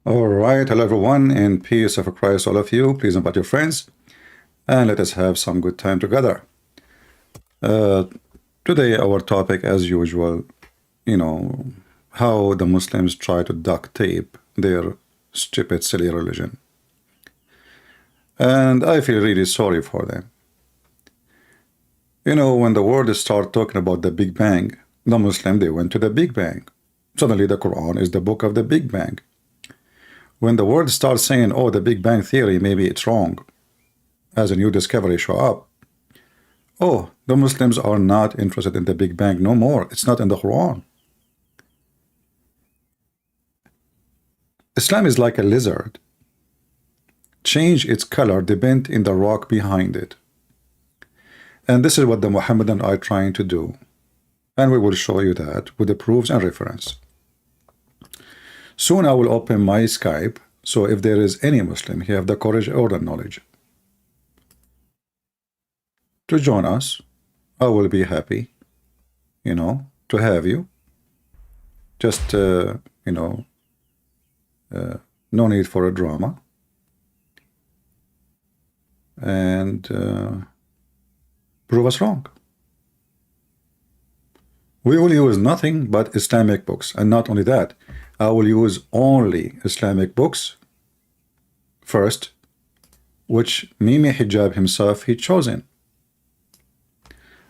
All right, hello everyone, and peace of Christ, all of you. Please invite your friends, and let us have some good time together. Uh, Today, our topic, as usual, you know, how the Muslims try to duct tape their stupid, silly religion. And I feel really sorry for them. When the world start talking about the Big Bang, the Muslim, they went to the Big Bang. Suddenly, the Quran is the book of the Big Bang. When the world starts saying, oh, the Big Bang Theory, maybe it's wrong, as a new discovery show up, oh, the Muslims are not interested in the Big Bang no more. It's not in the Quran. Islam is like a lizard. Change its color depend in the rock behind it. And this is what the Mohammedan are trying to do. And we will show you that with the proofs and reference. Soon I will open my Skype, so if there is any Muslim, he have the courage or the knowledge to join us, I will be happy, to have you. Just, no need for a drama. And prove us wrong. We will use nothing but Islamic books. And not only that, I will use only Islamic books first, which Mimi Hijab himself, he chosen.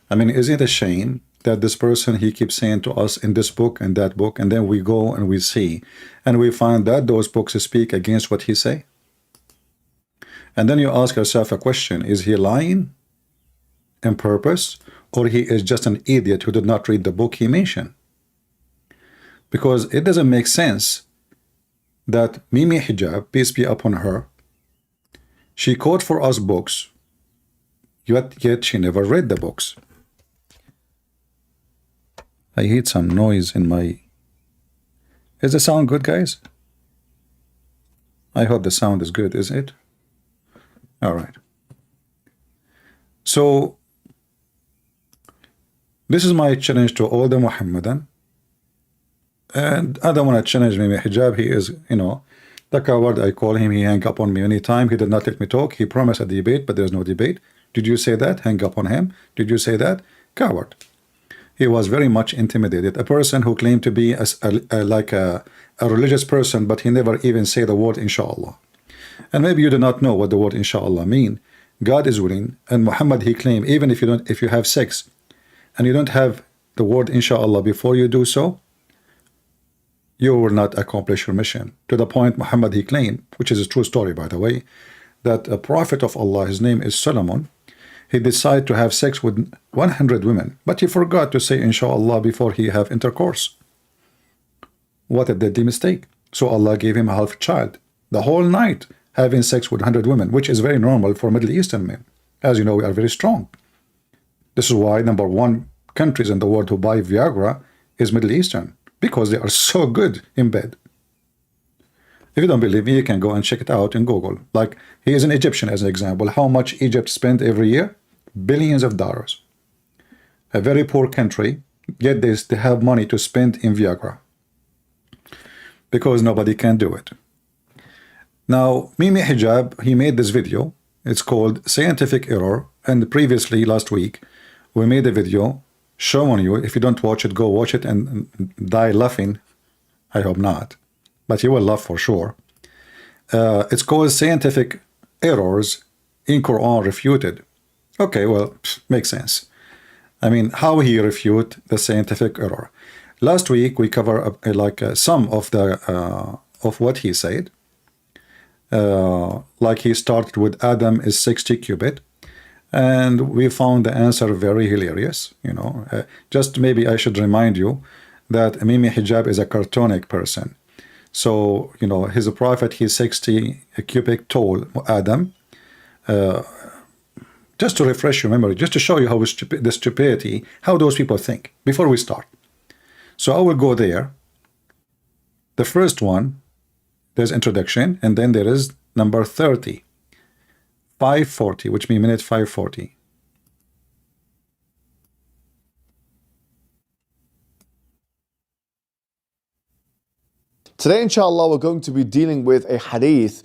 I mean, isn't it a shame that this person, he keeps saying to us in this book and that book, and then we go and we see, and we find that those books speak against what he say? And then you ask yourself a question, is he lying on purpose, or he is just an idiot who did not read the book he mentioned? Because it doesn't make sense that Mimi Hijab, peace be upon her, she quote for us books, yet she never read the books. I heard some noise in my... Is the sound good, guys? I hope the sound is good, is it? All right. So, this is my challenge to all the Muhammadan. And I don't want to challenge Mimi Hijab. He is, the coward. I call him. He hang up on me anytime. He did not let me talk. He promised a debate, but there's no debate. Did you say that? Hang up on him. Did you say that? Coward. He was very much intimidated. A person who claimed to be like a religious person, but he never even say the word inshallah. And maybe you do not know what the word inshallah mean. God is willing, and Muhammad, he claimed, even if you have sex and you don't have the word inshallah before you do so, you will not accomplish your mission. To the point Muhammad, he claimed, which is a true story by the way, that a prophet of Allah, his name is Solomon, he decided to have sex with 100 women, but he forgot to say inshallah before he have intercourse. What a deadly mistake. So Allah gave him a half child, the whole night having sex with 100 women, which is very normal for Middle Eastern men. As you know, we are very strong. This is why #1 countries in the world who buy Viagra is Middle Eastern, because they are so good in bed. If you don't believe me, you can go and check it out in Google. Like, he is an Egyptian as an example. How much Egypt spent every year? Billions of dollars. A very poor country, yet they have money to spend in Viagra, because nobody can do it. Now, Mimi Hijab, he made this video. It's called Scientific Error. And previously, last week, we made a video showing you. If you don't watch it, go watch it and die laughing. I hope not, but you will laugh for sure. It's called Scientific Errors in Quran Refuted. Okay, well, makes sense. I mean, how he refute the scientific error. Last week we cover some of the of what he said. Like he started with Adam is 60 cubit, and we found the answer very hilarious. Just maybe I should remind you that Mimi Hijab is a cartonic person. So, his prophet, he's 60 cubic tall, Adam. Just to refresh your memory, just to show you how the stupidity, how those people think, before we start. So I will go there. The first one, there's introduction, and then there is number 30. 540, which means minute 540. Today, inshallah, we're going to be dealing with a hadith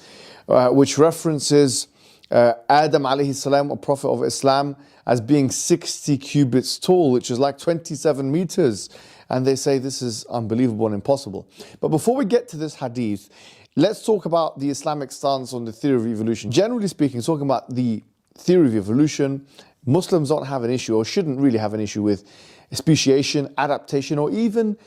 which references Adam alayhi salam, a prophet of Islam, as being 60 cubits tall, which is like 27 meters. And they say this is unbelievable and impossible. But before we get to this hadith, let's talk about the Islamic stance on the theory of evolution. Generally speaking, talking about the theory of evolution, Muslims don't have an issue, or shouldn't really have an issue, with speciation, adaptation, or even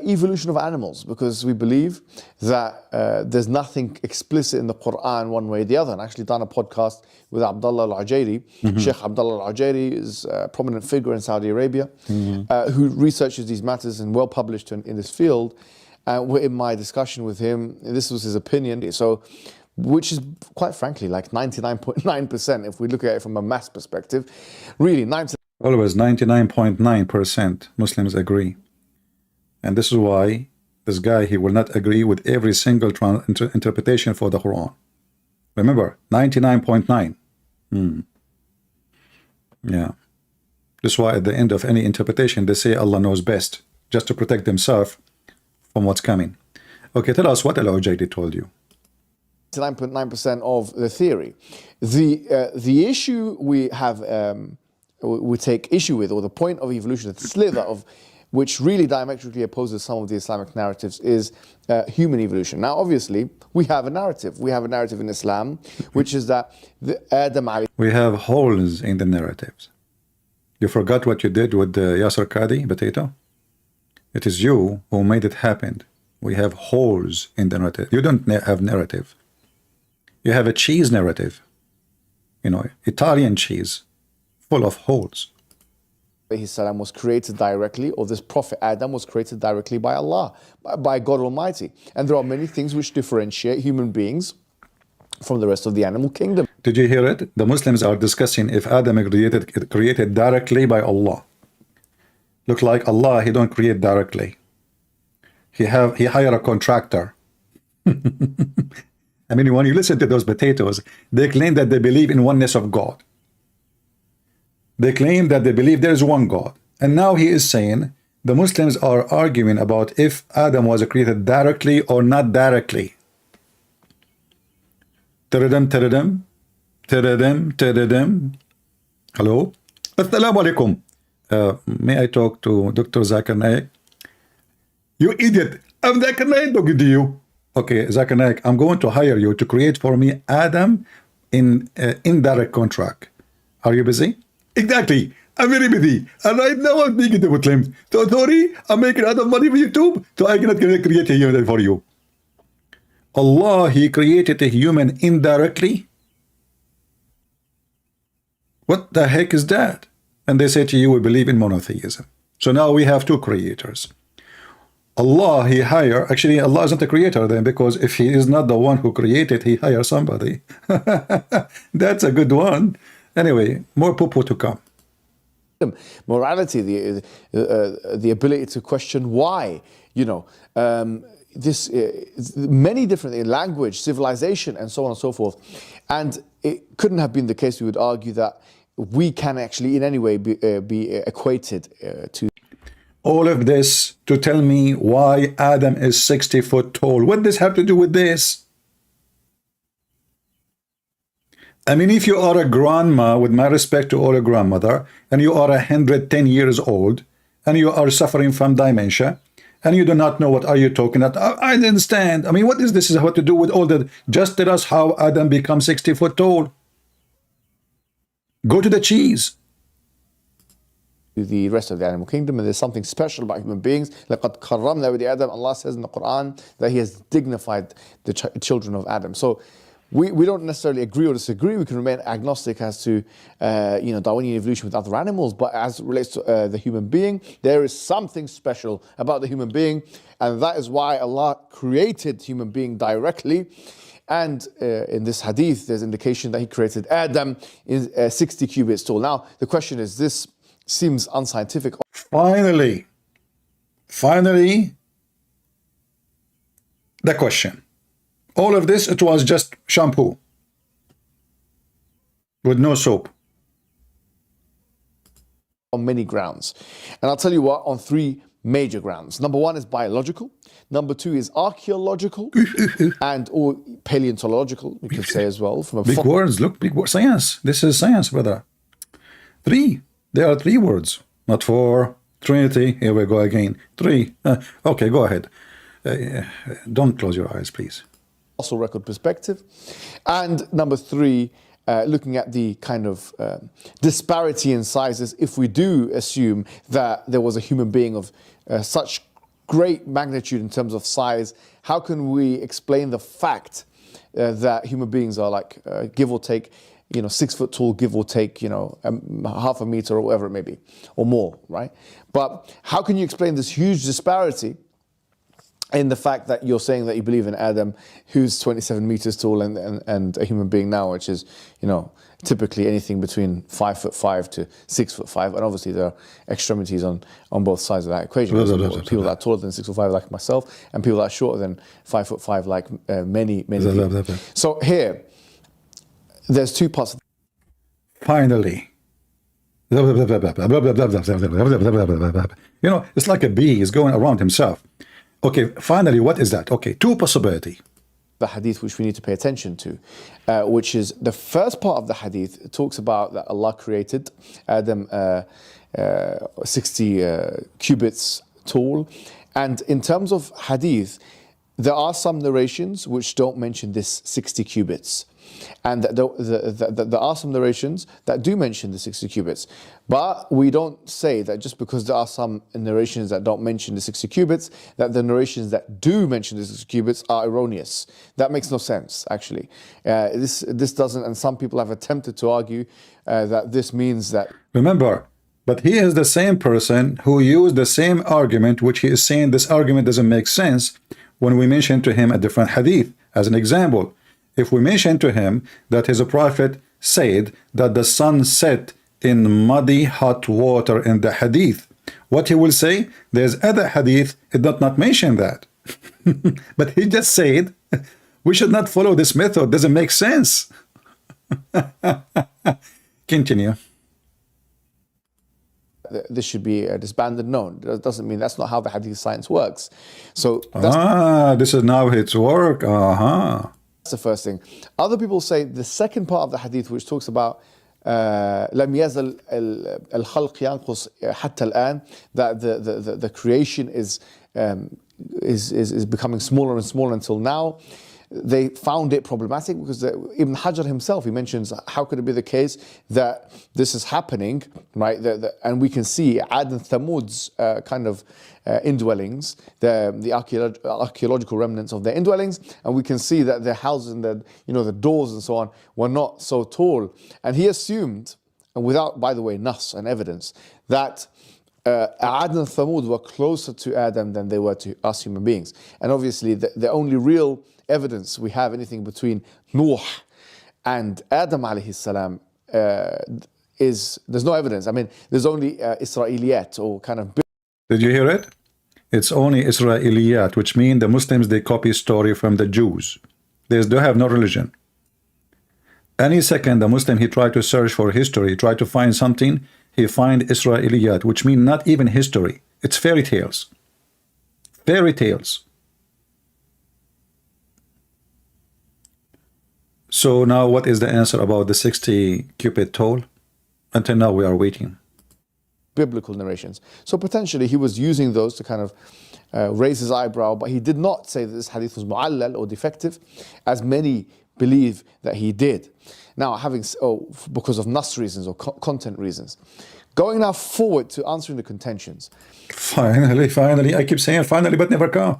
evolution of animals, because we believe that there's nothing explicit in the Quran one way or the other. And I actually done a podcast with Abdullah al-Ujairi. Sheikh Abdullah al-Ujairi is a prominent figure in Saudi Arabia who researches these matters and well published in this field. In my discussion with him, this was his opinion. So, which is quite frankly like 99.9% if we look at it from a mass perspective. Really, 90%. Always 99.9% Muslims agree. And this is why this guy, he will not agree with every single interpretation for the Quran. Remember, 99.9. Yeah. This is why at the end of any interpretation, they say Allah knows best, just to protect themselves from what's coming. Okay, tell us what Al-Ujairi told you. 99.9% of the theory. The issue we have, we take issue with, or the point of evolution, the slither of which really diametrically opposes some of the Islamic narratives, is human evolution. Now, obviously, we have a narrative. We have a narrative in Islam, which is that Adam. We have holes in the narratives. You forgot what you did with the Yasser Qadi potato? It is you who made it happen. We have holes in the narrative. You don't have narrative. You have a cheese narrative. You know, Italian cheese, full of holes. Salam was created directly, or this prophet Adam was created directly by Allah, by God Almighty. And there are many things which differentiate human beings from the rest of the animal kingdom. Did you hear it? The Muslims are discussing if Adam created directly by Allah. Look like Allah, he don't create directly. He hire a contractor. I mean, when you listen to those potatoes, they claim that they believe in oneness of God. They claim that they believe there is one God. And now he is saying the Muslims are arguing about if Adam was created directly or not directly. Teredem, teredem, teredem, teredem. Hello? Assalamu alaikum. May I talk to Dr. Zakir Naik? You idiot. I'm Zakir Naik talking to you. Okay, Zakir Naik, I'm going to hire you to create for me Adam in indirect contract. Are you busy? Exactly. I'm very busy. And right now I'm speaking to Muslims. So sorry, I'm making a lot of money for YouTube, so I cannot create a human for you. Allah, he created a human indirectly? What the heck is that? And they say to you, we believe in monotheism. So now we have two creators. Allah, he hire, actually Allah isn't the creator then, because if he is not the one who created, he hire somebody. That's a good one. Anyway, more poo-poo to come. Morality, the ability to question why, you know, many different language, civilization, and so on and so forth. And it couldn't have been the case, we would argue, that we can actually in any way be equated to. All of this to tell me why Adam is 60 foot tall. What does this have to do with this? I mean, if you are a grandma, with my respect to all a grandmother, and you are 110 years old, and you are suffering from dementia, and you do not know what are you talking about, I understand. I mean, what is this have to do with all that? Just tell us how Adam becomes 60 foot tall. Go to the cheese. The rest of the animal kingdom, and there's something special about human beings. لَقَدْ كَرَّمْنَا بَنِي آدَمَ. Allah says in the Quran that He has dignified the children of Adam. So we don't necessarily agree or disagree. We can remain agnostic as to Darwinian evolution with other animals, but as it relates to the human being, there is something special about the human being, and that is why Allah created human being directly. And in this hadith, there's indication that He created Adam in 60 cubits tall. Now, the question is, this seems unscientific. Finally, the question. All of this, it was just shampoo with no soap. On many grounds. And I'll tell you what, on three major grounds. Number one is biological. Number two is archaeological and or paleontological, we could say as well. From a big words, look, big words. Science. This is science, brother. Three. There are three words, not four. Trinity. Here we go again. Three. Okay, go ahead. Don't close your eyes, please. Fossil record perspective. And number three, looking at the kind of disparity in sizes, if we do assume that there was a human being of such great magnitude in terms of size, how can we explain the fact that human beings are like, give or take, 6 foot tall, give or take, half a meter or whatever it may be, or more, right? But how can you explain this huge disparity in the fact that you're saying that you believe in Adam, who's 27 meters tall, and a human being now, which is, typically anything between 5'5" to 6'5", and obviously there are extremities on both sides of that equation. People that are taller than 6'5", like myself, and people that are shorter than 5'5", like many people. So here, there's two parts. Finally. It's like a bee is going around himself. Okay, finally, what is that? Okay, two possibility. The hadith which we need to pay attention to, which is the first part of the hadith talks about that Allah created Adam 60 cubits tall. And in terms of hadith, there are some narrations which don't mention this 60 cubits. And there are some narrations that do mention the 60 cubits. But we don't say that just because there are some narrations that don't mention the 60 cubits, that the narrations that do mention the 60 cubits are erroneous. That makes no sense, actually. This doesn't, and some people have attempted to argue that this means that... Remember, but he is the same person who used the same argument, which he is saying this argument doesn't make sense when we mention to him a different hadith. As an example, if we mention to him that his prophet said that the sun set in muddy hot water in the hadith, what he will say, there's other hadith, it does not mention that. But he just said, we should not follow this method, doesn't make sense. Continue. This should be disbanded. No, that doesn't mean that's not how the hadith science works. So this is now its work. That's the first thing. Other people say the second part of the hadith, which talks about لم يزل الخلق ينقص حتى الآن, that the creation is becoming smaller and smaller until now. They found it problematic because Ibn Hajar himself, he mentions, how could it be the case that this is happening, right? And we can see Ad and Thamud's kind of indwellings, the archaeological remnants of their indwellings, and we can see that their houses and the doors and so on were not so tall. And he assumed, and without, by the way, nas and evidence, that Ad and Thamud were closer to Adam than they were to us human beings. And obviously the only real evidence we have anything between Nuh and Adam alayhi salam there's no evidence. I mean, there's only Israeliyat or kind of... Did you hear it? It's only Israeliyat, which means the Muslims, they copy story from the Jews. They have no religion. Any second the Muslim, he tried to search for history, try to find something, he find Israeliyat, which mean not even history. It's fairy tales. Fairy tales. So now what is the answer about the 60 cubit tall? Until now we are waiting. Biblical narrations. So potentially he was using those to kind of raise his eyebrow, but he did not say that this hadith was mu'allal or defective, as many believe that he did. Now, because of nas reasons or content reasons. Going now forward to answering the contentions. Finally, I keep saying finally, but never come.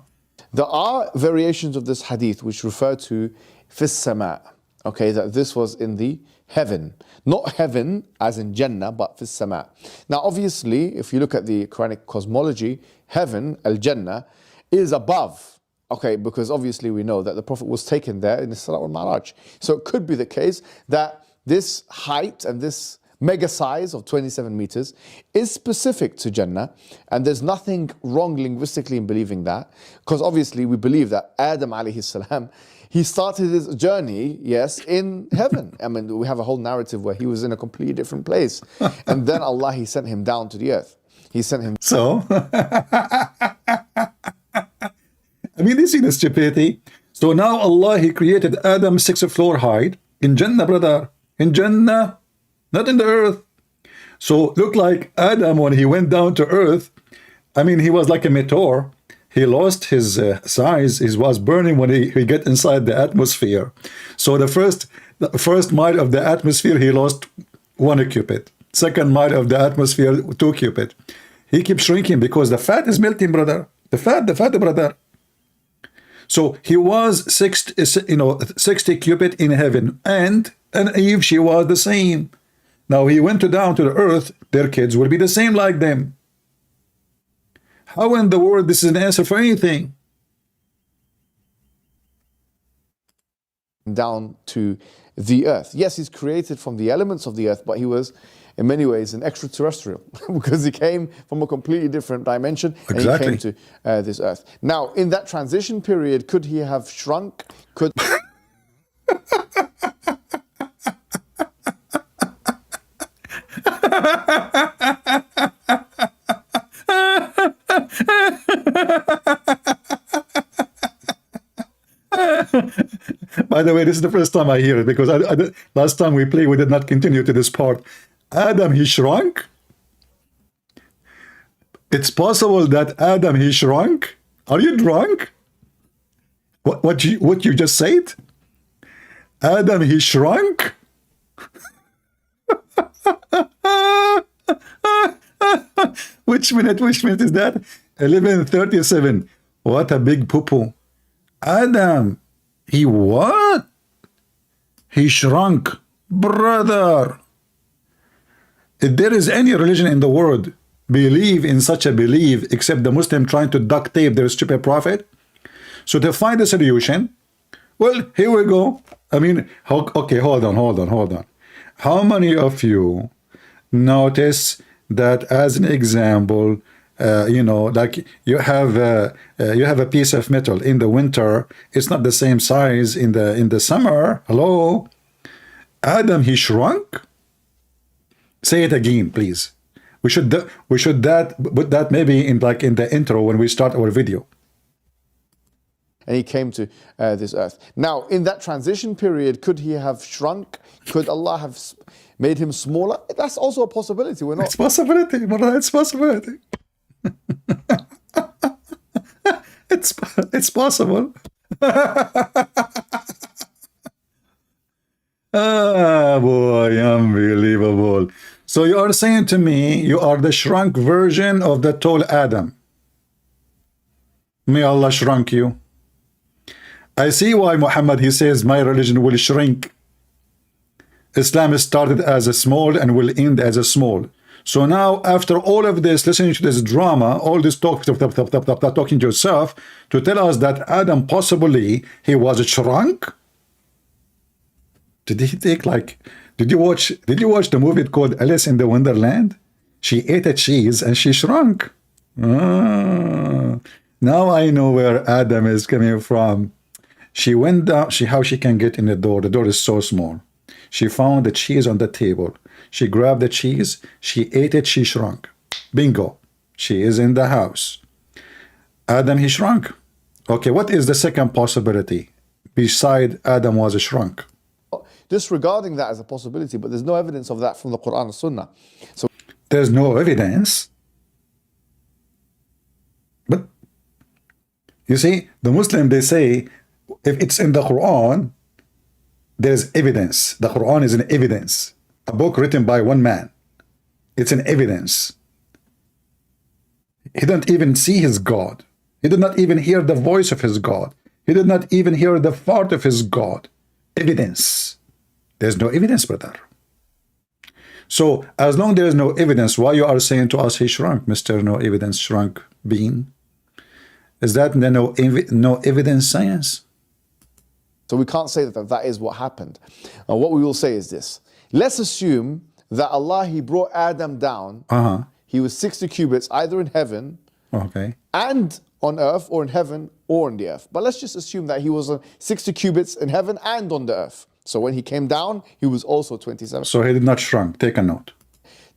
There are variations of this hadith which refer to fis sama, okay, that this was in the heaven. Not heaven as in Jannah, but fis sama. Now, obviously, if you look at the Quranic cosmology, heaven, al-Jannah, is above. Okay, because obviously we know that the Prophet was taken there in the Isra wal Mi'raj. So it could be the case that this height and this mega size of 27 meters is specific to Jannah, and there's nothing wrong linguistically in believing that, because obviously we believe that Adam alayhi salam, he started his journey, yes, in heaven. I mean, we have a whole narrative where he was in a completely different place, and then Allah, he sent him down to the earth. He sent him So, I mean, this is the stupidity. So now Allah, He created Adam 6th floor height in Jannah, brother. In Jannah, not in the earth. So look like Adam, when he went down to earth, I mean, he was like a meteor. He lost his size. He was burning when he get inside the atmosphere. So the first mile of the atmosphere, he lost 1 cubit. Second mile of the atmosphere, 2 cubit. He keeps shrinking because the fat is melting, brother. The fat, brother. So he was 60 cubit in heaven, and Eve, she was the same. Now he went down to the earth, their kids will be the same like them. How in the world this is an answer for anything? down to the earth. Yes, he's created from the elements of the earth, but he was in many ways an extraterrestrial because he came from a completely different dimension and he came to this earth. Now, in that transition period, could he have shrunk? Could By the way, this is the first time I hear it because last time we played, we did not continue to this part. Adam, he shrunk? It's possible that Adam, he shrunk? Are you drunk? What you just said? Adam, he shrunk? Which minute is that? 11:37. What a big poo-poo. Adam, he what? He shrunk. Brother, if there is any religion in the world believe in such a belief except the Muslim trying to duct tape their stupid prophet, so to find a solution, well, here we go. I mean, okay, hold on. How many of you notice that as an example, like you have a piece of metal in the winter, it's not the same size in the summer. Hello, Adam, he shrunk. Say it again, please. We should put that maybe in the intro when we start our video. and he came to this earth. Now, in that transition period, could he have shrunk? Could Allah have made him smaller? That's also a possibility. We're not. It's possibility, brother. It's possibility. it's possible. Ah, boy, unbelievable. So you are saying to me you are the shrunk version of the tall Adam. May Allah shrunk you. I see why Muhammad, he says my religion will shrink. Islam started as a small and will end as a small. So now, after all of this, listening to this drama, all this talking to yourself, to tell us that Adam possibly he was shrunk. Did he take did you watch the movie called Alice in the Wonderland? She ate a cheese and she shrunk. Now I know where Adam is coming from. She went down, how she can get in the door. The door is so small. She found the cheese on the table. She grabbed the cheese, she ate it, she shrunk. Bingo. She is in the house. Adam, he shrunk. Okay, what is the second possibility beside Adam was shrunk? Disregarding that as a possibility, but there's no evidence of that from the Quran and Sunnah. So there's no evidence. But you see, the Muslim, they say, if it's in the Quran, there's evidence. The Quran is an evidence. A book written by one man. It's an evidence. He didn't even see his God. He did not even hear the voice of his God. He did not even hear the fart of his God. Evidence. There's no evidence, brother. So as long as there is no evidence, why you are saying to us he shrunk, Mr. No Evidence Shrunk Bean? Is that no evidence science? So we can't say that that is what happened. What we will say is this. Let's assume that Allah, he brought Adam down. He was 60 cubits either in heaven and on earth, or in heaven or on the earth. But let's just assume that he was 60 cubits in heaven and on the earth. So when he came down, he was also 27. So he did not shrunk. Take a note.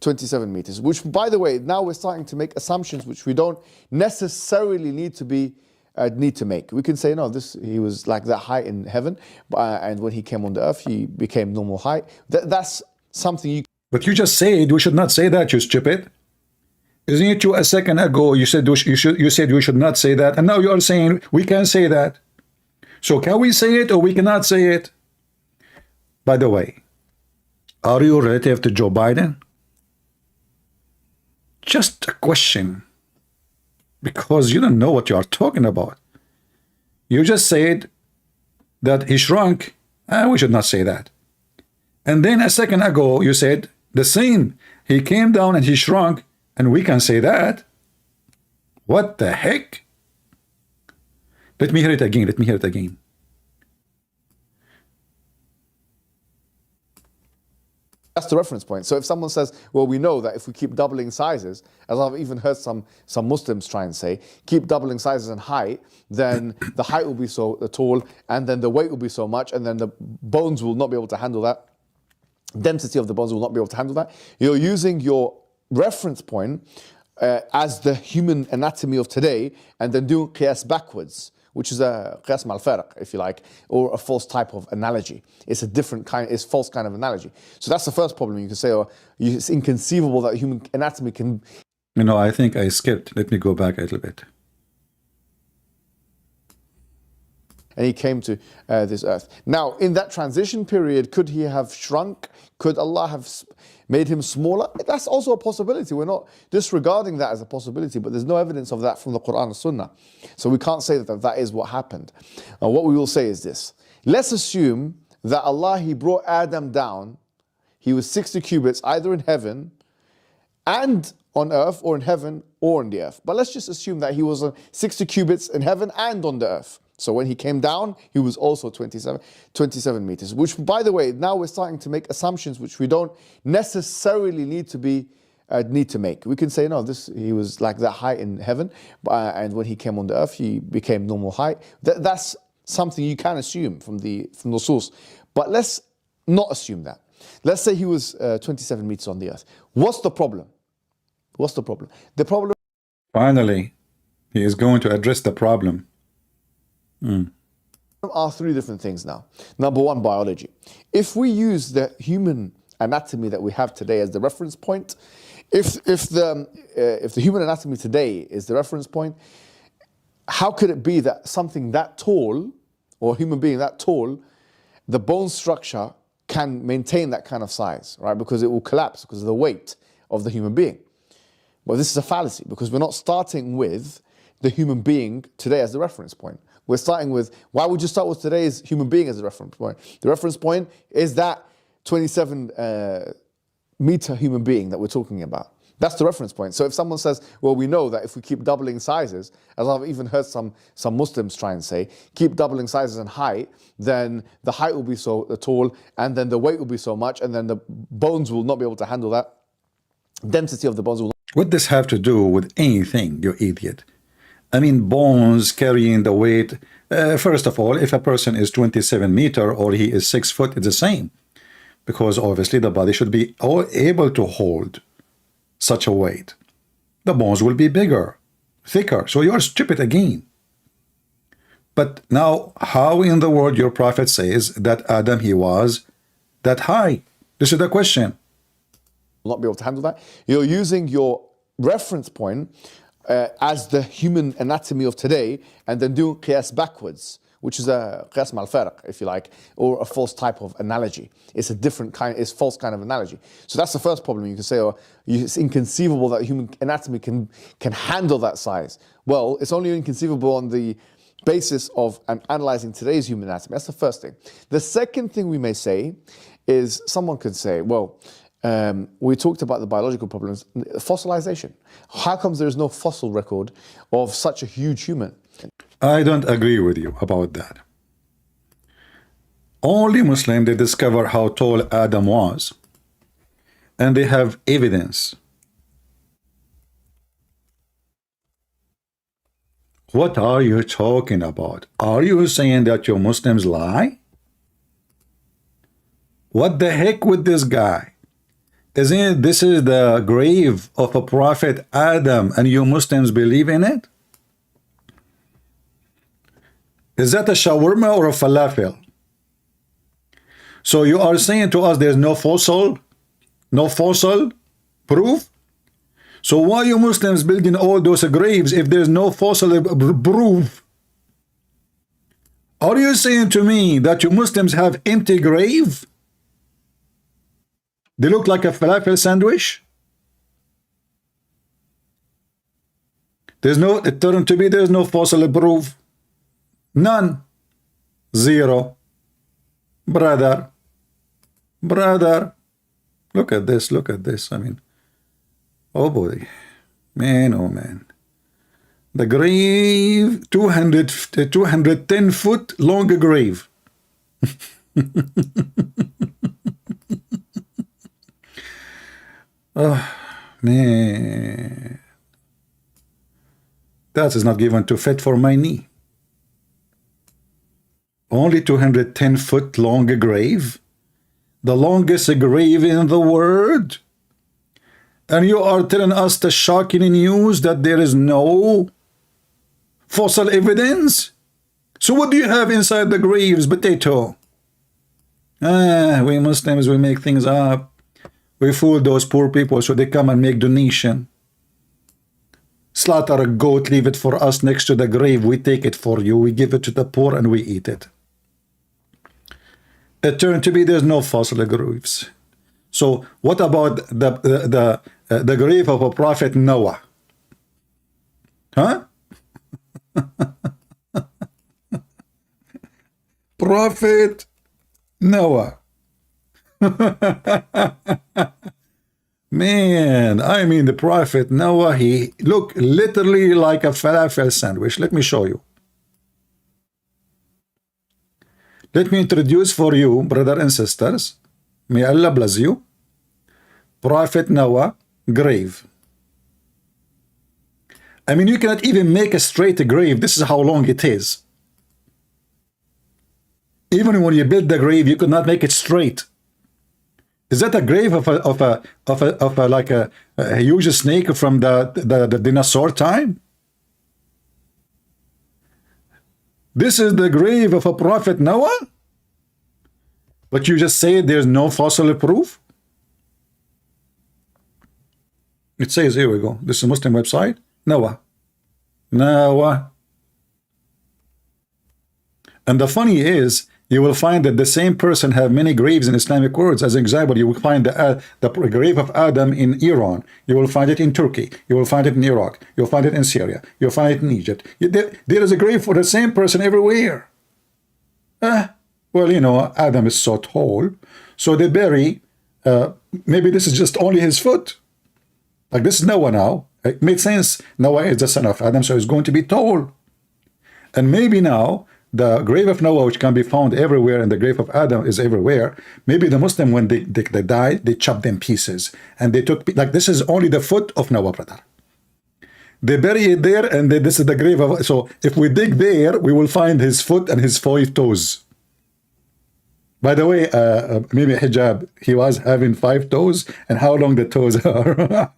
27 meters, which, by the way, now we're starting to make assumptions which we don't necessarily need to make. We can say, no, he was like that height in heaven, and when he came on the earth, he became normal height. That's something you... But you just said we should not say that, you stupid. Isn't it you a second ago you said you said we should not say that, and now you are saying we can say that. So can we say it or we cannot say it? By the way, are you relative to Joe Biden? Just a question, because you don't know what you are talking about. You just said that he shrunk, and we should not say that. And then a second ago you said the same. He came down and he shrunk, and we can say that. What the heck? Let me hear it again. Let me hear it again. That's the reference point. So if someone says, well, we know that if we keep doubling sizes, as I've even heard some Muslims try and say, keep doubling sizes and height, then the height will be so tall, and then the weight will be so much, and then the bones will not be able to handle that. Density of the bones will not be able to handle that. You're using your reference point as the human anatomy of today, and then doing qiyas backwards, which is a qiyas mal farq, if you like, or a false type of analogy. It's a different kind, it's false kind of analogy. So that's the first problem. You can say, oh, it's inconceivable that human anatomy can... You know, I think I skipped. Let me go back a little bit. And he came to this earth. Now, in that transition period, could he have shrunk? Could Allah have made him smaller? That's also a possibility. We're not disregarding that as a possibility, but there's no evidence of that from the Quran and Sunnah. So we can't say that that is what happened. What we will say is this. Let's assume that Allah, He brought Adam down. He was 60 cubits, either in heaven and on earth, or in heaven or on the earth. But let's just assume that he was 60 cubits in heaven and on the earth. So when he came down, he was also 27 meters, which, by the way, now we're starting to make assumptions which we don't necessarily need to make. We can say, no, he was like that height in heaven, and when he came on the earth, he became normal height. That's something you can assume from the source. But let's not assume that. Let's say he was 27 meters on the earth. What's the problem? What's the problem? The problem... Finally, he is going to address the problem. Are three different things now. Number one, biology. If we use the human anatomy that we have today as the reference point, if the human anatomy today is the reference point, how could it be that something that tall, or a human being that tall, the bone structure can maintain that kind of size, right? Because it will collapse because of the weight of the human being. Well, this is a fallacy, because we're not starting with the human being today as the reference point. We're starting with, why would you start with today's human being as a reference point? The reference point is that 27 meter human being that we're talking about. That's the reference point. So if someone says, well, we know that if we keep doubling sizes, as I've even heard some Muslims try and say, keep doubling sizes and height, then the height will be so tall, and then the weight will be so much, and then the bones will not be able to handle that. Density of the bones will not... What does this have to do with anything, you idiot? I mean, bones carrying the weight. First of all, if a person is 27 meter or he is 6 foot, it's the same. Because obviously the body should be able to hold such a weight. The bones will be bigger, thicker. So you're stupid again. But now, how in the world your prophet says that Adam, he was that high? This is the question. Will not be able to handle that. You're using your reference point as the human anatomy of today, and then doing qiyas backwards, which is a qiyas mal farq, if you like, or a false type of analogy. It's a different kind, it's false kind of analogy. So that's the first problem. You can say, oh, it's inconceivable that human anatomy can handle that size. Well, it's only inconceivable on the basis of analyzing today's human anatomy. That's the first thing. The second thing we may say is, someone could say, well, we talked about the biological problems, fossilization. How comes there is no fossil record of such a huge human? I don't agree with you about that. Only Muslims, they discover how tall Adam was, and they have evidence. What are you talking about? Are you saying that you Muslims lie? What the heck with this guy? Isn't it, this is the grave of a prophet Adam, and you Muslims believe in it? Is that a shawarma or a falafel? So you are saying to us there's no fossil proof? So why you Muslims building all those graves if there's no fossil proof? Are you saying to me that you Muslims have empty grave? They look like a falafel sandwich? There's no fossil proof. None. Zero. Brother. Look at this. I mean, oh boy. Man, oh man. The grave, 210 foot long grave. Oh, man. That is not given to fit for my knee. Only 210 foot long grave. The longest grave in the world. And you are telling us the shocking news that there is no fossil evidence? So what do you have inside the graves? Potato. We Muslims, we make things up. We fool those poor people so they come and make donation. Slaughter a goat, leave it for us next to the grave. We take it for you. We give it to the poor and we eat it. It turned to be there's no fossil graves. So what about the grave of a prophet Noah? Huh? Prophet Noah. Man, I mean the prophet Noah, he looked literally like a falafel sandwich. Let me show you. Let me introduce for you, brother and sisters, may Allah bless you, Prophet Noah grave. I mean, you cannot even make a straight grave. This is how long it is. Even when you build the grave, you could not make it straight. Is that a grave of a like a huge snake from the dinosaur time? This is the grave of a prophet Noah? But you just say there's no fossil proof? It says, here we go. This is a Muslim website. Noah. And the funny is, you will find that the same person have many graves in Islamic words. As an example, you will find the grave of Adam in Iran. You will find it in Turkey. You will find it in Iraq. You'll find it in Syria. You'll find it in Egypt. There is a grave for the same person everywhere. Well, you know, Adam is so tall, so they bury, maybe this is just only his foot. Like this is Noah now. It made sense. Noah is the son of Adam, so he's going to be tall. And maybe now, the grave of Noah, which can be found everywhere, and the grave of Adam is everywhere. Maybe the Muslim, when they die, they chop them pieces. And they took, like this is only the foot of Noah, brother. They bury it there, and this is the grave of, so if we dig there, we will find his foot and his 5 toes. By the way, maybe Hijab, he was having 5 toes, and how long the toes are.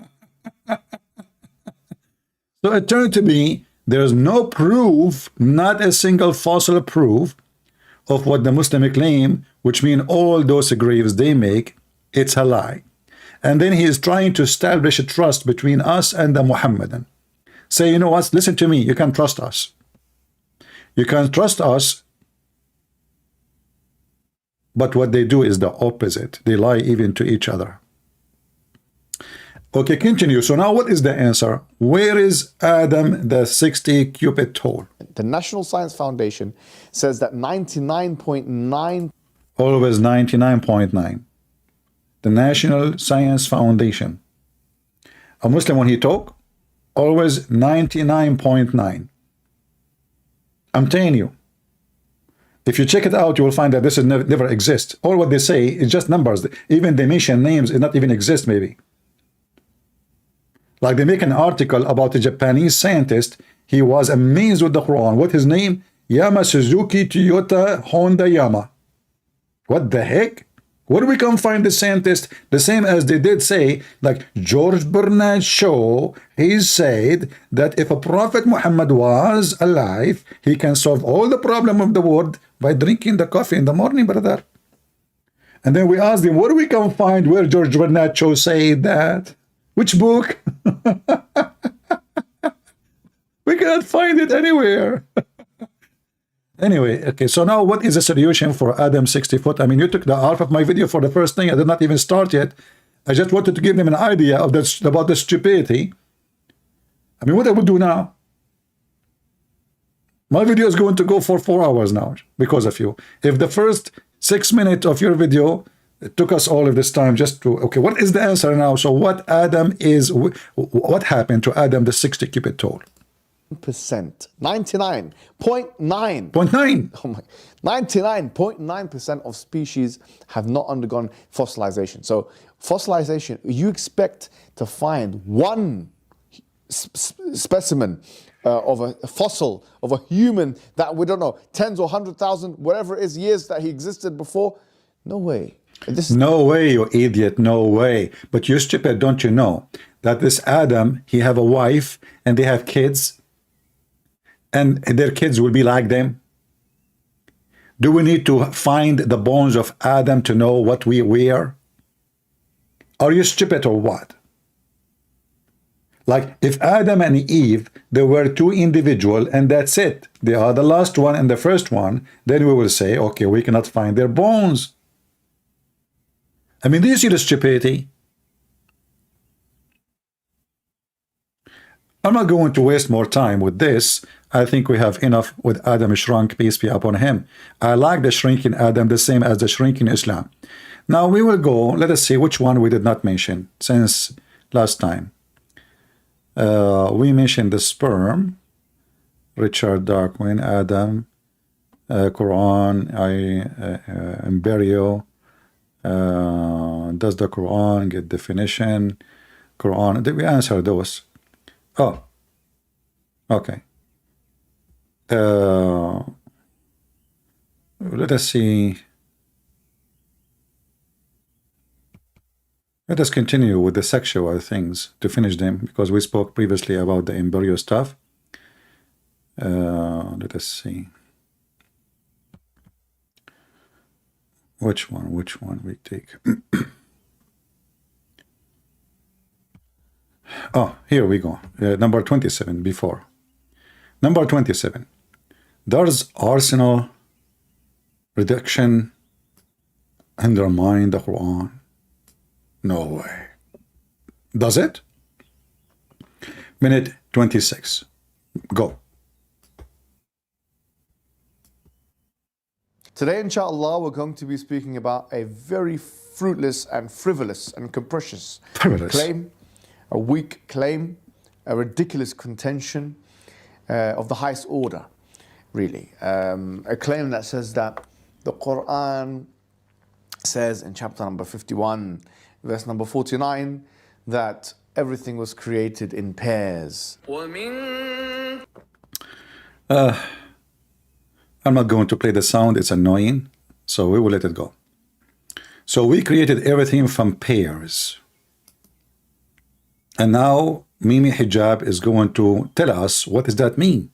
So it turned to be, there's no proof, not a single fossil proof of what the Muslim claim, which mean all those graves they make, it's a lie. And then he is trying to establish a trust between us and the Muhammadan. Say, you know what, listen to me, you can trust us. You can trust us, but what they do is the opposite. They lie even to each other. Okay, continue. So now what is the answer? Where is Adam the 60 cubit tall? The National Science Foundation says that 99.9... Always 99.9. The National Science Foundation. A Muslim, when he talk, always 99.9. I'm telling you. If you check it out, you will find that this is never exist. All what they say is just numbers. Even they mention names, it not even exist maybe. Like they make an article about a Japanese scientist. He was amazed with the Quran. What his name? Yama Suzuki Toyota Honda Yama. What the heck? Where we can find the scientists, the same as they did say, like George Bernard Shaw, he said that if a Prophet Muhammad was alive, he can solve all the problem of the world by drinking the coffee in the morning, brother. And then we asked him, where we can find where George Bernard Shaw said that? Which book? We cannot find it anywhere. Anyway, okay, so now what is the solution for Adam 60 foot? I mean, you took the half of my video for the first thing. I did not even start yet. I just wanted to give them an idea of this, about the stupidity. I mean, what I would do now? My video is going to go for 4 hours now because of you. If the first 6 minutes of your video, it took us all of this time just to, okay, what is the answer now? So what Adam is, what happened to Adam the 60 cubit tall? 99.9. 0.9. Oh my, 99.9% of species have not undergone fossilization. So fossilization, you expect to find one specimen of a fossil of a human that we don't know, tens or 100,000, whatever it is, years that he existed before. No way. No way, you idiot, no way. But you stupid, don't you know that this Adam, he have a wife and they have kids, and their kids will be like them? Do we need to find the bones of Adam to know what we wear? Are you stupid or what? Like, if Adam and Eve, they were two individuals and that's it, they are the last one and the first one, then we will say, okay, we cannot find their bones. I mean, do you see the stupidity? I'm not going to waste more time with this. I think we have enough with Adam shrunk, peace be upon him. I like the shrinking Adam the same as the shrinking Islam. Now we will go, let us see which one we did not mention since last time. We mentioned the sperm, Richard Darwin, Adam, Quran, embryo. Does the Quran get definition? Quran, did we answer those? Oh, okay. Let us see. Let us continue with the sexual things to finish them, because we spoke previously about the embryo stuff. Let us see. Which one we take? Oh, here we go. Number 27 before. Number 27. Does arsenal reduction undermine the Quran? No way. Does it? Minute 26. Go. Today, inshallah, we're going to be speaking about a very fruitless and frivolous and capricious claim, a weak claim, a ridiculous contention of the highest order, really. A claim that says that the Quran says in chapter number 51, verse number 49, that everything was created in pairs. I'm not going to play the sound, it's annoying, so we will let it go. So we created everything from pairs. And now Mimi Hijab is going to tell us, what does that mean?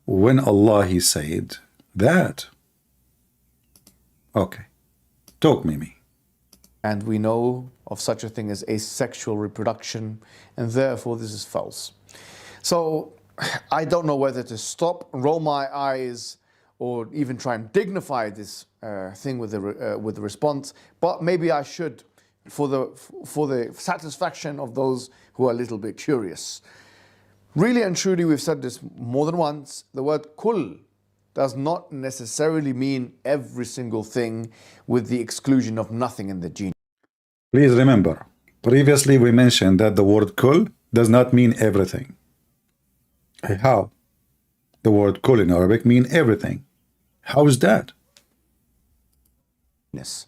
When Allah, he said that. Okay. Talk, Mimi. And we know of such a thing as asexual reproduction, and therefore this is false. So I don't know whether to stop, roll my eyes, or even try and dignify this thing with the response, but maybe I should, for the satisfaction of those who are a little bit curious. Really and truly, we've said this more than once, the word kul does not necessarily mean every single thing, with the exclusion of nothing in the gene. Please remember, previously we mentioned that the word kul does not mean everything. How? The word kul in Arabic means everything. How is that? Yes.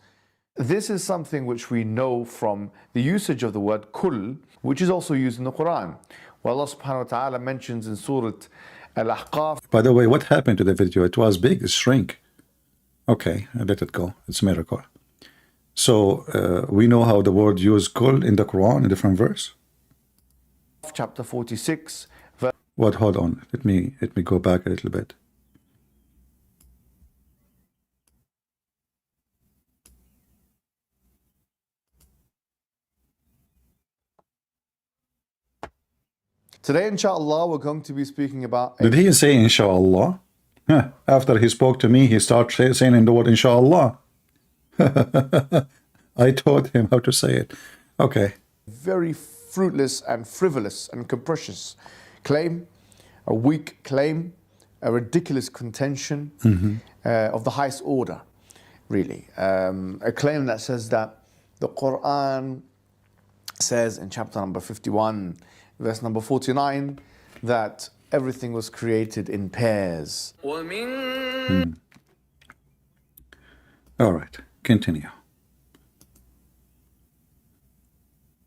This is something which we know from the usage of the word kul, which is also used in the Quran. Well, Allah subhanahu wa ta'ala mentions in Surah Al-Ahqaf. By the way, what happened to the video? It was big, it shrank. Okay, I let it go. It's a miracle. So we know how the word used kul in the Quran, in different verse. Chapter 46. What? Hold on. Let me go back a little bit. Today, inshallah, we're going to be speaking about... Did he say inshallah? After he spoke to me, he started saying the word inshallah. I taught him how to say it. Okay. Very fruitless and frivolous and capricious claim, a weak claim, a ridiculous contention of the highest order, really. A claim that says that the Quran says in chapter number 51, verse number 49, that everything was created in pairs. All right, continue.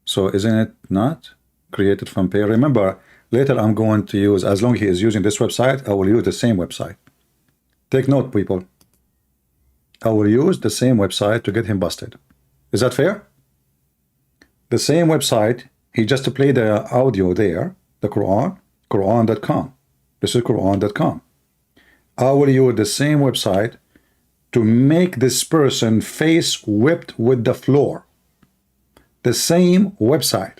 So isn't it not created from pair? Remember, later I'm going to use, as long as he is using this website, I will use the same website. Take note, people. I will use the same website to get him busted. Is that fair? The same website, he just played the audio there, the Quran, Quran.com. This is Quran.com. I will use the same website to make this person face whipped with the floor. The same website.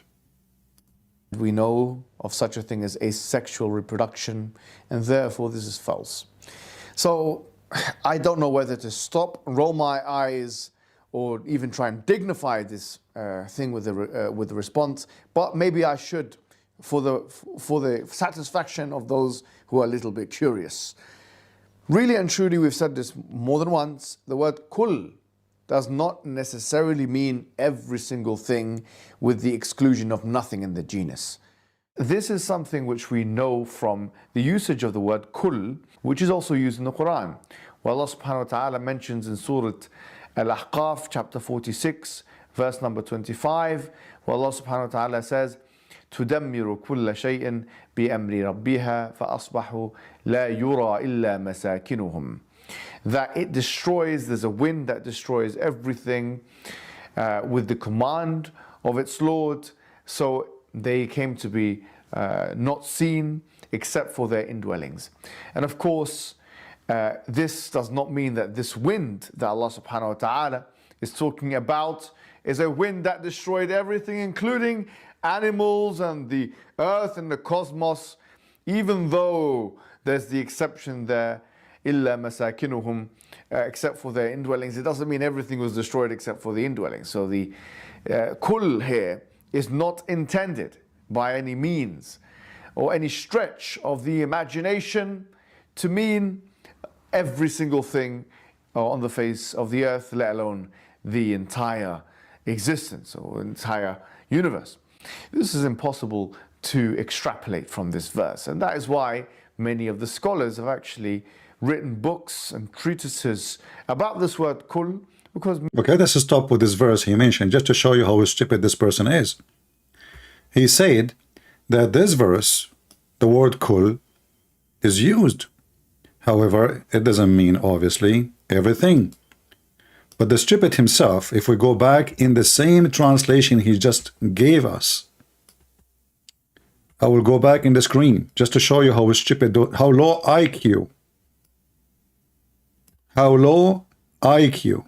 We know of such a thing as asexual reproduction, and therefore this is false. So I don't know whether to stop, roll my eyes, or even try and dignify this thing with the response, but maybe I should, for the satisfaction of those who are a little bit curious. Really and truly, we've said this more than once, the word kul does not necessarily mean every single thing with the exclusion of nothing in the genus. This is something which we know from the usage of the word kul, which is also used in the Quran. Where Allah subhanahu wa ta'ala mentions in Surah Al-Ahqaf, chapter 46, verse number 25, where Allah subhanahu wa ta'ala says, تدمر كل شيء بأمر ربها فأصبحوا لا يرى إلا مساكنهم. That it destroys, there's a wind that destroys everything with the command of its Lord, so they came to be not seen except for their indwellings. And of course, this does not mean that this wind that Allah subhanahu wa ta'ala is talking about is a wind that destroyed everything, including animals and the earth and the cosmos, even though there's the exception there, إِلَّا مَسَاكِنُهُمْ, except for their indwellings. It doesn't mean everything was destroyed except for the indwellings. So the kul here is not intended by any means or any stretch of the imagination to mean every single thing on the face of the earth, let alone the entire existence or entire universe. This is impossible to extrapolate from this verse, and that is why many of the scholars have actually written books and treatises about this word kul, because... Okay, let's stop with this verse he mentioned, just to show you how stupid this person is. He said that this verse, the word kul, is used. However, it doesn't mean, obviously, everything. But the stupid himself, if we go back in the same translation he just gave us, I will go back in the screen just to show you how stupid, how low IQ. How low IQ.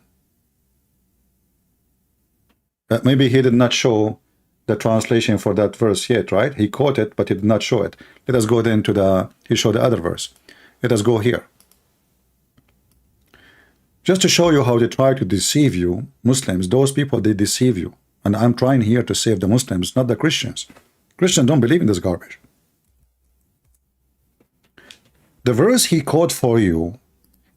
Maybe he did not show the translation for that verse yet, right? He quoted it, but he did not show it. Let us go then to the, he showed the other verse. Let us go here. Just to show you how they try to deceive you, Muslims, those people, they deceive you. And I'm trying here to save the Muslims, not the Christians. Christians don't believe in this garbage. The verse he quoted for you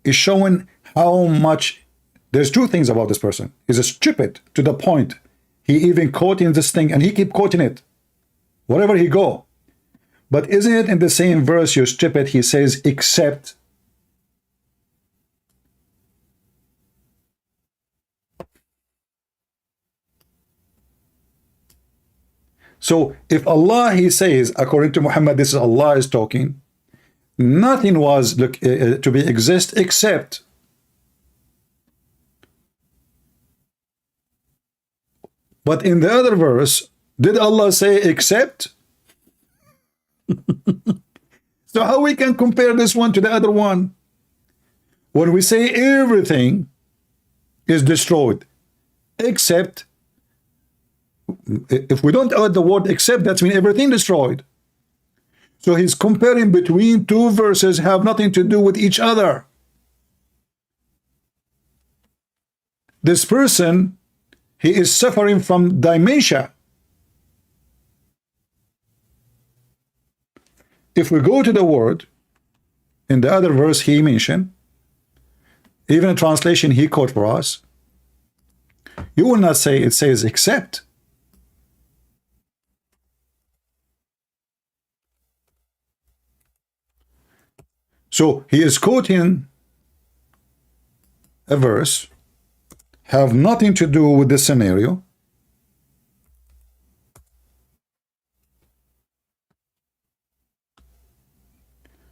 is showing how much... There's two things about this person. He's stupid to the point. He even quoting this thing and he keep quoting it. Wherever he go. But isn't it in the same verse, you're stupid, he says, except... So if Allah, he says, according to Muhammad, this is Allah is talking, nothing was to be exist except But in the other verse, did Allah say except? So how we can compare this one to the other one? When we say everything is destroyed, except, if we don't add the word except, that means everything destroyed. So he's comparing between two verses have nothing to do with each other. This person, he is suffering from dementia. If we go to the word, in the other verse he mentioned, even a translation he quote for us, you will not say it says except. So he is quoting a verse, have nothing to do with the scenario,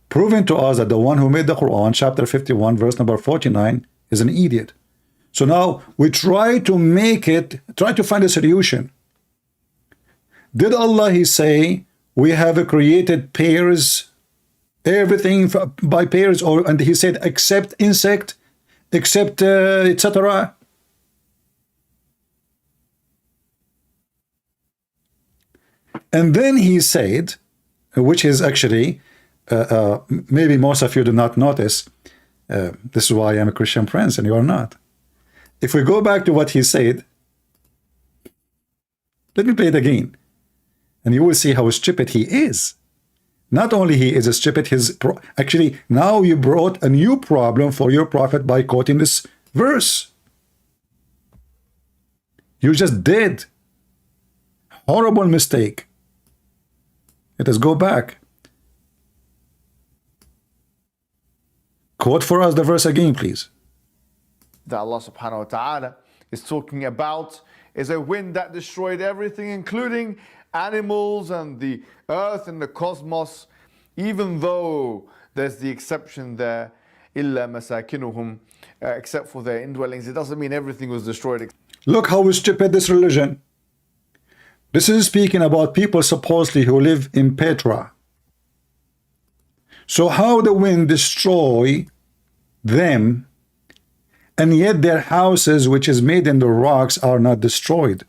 proving to us that the one who made the Quran, chapter 51, verse number 49, is an idiot. So now we try to make it, try to find a solution. Did Allah, he say, we have created pairs, everything by pairs, or and he said except insect, except etc. And then he said, which is actually, maybe most of you do not notice, this is why I'm a Christian prince and you are not. If we go back to what he said, let me play it again, and you will see how stupid he is. Not only he is stupid, actually now you brought a new problem for your prophet by quoting this verse. You just did. Horrible mistake. Let us go back. Quote for us the verse again, please. That Allah subhanahu wa ta'ala is talking about is a wind that destroyed everything, including animals and the earth and the cosmos, even though there's the exception there, illa masakinuhum, except for their indwellings. It doesn't mean everything was destroyed. Look how stupid this religion. This is speaking about people supposedly who live in Petra. So how the wind destroy them, and yet their houses, which is made in the rocks, are not destroyed.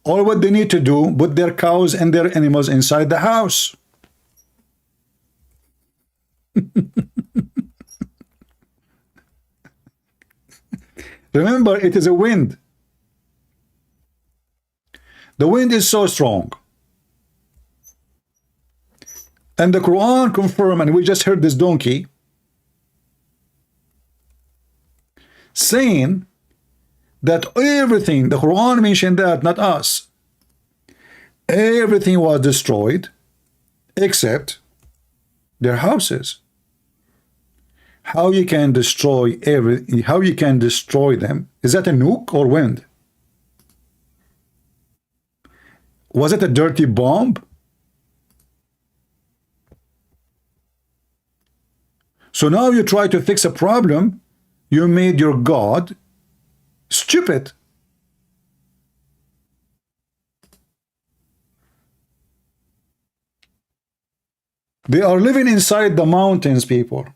All what they need to do, put their cows and their animals inside the house. Remember, it is a wind. The wind is so strong. And the Quran confirmed, and we just heard this donkey saying that everything, the Quran mentioned that, not us, everything was destroyed except their houses. How you can destroy how you can destroy them? Is that a nuke or wind? Was it a dirty bomb? So now you try to fix a problem, you made your God stupid. They are living inside the mountains, people.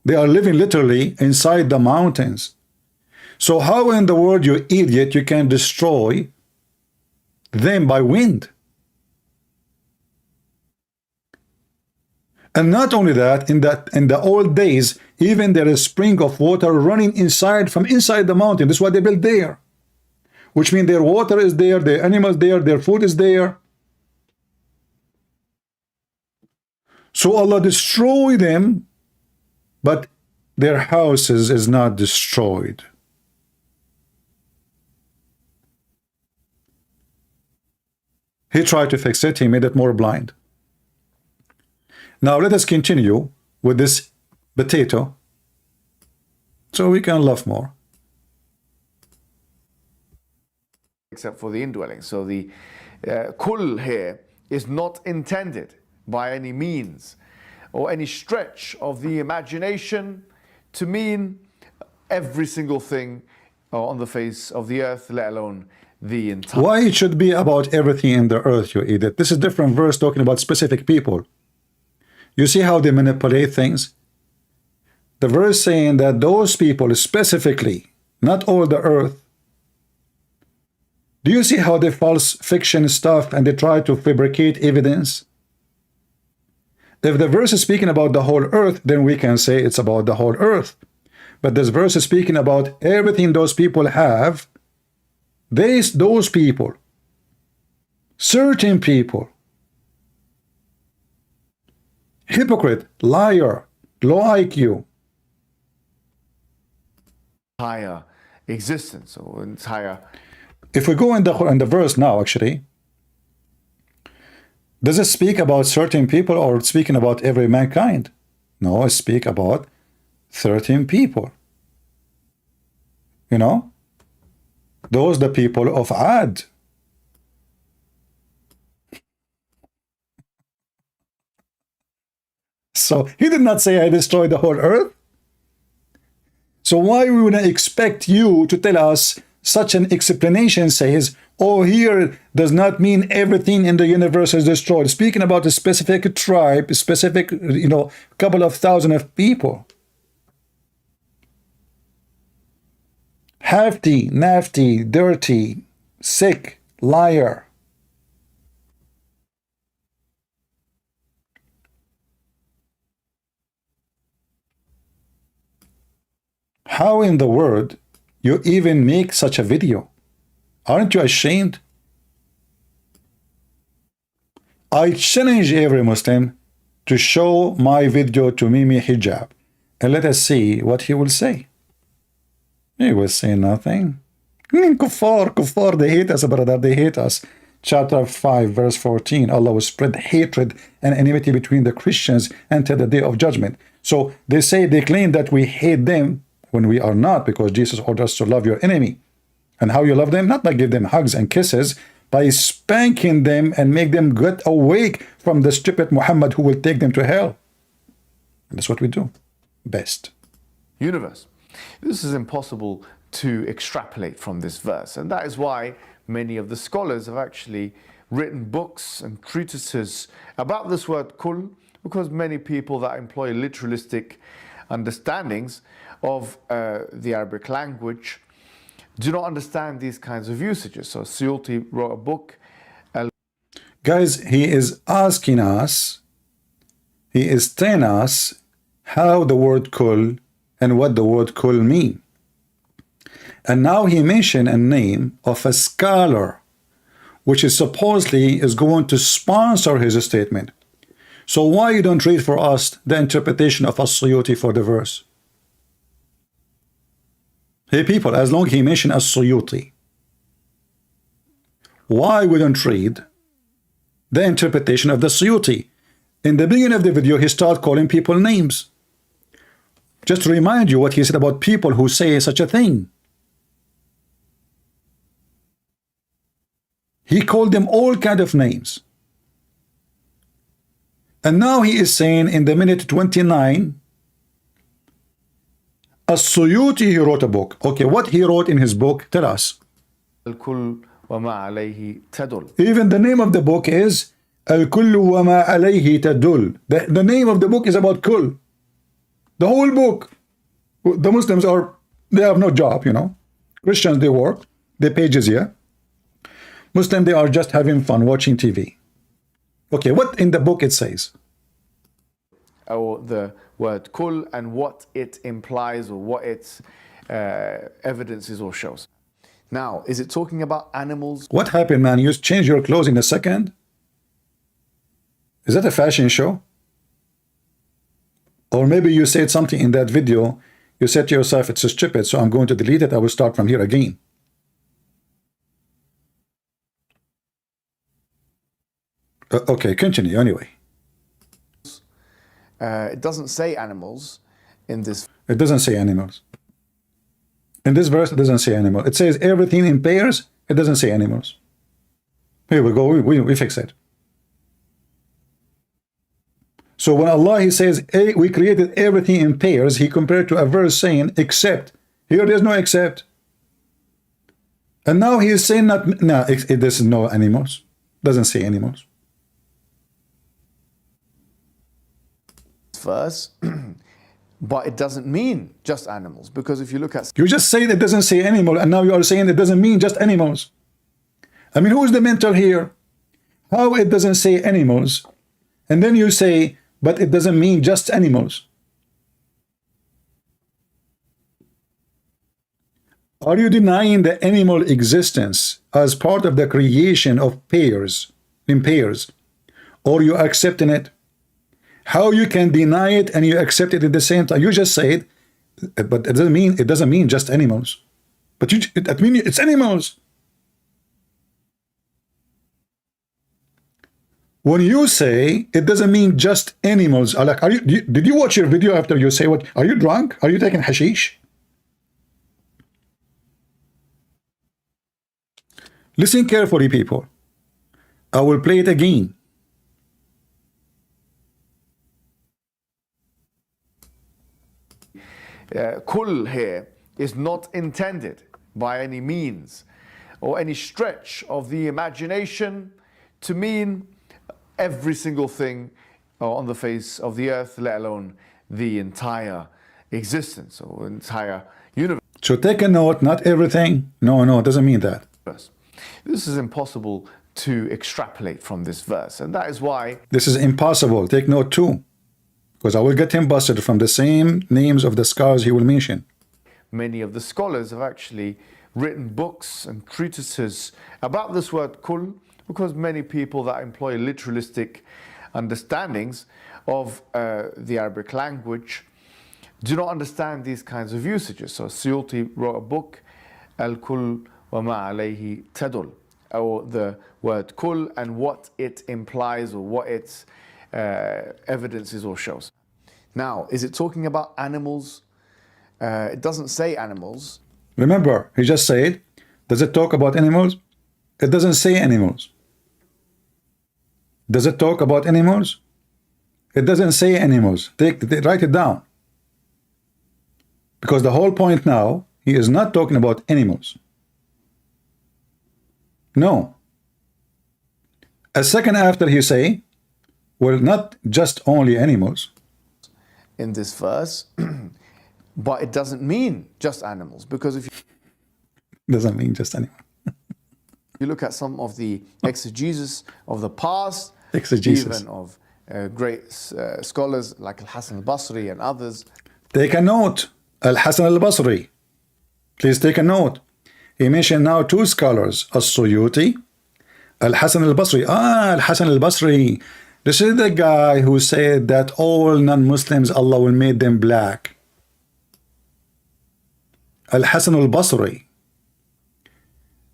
They are living literally inside the mountains. So how in the world, you idiot, you can destroy them by wind? And not only that, in the old days, even there is spring of water running from inside the mountain. This is what they built there, which means their water is there, their animals there, their food is there. So Allah destroyed them, but their houses is not destroyed. He tried to fix it, he made it more blind. Now let us continue with this potato so we can love more. Except for the indwelling. So the kul here is not intended by any means or any stretch of the imagination to mean every single thing on the face of the earth, let alone the entire. Why it should be about everything in the earth, you idiot? This is different verse talking about specific people. You see how they manipulate things? The verse saying that those people specifically, not all the earth. Do you see how they false fiction stuff and they try to fabricate evidence? If the verse is speaking about the whole earth, then we can say it's about the whole earth. But this verse is speaking about everything those people have. Those people, certain people, hypocrite, liar, low IQ. Entire existence or entire. If we go in the verse now, actually, does it speak about certain people or speaking about every mankind? No, it speaks about 13 people. You know? Those the people of Ad. So he did not say I destroyed the whole earth. So why we would expect you to tell us such an explanation says, oh, here does not mean everything in the universe is destroyed. Speaking about a specific tribe, a specific, couple of thousand of people. Hefty, nasty, dirty, sick, liar. How in the world you even make such a video? Aren't you ashamed? I challenge every Muslim to show my video to Mimi Hijab and let us see what he will say. He will say nothing. Kuffar, they hate us, brother, they hate us. Chapter 5, verse 14, Allah will spread hatred and enmity between the Christians until the day of judgment. So they claim that we hate them when we are not, because Jesus ordered us to love your enemy. And how you love them? Not by give them hugs and kisses, by spanking them and make them get awake from the stupid Muhammad who will take them to hell. And that's what we do best. Universe. This is impossible to extrapolate from this verse, and that is why many of the scholars have actually written books and treatises about this word kul, because many people that employ literalistic understandings of the Arabic language do not understand these kinds of usages. So Suyuti wrote a book. Guys, he is asking us, he is telling us how the word kul and what the word kul mean. And now he mentioned a name of a scholar, which is supposedly is going to sponsor his statement. So why you don't read for us the interpretation of As-Suyuti for the verse? Hey people, as long as he mentioned As-Suyuti, why we don't read the interpretation of the Suyuti? In the beginning of the video, he started calling people names. Just to remind you what he said about people who say such a thing. He called them all kind of names. And now he is saying in the minute 29, As-Suyuti, he wrote a book. Okay, what he wrote in his book, tell us. Even the name of the book is Al-Kullu wa ma alayhi tadul. The name of the book is about kul. The whole book. The Muslims they have no job, Christians, they work, they pay jizya. Muslims, they are just having fun watching TV. Okay, what in the book it says? Or the word kul and what it implies or what its evidences or shows. Now, is it talking about animals? What happened, man? You change your clothes in a second? Is that a fashion show? Or maybe you said something in that video, you said to yourself, it's stupid, so I'm going to delete it, I will start from here again. Okay, continue anyway. It doesn't say animals in this. It doesn't say animals. In this verse, it doesn't say animal. It says everything in pairs. It doesn't say animals. Here we go. We fix it. So when Allah, he says, hey, we created everything in pairs, he compared to a verse saying, except. Here there's no except. And now he is saying not, no, it doesn't know animals. Doesn't say animals. Verse, but it doesn't mean just animals, because if you look at You just say it doesn't say animal, and now you are saying it doesn't mean just animals. I mean, who is the mentor here? How it doesn't say animals, and then you say, but it doesn't mean just animals. Are you denying the animal existence as part of the creation of pairs, in pairs, or you accepting it? How you can deny it and you accept it at the same time? You just say it, but it doesn't mean just animals. But that means it's animals. When you say it doesn't mean just animals, like, did you watch your video after you say what? Are you drunk? Are you taking hashish? Listen carefully, people. I will play it again. Kul here is not intended by any means or any stretch of the imagination to mean every single thing on the face of the earth, let alone the entire existence or entire universe. So take a note, not everything. No, it doesn't mean that. This is impossible to extrapolate from this verse, and that is why this is impossible. Take note too, because I will get him busted from the same names of the scholars he will mention. Many of the scholars have actually written books and treatises about this word kul, because many people that employ literalistic understandings of the Arabic language do not understand these kinds of usages. So Suyuti wrote a book, Al-Kul wa ma alayhi tadul, or the word kul and what it implies or what its evidences or shows. Now, is it talking about animals? It doesn't say animals. Remember, he just said, does it talk about animals? It doesn't say animals. Does it talk about animals? It doesn't say animals. Write it down. Because the whole point now, he is not talking about animals. No. A second after he say, well, not just only animals. In this verse, but it doesn't mean just animals, because if you Doesn't mean just animals. you look at some of the exegesis of the past, Exegesis. even of great scholars like Al-Hasan al-Basri and others. Take a note. Al-Hasan al-Basri. Please take a note. He mentioned now two scholars, As-Suyuti, Al-Hasan al-Basri. Al-Hasan al-Basri. This is the guy who said that all non-Muslims, Allah will make them black. Al-Hasan al-Basri.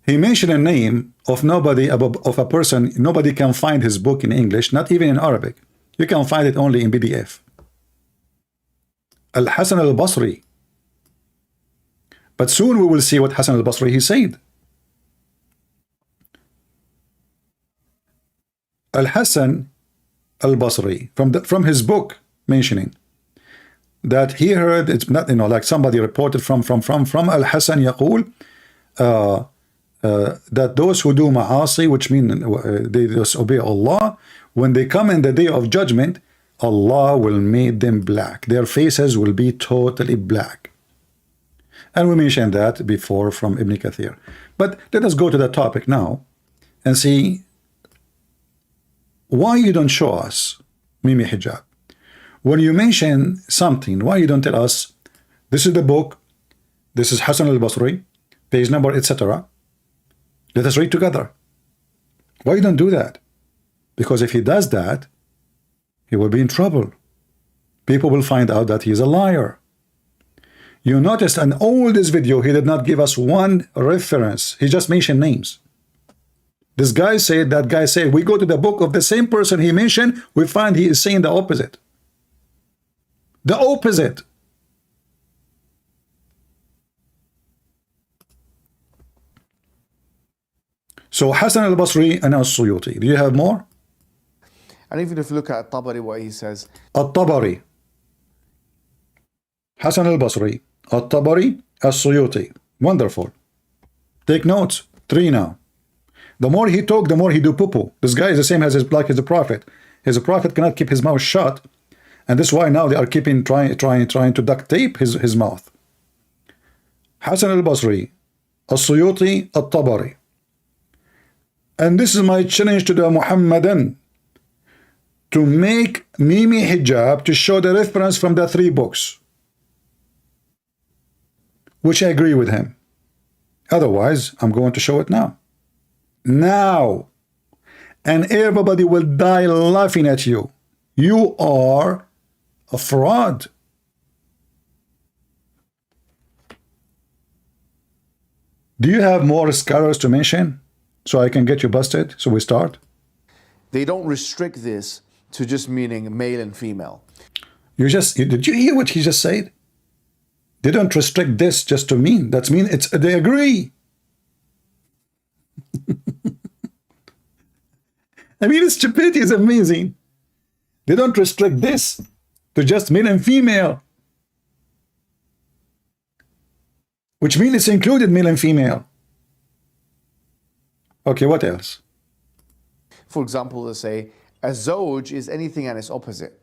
He mentioned a name of nobody, of a person, nobody can find his book in English, not even in Arabic. You can find it only in PDF. Al-Hasan al-Basri. But soon we will see what Hasan al-Basri he said. Al-Hasan al-Basri, from his book, mentioning that he heard, it's not, like somebody reported from Al-Hasan يقول that those who do ma'asi, which mean they disobey Allah, when they come in the day of judgment, Allah will make them black. Their faces will be totally black. And we mentioned that before from Ibn Kathir. But let us go to the topic now and see why you don't show us Mimi Hijab. When you mention something, why you don't tell us this is the book, this is Hasan al-Basri, page number, etc. Let us read together. Why you don't do that? Because if he does that, he will be in trouble. People will find out that he is a liar. You noticed in all this video, he did not give us one reference. He just mentioned names. This guy said, that guy said, we go to the book of the same person he mentioned, we find he is saying the opposite. The opposite. So Hasan al-Basri and As-Suyuti. Do you have more? And even if you look at Tabari, what he says, At-Tabari, Hasan al-Basri, At-Tabari, As-Suyuti. Wonderful. Take notes. 3 now. The more he talk, the more he do poo-poo. This guy is the same as his like as the prophet. His prophet cannot keep his mouth shut, and this is why now they are keeping trying to duct tape his mouth. Hassan al-Basri, al-Suyuti, al-Tabari. And this is my challenge to the Muhammadan, to make Mimi Hijab to show the reference from the 3 books, which I agree with him. Otherwise, I'm going to show it now. Now. And everybody will die laughing at you. You are a fraud. Do you have more scholars to mention so I can get you busted? So we start. They don't restrict this to just meaning male and female. Did you hear what he just said? They don't restrict this just to mean. That's mean they agree. I mean, the stupidity is amazing. They don't restrict this to just male and female, which means it's included male and female. Okay, what else? For example, they say a zawj is anything and its opposite.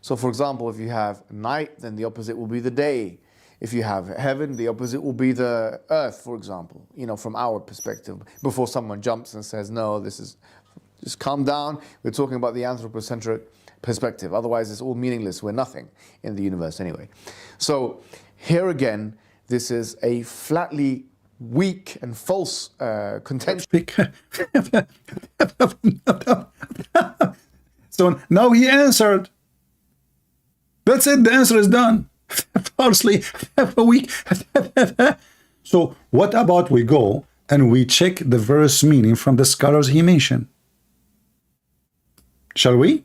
So for example, if you have night, then the opposite will be the day. If you have heaven, the opposite will be the earth, for example, you know, from our perspective, before someone jumps and says, no, this is, just calm down. We're talking about the anthropocentric perspective. Otherwise, it's all meaningless. We're nothing in the universe anyway. So here again, this is a flatly weak and false contention. So now he answered. That's it. The answer is done. Falsely weak. So what about we go and we check the verse meaning from the scholars he mentioned? Shall we?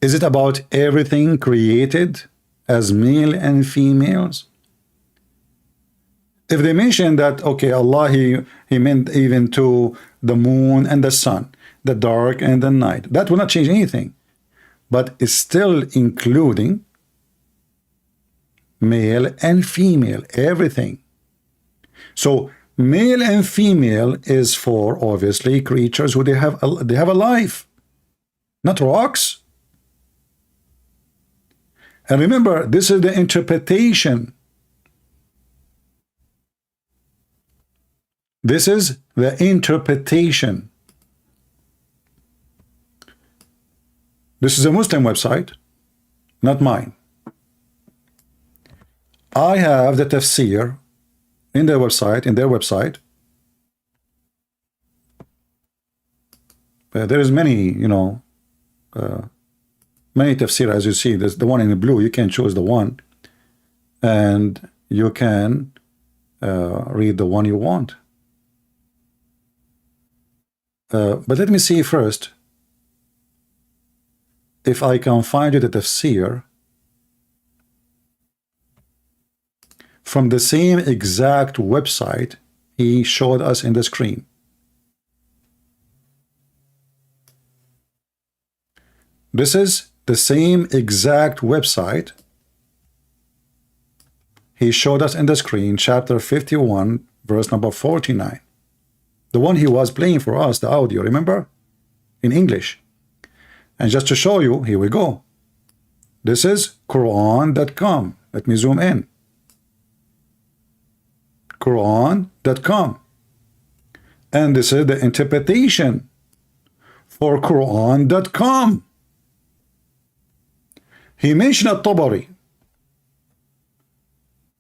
Is it about everything created as male and females? If they mention that, okay, Allah, he meant even to the moon and the sun, the dark and the night, that will not change anything, but it's still including male and female, everything. So male and female is for obviously creatures who they have a life, not rocks. And remember, this is the interpretation. This is the interpretation. This is a Muslim website, not mine. I have the tafsir in their website. There is many, you know, many tafsir, as you see. There's the one in the blue. You can choose the one, and you can read the one you want. But let me see first if I can find you the tafsir from the same exact website he showed us in the screen. This is the same exact website he showed us in the screen, chapter 51, verse number 49. The one he was playing for us, the audio, remember? In English. And just to show you, here we go. This is Quran.com. Let me zoom in. Quran.com. And this is the interpretation for Quran.com. He mentioned At-Tabari.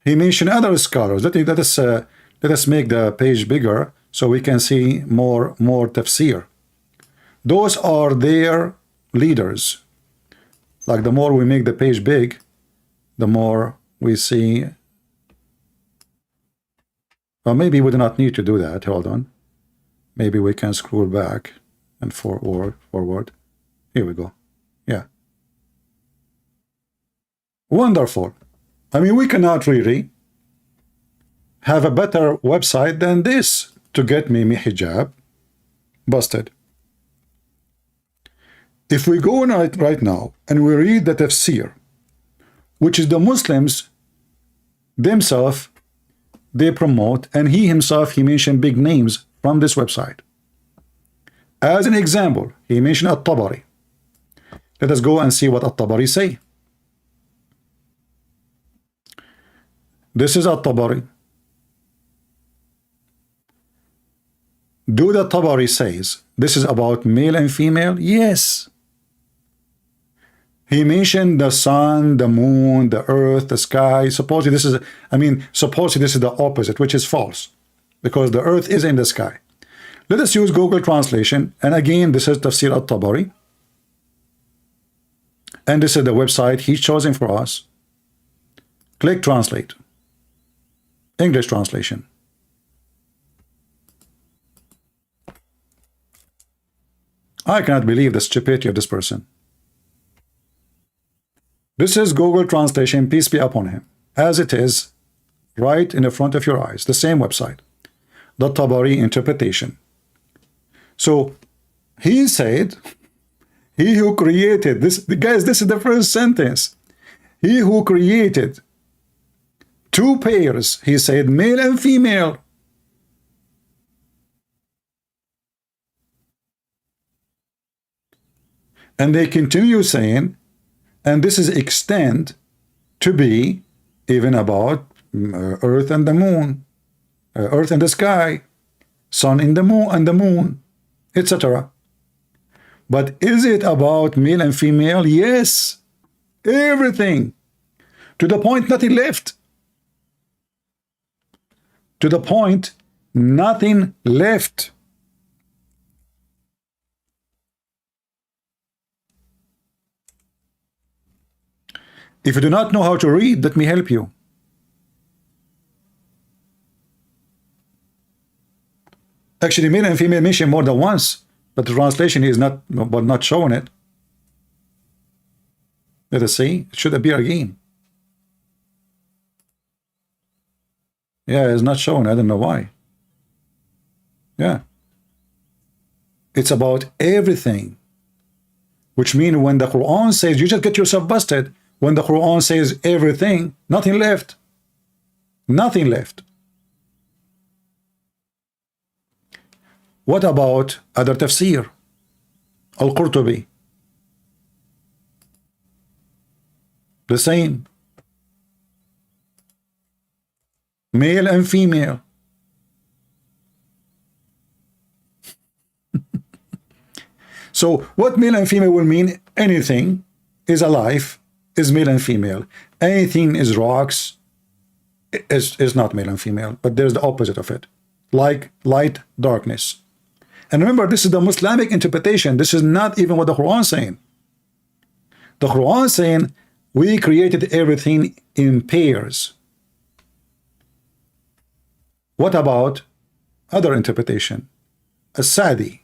He mentioned other scholars. Let us make the page bigger so we can see more tafsir. Those are their leaders. Like the more we make the page big, the more we see. Well, maybe we do not need to do that. Hold on. Maybe we can scroll back and forward. Here we go. Yeah. Wonderful. I mean, we cannot really have a better website than this to get Mimi Hijab busted. If we go on it right now and we read the tafsir, which is the Muslims themselves they promote, and he himself, he mentioned big names from this website. As an example, he mentioned At-Tabari. Let us go and see what At-Tabari say. This is At-Tabari. Do the Tabari says this is about male and female? Yes. He mentioned the sun, the moon, the earth, the sky. Supposedly this is, supposedly this is the opposite, which is false, because the earth is in the sky. Let us use Google translation, and again, this is Tafsir At-Tabari, and this is the website he's chosen for us. Click translate. English translation. I cannot believe the stupidity of this person. This is Google translation, peace be upon him, as it is right in the front of your eyes, the same website, the Tabari interpretation. So he said, he who created this, guys, this is the first sentence. He who created two pairs, he said, male and female. And they continue saying, and this is extend to be even about earth and the moon, earth and the sky, sun in the moon, etc. But is it about male and female? Yes, everything, to the point nothing left. To the point nothing left. If you do not know how to read, let me help you. Actually, male and female mentioned more than once, but the translation is not showing it. Let us see. It should appear again. Yeah, it's not showing. I don't know why. Yeah. It's about everything. Which means when the Quran says, you just get yourself busted. When the Quran says everything, nothing left. Nothing left. What about other tafsir? Al-Qurtubi. The same. Male and female. So what male and female will mean? Anything is alive is male and female. Anything is rocks is not male and female, but there's the opposite of it, like light, darkness. And remember, this is the Muslimic interpretation. This is not even what the Quran is saying. The Quran is saying we created everything in pairs. What about other interpretation? As-Sadi.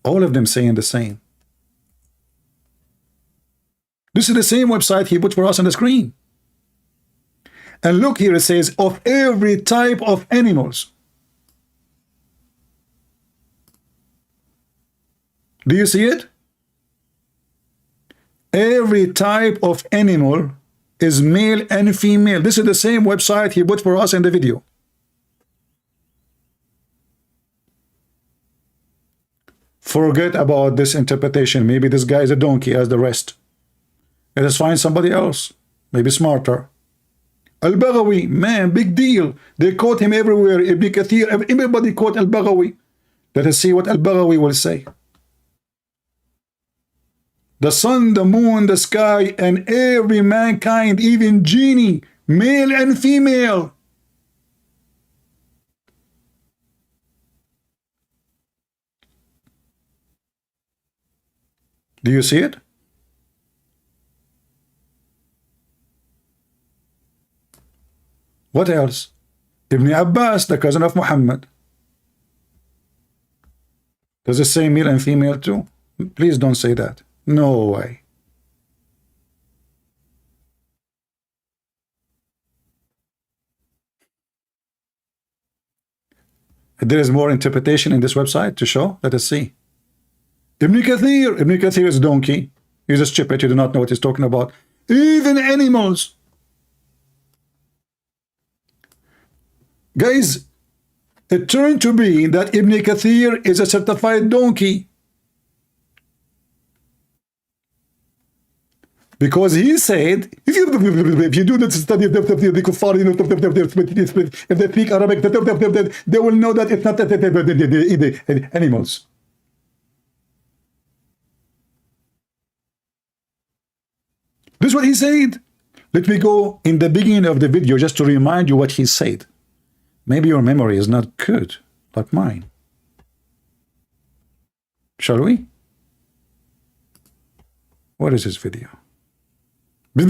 All of them saying the same. This is the same website he put for us on the screen. And look here, it says, of every type of animals. Do you see it? Every type of animal is male and female. This is the same website he put for us in the video. Forget about this interpretation. Maybe this guy is a donkey as the rest. Let us find somebody else, maybe smarter. Al-Baghawi, man, big deal. They quote him everywhere. Ibn Kathir, everybody quote Al-Baghawi. Let us see what Al-Baghawi will say. The sun, the moon, the sky, and every mankind, even genie, male and female. Do you see it? What else? Ibn Abbas, the cousin of Muhammad. Does it say male and female too? Please don't say that. No way. There is more interpretation in this website to show. Let us see. Ibn Kathir is a donkey. He's a stupid. You do not know what he's talking about. Even animals. Guys, it turned to be that Ibn Kathir is a certified donkey. Because he said, if you do the study of the kuffar, if they speak Arabic, they will know that it's not the animals. This is what he said. Let me go in the beginning of the video just to remind you what he said. Maybe your memory is not good, like mine. Shall we? What is this video? And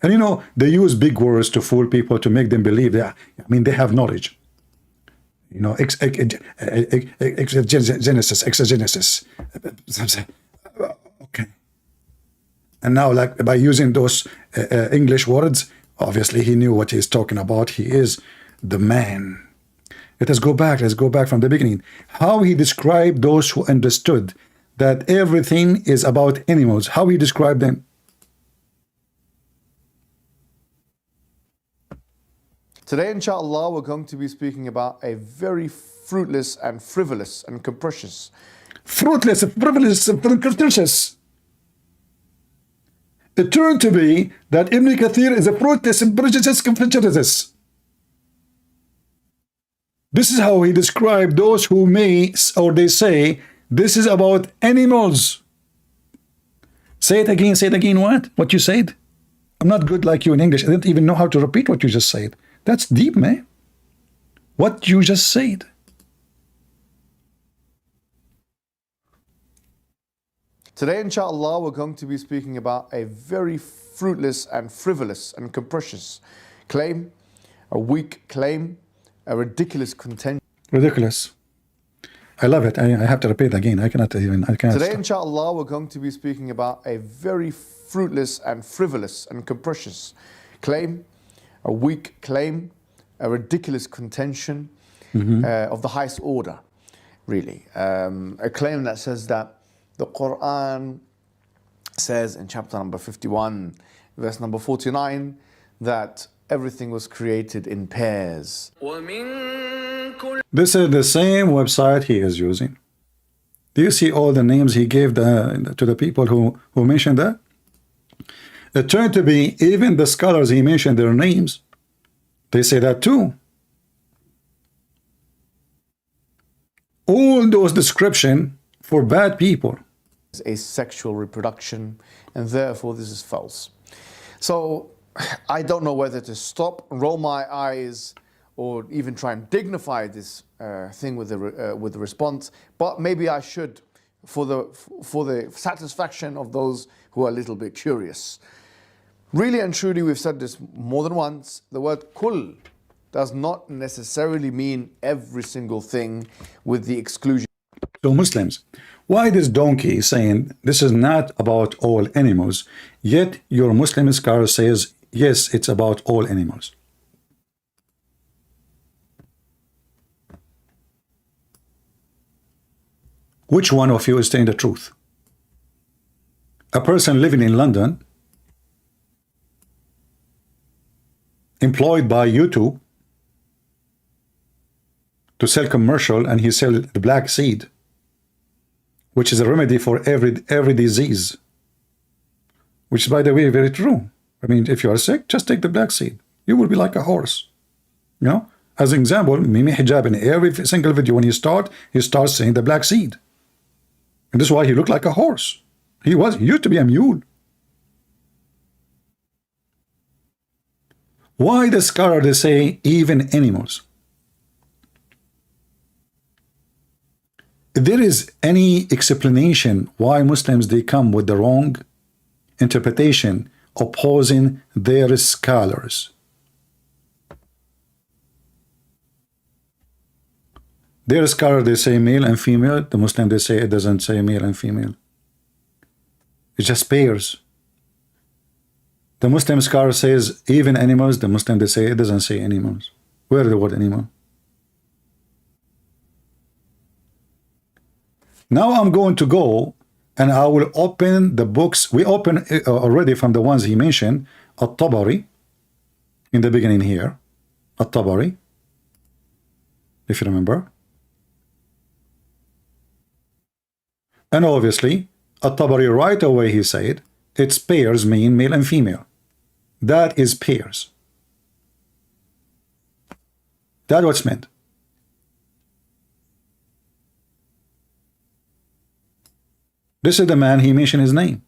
you know, they use big words to fool people, to make them believe that, I mean, they have knowledge. You know, exegesis. Okay. And now, like, by using those English words, obviously he knew what he's talking about. He is the man. Let us go back. Let's go back from the beginning. How he described those who understood that everything is about animals. How he described them. Today, inshallah, we're going to be speaking about a very fruitless and frivolous and capricious. Fruitless, frivolous, and capricious. It turned to be that Ibn Kathir is a fruitless and capricious. This is how he described those who may, or they say, this is about animals. Say it again, what? What you said? I'm not good like you in English. I didn't even know how to repeat what you just said. That's deep, man. What you just said. Today, inshallah, we're going to be speaking about a very fruitless and frivolous and capricious claim, a weak claim, a ridiculous contention. Ridiculous. I love it. I have to repeat again. I cannot. Today, stop. inshallah, we're going to be speaking about a very fruitless and frivolous and capricious claim, a weak claim, a ridiculous contention of the highest order, really. A claim that says that the Quran says in chapter number 51, verse number 49, that everything was created in pairs. This is the same website he is using. Do you see all the names he gave to the people who mentioned that? It turned to be even the scholars he mentioned their names. They say that too. All those descriptions for bad people. Asexual reproduction, and therefore this is false. So I don't know whether to stop, roll my eyes, or even try and dignify this thing with the response, but maybe I should, for the satisfaction of those who are a little bit curious. Really and truly, we've said this more than once, the word kul does not necessarily mean every single thing, with the exclusion. So Muslims, why this donkey is saying this is not about all animals, yet your Muslim scholar says, yes, it's about all animals? Which one of you is saying the truth? A person living in London, employed by YouTube to sell commercial, and he sell the black seed, which is a remedy for every disease, which is, by the way, very true. I mean, if you are sick, just take the black seed. You will be like a horse. You know, as an example, Mimi Hijab, in every single video when he starts saying the black seed. And this is why he looked like a horse. He used to be a mule. Why the scholar they say even animals? If there is any explanation why Muslims they come with the wrong interpretation opposing their scholars. Their scholar they say male and female, the Muslim they say it doesn't say male and female. It's just pairs. The Muslim scholar says even animals, the Muslim they say it doesn't say animals. Where is the word animal? Now I'm going to go and I will open the books. We open already from the ones he mentioned, At-Tabari, in the beginning here, At-Tabari, if you remember. And obviously, At-Tabari right away he said, its pairs mean male and female. That is pairs. That's what's meant. This is the man, he mentioned his name.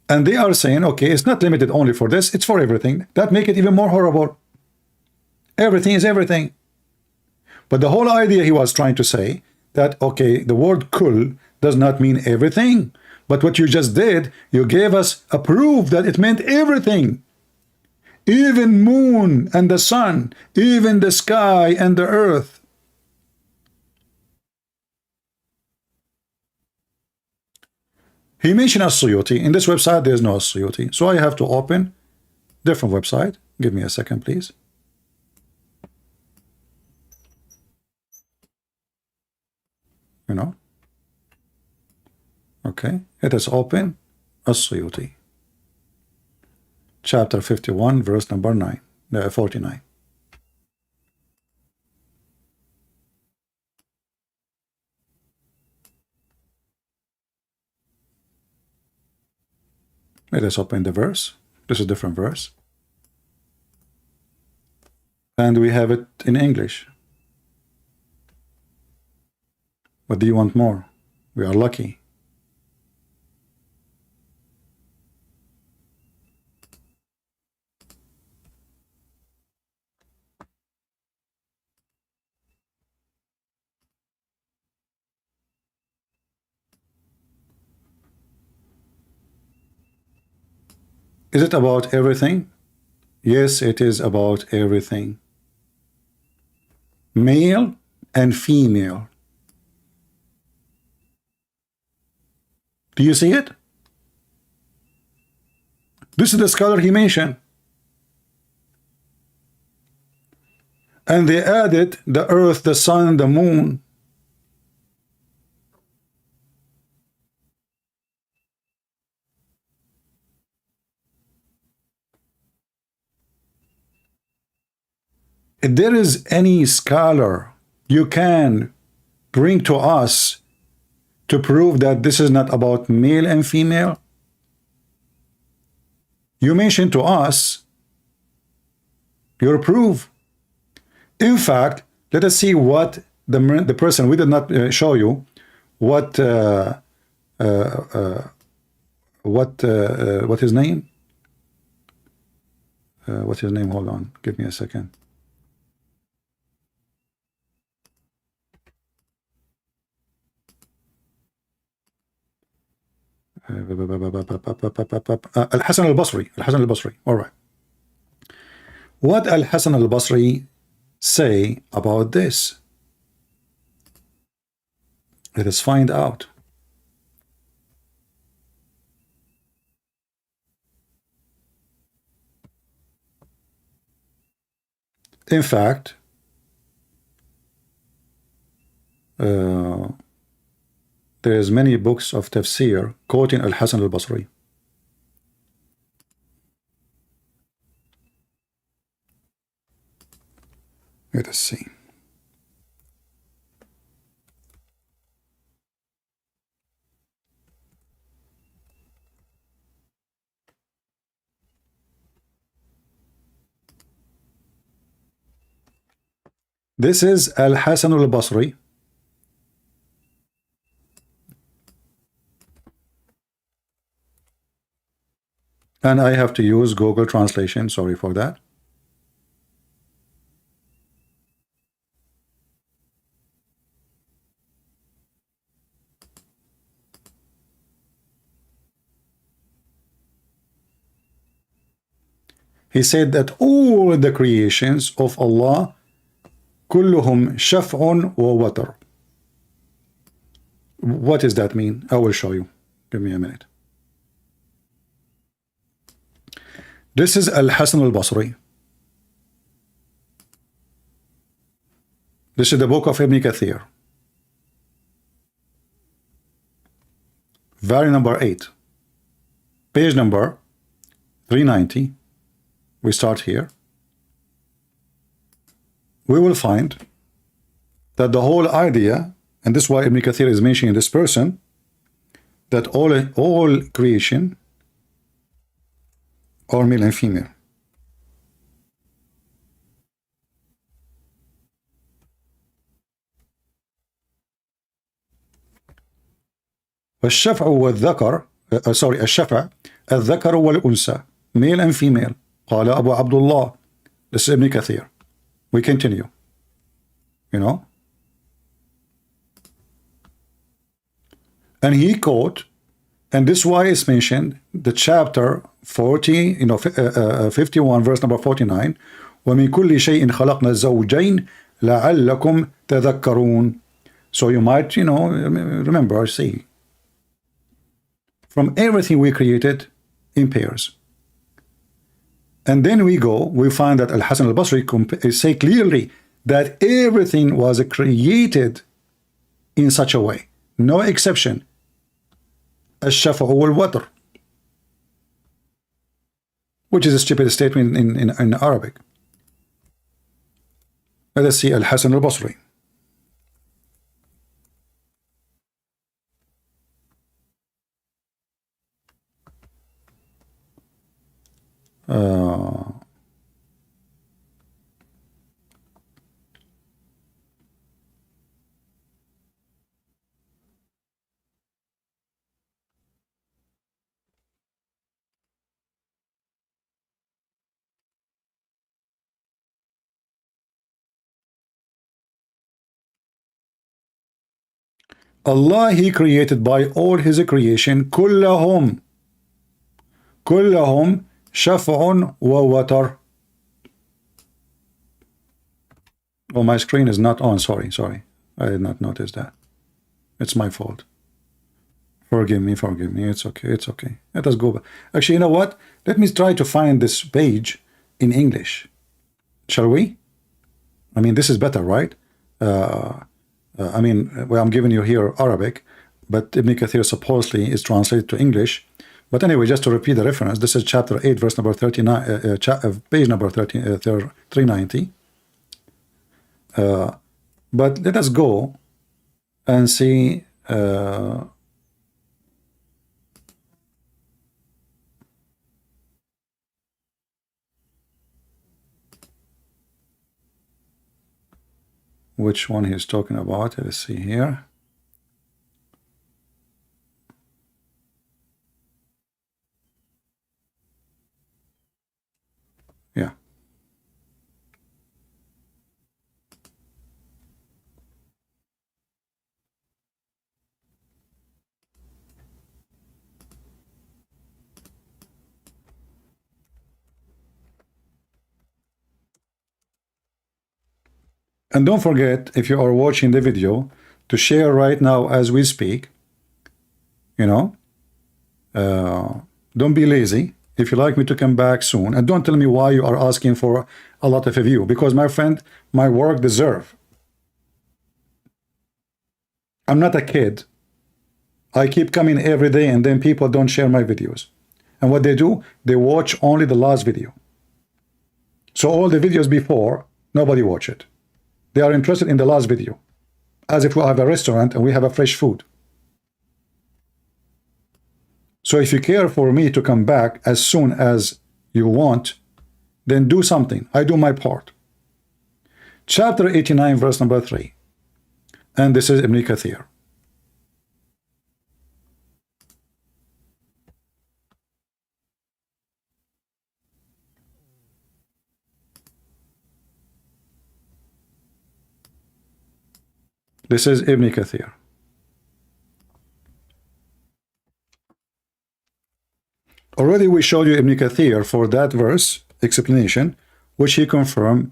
And they are saying, okay, it's not limited only for this, it's for everything. That make it even more horrible. Everything is everything. But the whole idea he was trying to say that, okay, the word kul does not mean everything. But what you just did, you gave us a proof that it meant everything. Even moon and the sun, even the sky and the earth. He mentioned As-Suyuti. In this website, there's no As-Suyuti. So I have to open different website. Give me a second, please. You know. Okay. It is open. As-Suyuti. Chapter 51, verse number 49. Let us open the verse. This is a different verse. And we have it in English. What do you want more? We are lucky. Is it about everything? Yes, it is about everything. Male and female. Do you see it? This is the scholar he mentioned. And they added the earth, the sun, the moon. If there is any scholar you can bring to us to prove that this is not about male and female, you mention to us your proof. In fact, let us see what the person, we did not show you what his name? What's his name? Hold on, give me a second. Al-Hasan al-Basri. Al-Hasan al-Basri. All right. What Al-Hasan al-Basri say about this? Let us find out. In fact, there's many books of tafsir quoting Al-Hasan al-Basri. Let us see. This is Al-Hasan al-Basri. And I have to use Google translation. Sorry for that. He said that all the creations of Allah كلهم شفع ووتر. What does that mean? I will show you. Give me a minute. This is Al-Hasan al-Basri. This is the book of Ibn Kathir. Volume number 8. Page number 390. we start here, we will find that the whole idea, and this is why Ibn Kathir is mentioning this person, that all creation are male and female. الشفع والذكر الشفع الذكر والأنثى, male and female. قال أبو عبد الله. This is Ibn Kathir. We continue. You know, and he quote, and this why is mentioned the chapter 40, 51 verse number 49. ومن كل شيء خلقنا الزوجين لعلكم تذكرون. So you might, remember, see, from everything we created in pairs. And then we find that Al-Hasan al-Basri say clearly that everything was created in such a way, no exception. الشفع والوتر, which is a stupid statement in Arabic. Let us see Al-Hasan al-Basri. Allah, He created by all His creation كلهم شفع ووتر. Oh, my screen is not on. Sorry. I did not notice that. It's my fault. Forgive me. It's okay. Let us go back. Actually, you know what? Let me try to find this page in English. Shall we? I mean, this is better, right? Well, I'm giving you here Arabic, but Ibn Kathir supposedly is translated to English. But anyway, just to repeat the reference, this is chapter 8, verse number 39, page number 390. But let us go and see which one he's talking about. Let's see here. Yeah. And don't forget, if you are watching the video, to share right now as we speak. Don't be lazy. If you like me to come back soon, and don't tell me why you are asking for a lot of view, because my friend, my work deserve. I'm not a kid. I keep coming every day, and then people don't share my videos. And what they do, they watch only the last video. So all the videos before, nobody watch it. They are interested in the last video, as if we have a restaurant and we have a fresh food. So if you care for me to come back as soon as you want, then do something. I do my part. Chapter 89, verse number 3. And this is Ibn Kathir. This is Ibn Kathir. Already we showed you Ibn Kathir for that verse explanation, which he confirmed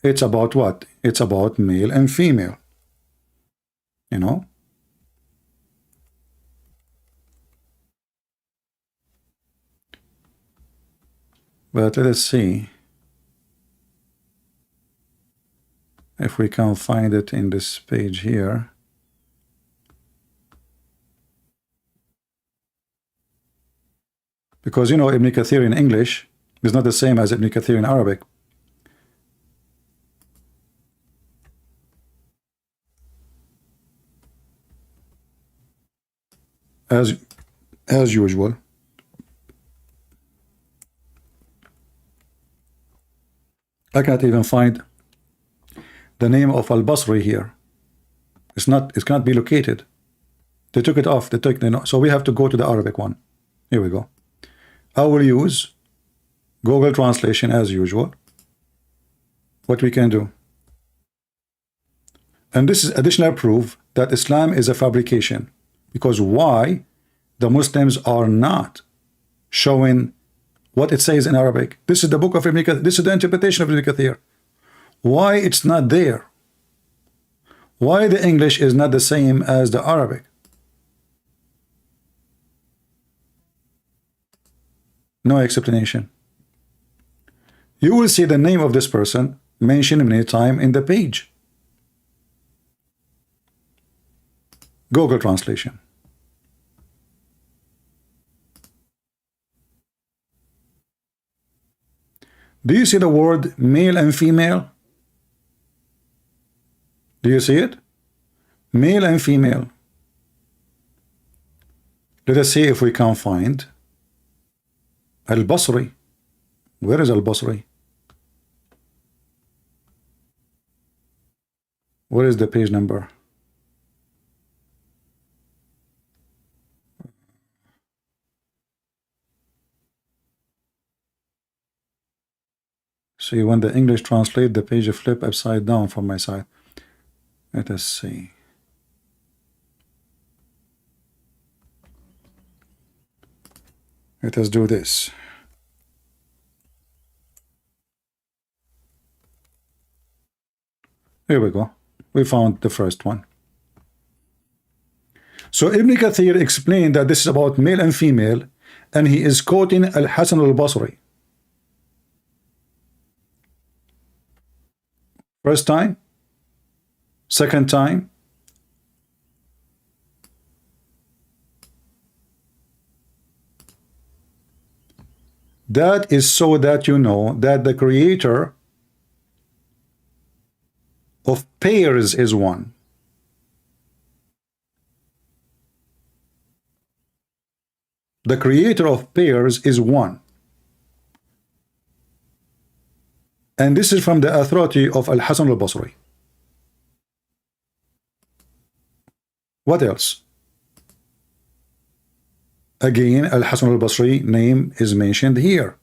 it's about what? It's about male and female. But let us see if we can find it in this page here. Because Ibn Kathir in English, It's not the same as Ibn Kathir in Arabic. As usual. I can't even find the name of Al-Basri here. It cannot be located. They took it off. So we have to go to the Arabic one. Here we go. I will use Google Translation as usual. What we can do. And this is additional proof that Islam is a fabrication. Because why the Muslims are not showing what it says in Arabic. This is the book of Ibn Kathir. This is the interpretation of Ibn Kathir. Why it's not there? Why the English is not the same as the Arabic? No explanation. You will see the name of this person mentioned many times in the page. Google Translation. Do you see the word male and female? Do you see it? Male and female. Let us see if we can find Al-Basri. Where is Al-Basri? Where is the page number? See, when the English translate, the page flip upside down from my side. Let us see. Let us do this. Here we go. We found the first one. So Ibn Kathir explained that this is about male and female, and he is quoting Al-Hasan al-Basri. First time, second time, that is so that you know that the creator of pairs is one. The creator of pairs is one. And this is from the authority of Al-Hasan al-Basri. What else? Again, Al-Hasan al-Basri name is mentioned here.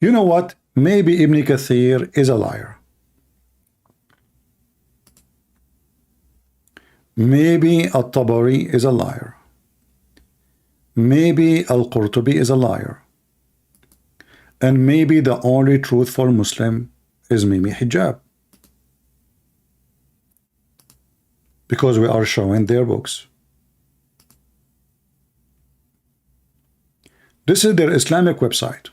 You know what? Maybe Ibn Kathir is a liar. Maybe Al-Tabari is a liar. Maybe Al-Qurtubi is a liar. And maybe the only truthful Muslim is Mimi Hijab. Because we are showing their books. This is their Islamic website.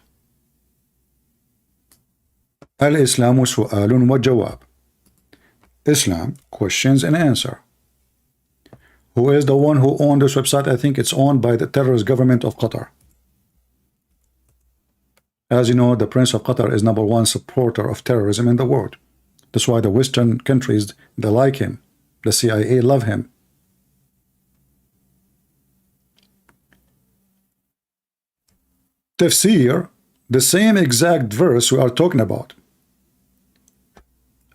Al-Islamu su'alun wa jawab. Islam, questions and answer. Who is the one who owned this website? I think it's owned by the terrorist government of Qatar. As you know, the Prince of Qatar is #1 supporter of terrorism in the world. That's why the Western countries, they like him. The CIA love him. Tafsir, the same exact verse we are talking about.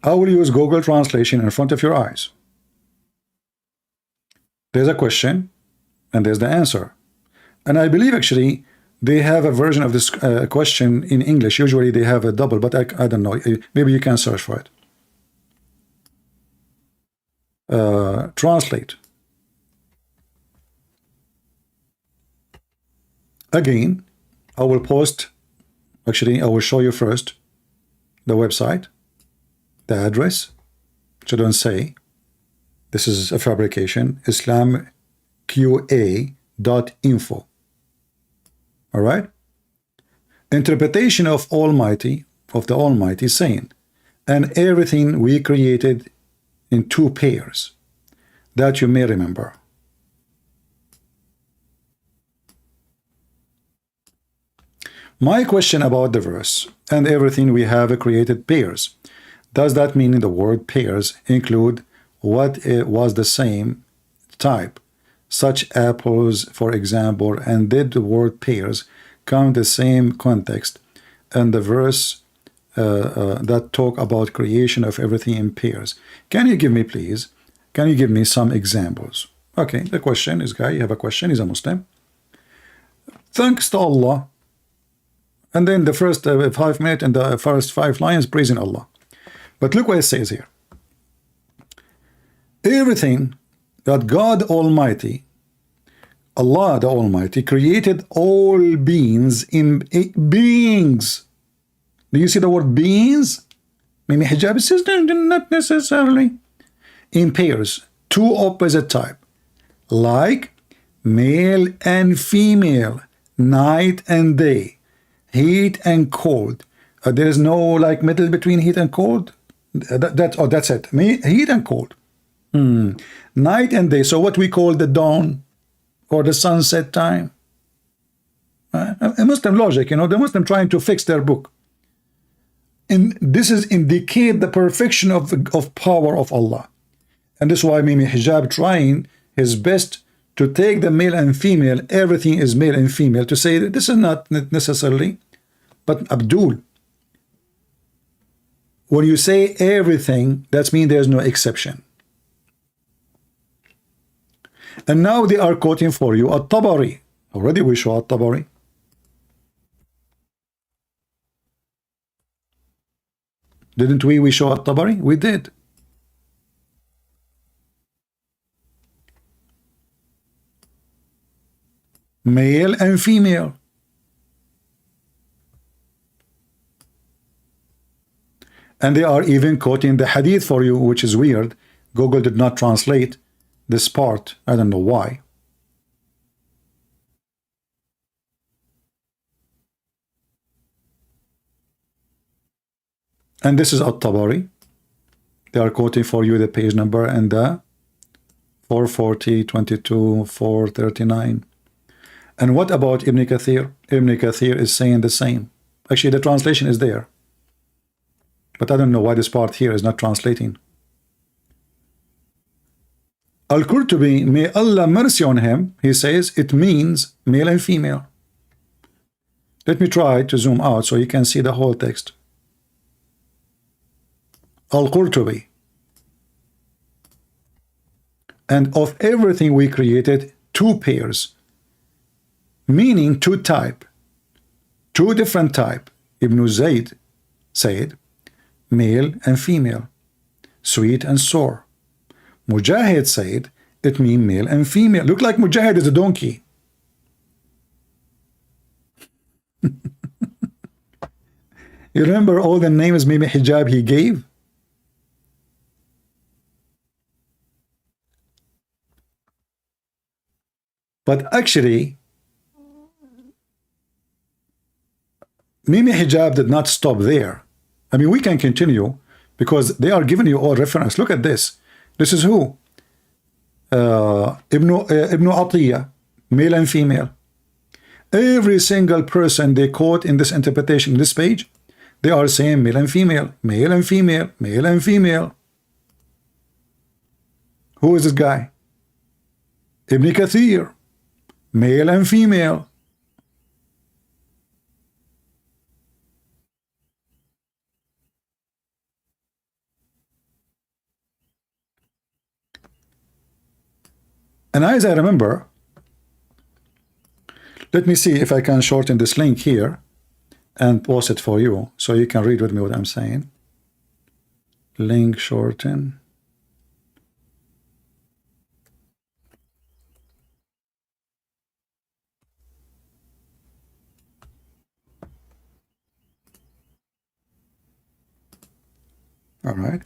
I will use Google Translation in front of your eyes. There's a question, and there's the answer. And I believe actually they have a version of this question in English. Usually they have a double, but I don't know. Maybe you can search for it. Translate. Again, I will post, actually I will show you first the website, the address, shouldn't say. This is a fabrication, islamqa.info. All right? Interpretation of Almighty, of the Almighty saying, and everything we created in 2 pairs, that you may remember. My question about the verse and everything we have created pairs. Does that mean the word pairs include what it was the same type, such apples, for example, and did the word pairs come in the same context and the verse that talk about creation of everything in pairs? Can you give me, please, can you give me some examples? Okay, the question is, guy, you have a question, he's a Muslim. Thanks to Allah. And then the first 5 minutes and the first 5 lines praising Allah. But look what it says here. Everything that God Almighty, Allah the Almighty, created all beings in beings. Do you see the word beings? Maybe hijab says not necessarily. In pairs, two opposite type, like male and female, night and day, heat and cold. There is no like middle between heat and cold. That's it. Heat and cold. Night and day. So what we call the dawn or the sunset time. A Muslim logic, you know, the Muslim trying to fix their book. And this is indicate the perfection of power of Allah. And this is why Mimi Hijab trying his best to take the male and female, everything is male and female, to say that this is not necessarily, but Abdul. When you say everything, that means there's no exception. And now they are quoting for you At-Tabari. Already we show At-Tabari. Didn't we show At-Tabari? We did. Male and female. And they are even quoting the hadith for you, which is weird. Google did not translate this part. I don't know why. And this is At-Tabari. They are quoting for you the page number and the 440, 22, 439. And what about Ibn Kathir? Ibn Kathir is saying the same. Actually, the translation is there. But I don't know why this part here is not translating. Al-Qurtubi, may Allah mercy on him, he says it means male and female. Let me try to zoom out so you can see the whole text. Al-Qurtubi. And of everything we created, two pairs, meaning two type, two different type. Ibn Zayd said, male and female, sweet and sour. Mujahid said, it means male and female. Look like Mujahid is a donkey. You remember all the names maybe hijab he gave? But actually, Mimi Hijab did not stop there. I mean, we can continue because they are giving you all reference. Look at this. This is who? Ibn Atiyah, male and female. Every single person they quote in this interpretation, this page, they are saying male and female, male and female, male and female. Who is this guy? Ibn Kathir, male and female. And as I remember, let me see if I can shorten this link here and post it for you so you can read with me what I'm saying. Link shorten. All right.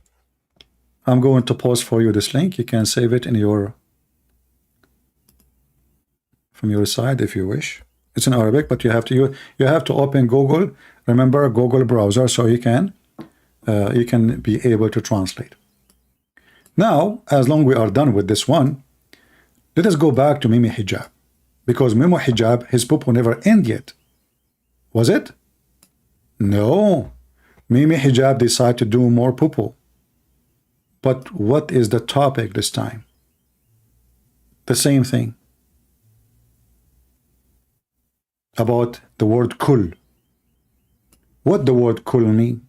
I'm going to post for you this link. You can save it in your from your side if you wish. It's in Arabic, but you have to open Google. Remember Google browser, so you can be able to translate. Now, as long we are done with this one, let us go back to Mimi Hijab, because Mimi Hijab, his poop will never end yet. Was it? No. Maybe hijab decide to do more poo-poo. But what is the topic this time? The same thing. About the word kul. What the word kul mean?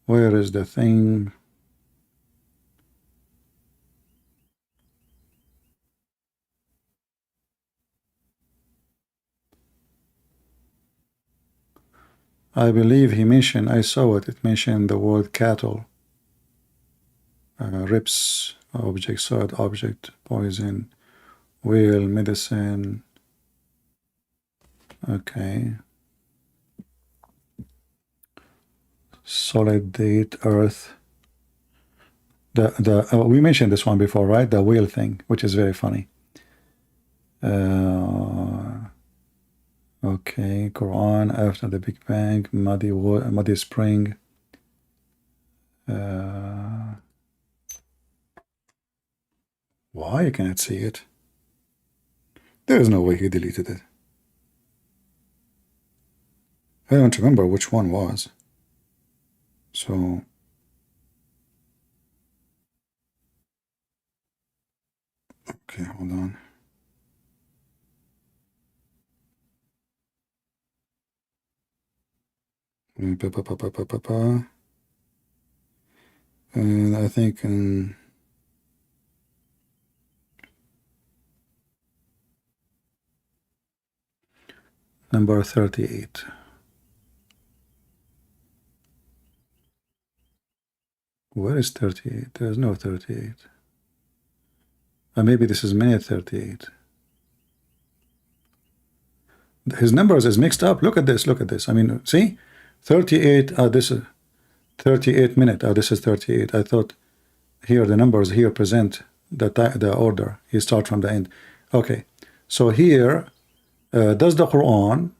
Where is the thing? I believe he mentioned, I saw it, it mentioned the word cattle, rips, object, solid object, poison, whale, medicine. Okay. Solid date, earth. We mentioned this one before, right? The whale thing, which is very funny. Okay, Quran after the Big Bang, muddy spring. Why you cannot see it? There is no way he deleted it. I don't remember which one was. So okay, hold on. And I think number 38. Where is 38? There's no 38. Maybe this is minute 38. His numbers is mixed up. Look at this. Look at this. I mean, see, 38. This is 38 minute. This is 38. I thought here the numbers here present the order. You start from the end. Okay. So here, does the Quran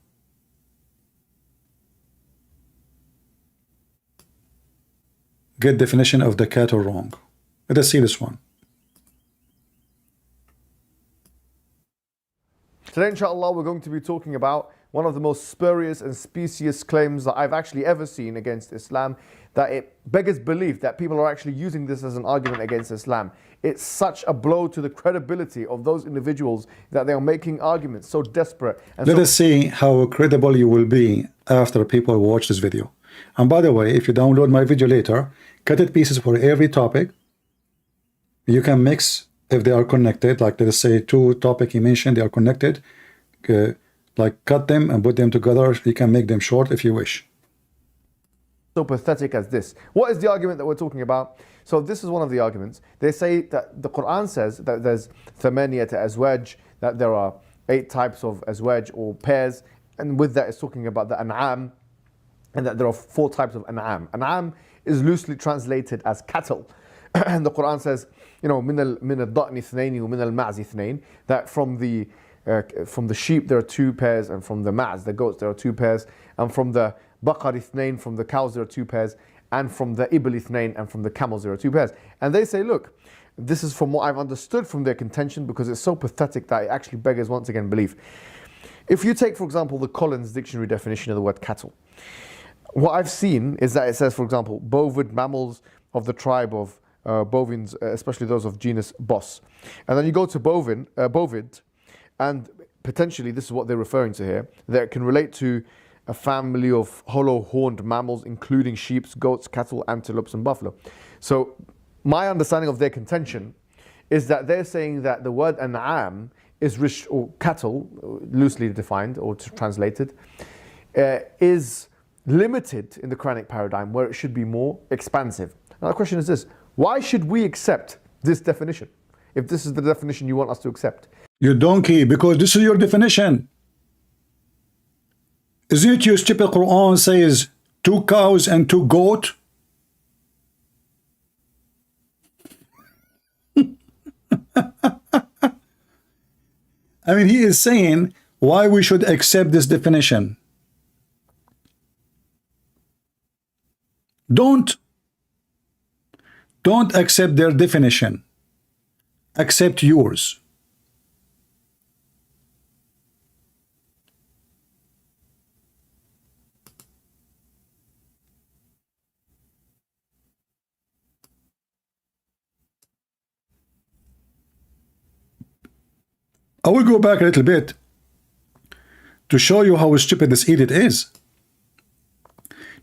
get definition of the cattle wrong? Let us see this one. Today, inshallah, we're going to be talking about one of the most spurious and specious claims that I've actually ever seen against Islam, that it beggars belief that people are actually using this as an argument against Islam. It's such a blow to the credibility of those individuals that they are making arguments so desperate. And let us see how credible you will be after people watch this video. And by the way, if you download my video later, cut it pieces for every topic. You can mix if they are connected, like let's say two topics he mentioned, they are connected, like cut them and put them together. You can make them short if you wish. So pathetic as this. What is the argument that we're talking about? So this is one of the arguments. They say that the Quran says that there's thamaniyat azwaj, that there are 8 types of azwaj or pairs, and with that it's talking about the an'am, and that there are 4 types of an'am. An'am is loosely translated as cattle. And the Quran says, you know, min al-da'ni ithnaini wa min al-ma'zi ithnain, that from the sheep there are 2 pairs, and from the ma'z, the goats, there are 2 pairs, and from the baqar ithnain, from the cows there are 2 pairs, and from the ibl ithnain, and from the camels there are 2 pairs. And they say, look, this is from what I've understood from their contention, because it's so pathetic that it actually beggars once again belief. If you take, for example, the Collins Dictionary definition of the word cattle, what I've seen is that it says, for example, bovid mammals of the tribe of bovines, especially those of genus Bos. And then you go to bovid, and potentially this is what they're referring to here, that it can relate to a family of hollow-horned mammals, including sheep, goats, cattle, antelopes, and buffalo. So my understanding of their contention is that they're saying that the word an'am is or cattle, loosely defined or translated, is limited in the Quranic paradigm, where it should be more expansive. Now the question is this: why should we accept this definition if this is the definition you want us to accept? You donkey, because this is your definition. Isn't it your stupid Quran says 2 cows and 2 goats? I mean, he is saying why we should accept this definition. Don't accept their definition. Accept yours. I will go back a little bit to show you how stupid this idiot is,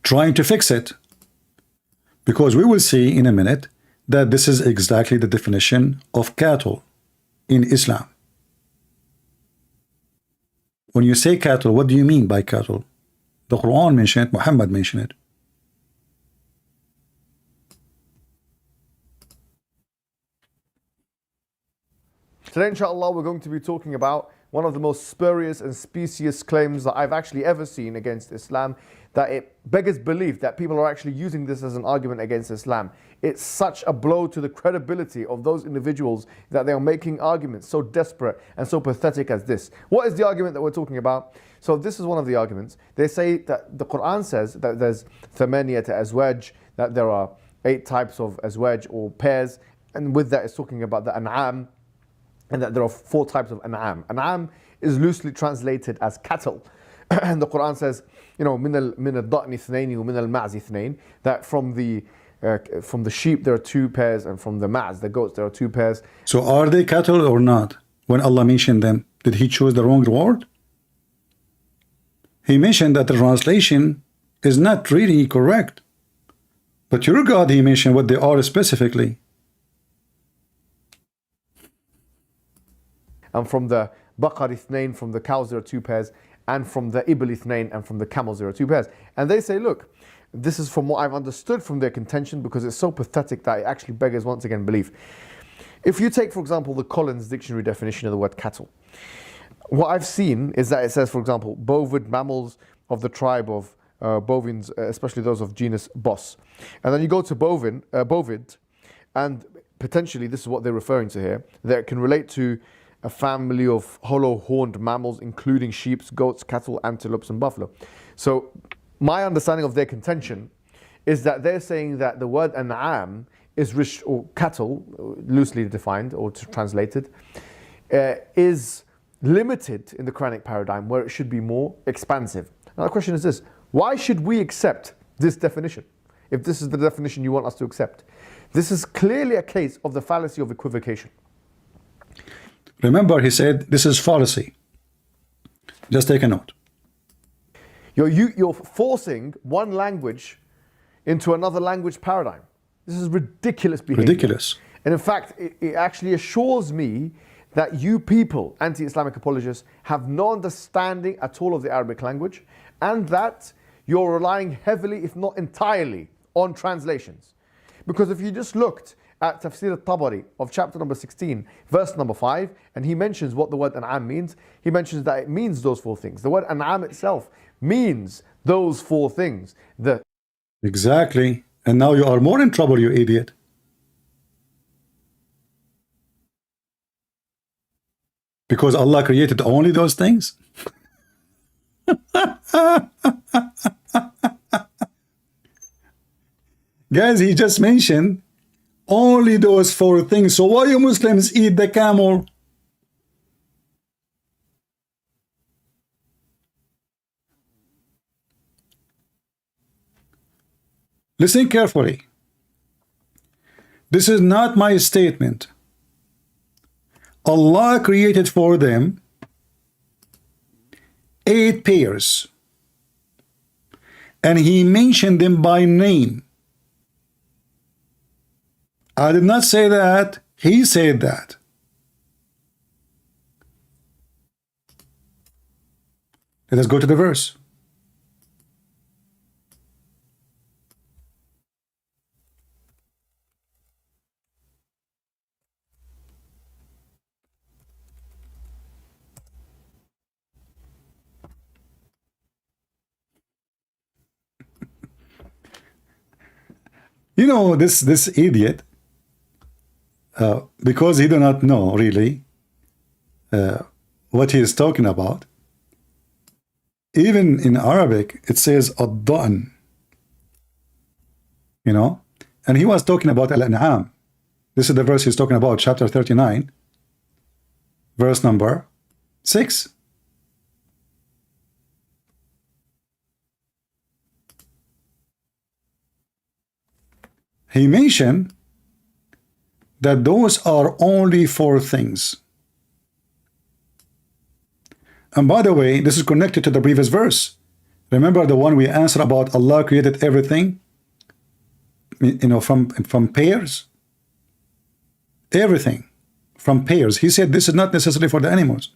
trying to fix it, because we will see in a minute that this is exactly the definition of cattle in Islam. When you say cattle, what do you mean by cattle? The Quran mentioned it, Muhammad mentioned it. Today, inshallah, we're going to be talking about one of the most spurious and specious claims that I've actually ever seen against Islam, that it beggars belief that people are actually using this as an argument against Islam. It's such a blow to the credibility of those individuals that they are making arguments so desperate and so pathetic as this. What is the argument that we're talking about? So this is one of the arguments. They say that the Quran says that there's thamaniyat azwaj, that there are 8 types of azwaj or pairs, and with that it's talking about the an'am, and that there are 4 types of an'am. An'am is loosely translated as cattle. And the Quran says, you know, min al-da'ni ithnaini wa min al-ma'zi ithnain, that from the sheep there are 2 pairs, and from the ma'z, the goats, there are 2 pairs. So are they cattle or not? When Allah mentioned them, did he choose the wrong word? He mentioned that the translation is not really correct. But your God, he mentioned what they are specifically. And from the baqar ithnain, from the cows there are 2 pairs, and from the ibl ithnain, and from the camels there are 2 pairs. And they say, look, this is from what I've understood from their contention, because it's so pathetic that it actually beggars once again belief. If you take, for example, the Collins Dictionary definition of the word cattle, what I've seen is that it says, for example, bovid mammals of the tribe of bovines, especially those of genus Bos. And then you go to bovid, and potentially this is what they're referring to here, that it can relate to a family of hollow-horned mammals, including sheep, goats, cattle, antelopes, and buffalo. So my understanding of their contention is that they're saying that the word an'am is rich, or cattle, loosely defined or translated, is limited in the Quranic paradigm, where it should be more expansive. Now the question is this: why should we accept this definition if this is the definition you want us to accept? This is clearly a case of the fallacy of equivocation. Remember, he said this is fallacy. Just take a note. You're forcing one language into another language paradigm. This is ridiculous behavior. Ridiculous. And in fact, it actually assures me that you people, anti-Islamic apologists, have no understanding at all of the Arabic language, and that you're relying heavily, if not entirely, on translations. Because if you just looked at Tafsir al-Tabari of chapter number 16, verse number 5, and he mentions what the word an'am means. He mentions that it means those 4 things. The word an'am itself means those 4 things. Exactly. And now you are more in trouble, you idiot. Because Allah created only those things? Guys, he just mentioned only those 4 things. So why you Muslims eat the camel? Listen carefully. This is not my statement. Allah created for them 8 pairs, and he mentioned them by name. I did not say that. He said that. Let us go to the verse. You know, this idiot, because he do not know really what he is talking about, Even in Arabic, it says ad-da'n, you know, and he was talking about al-an'am. This is the verse he's talking about, chapter 39, verse number 6. He mentioned that those are only 4 things. And by the way, this is connected to the previous verse. Remember the one we answered about Allah created everything, you know, from pairs? Everything from pairs. He said this is not necessary for the animals.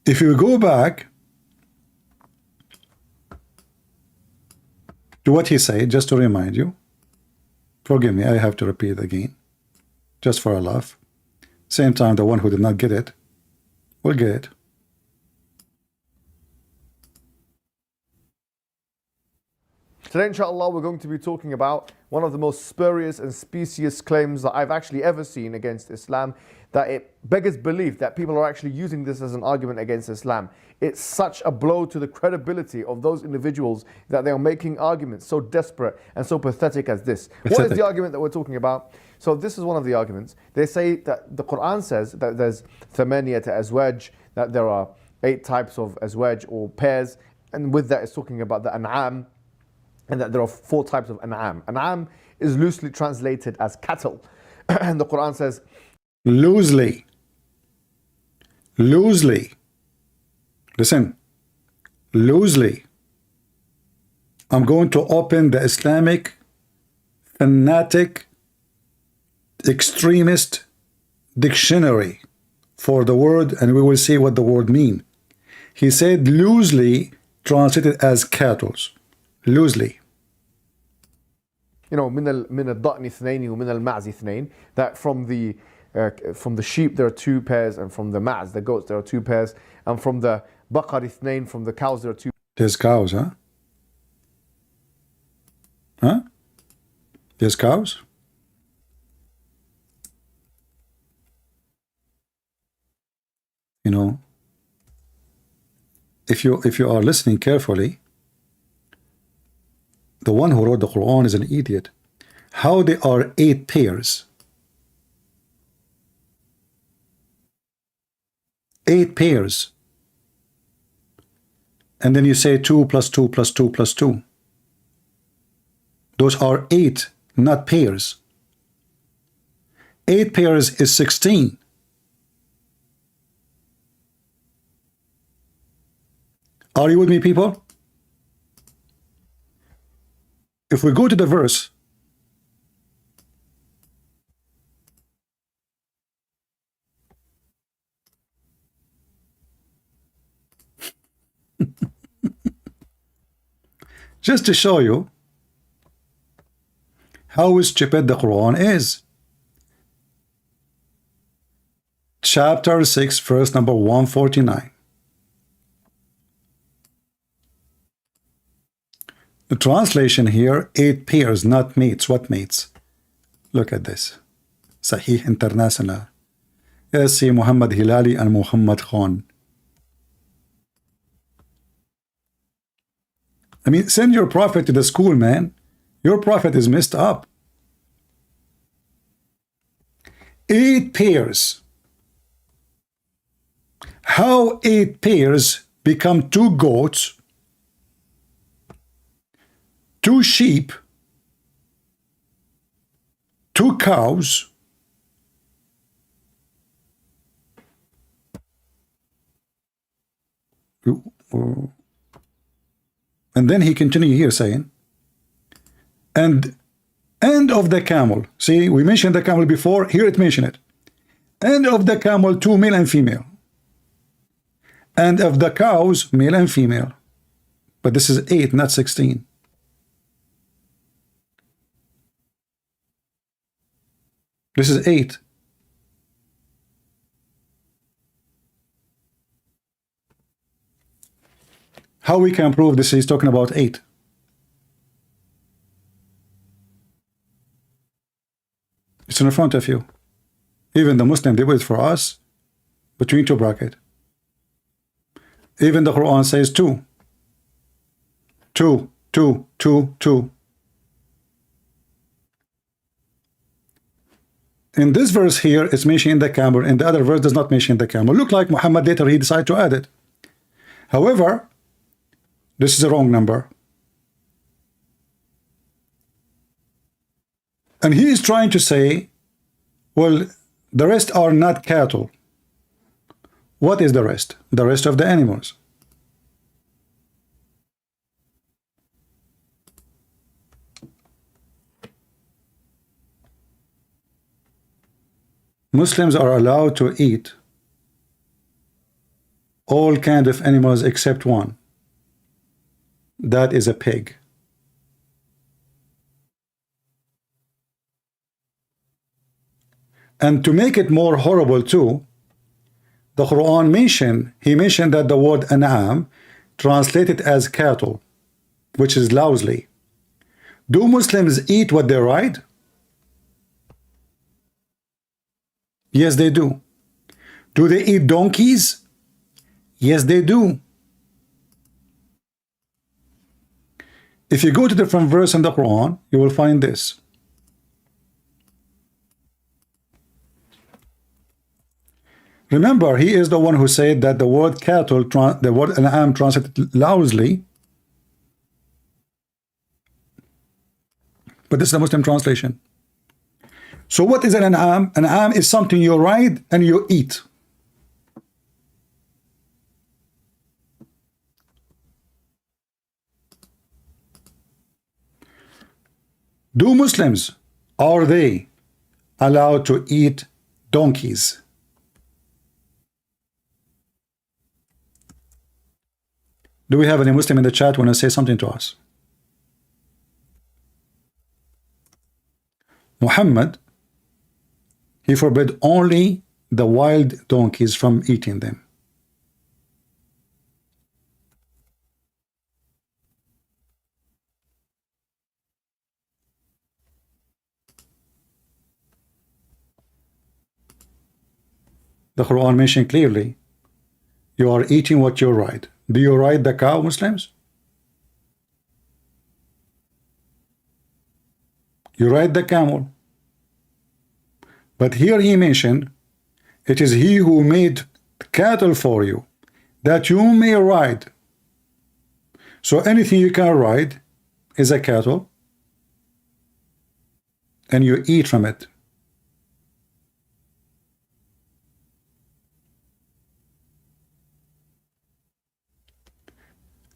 If you go back to what he said, just to remind you, forgive me, I have to repeat it again, just for a laugh. Same time, the one who did not get it will get it. Today, inshallah, we're going to be talking about one of the most spurious and specious claims that I've actually ever seen against Islam, that it beggars belief that people are actually using this as an argument against Islam. It's such a blow to the credibility of those individuals that they are making arguments so desperate and so pathetic as this. What is the argument that we're talking about? So this is one of the arguments. They say that the Quran says that there's thamaniyat azwaj, that there are 8 types of azwaj or pairs, and with that it's talking about the an'am, and that there are 4 types of an'am. An'am is loosely translated as cattle. And the Quran says, loosely. Listen, loosely. I'm going to open the Islamic fanatic extremist dictionary for the word, and we will see what the word means. He said loosely translated as cattle. Loosely. You know, من الضأن اثنين ومن المعز اثنين, that from the sheep there are 2 pairs, and from the ma'z, the goats, there are 2 pairs, and from the baqar اثنين, from the cows there are 2. There's cows, huh? Huh? There's cows? You know, if you are listening carefully, the one who wrote the Quran is an idiot. How there are 8 pairs? 8 pairs. And then you say 2 plus 2 plus 2 plus 2. Those are 8, not pairs. 8 pairs is 16. Are you with me, people? If we go to the verse, just to show you how stupid the Quran is. Chapter 6, verse number 149. The translation here, 8 pairs, not mates. What mates? Look at this. Sahih International. Yes, see Muhammad Hilali and Muhammad Khan. I mean, send your prophet to the school, man. Your prophet is messed up. 8 pairs. How 8 pairs become 2 goats, 2 sheep, 2 cows, and then he continued here saying, and end of the camel. See, we mentioned the camel before, here it mentioned it. End of the camel, 2 male and female. And of the cows, male and female. But this is 8, not 16. This is 8. How we can prove this is talking about 8? It's in front of you. Even the Muslim, they wait for us. between two brackets. Even the Quran says two. Two, two, two, two. In this verse here, it's mentioning the camel. In the other verse, does not mention the camel. Look like Muhammad later he decided to add it. However, this is a wrong number. And he is trying to say, well, the rest are not cattle. What is the rest? The rest of the animals. Muslims are allowed to eat all kinds of animals except one. That is a pig. And to make it more horrible too, the Quran mentioned that the word an'am translated as cattle, which is lousy. Do Muslims eat what they ride? Yes, they do. Do they eat donkeys? Yes, they do. If you go to different verse in the Quran, you will find this. Remember, he is the one who said that the word cattle, the word an'am translated lousy. But this is the Muslim translation. So what is an an'am? An an'am is something you ride and you eat. Do Muslims, are they allowed to eat donkeys? Do we have any Muslim in the chat want to say something to us? Muhammad, he forbid only the wild donkeys from eating them. The Quran mentioned clearly, you are eating what you ride. Do you ride the cow, Muslims? You ride the camel. But here he mentioned, it is he who made cattle for you, that you may ride. So anything you can ride is a cattle, and you eat from it.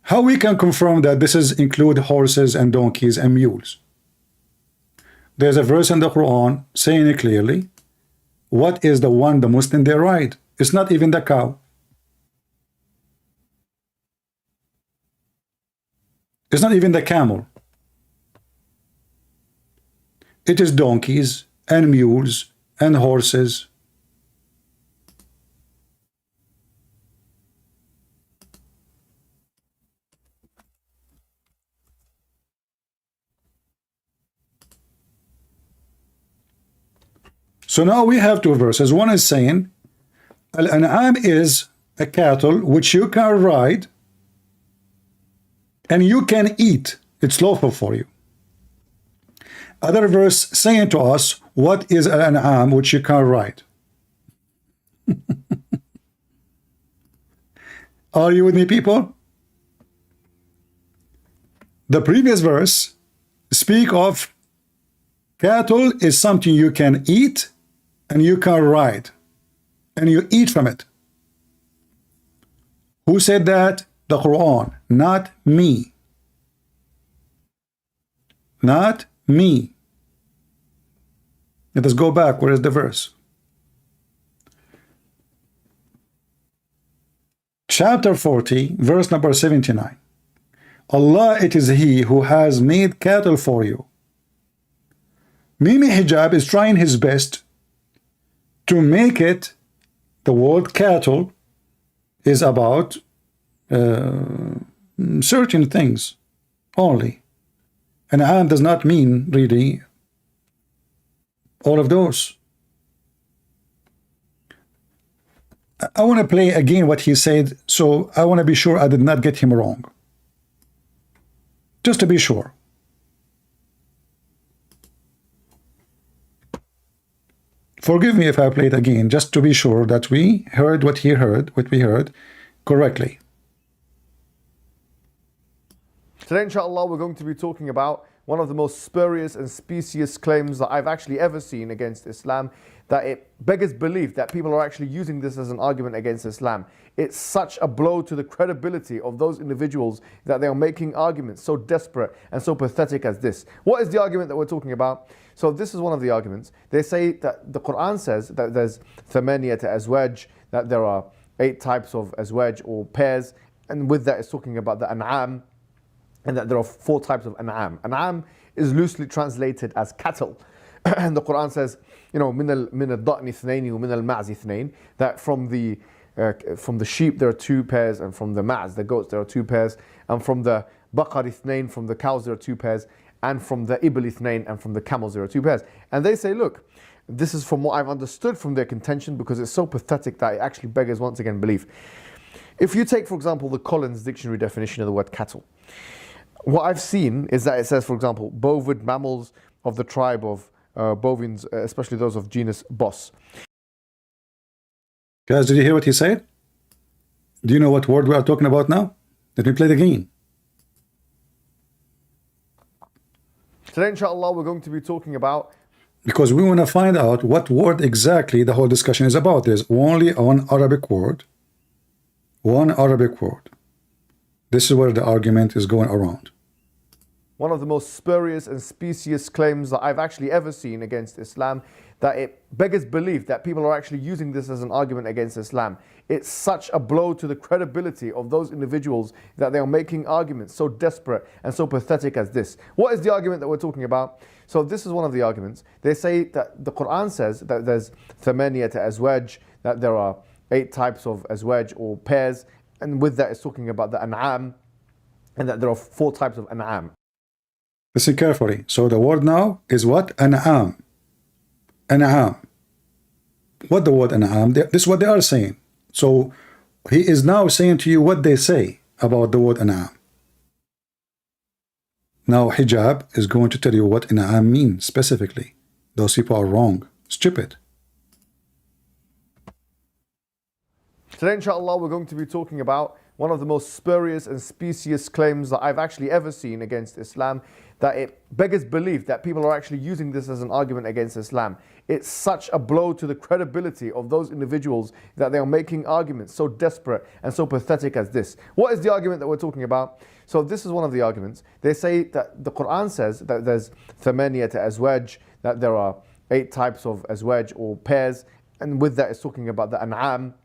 How we can confirm that this is include horses and donkeys and mules? There's a verse in the Quran saying it clearly. What is the one the Muslim they ride? It's not even the cow. It's not even the camel. It is donkeys and mules and horses. So now we have two verses. One is saying, Al-An'am is a cattle which you can ride and you can eat. It's lawful for you. Other verse saying to us, what is Al-An'am which you can ride? Are you with me, people? The previous verse speak of cattle is something you can eat and you can ride, and you eat from it. Who said that? The Quran, not me. Not me. Let us go back. Where is the verse? Chapter 40, verse number 79. Allah, it is He who has made cattle for you. Mimi Hijab is trying his best to make it, the word cattle is about certain things only. And An'am does not mean really all of those. I want to play again what he said, so I want to be sure I did not get him wrong. Just to be sure. Forgive me if I play it again, just to be sure that we heard what he heard, what we heard correctly. Today, inshallah, we're going to be talking about one of the most spurious and specious claims that I've actually ever seen against Islam, that it beggars belief that people are actually using this as an argument against Islam. It's such a blow to the credibility of those individuals that they are making arguments so desperate and so pathetic as this. What is the argument that we're talking about? So this is one of the arguments. They say that the Quran says that there's thamaniyat azwaj, that there are 8 types of azwaj or pairs, and with that it's talking about the an'am, and that there are 4 types of an'am. An'am is loosely translated as cattle. And the Quran says, you know, min al-da'ni ithnaini wa min al-ma'zi ithnain, that from the sheep there are 2 pairs, and from the ma'z, the goats, there are 2 pairs, and from the baqar ithnain, from the cows there are 2 pairs, and from the ibl ithnain, and from the camels there are 2 pairs. And they say, look, this is from what I've understood from their contention, because it's so pathetic that it actually beggars once again belief. If you take, for example, the Collins Dictionary definition of the word cattle, what I've seen is that it says, for example, bovid mammals of the tribe of bovines, especially those of genus Bos. Guys, did you hear what he said? Do you know what word we are talking about now? Let me play the game. Today, inshallah, we're going to be talking about, because we want to find out what word exactly the whole discussion is about. There's only one Arabic word. One Arabic word. This is where the argument is going around. one of the most spurious and specious claims that I've actually ever seen against Islam, that it beggars belief that people are actually using this as an argument against Islam. It's such a blow to the credibility of those individuals that they are making arguments so desperate and so pathetic as this. What is the argument that we're talking about? So this is one of the arguments. They say that the Quran says that there's thamaniyat azwaj, that there are 8 types of azwaj or pairs, and with that it's talking about the an'am, and that there are 4 types of an'am. Listen carefully. So the word now is what? An'am. An'am. What the word an'am? This is what they are saying. So he is now saying to you what they say about the word an'am. Now hijab is going to tell you what an'am means specifically. Those people are wrong. Stupid. Today, inshallah, we're going to be talking about one of the most spurious and specious claims that I've actually ever seen against Islam, that it beggars belief that people are actually using this as an argument against Islam. It's such a blow to the credibility of those individuals that they are making arguments so desperate and so pathetic as this. What is the argument that we're talking about? So this is one of the arguments. They say that the Quran says that there's thamaniyat azwaj, that there are 8 types of azwaj or pairs, and with that it's talking about the an'am,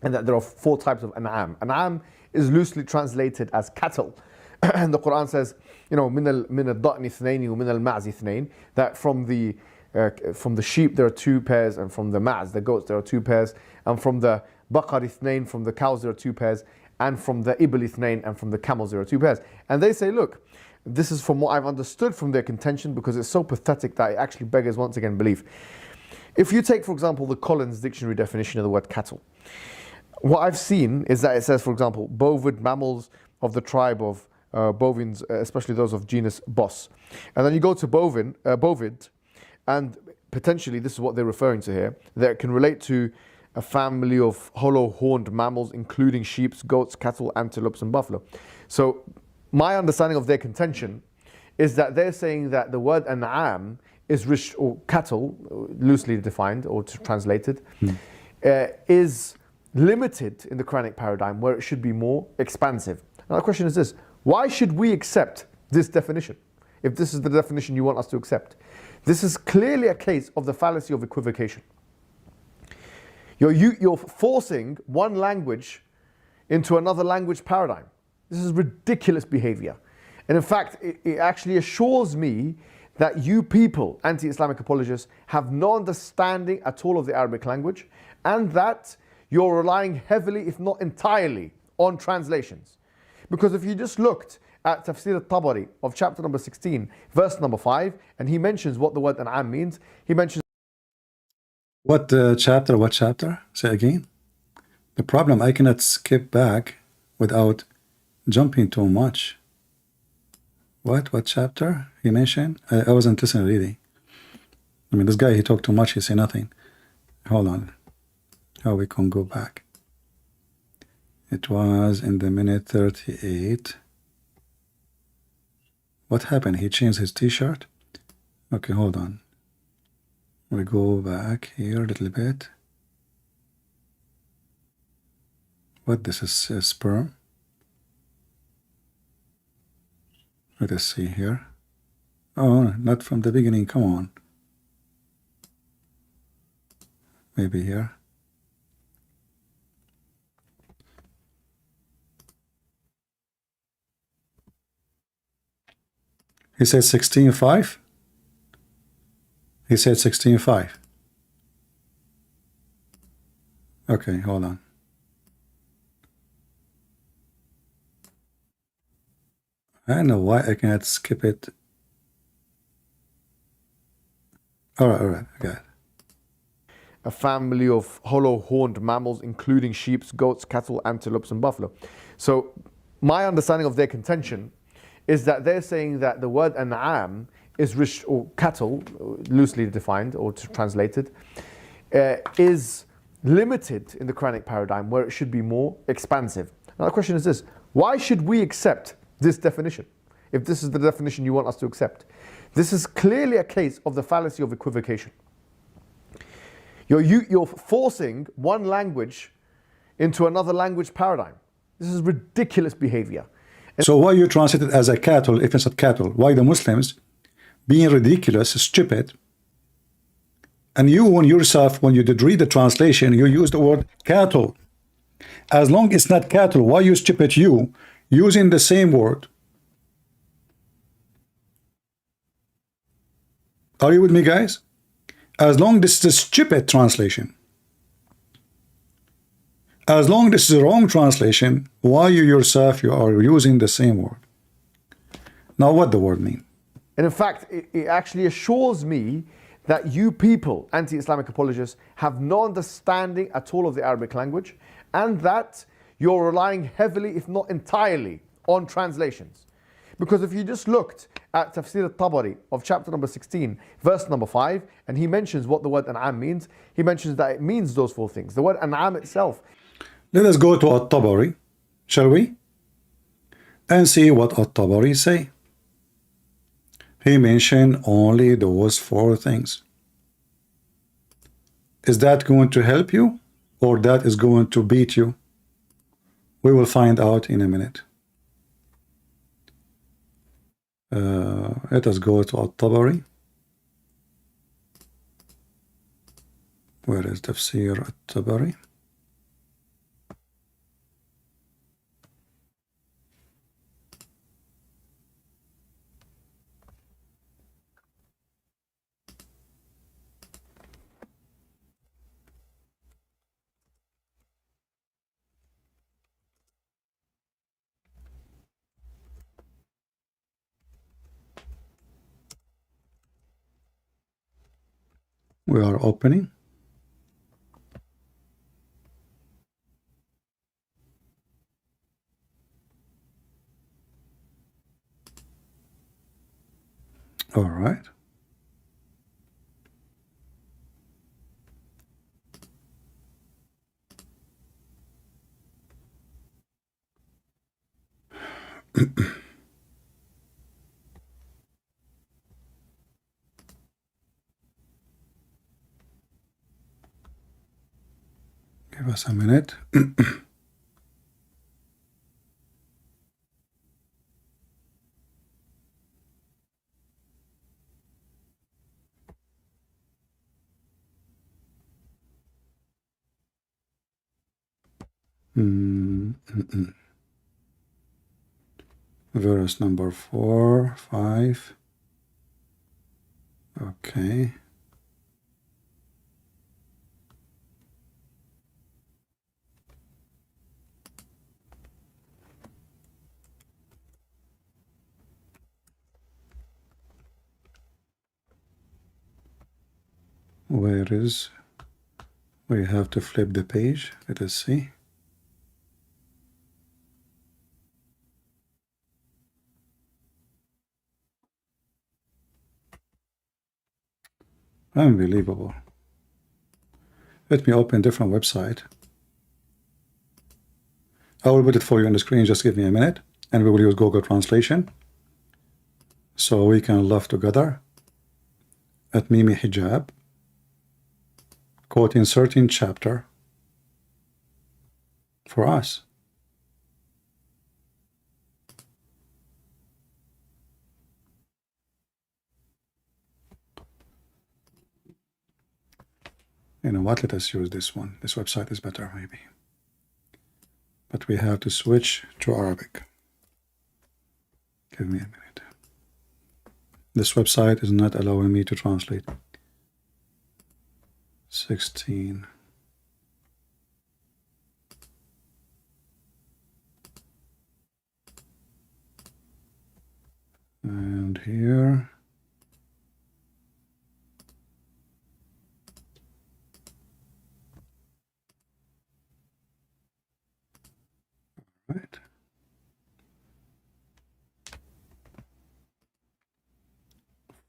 and that there are 4 types of an'am. An'am is loosely translated as cattle. And the Quran says, you know, min al-da'ni ithnaini wa min al-ma'zi ithnain, that from the sheep there are 2 pairs, and from the ma'z, the goats, there are 2 pairs, and from the baqar ithnain, from the cows there are 2 pairs, and from the ibl ithnain, and from the camels there are 2 pairs. And they say, look, this is from what I've understood from their contention, because it's so pathetic that it actually beggars once again belief. If you take, for example, the Collins Dictionary definition of the word cattle, what I've seen is that it says, for example, bovid mammals of the tribe of bovines, especially those of genus Bos. And then you go to bovid, and potentially this is what they're referring to here, that it can relate to a family of hollow-horned mammals, including sheep, goats, cattle, antelopes, and buffalo. So my understanding of their contention is that they're saying that the word an'am is rich, or cattle, loosely defined or translated, is limited in the Quranic paradigm, where it should be more expansive. Now the question is this: why should we accept this definition if this is the definition you want us to accept? This is clearly a case of the fallacy of equivocation. You're forcing one language into another language paradigm. This is ridiculous behavior. And in fact, it actually assures me that you people, anti-Islamic apologists, have no understanding at all of the Arabic language, and that you're relying heavily, if not entirely, on translations. Because if you just looked at Tafsir al-Tabari of chapter number 16, verse number 5, and he mentions what the word an'am means, he mentions... What chapter? What chapter? Say again. The problem, I cannot skip back without jumping too much. What chapter he mentioned? I wasn't listening really. I mean, this guy, he talked too much, he say nothing. Hold on. How we can go back? It was in the minute 38. What happened? He changed his t-shirt? Okay, hold on. We go back here a little bit. What, this is sperm? Let us see here. Oh, not from the beginning, come on. Maybe here. He said 16.5. He said 16.5. Okay, hold on. I don't know why I cannot skip it. All right, I got it. A family of hollow-horned mammals, including sheep, goats, cattle, antelopes, and buffalo. So my understanding of their contention is that they're saying that the word an'am is or cattle, loosely defined or translated, is limited in the Quranic paradigm where it should be more expansive. Now the question is this: why should we accept this definition if this is the definition you want us to accept? This is clearly a case of the fallacy of equivocation. You're forcing one language into another language paradigm. This is ridiculous behavior. So why you translate it as a cattle if it's not cattle? Why the Muslims being ridiculous, stupid, and you on yourself, when you did read the translation, you use the word cattle. As long as it's not cattle, why you stupid you using the same word? Are you with me, guys? As long as this is a stupid translation, as long as this is a wrong translation, why you yourself you are using the same word? Now what the word mean? And in fact, it actually assures me that you people, anti-Islamic apologists, have no understanding at all of the Arabic language, and that you're relying heavily, if not entirely, on translations. Because if you just looked at Tafsir al-Tabari of chapter number 16, verse number 5, and he mentions what the word an'am means, he mentions that it means those four things. The word an'am itself. Let us go to al-Tabari, shall we? And see what al-Tabari say. He mentioned only those four things. Is that going to help you, or that is going to beat you? We will find out in a minute. Let us go to al-Tabari. Where is Tafsir al-Tabari? We are opening. All right. Give us a minute. Verse number 4, 5. Okay. Where is? We have to flip the page. Let us see. Unbelievable. Let me open different website. I will put it for you on the screen. Just give me a minute, and we will use Google Translation so we can laugh together at Mimi Hijab, quoting certain chapter for us. You know what? Let us use this one. This website is better, maybe. But we have to switch to Arabic. Give me a minute. This website is not allowing me to translate. 16. And here. Right.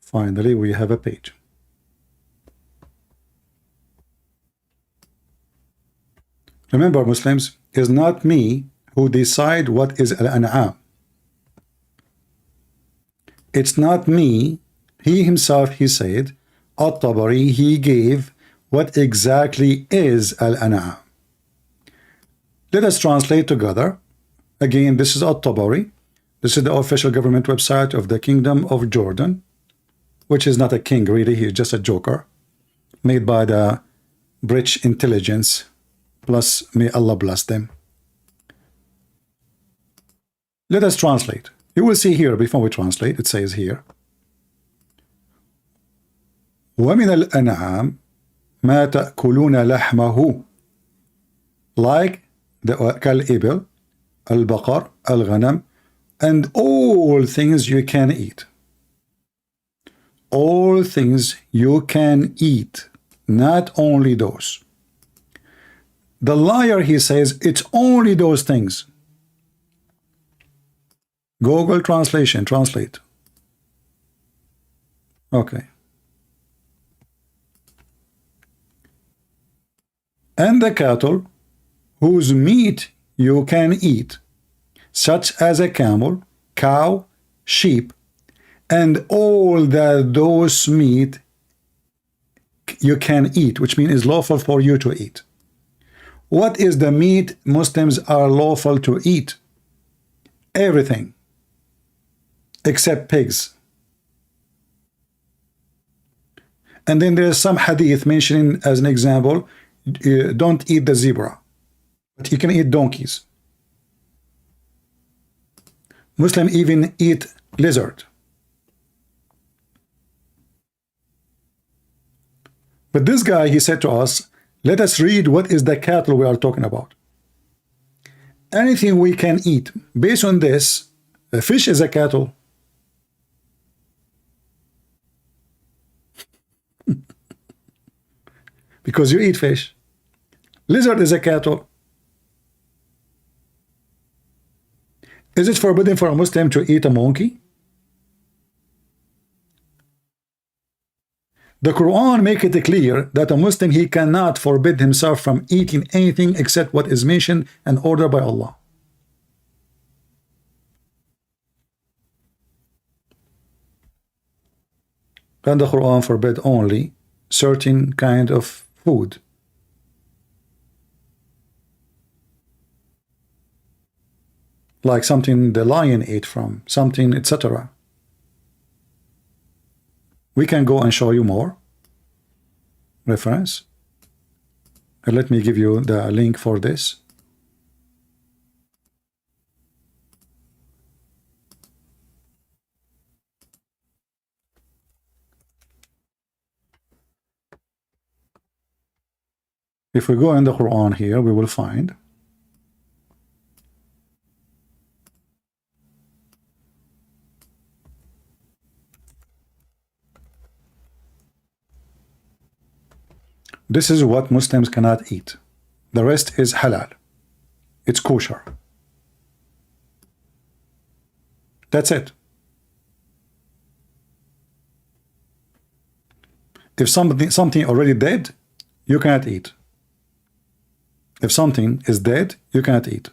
Finally, we have a page. Remember, Muslims, it's not me who decide what is al-an'am. It's not me. He himself, he said, At-Tabari, he gave what exactly is al-an'am. Let us translate together. Again, this is At-Tabari. This is the official government website of the Kingdom of Jordan, which is not a king, really. He's just a joker made by the British intelligence. Plus, may Allah bless them. Let us translate. You will see here, before we translate, it says here, وَمِنَ الْأَنْعَامِ مَا تَأْكُلُونَ لَحْمَهُ, like the كالإبل, البقر, الغنم, and all things you can eat. All things you can eat, not only those. The liar, he says, it's only those things. Google Translation, translate. Okay. And the cattle whose meat you can eat, such as a camel, cow, sheep, and all that those meat you can eat, which means is lawful for you to eat. What is the meat Muslims are lawful to eat? Everything except pigs. And then there's some hadith mentioning as an example, don't eat the zebra, but you can eat donkeys. Muslim even eat lizard. But this guy, he said to us, let us read what is the cattle we are talking about. Anything we can eat. Based on this, a fish is a cattle. Because you eat fish. Lizard is a cattle. Is it forbidden for a Muslim to eat a monkey? The Quran makes it clear that a Muslim, he cannot forbid himself from eating anything except what is mentioned and ordered by Allah. And the Quran forbid only certain kind of food. Like something the lion ate from, something, etc. We can go and show you more reference. And let me give you the link for this. If we go in the Quran here, we will find this is what Muslims cannot eat. The rest is halal. It's kosher. That's it. If something already dead, you cannot eat. If something is dead, you cannot eat.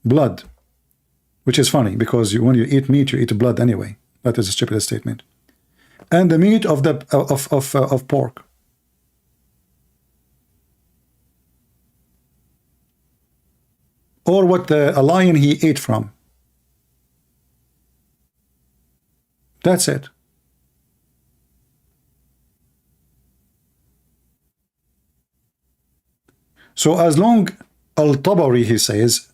Blood, which is funny because when you eat meat, you eat blood anyway. That is a stupid statement. And the meat of the of pork. Or what a lion he ate from. That's it. So as long, Al-Tabari, he says,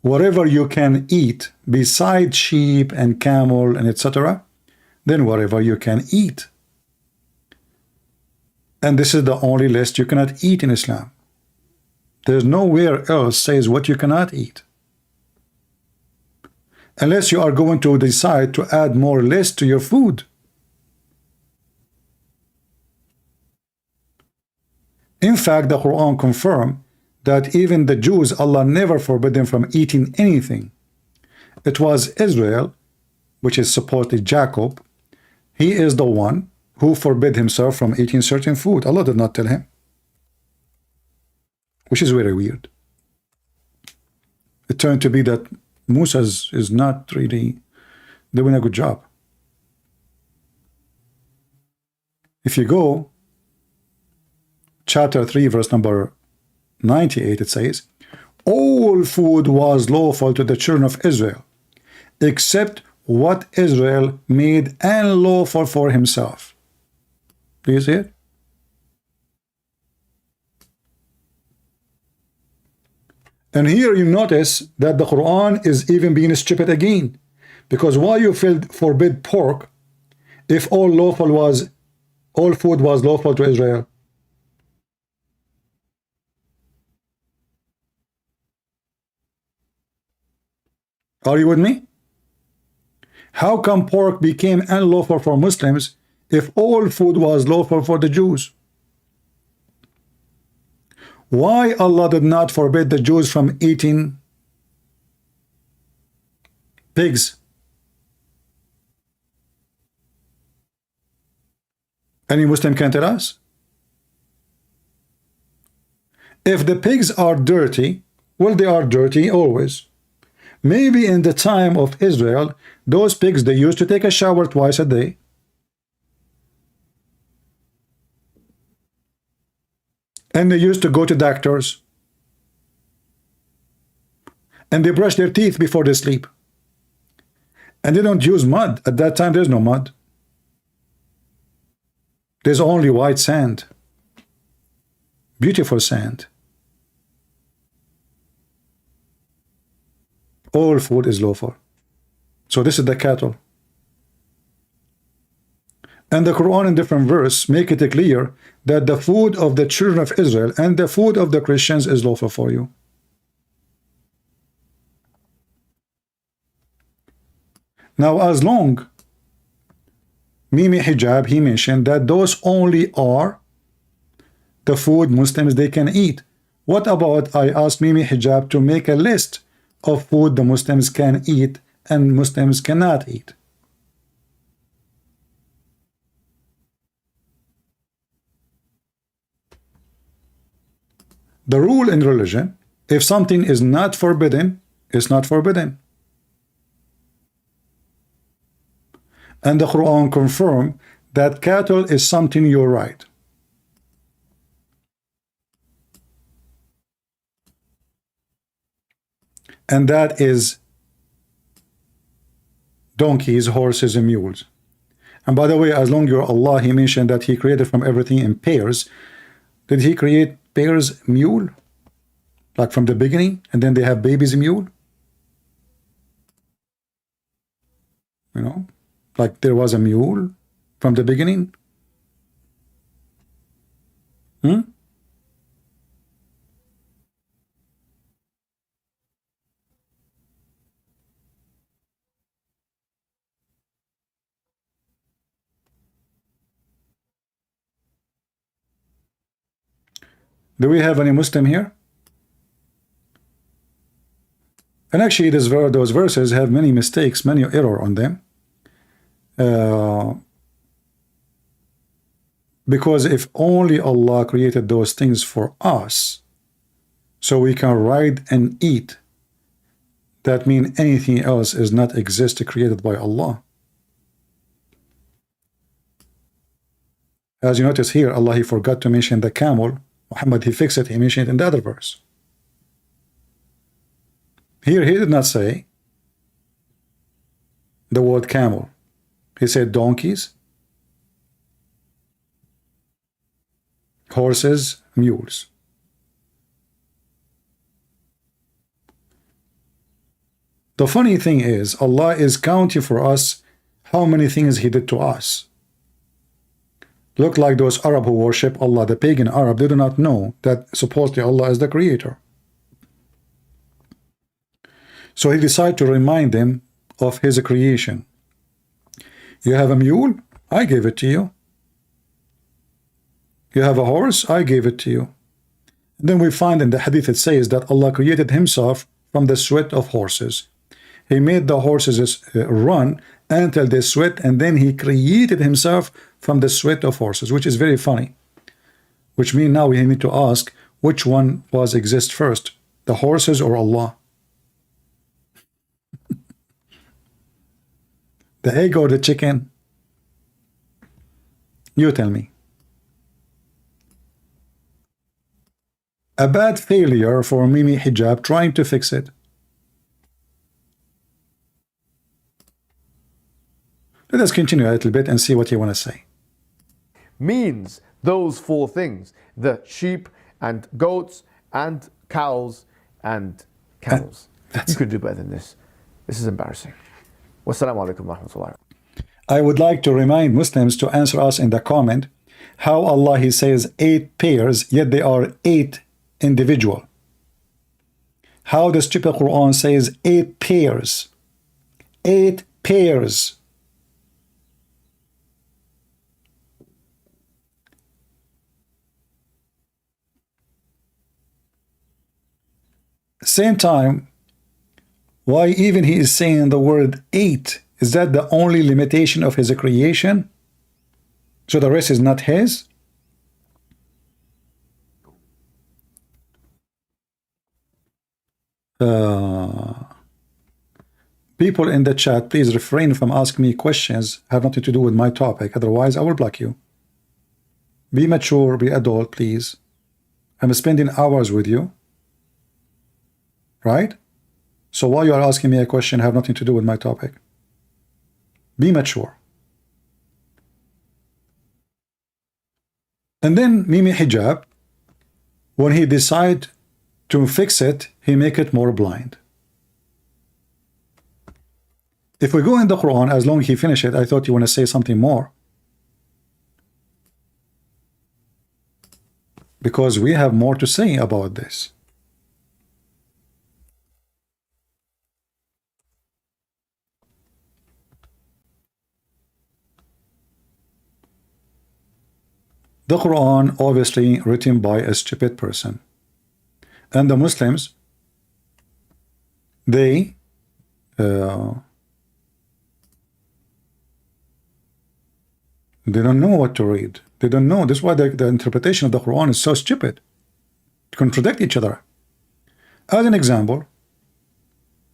whatever you can eat beside sheep and camel and etc., then whatever you can eat. And this is the only list you cannot eat in Islam. There's nowhere else says what you cannot eat. Unless you are going to decide to add more lists to your food. In fact, the Quran confirms that even the Jews, Allah never forbid them from eating anything. It was Israel, which is supposedly Jacob. He is the one who forbid himself from eating certain food. Allah did not tell him. Which is very weird. It turned to be that Musa is not really doing a good job. If you go chapter 3 verse number 98, it says, all food was lawful to the children of Israel except what Israel made unlawful for himself. Do you see it? And here you notice that the Quran is even being stupid again. Because why you forbid pork if all food was lawful to Israel? Are you with me? How come pork became unlawful for Muslims if all food was lawful for the Jews? Why Allah did not forbid the Jews from eating pigs? Any Muslim can tell us? If the pigs are dirty, well, they are dirty always. Maybe in the time of Israel, those pigs, they used to take a shower twice a day. And they used to go to doctors. And they brush their teeth before they sleep. And they don't use mud. At that time, there's no mud. There's only white sand. Beautiful sand. All food is lawful. So this is the cattle. And the Quran in different verse make it clear that the food of the children of Israel and the food of the Christians is lawful for you. Now, as long Mimi Hijab, he mentioned that those only are the food Muslims they can eat. What about I asked Mimi Hijab to make a list of food the Muslims can eat and Muslims cannot eat? The rule in religion, if something is not forbidden, it's not forbidden. And the Quran confirms that cattle is something you're right. And that is donkeys, horses, and mules. And by the way, as long as you're Allah, he mentioned that he created from everything in pairs. Did he create pairs mule? Like from the beginning, and then they have babies mule? You know? Like there was a mule from the beginning? Hmm? Do we have any Muslim here? And actually, those verses have many mistakes, many error on them. Because if only Allah created those things for us, so we can ride and eat, that means anything else is not exist created by Allah. As you notice here, Allah, he forgot to mention the camel. Muhammad, he fixed it, he mentioned it in the other verse. Here, he did not say the word camel. He said donkeys, horses, mules. The funny thing is, Allah is counting for us how many things He did to us. Look like those Arab who worship Allah, the pagan Arab, they do not know that supposedly Allah is the creator. So He decided to remind them of His creation. You have a mule? I gave it to you. You have a horse? I gave it to you. And then we find in the hadith it says that Allah created Himself from the sweat of horses. He made the horses run until they sweat, and then He created Himself from the sweat of horses, which is very funny. Which means now we need to ask, which one was exist first, the horses or Allah? The egg or the chicken? You tell me. A bad failure for Mimi Hijab trying to fix it. Let us continue a little bit and see what you want to say. Means those four things: the sheep and goats and cows and camels. You could do better than this. This is embarrassing. Wassalamu alaikum wa rahmatullah. I would like to remind Muslims to answer us in the comment how Allah, He says 8 pairs, yet they are 8 individual. How the stupid Quran says 8 pairs. 8 pairs. Same time, why even He is saying the word 8? Is that the only limitation of His creation? So the rest is not His? People in the chat, please refrain from asking me questions have nothing to do with my topic. Otherwise, I will block you. Be mature, be adult, please. I'm spending hours with you. Right? So why you are asking me a question have nothing to do with my topic? Be mature. And then Mimi Hijab, when he decide to fix it, he make it more blind. If we go in the Quran, as long as he finish it, I thought you want to say something more. Because we have more to say about this. The Quran, obviously written by a stupid person. And the Muslims, they don't know what to read. They don't know. That's why the interpretation of the Quran is so stupid. Contradict each other. As an example,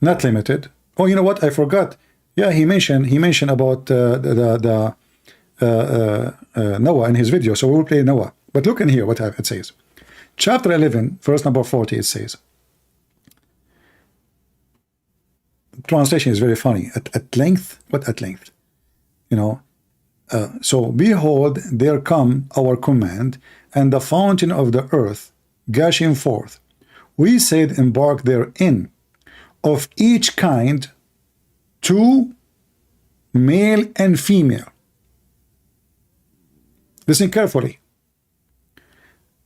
not limited. Oh, you know what? I forgot. Yeah, he mentioned about Noah in his video, so we will play Noah. But look in here what it says. Chapter 11, verse number 40, it says. Translation is very funny. At length? What at length? You know. So, behold, there come our command, and the fountain of the earth gushing forth. We said, embark therein, of each kind, 2, male and female. Listen carefully.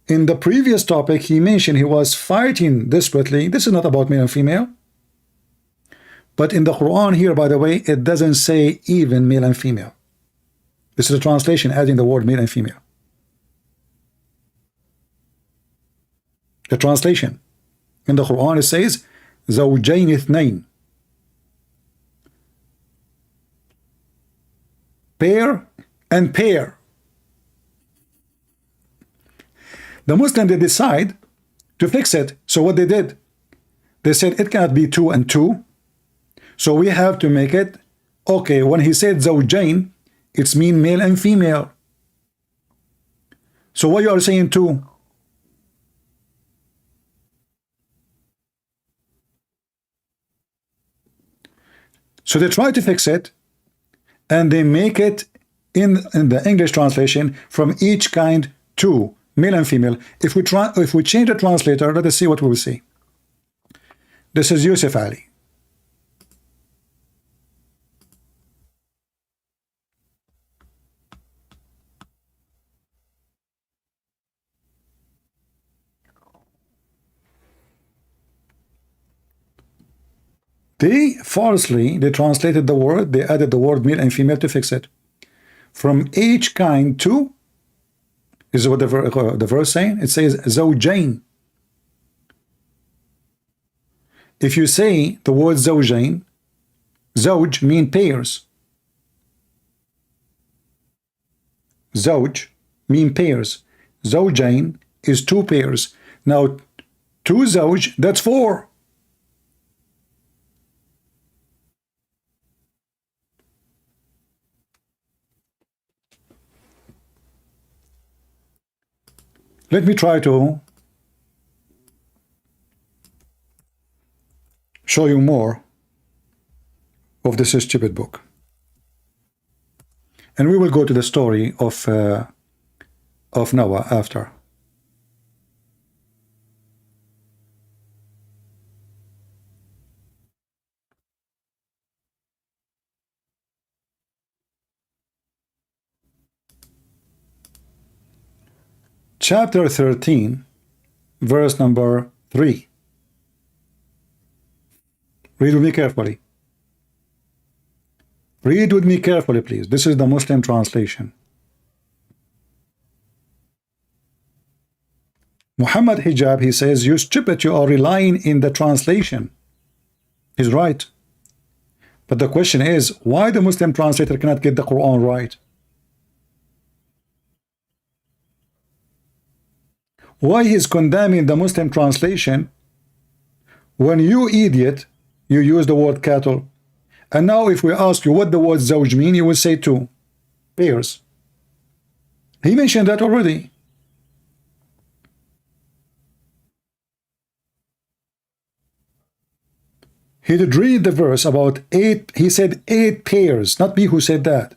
In the previous topic, he mentioned he was fighting desperately. This is not about male and female. But in the Quran here, by the way, it doesn't say even male and female. This is a translation adding the word male and female. The translation. In the Quran it says, زوجين اثنين. Pair and pair. The Muslim, they decide to fix it. So what they did, they said it cannot be 2 and 2. So we have to make it, okay, when he said zawjain, it's mean male and female. So what you are saying 2? So they try to fix it, and they make it in the English translation from each kind 2, male and female. If we change the translator, let us see what we will see. This is Yusuf Ali. They translated the word, they added the word male and female to fix it. From each kind 2 is what the verse saying. It says zawjain. If you say the word zawjain, zawj mean pairs. Zawj mean pairs. Zawjain is 2 pairs. Now 2 zawj, that's 4. Let me try to show you more of this stupid book. And we will go to the story of Noah after. Chapter 13, verse number 3. Read with me carefully. Read with me carefully, please. This is the Muslim translation. Muhammad Hijab, he says, you stupid, you are relying in the translation. He's right. But the question is, why the Muslim translator cannot get the Quran right? Why he's condemning the Muslim translation when you idiot, you use the word cattle. And now if we ask you what the word zawj mean, you will say 2 pairs. He mentioned that already. He did read the verse about 8, he said 8 pairs, not me who said that.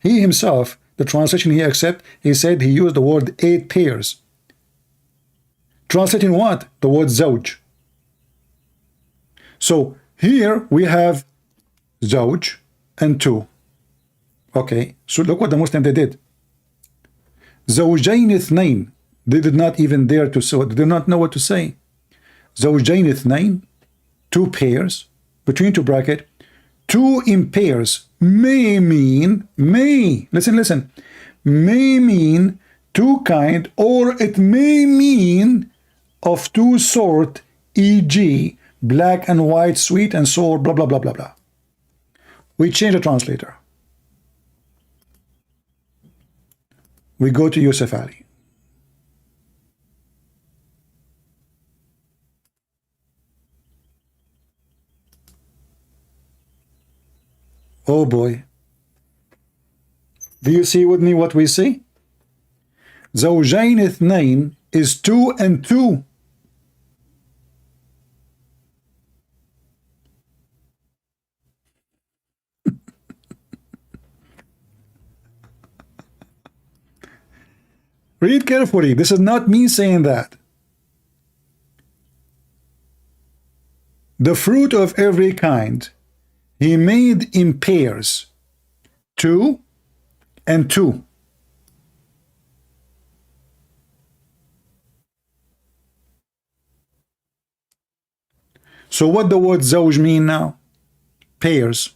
He himself, the translation he accept, he said he used the word 8 pairs. Translating what? The word zawj. So here we have zawj and 2. Okay, so look what the Muslim they did. Zawjain ithnain. They did not even dare to say, they did not know what to say. Zawjain ithnain, 2 pairs, between 2 bracket, 2 in pairs may mean, listen, may mean 2 kind, or it may mean of 2 sort, e.g., black and white, sweet and sour, blah, blah, blah, blah, blah. We change the translator. We go to Yusuf Ali. Oh boy. Do you see with me what we see? Zawjain ithnain is 2 and 2. Read carefully. This is not me saying that. The fruit of every kind he made in pairs, 2 and 2. So what the word zawj mean now? Pairs.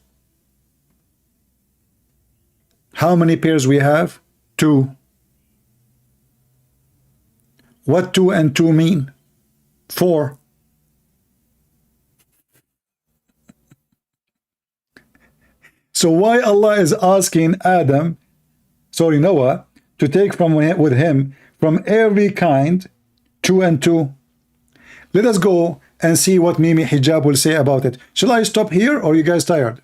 How many pairs we have? 2. What 2 and 2 mean? 4. So why Allah is asking Noah, to take from with him from every kind, 2 and 2. Let us go and see what Mimi Hijab will say about it. Shall I stop here, or are you guys tired?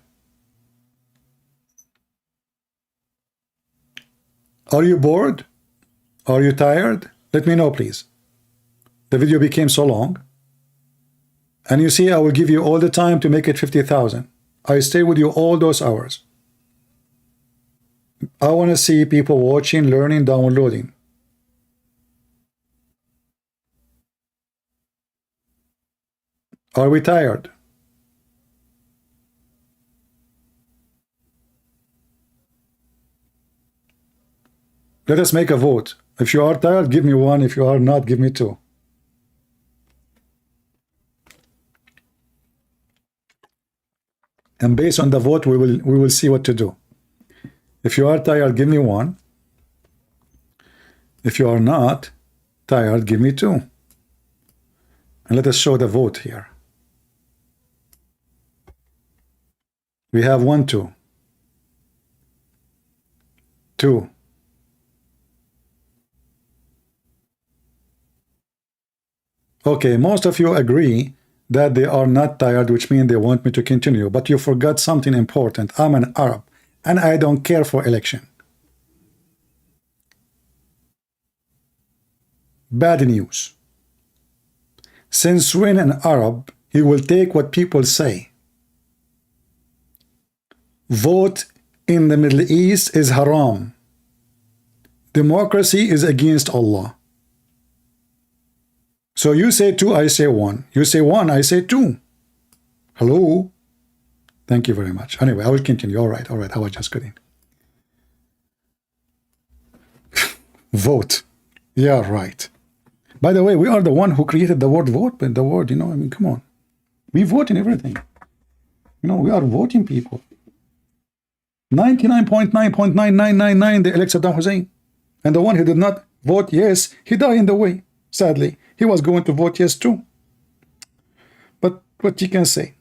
Are you bored? Are you tired? Let me know, please. The video became so long. And you see, I will give you all the time to make it 50,000. I stay with you all those hours. I want to see people watching, learning, downloading. Are we tired? Let us make a vote. If you are tired, give me 1. If you are not, give me 2. And based on the vote, we will see what to do. If you are tired, give me 1. If you are not tired, give me 2. And let us show the vote here. We have 1, 2. 2. Okay, most of you agree that they are not tired, which means they want me to continue. But you forgot something important. I'm an Arab, and I don't care for election. Bad news. Since when an Arab, he will take what people say. Vote in the Middle East is haram. Democracy is against Allah. So you say 2, I say 1. You say 1, I say 2. Hello? Thank you very much. Anyway, I will continue. All right. I was just kidding. Vote. Yeah, right. By the way, we are the one who created the word vote, but the word, I mean, come on. We vote in everything. We are voting people. 99.99999 they elect Saddam Hussein. And the one who did not vote yes, he died in the way, sadly. He was going to vote yes too. But what you can say?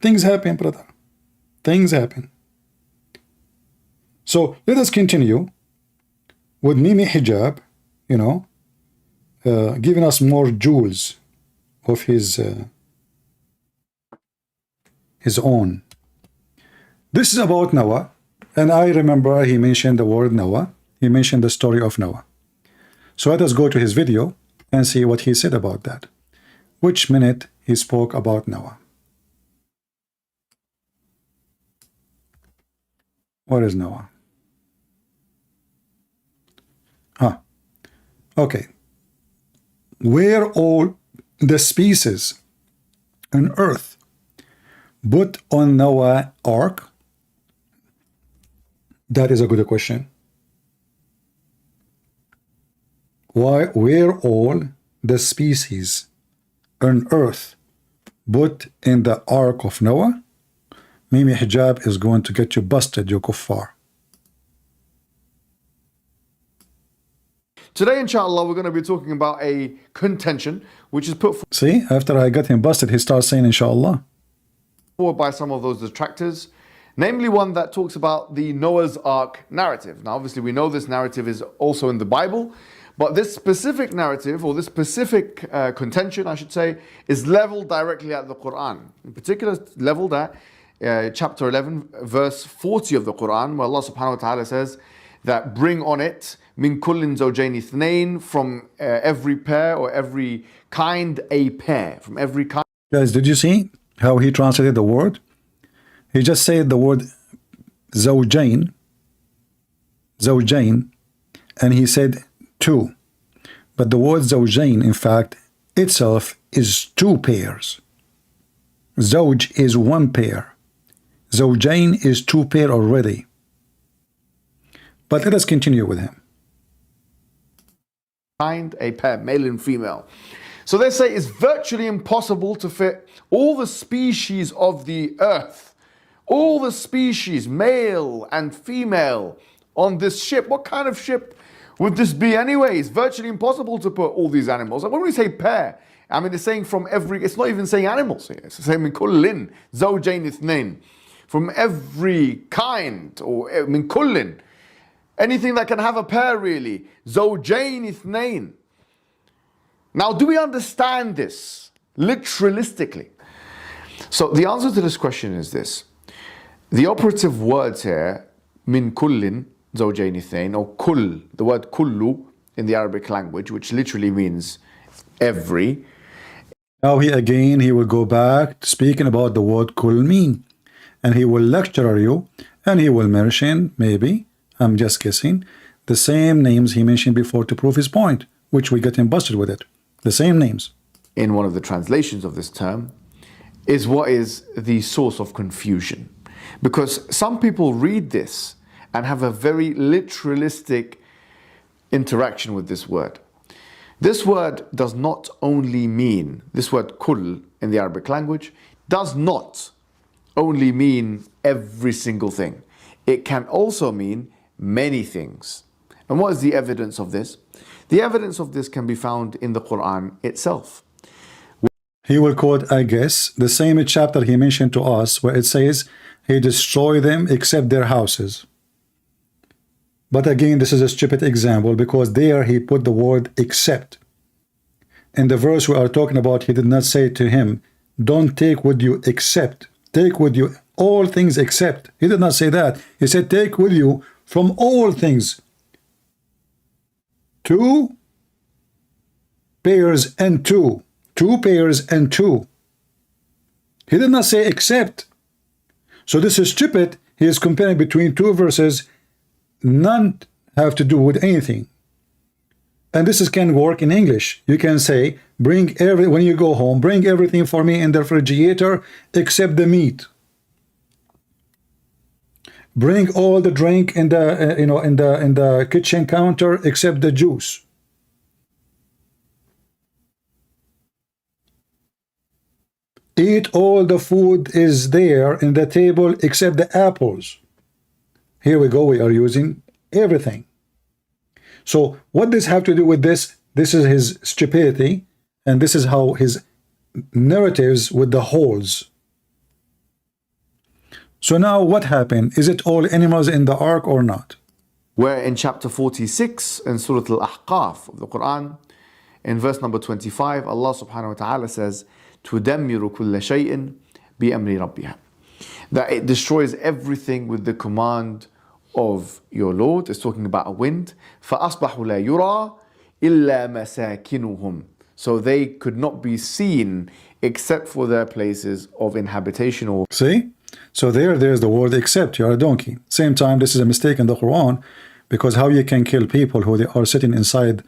Things happen, brother. Things happen. So let us continue with Mimi Hijab, giving us more jewels of his own. This is about Noah, and I remember he mentioned the word Noah. He mentioned the story of Noah. So let us go to his video and see what he said about that. Which minute he spoke about Noah. What is Noah? Okay. Were all the species on earth put on Noah's ark? That is a good question. Why were all the species on earth put in the ark of Noah? Mimi Hijab is going to get you busted, you kuffar. Today, inshallah, we're going to be talking about a contention which is put See, after I got him busted, he starts saying inshallah. forward by some of those detractors, namely one that talks about the Noah's Ark narrative. Now, obviously, we know this narrative is also in the Bible, but this specific narrative, or this specific contention, I should say, is leveled directly at the Quran. In particular, leveled at chapter 11, verse 40 of the Quran, where Allah subhanahu wa ta'ala says that bring on it min kullin zawjayn ithnayn, from every pair or every kind a pair, from every kind. Guys, did you see how he translated the word? He just said the word zawjayn, and he said 2. But the word zawjayn, in fact, itself is 2 pairs. Zawj is 1 pair. Zawjayn is 2 pair already. But let us continue with him. Kind a pair, male and female. So they say it's virtually impossible to fit all the species of the earth, all the species, male and female, on this ship. What kind of ship would this be anyway? It's virtually impossible to put all these animals. And when we say pair, I mean, it's saying from every, it's not even saying animals here. It's saying min kullin zawjayn ithnayn, from every kind, or min kullin. Anything that can have a pair, really. زوجين اثنين. Now, do we understand this literalistically? So the answer to this question is this. The operative words here, min kullin زوجين اثنين, or kull, the word kullu in the Arabic language, which literally means every. Now he will go back speaking about the word kull mean, and he will lecture you, and he will mention, maybe, I'm just guessing, the same names he mentioned before to prove his point, which we get him busted with it. The same names. In one of the translations of this term is what is the source of confusion. Because some people read this and have a very literalistic interaction with this word. This word does not only mean, this word kull in the Arabic language, does not only mean every single thing. It can also mean many things. And what is the evidence of this? The evidence of this can be found in the Quran itself. He will quote, I guess, the same chapter he mentioned to us where it says, he destroyed them except their houses. But again, this is a stupid example because there he put the word except. In the verse we are talking about, he did not say to him, don't take with you except. Take with you all things except. He did not say that. He said, take with you from all things. 2 pairs and 2. 2 pairs and 2. He did not say except. So this is stupid. He is comparing between 2 verses. None have to do with anything. And this can work in English. You can say, when you go home, bring everything for me in the refrigerator except the meat. Bring all the drink in the in the kitchen counter except the juice. Eat all the food is there in the table except the apples. Here we go, we are using everything. So what does have to do with this? This is his stupidity, and this is how his narratives with the holes. So now what happened? Is it all animals in the ark or not? Where in chapter 46 in Surah Al-Ahqaf of the Quran, in verse number 25, Allah subhanahu wa ta'ala says, تُدَمِّرُ كُلَّ شَيْءٍ بِأَمْرِ رَبِّهَا. That it destroys everything with the command of your Lord. It's talking about a wind. فَأَصْبَحُوا لَا يُرَى إِلَّا مَسَاكِنُهُمْ. So they could not be seen except for their places of inhabitation. Or see? So there's the word except. You're a donkey. Same time, this is a mistake in the Quran, because how you can kill people who they are sitting inside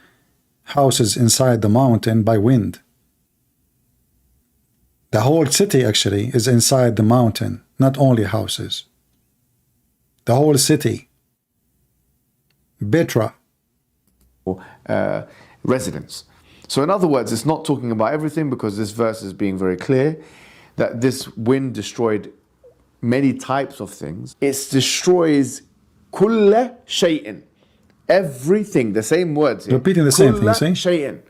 houses inside the mountain by wind? The whole city actually is inside the mountain, not only houses. The whole city. Betra. Residents. So in other words, it's not talking about everything, because this verse is being very clear that this wind destroyed many types of things. It destroys kulla shay'in. Everything. The same words here. Repeating the same thing, Kulla see? shay'in.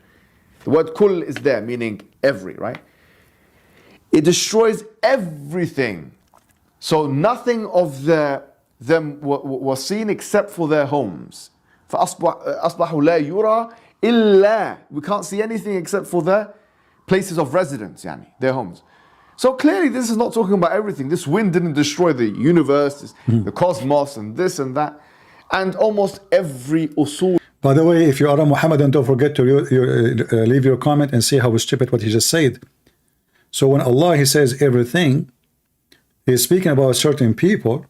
The word kull is there, meaning every, right? It destroys everything. So nothing of them was seen except for their homes. فَأَصْبَحُوا لَا يُرَى إِلَّا. We can't see anything except for their places of residence, their homes. So clearly this is not talking about everything. This wind didn't destroy the universe, the cosmos, and this and that. And almost every usul. By the way, if you are a Muhammadan, don't forget to leave your comment and see how stupid what he just said. So when Allah, he says everything, he's speaking about certain people.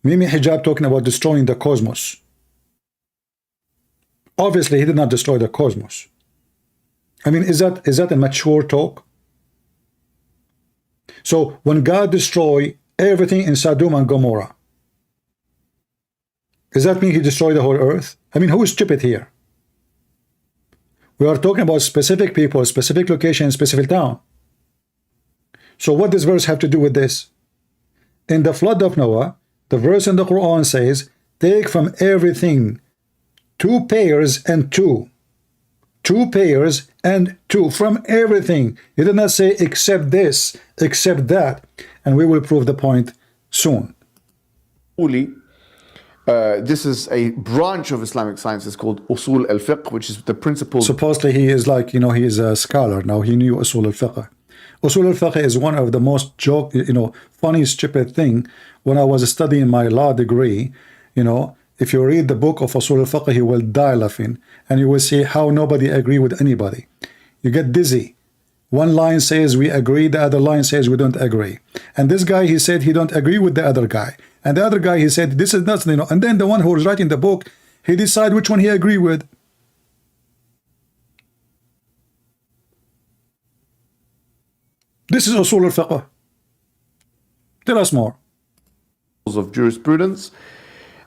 Mimi Hijab talking about destroying the cosmos. Obviously, he did not destroy the cosmos. I mean, is that a mature talk? So when God destroyed everything in Sodom and Gomorrah, does that mean he destroyed the whole earth? I mean, who is stupid here? We are talking about specific people, specific location, specific town. So what does verse have to do with this? In the flood of Noah, the verse in the Quran says, take from everything 2 pairs and 2. 2 pairs and 2 from everything. He did not say except this, except that. And we will prove the point soon. This is a branch of Islamic science. It's called Usul al-Fiqh, which is the principles. Supposedly he is like, he is a scholar now. He knew Usul al-Fiqh. Usul al-Fiqh is one of the most funny, stupid thing. When I was studying my law degree, if you read the book of Usul al-Fiqh, you will die laughing, and you will see how nobody agree with anybody. You get dizzy. One line says we agree, the other line says we don't agree. And this guy, he said he don't agree with the other guy. And the other guy, he said this is not, and then the one who was writing the book, he decide which one he agree with. This is Usul al-Fiqh. Tell us more. Of jurisprudence.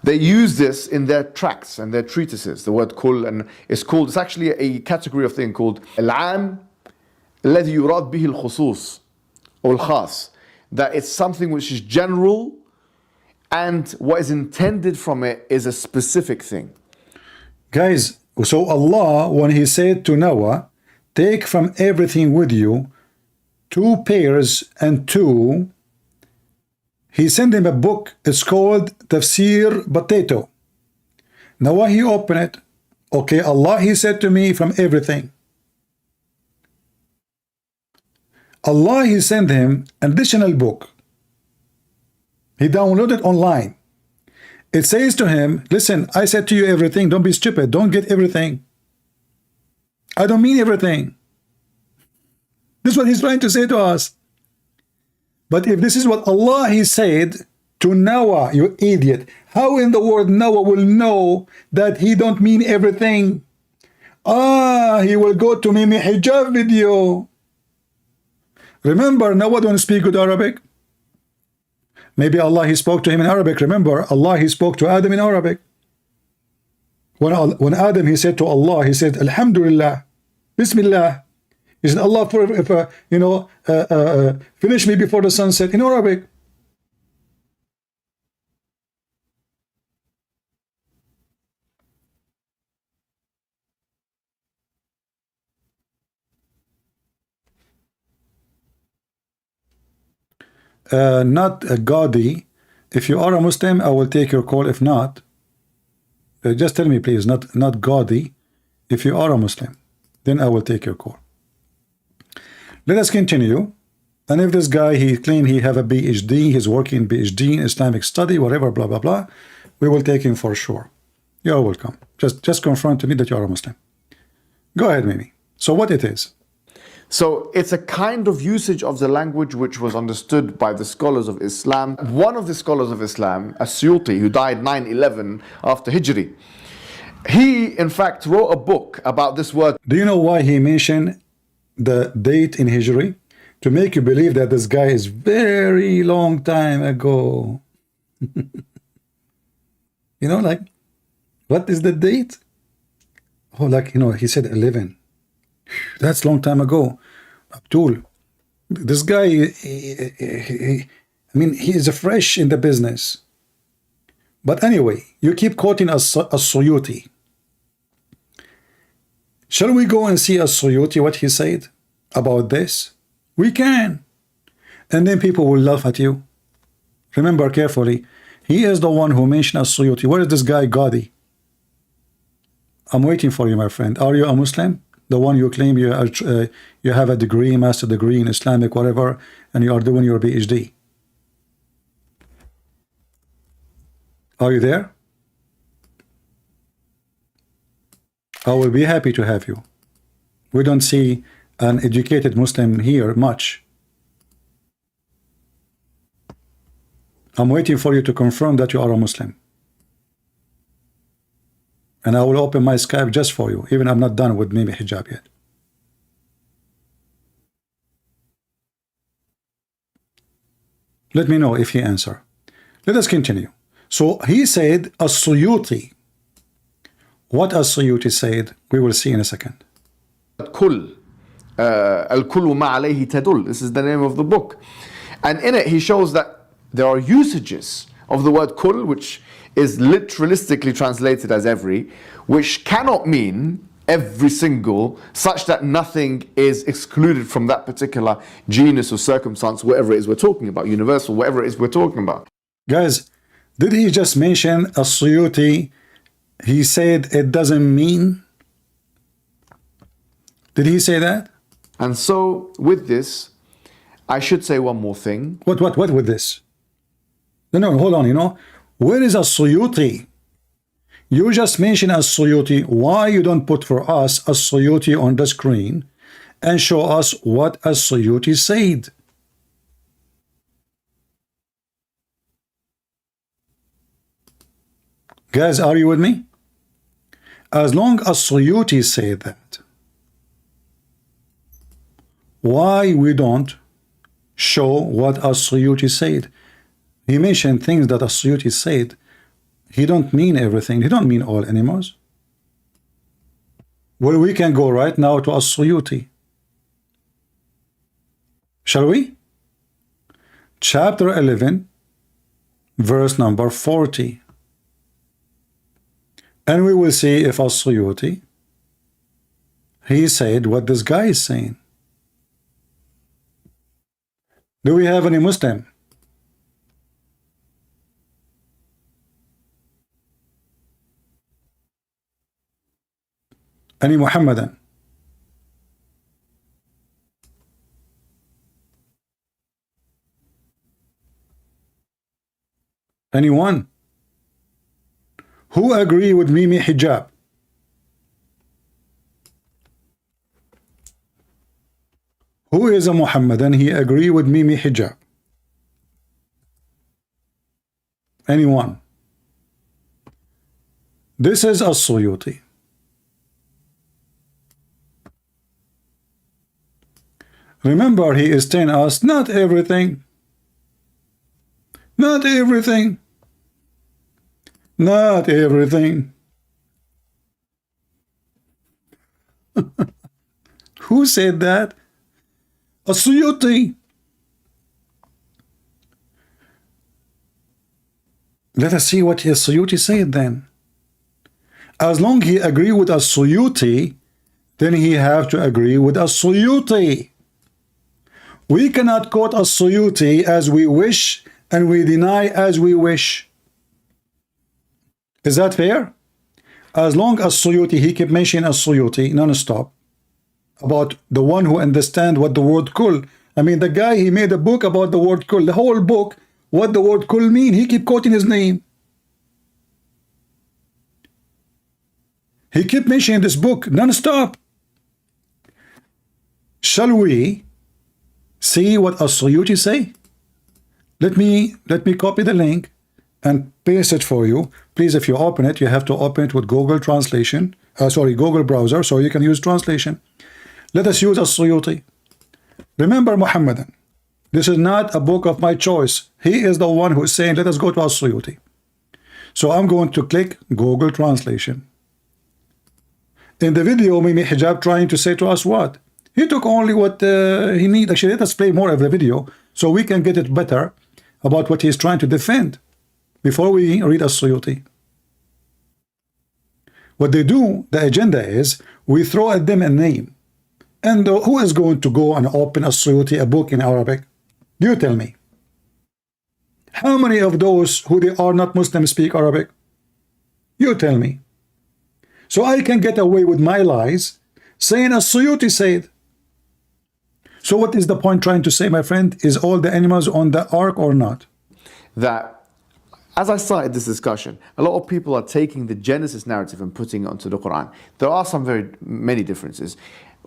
They use this in their tracts and their treatises, the word kull, and it's actually a category of thing called al-am الذي يراد به الخصوص or al-khas, that it's something which is general and what is intended from it is a specific thing. Guys, so Allah, when he said to Noah, take from everything with you 2 pairs and 2, he sent him a book. It's called Tafsir Potato. Now when he opened it, okay, Allah, he said to me from everything. Allah, he sent him an additional book. He downloaded online. It says to him, listen, I said to you everything. Don't be stupid. Don't get everything. I don't mean everything. This is what he's trying to say to us. But if this is what Allah, he said to Noah, you idiot, how in the world Noah will know that he don't mean everything? He will go to Mimi Hijab video. Remember, Noah don't speak good Arabic. Maybe Allah, he spoke to him in Arabic. Remember, Allah, he spoke to Adam in Arabic. When Adam, he said to Allah, he said, Alhamdulillah, Bismillah. He said, Allah, finish me before the sunset in Arabic. Not a gaudy. If you are a Muslim, I will take your call. If not, just tell me, please, not gaudy. If you are a Muslim, then I will take your call. Let us continue. And if this guy, he claim he have a PhD, he's working PhD in Islamic study, whatever, blah, blah, blah, we will take him for sure. You're welcome. Just confirm to me that you are a Muslim. Go ahead, Mimi. So what it is? So it's a kind of usage of the language which was understood by the scholars of Islam. One of the scholars of Islam, As-Suyuti, who died 911 after Hijri, he in fact wrote a book about this word. Do you know why he mentioned the date in Hijri? To make you believe that this guy is very long time ago. Like, what is the date? Oh, like, he said 11. That's long time ago. Abdul, this guy, I mean, he is fresh in the business. But anyway, you keep quoting As-Suyuti. Shall we go and see As-Suyuti, what he said about this? We can. And then people will laugh at you. Remember carefully, he is the one who mentioned As-Suyuti. Where is this guy, Gadi? I'm waiting for you, my friend. Are you a Muslim? The one you claim you have a degree, master degree in Islamic, whatever, and you are doing your PhD. Are you there? I will be happy to have you. We don't see an educated Muslim here much. I'm waiting for you to confirm that you are a Muslim. And I will open my Skype just for you, even I'm not done with Mimi Hijab yet. Let me know if he answer. Let us continue. So he said As-Suyuti. What As-Suyuti said, we will see in a second. Kull. Al-Kullu ma alayhi tadul. This is the name of the book. And in it he shows that there are usages of the word kull, which is literalistically translated as every, which cannot mean every single, such that nothing is excluded from that particular genus or circumstance, whatever it is we're talking about, universal, whatever it is we're talking about. Guys, Did he just mention as-Suyuti? He said it doesn't mean. Did he say that? And so with this, I should say one more thing. What with this? No, hold on, where is as-Suyuti? You just mentioned as-Suyuti. Why you don't put for us as-Suyuti on the screen and show us what as-Suyuti said? Guys, are you with me? As long as Suyuti said that, why we don't show what as-Suyuti said? He mentioned things that as-Suyuti said. He don't mean everything. He don't mean all animals. Well, we can go right now to as-Suyuti. Shall we? Chapter 11, verse number 40. And we will see if as-Suyuti, he said what this guy is saying. Do we have any Muslim? Any Muhammadan? Anyone? Who agree with Mimi Hijab? Who is a Muhammadan? He agree with Mimi Hijab? Anyone? This is as-Suyuti. Remember, he is telling us not everything. Not everything. Not everything. Who said that? As-Suyuti. Let us see what as-Suyuti said then. As long he agree with as-Suyuti, then he have to agree with as-Suyuti. We cannot quote as-Suyuti as we wish and we deny as we wish. Is that fair? As long as Suyuti, he kept mentioning as-Suyuti non-stop about the one who understand what the word kul. I mean, the guy, he made a book about the word kul. The whole book, what the word kul mean. He keep quoting his name. He kept mentioning this book non-stop. Shall we see what as-Suyuti say? Let me copy the link and paste it for you. Please, if you open it, you have to open it with Google Translation. Google browser, so you can use translation. Let us use as-Suyuti. Remember, Muhammadan, this is not a book of my choice. He is the one who is saying, let us go to as-Suyuti. So I'm going to click Google Translation. In the video, Mimi Hijab trying to say to us what? He took only what he need. Actually, let us play more of the video so we can get it better about what he's trying to defend before we read as-Suyuti. What they do, the agenda is, we throw at them a name. And who is going to go and open as-Suyuti, a book in Arabic? You tell me. How many of those who they are not Muslim speak Arabic? You tell me. So I can get away with my lies saying as-Suyuti said. So what is the point trying to say, my friend? Is all the animals on the ark or not? That, as I started this discussion, a lot of people are taking the Genesis narrative and putting it onto the Quran. There are many differences.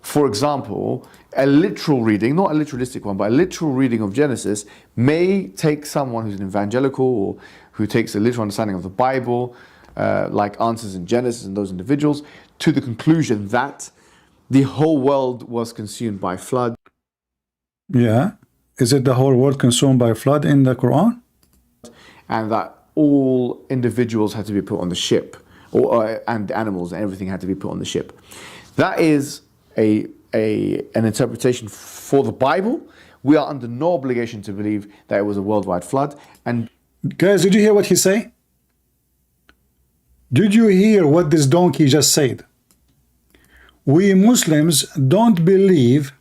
For example, a literal reading, not a literalistic one, but a literal reading of Genesis may take someone who's an evangelical or who takes a literal understanding of the Bible, like answers in Genesis and those individuals, to the conclusion that the whole world was consumed by flood. Yeah. Is it the whole world consumed by flood in the Quran? And that all individuals had to be put on the ship, and animals and everything had to be put on the ship. That is an interpretation for the Bible. We are under no obligation to believe that it was a worldwide flood. And guys, did you hear what he say? Did you hear what this donkey just said? We Muslims don't believe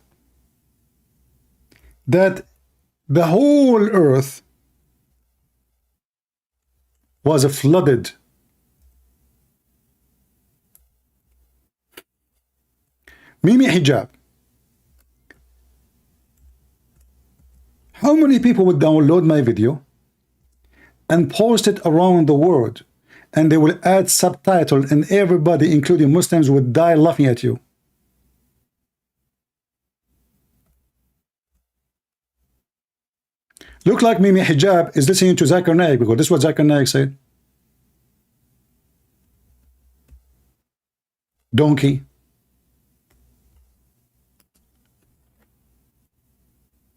that the whole earth was flooded. Mimi Hijab. How many people would download my video and post it around the world, and they will add subtitles, and everybody, including Muslims, would die laughing at you? Look like Mimi Hijab is listening to Zakir Naik, because this is what Zakir Naik said. Donkey.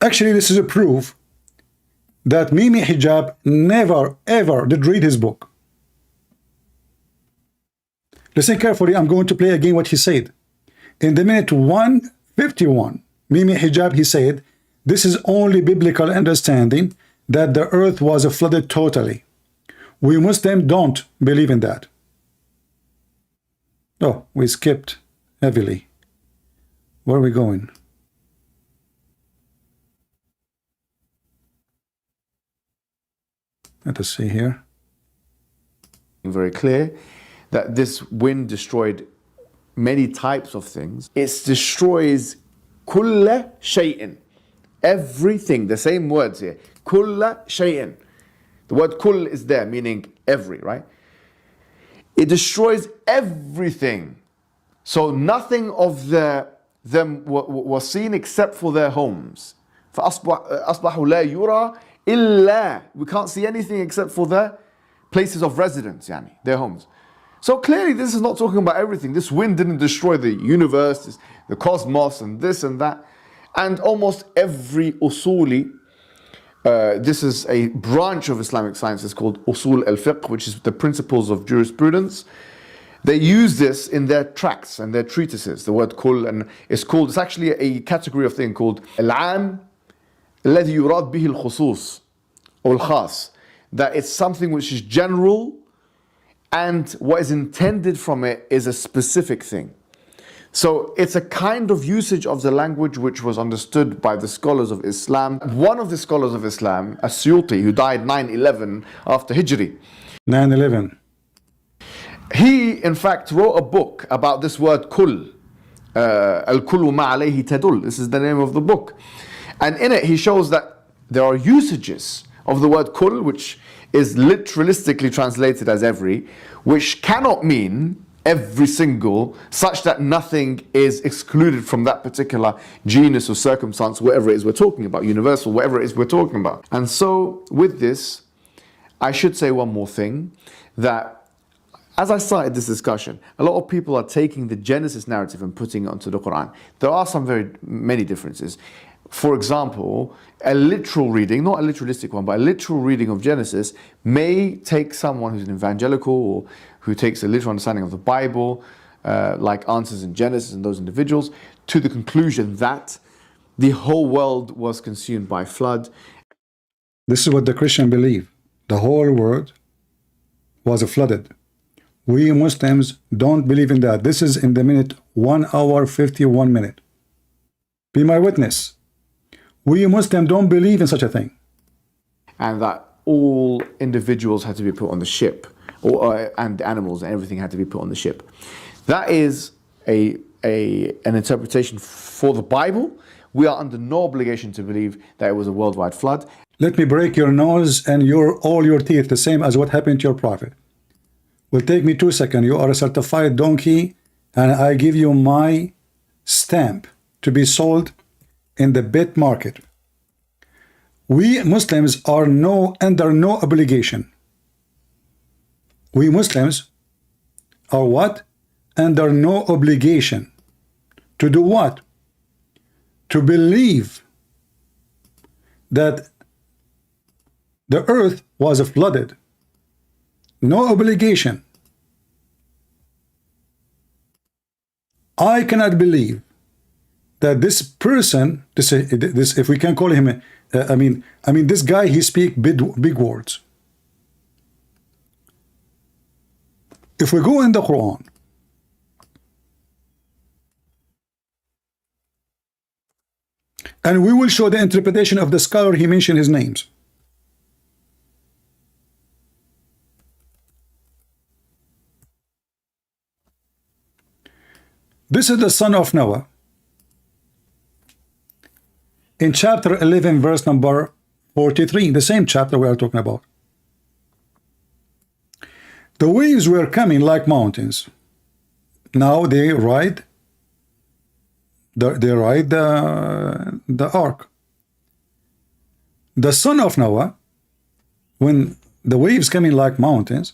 Actually, this is a proof that Mimi Hijab never ever did read his book. Listen carefully, I'm going to play again what he said. In the minute 151, Mimi Hijab, he said, this is only biblical understanding that the earth was flooded totally. We Muslims don't believe in that. Oh, we skipped heavily. Where are we going? Let us see here. Very clear that this wind destroyed many types of things. It destroys kulla shay'in, everything. The same words here, kulla shay'in. The word kull is there, meaning every, right? It destroys everything. So nothing of them was seen except for their homes. فأصبحوا لا يرى إلا, we can't see anything except for their places of residence, yani, their homes. So clearly this is not talking about everything. This wind didn't destroy the universe, the cosmos, and this and that. And almost every usuli, this is a branch of Islamic science, it's called usul al-fiqh, which is the principles of jurisprudence. They use this in their tracts and their treatises, the word kull, and it's actually a category of thing called al-am الذي يراد به الخصوص or الخاص, that it's something which is general and what is intended from it is a specific thing. So it's a kind of usage of the language which was understood by the scholars of Islam. One of the scholars of Islam, As-Suyuti, who died 9/11 after Hijri. 9/11. He, in fact, wrote a book about this word kul. Al-kullu ma alayhi tadul. This is the name of the book. And in it, he shows that there are usages of the word kul, which is literalistically translated as every, which cannot mean every single, such that nothing is excluded from that particular genus or circumstance, whatever it is we're talking about, universal, whatever it is we're talking about. And so with this, I should say one more thing, that as I started this discussion, a lot of people are taking the Genesis narrative and putting it onto the Quran. There are many differences. For example, a literal reading, not a literalistic one, but a literal reading of Genesis may take someone who's an evangelical or who takes a literal understanding of the Bible, like answers in Genesis and those individuals, to the conclusion that the whole world was consumed by flood. This is what the Christian believe. The whole world was flooded. We Muslims don't believe in that. This is in the minute 1 hour 51 minutes. Be my witness. We Muslims don't believe in such a thing. And that all individuals had to be put on the ship, and animals and everything had to be put on the ship. That is an interpretation for the Bible. We are under no obligation to believe that it was a worldwide flood. Let me break your nose and all your teeth, the same as what happened to your prophet. Will take me 2 seconds. You are a certified donkey, and I give you my stamp to be sold in the bet market. We Muslims are under no obligation. We Muslims are what? Under no obligation. To do what? To believe that the earth was flooded. No obligation. I cannot believe that this person, this if we can call him, I mean, this guy, he speak big words. If we go in the Quran, and we will show the interpretation of the scholar, he mentioned his names. This is the son of Noah. In chapter 11, verse number 43, the same chapter we are talking about. The waves were coming like mountains. Now they ride the ark. The son of Noah, when the waves coming like mountains,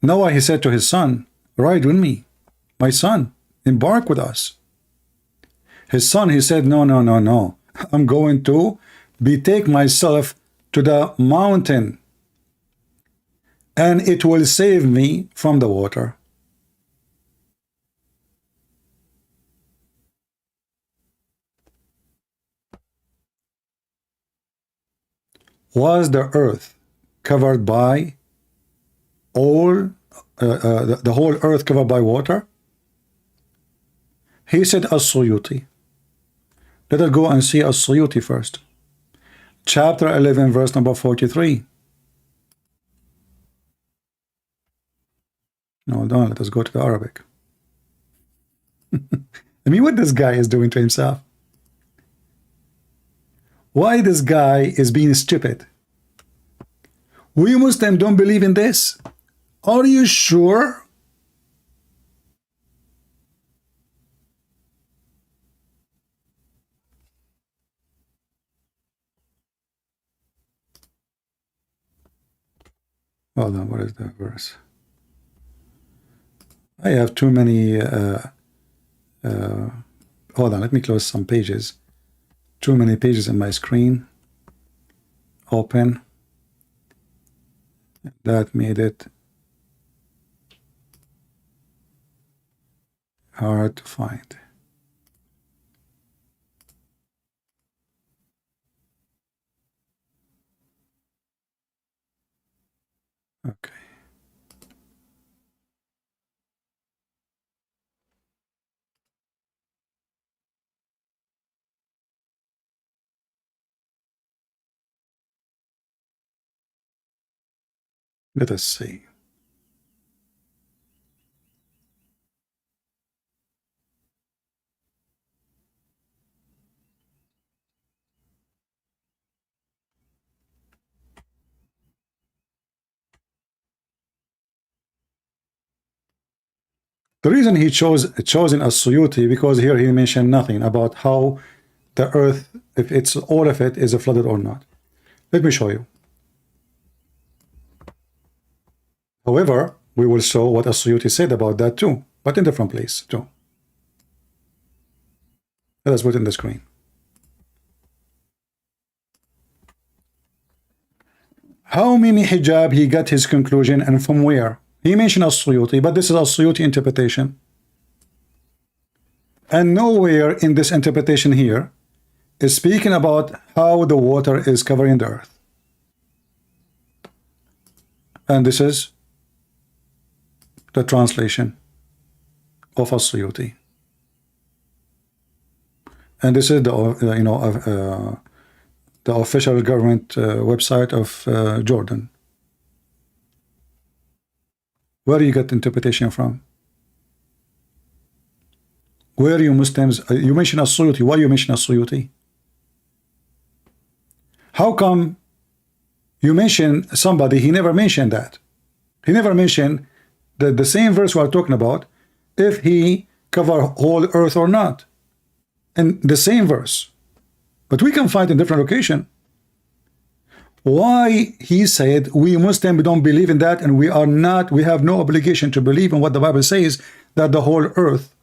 Noah, he said to his son, ride with me, my son, embark with us. His son, he said, no, no, no, no. I'm going to betake myself to the mountain, and it will save me from the water. Was the earth covered by all, the whole earth covered by water? He said As-Suyuti. Let us go and see As-Suyuti first. Chapter 11, verse number 43. No, don't. Let us go to the Arabic. I mean, what this guy is doing to himself? Why this guy is being stupid? We Muslims don't believe in this. Are you sure? Hold on, what is that verse? I have too many. Hold on, let me close some pages. Too many pages on my screen. Open. That made it hard to find. Okay. Let us see. The reason he chosen As-Suyuti, because here he mentioned nothing about how the earth, if it's all of it, is flooded or not. Let me show you. However, we will show what As-Suyuti said about that too, but in different place too. Let us put it in the screen. How many hijab he got his conclusion and from where? He mentioned As-Suyuti, but this is As-Suyuti interpretation. And nowhere in this interpretation here is speaking about how the water is covering the earth. And this is the translation of As-Suyuti. And this is the the official government website of Jordan. Where do you get the interpretation from? Where you Muslims, you mention As-Suyuti. Why you mention As-Suyuti? How come you mention somebody, he never mentioned that? He never mentioned the same verse we are talking about, if he cover whole earth or not. And the same verse. But we can find in different location. Why he said we Muslims don't believe in that, and we have no obligation to believe in what the Bible says, that the whole earth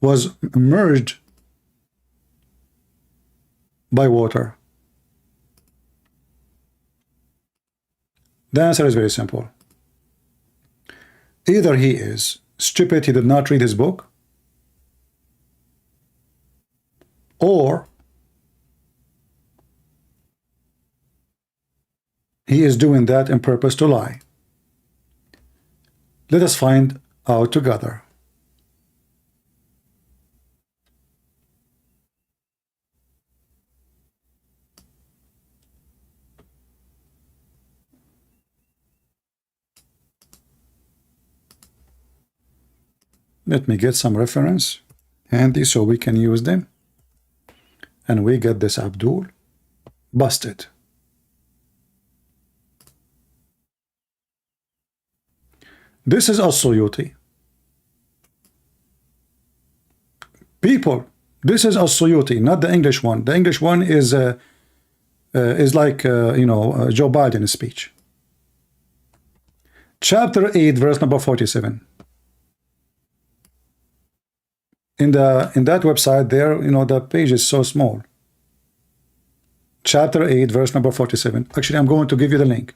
was merged by water. The answer is very simple. Either he is stupid, he did not read his book, or he is doing that in purpose to lie. Let us find out together. Let me get some reference handy so we can use them. And we get this Abdul busted. This is As-Suyuti. People, this is As-Suyuti, not the English one. The English one is like, Joe Biden's speech. Chapter 8, verse number 47. In that website there, the page is so small. Chapter 8, verse number 47. Actually, I'm going to give you the link.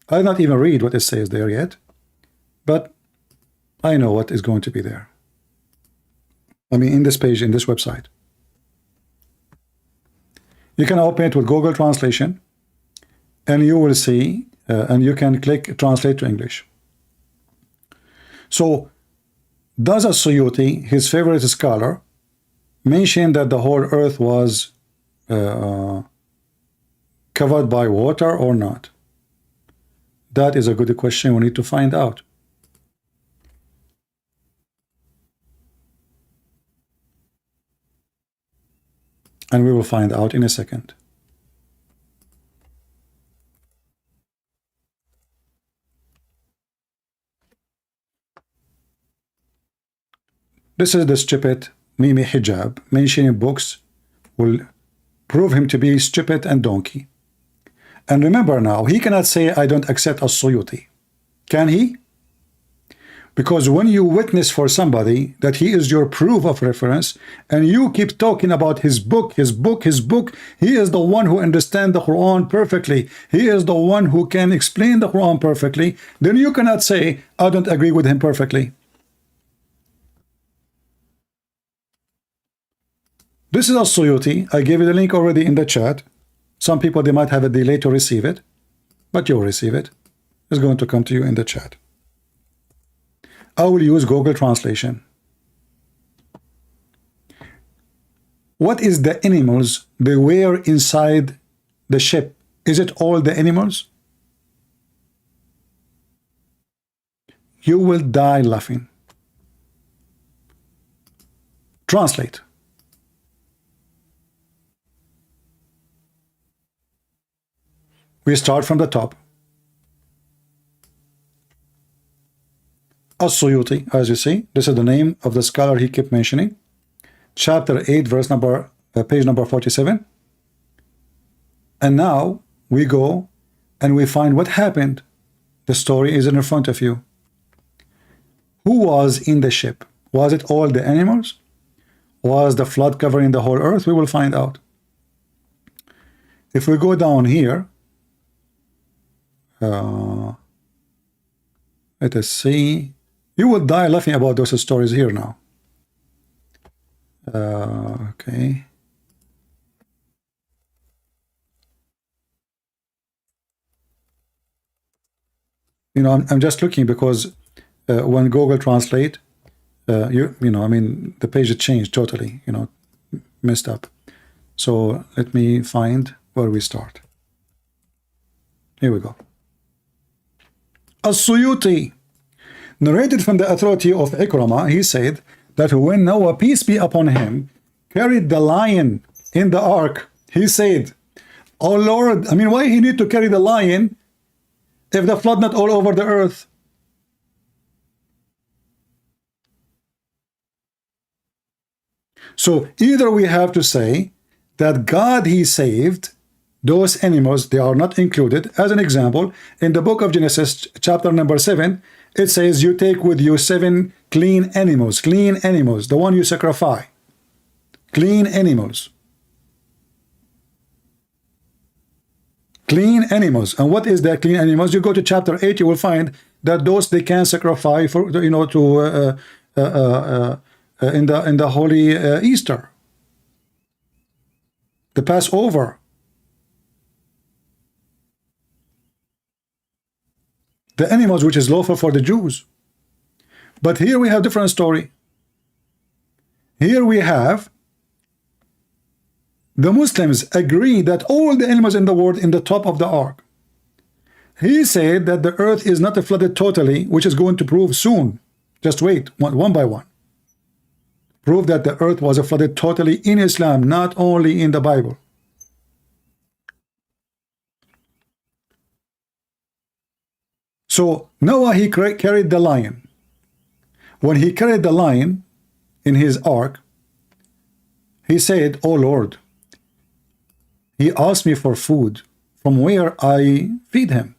I'll not even read what it says there yet, but I know what is going to be there. I mean, in this page, in this website. You can open it with Google Translation, and you will see, and you can click Translate to English. So, does As-Suyuti, his favorite scholar, mention that the whole earth was covered by water or not? That is a good question. We need to find out. And we will find out in a second. This is the stupid Mimi Hijab. Mentioning books will prove him to be stupid and donkey. And remember now, he cannot say, I don't accept As-Suyuti. Can he? Because when you witness for somebody that he is your proof of reference, and you keep talking about his book, he is the one who understands the Quran perfectly. He is the one who can explain the Quran perfectly. Then you cannot say, I don't agree with him perfectly. This is As-Suyuti. I gave you the link already in the chat. Some people, they might have a delay to receive it, but you'll receive it. It's going to come to you in the chat. I will use Google Translation. What is the animals they were inside the ship? Is it all the animals? You will die laughing. Translate. We start from the top. As-Suyuti, as you see, this is the name of the scholar he kept mentioning. Chapter 8, verse number, page number 47. And now we go and we find what happened. The story is in front of you. Who was in the ship? Was it all the animals? Was the flood covering the whole earth? We will find out. If we go down here, let us see. You will die laughing about those stories here now. Okay. I'm just looking because when Google Translate, I mean, the page changed totally, messed up. So let me find where we start. Here we go. As-Suyuti, narrated from the authority of Ikramah, he said that when Noah, peace be upon him, carried the lion in the ark, he said, oh Lord, I mean, why he need to carry the lion if the flood not all over the earth? So either we have to say that God, he saved those animals, they are not included. As an example, in the book of Genesis, chapter number 7, it says you take with you 7 clean animals, the one you sacrifice. Clean animals. Clean animals. And what is that clean animals? You go to chapter 8, you will find that those they can sacrifice for, in the holy Easter. The Passover. The animals which is lawful for the Jews. But here we have different story. Here we have the Muslims agree that all the animals in the world in the top of the ark. He said that the earth is not flooded totally, which is going to prove soon. Just wait, one by one. Prove that the earth was flooded totally in Islam, not only in the Bible. So Noah, he carried the lion. When he carried the lion in his ark, he said, "Oh Lord, he asked me for food. From where I feed him?"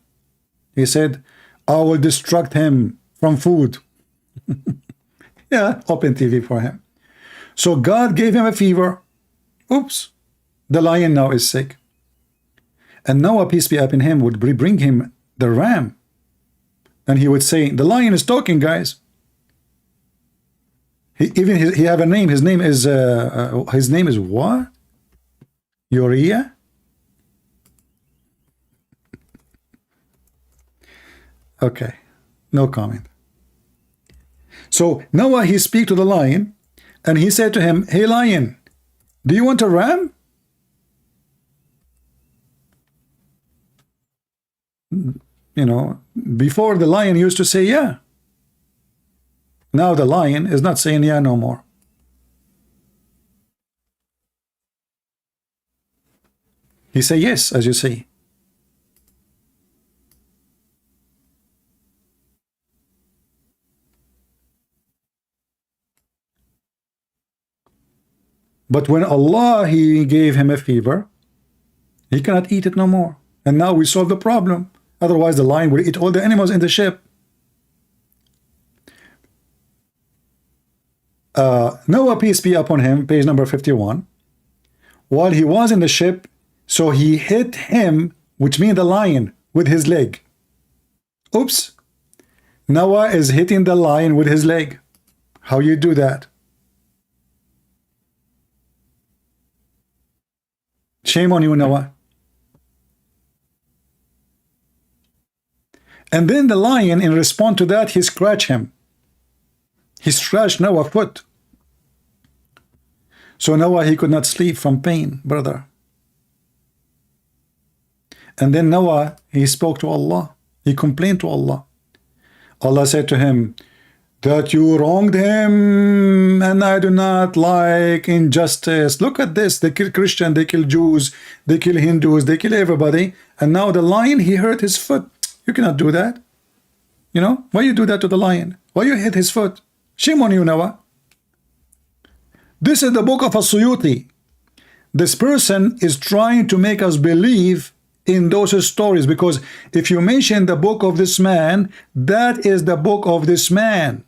He said, "I will distract him from food." Yeah, open TV for him. So God gave him a fever. Oops, the lion now is sick. And Noah, peace be upon him, would bring him the ram. And he would say, "The lion is talking, guys." He have a name. His name is what? Uriah? Okay, no comment. So Noah, he speak to the lion, and he said to him, "Hey lion, do you want a ram?" You know, before the lion used to say yeah. Now the lion is not saying yeah no more. He say yes, as you see. But when Allah, he gave him a fever, he cannot eat it no more. And now we solve the problem. Otherwise the lion will eat all the animals in the ship. Noah, peace be upon him, page number 51. While he was in the ship, so he hit him, which means the lion, with his leg. Oops. Noah is hitting the lion with his leg. How you do that? Shame on you, Noah. And then the lion, in response to that, he scratched him. He scratched Noah's foot. So Noah, he could not sleep from pain, brother. And then Noah, he spoke to Allah. He complained to Allah. Allah said to him, "That you wronged him, and I do not like injustice. Look at this. They kill Christians, they kill Jews, they kill Hindus, they kill everybody. And now the lion, he hurt his foot. You cannot do that. You know, why you do that to the lion? Why you hit his foot? Shame on you, Noah." This is the book of As-Suyuti. This person is trying to make us believe in those stories, because if you mention the book of this man, that is the book of this man.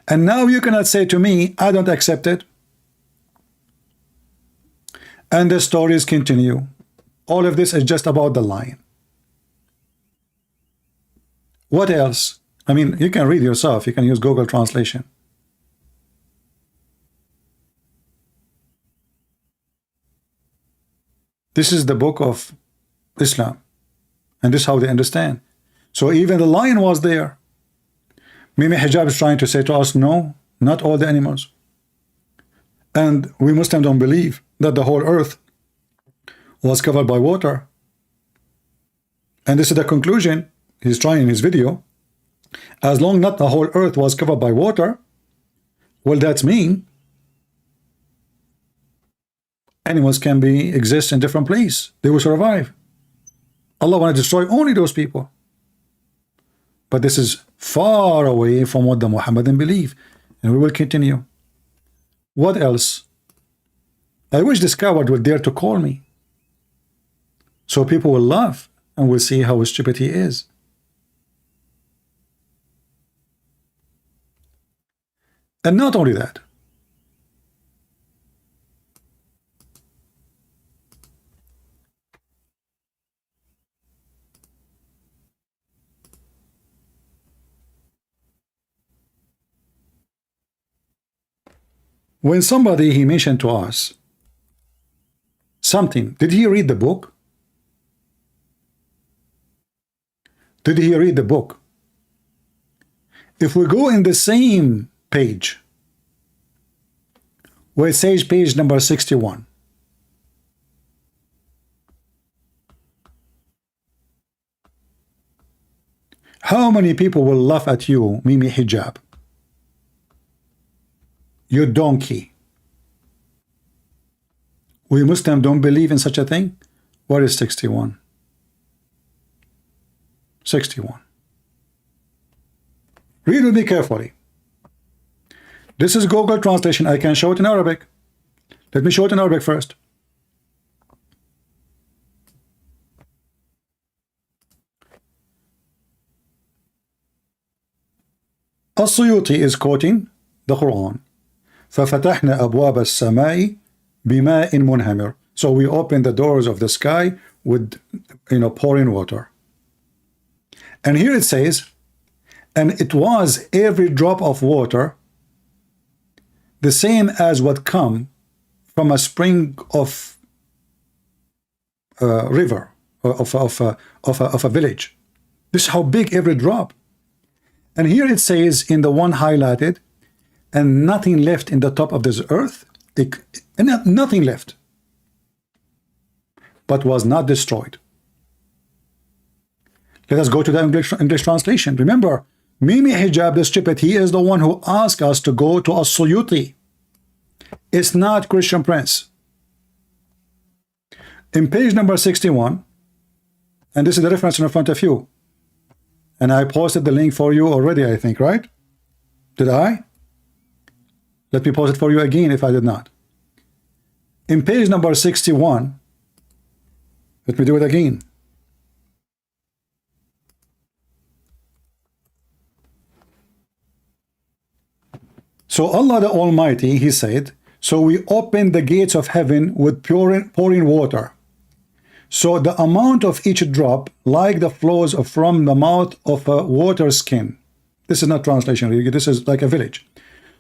And now you cannot say to me, "I don't accept it." And the stories continue. All of this is just about the lion. What else? I mean, you can read yourself. You can use Google Translation. This is the book of Islam. And this is how they understand. So even the lion was there. Maybe Hijab is trying to say to us, no, not all the animals. And we Muslims don't believe that the whole earth was covered by water. And this is the conclusion he's trying in his video. As long not the whole earth was covered by water, well, that mean animals can exist in different places. They will survive. Allah want to destroy only those people. But this is far away from what the Muhammadan believe. And we will continue. What else? I wish this coward would dare to call me, so people will laugh and will see how stupid he is. And not only that, when somebody he mentioned to us something, did he read the book? Did he read the book? If we go in the same page where it says page number 61, How many people will laugh at you, Mimi Hijab? You donkey. We Muslims don't believe in such a thing? What is 61? 61. Read with me carefully. This is Google translation. I can show it in Arabic. Let me show it in Arabic first. السيوطي is quoting the Quran. ففتحنا أبواب السماء بماء منهمر. So we open the doors of the sky with, pouring water. And here it says, and it was every drop of water the same as what come from a spring of a river, of a village. This is how big every drop. And here it says in the one highlighted, and nothing left in the top of this earth, nothing left, but was not destroyed. Let us go to the English translation. Remember, Mimi Hijab, the stupid, he is the one who asked us to go to As-Suyuti. It's not Christian Prince. In page number 61, and this is the reference in front of you, and I posted the link for you already, I think, right? Did I? Let me post it for you again if I did not. In page number 61, let me do it again. So Allah the Almighty, he said, so we opened the gates of heaven with pouring water. So the amount of each drop, like the flows from the mouth of a water skin. This is not translation, really. This is like a village.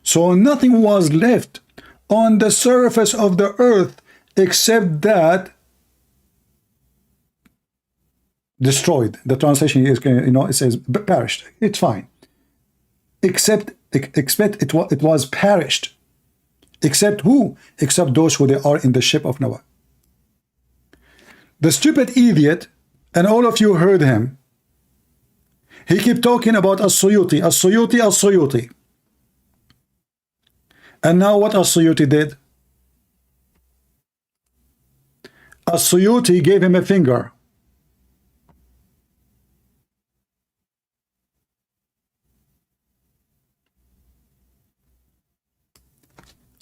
So nothing was left on the surface of the earth except that destroyed. The translation is, it says perished. It's fine. Except it was perished. Except who? Except those who they are in the ship of Noah. The stupid idiot, and all of you heard him, he kept talking about As-Suyuti, As-Suyuti, As-Suyuti. And now what As-Suyuti did? As-Suyuti gave him a finger.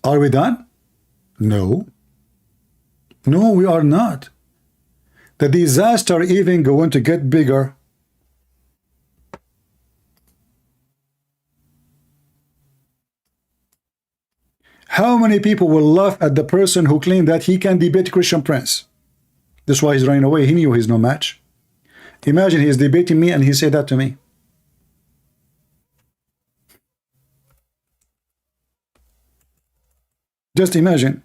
Are we done? No. No, we are not. The disaster even going to get bigger. How many people will laugh at the person who claimed that he can debate Christian Prince? That's why he's running away. He knew he's no match. Imagine he's debating me and he said that to me. Just imagine.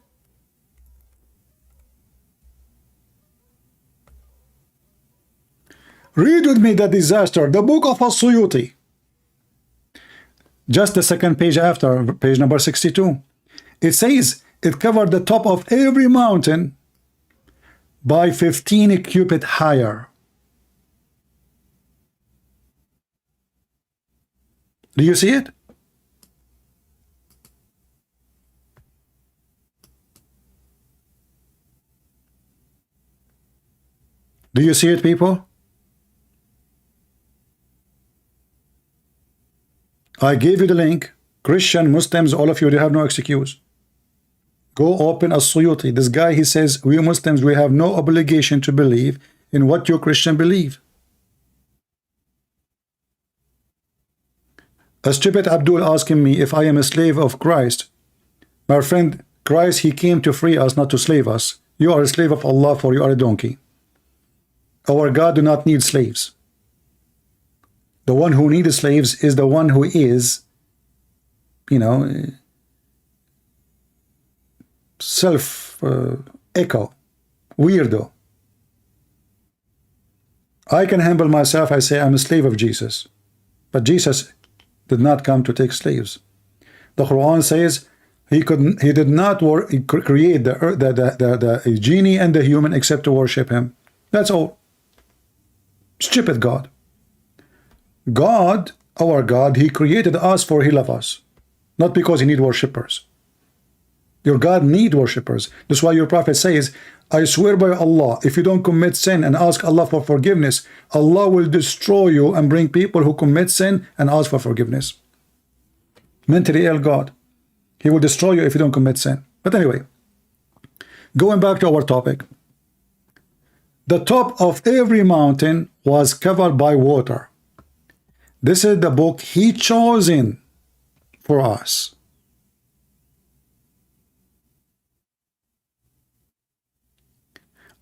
Read with me the disaster, the book of As-Suyuti. Just the second page after, page number 62. It says it covered the top of every mountain by 15 cubits higher. Do you see it? Do you see it, people? I gave you the link. Christian, Muslims, all of you, they have no excuse. Go open As-Suyuti. This guy, he says, we Muslims, we have no obligation to believe in what you Christian believe. A stupid Abdul asking me if I am a slave of Christ. My friend, Christ, he came to free us, not to slave us. You are a slave of Allah, for you are a donkey. Our God do not need slaves. The one who needs slaves is the one who is, self-echo, weirdo. I can humble myself. I say I'm a slave of Jesus. But Jesus did not come to take slaves. The Quran says he did not create the genie and the human except to worship him. That's all. Stupid God. God, our God, he created us for he loves us, not because he need worshippers. Your God need worshippers. That's why your prophet says, I swear by Allah, if you don't commit sin and ask Allah for forgiveness, Allah will destroy you and bring people who commit sin and ask for forgiveness. Mentally ill God. He will destroy you if you don't commit sin. But anyway, going back to our topic. The top of every mountain was covered by water. This is the book he chosen for us.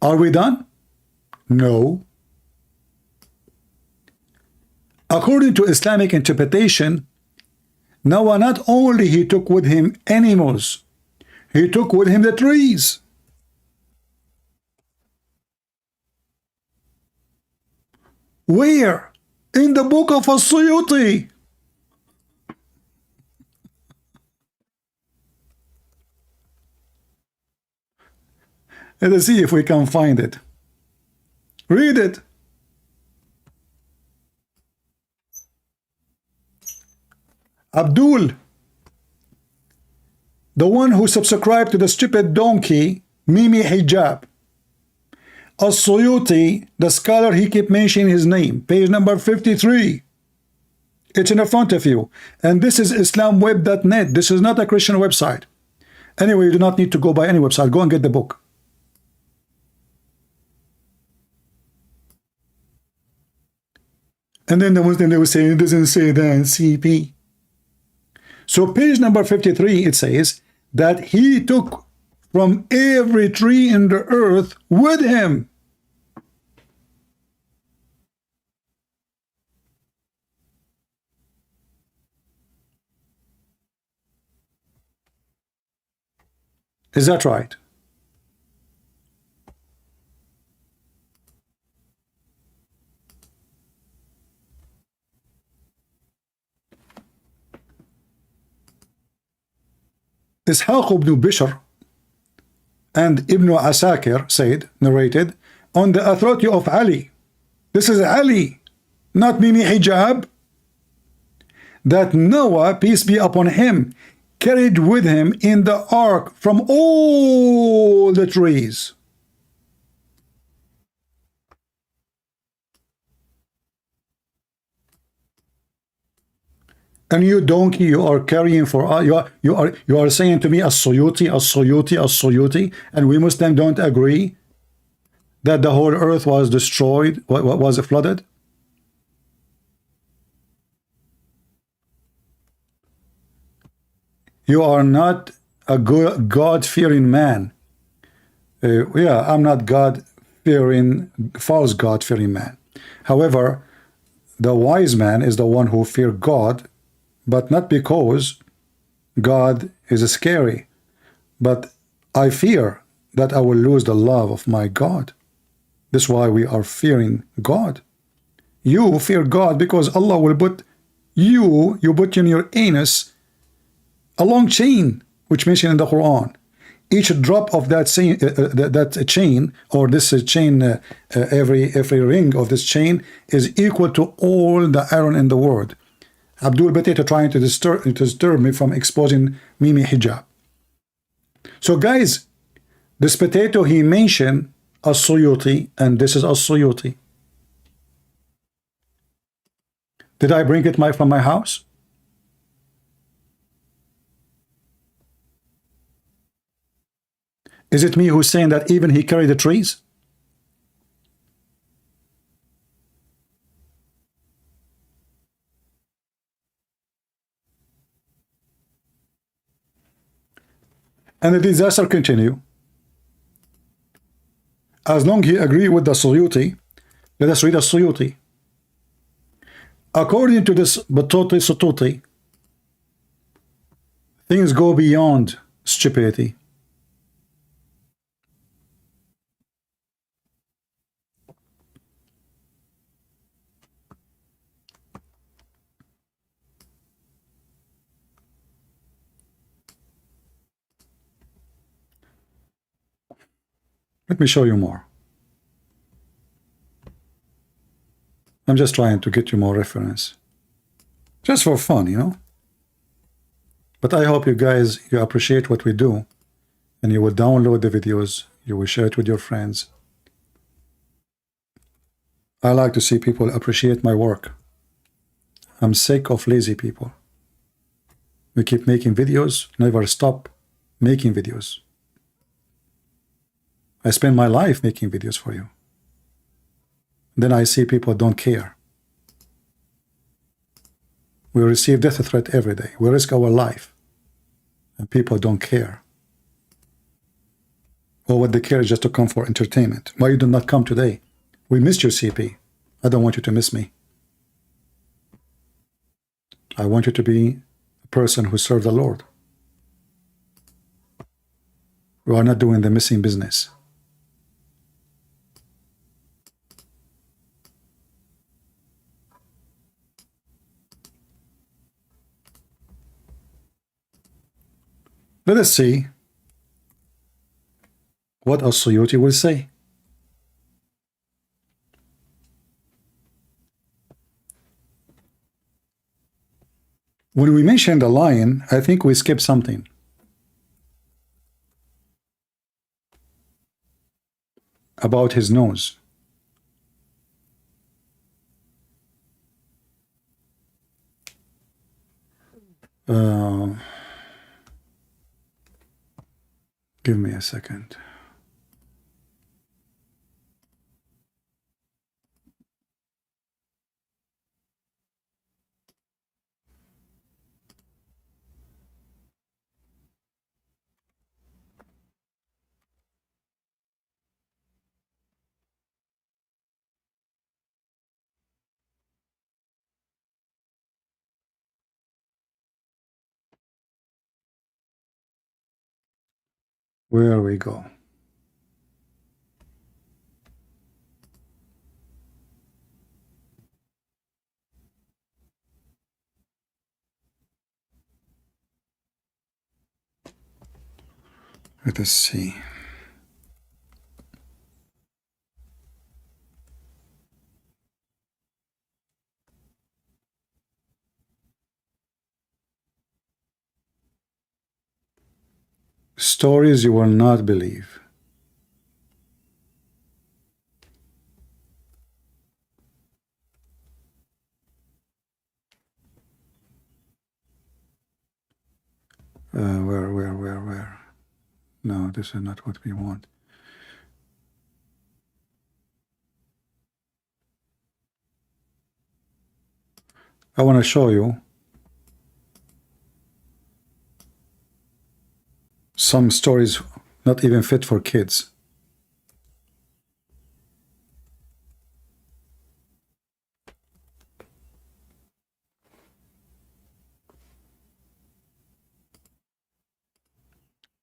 Are we done? No. According to Islamic interpretation, Noah not only he took with him animals, he took with him the trees. Where? In the book of As-Suyuti. Let's see if we can find it. Read it. Abdul, the one who subscribed to the stupid donkey, Mimi Hijab. As-Suyuti, the scholar, he keep mentioning his name, page number 53. It's in the front of you. And this is islamweb.net. This is not a Christian website. Anyway, you do not need to go by any website. Go and get the book. And then the Muslim, they will say, it doesn't say that, CP. So page number 53, it says that he took from every tree in the earth with him. Is that right? Ishaq ibn Bishr and Ibn Asakir said, narrated, on the authority of Ali. This is Ali, not Mimi Hijab. That Noah, peace be upon him, carried with him in the ark from all the trees. And you donkey, you are carrying for you are saying to me As-Suyuti, As-Suyuti, As-Suyuti, and we Muslims don't agree that the whole earth was destroyed, was flooded. You are not a God-fearing man. Yeah, I'm not God-fearing, false God-fearing man. However, the wise man is the one who fears God, but not because God is scary, but I fear that I will lose the love of my God. That's why we are fearing God. You fear God because Allah will put you put in your anus a long chain, which mentioned in the Quran. Each drop of that chain, or this chain, every ring of this chain is equal to all the iron in the world. Abdul Bateta trying to disturb me from exposing Mimi Hijab. So guys, this potato he mentioned As-Suyuti, and this is As-Suyuti. Did I bring it from my house? Is it me who's saying that even he carried the trees? And the disaster continue. As long as he agree with the Suyuti, let us read the Suyuti. According to this Batuti Sututi, things go beyond stupidity. Let me show you more. I'm just trying to get you more reference. Just for fun, you know. But I hope you guys, you appreciate what we do, and you will download the videos, you will share it with your friends. I like to see people appreciate my work. I'm sick of lazy people. We keep making videos, never stop making videos. I spend my life making videos for you. Then I see people don't care. We receive death threat every day. We risk our life. And people don't care. Or what they care is just to come for entertainment. Why you do not come today? We missed your CP. I don't want you to miss me. I want you to be a person who serves the Lord. We are not doing the missing business. Let us see what As-Suyuti will say. When we mention the lion, I think we skip something. About his nose. Give me a second. Where we go? Let us see. Stories you will not believe. Where? No, this is not what we want. I want to show you some stories not even fit for kids.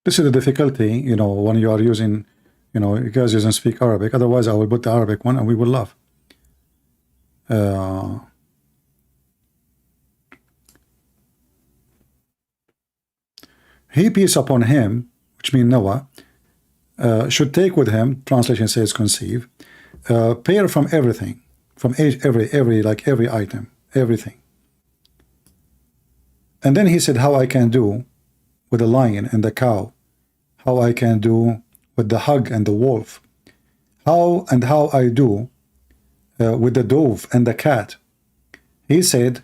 This is the difficulty, you know, when you are using, you know, you guys doesn't speak Arabic. Otherwise, I will put the Arabic one and we will laugh. He, peace upon him, which means Noah, should take with him, translation says conceive, pair from everything, from every item, everything. And then he said, how I can do with the lion and the cow, how I can do with the hog and the wolf, how I do with the dove and the cat. He said,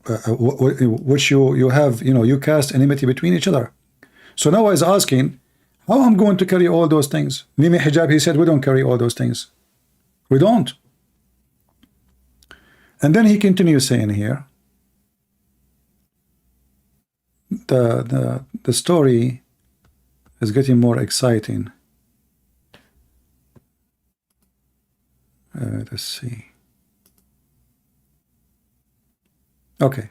which you have, you know, you cast enmity between each other. So now he's asking, how I'm going to carry all those things? Mimi Hijab, he said, we don't carry all those things. We don't. And then he continues saying here, the story is getting more exciting. Let's see. Okay,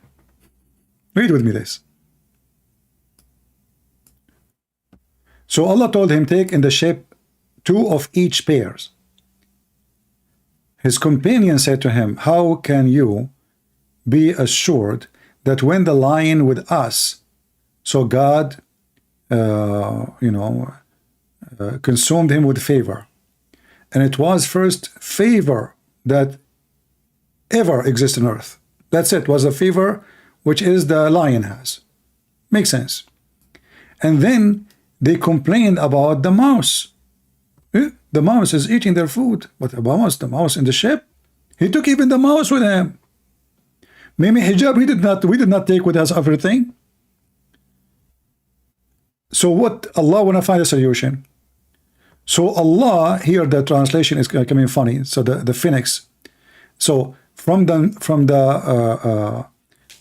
read with me this. So Allah told him, take in the shape 2 of each pairs. His companion said to him, how can you be assured that when the lion with us, so God, consumed him with favor. and it was first favor that ever exists on earth. That's it, was a favor which is the lion has. Makes sense. And then they complained about the mouse. The mouse is eating their food. But the mouse in the ship, he took even the mouse with him. Maybe hijab we did not take with us everything. So what Allah wanna find a solution? So Allah, here the translation is coming funny. So the phoenix. So from the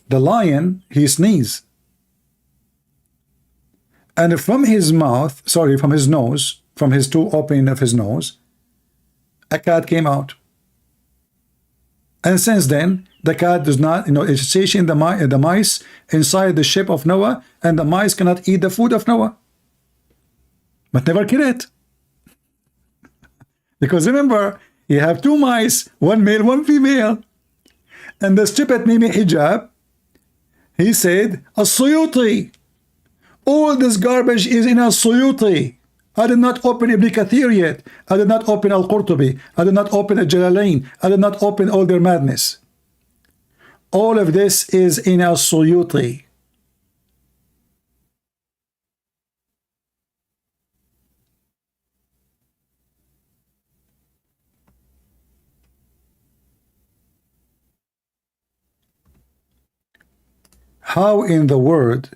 lion, he sneezed. And from his mouth, sorry, from his nose, from his two opening of his nose, a cat came out. And since then, the cat does not, it's chasing the mice inside the ship of Noah, and the mice cannot eat the food of Noah. But never kill it. Because remember, you have two mice, one male, one female. And the stupid Mimi Hijab, he said, As-Suyuti. All this garbage is in As-Suyuti. I did not open Ibn Kathir yet. I did not open Al-Qurtubi. I did not open Al-Jalalain. I did not open all their madness. All of this is in As-Suyuti. How in the world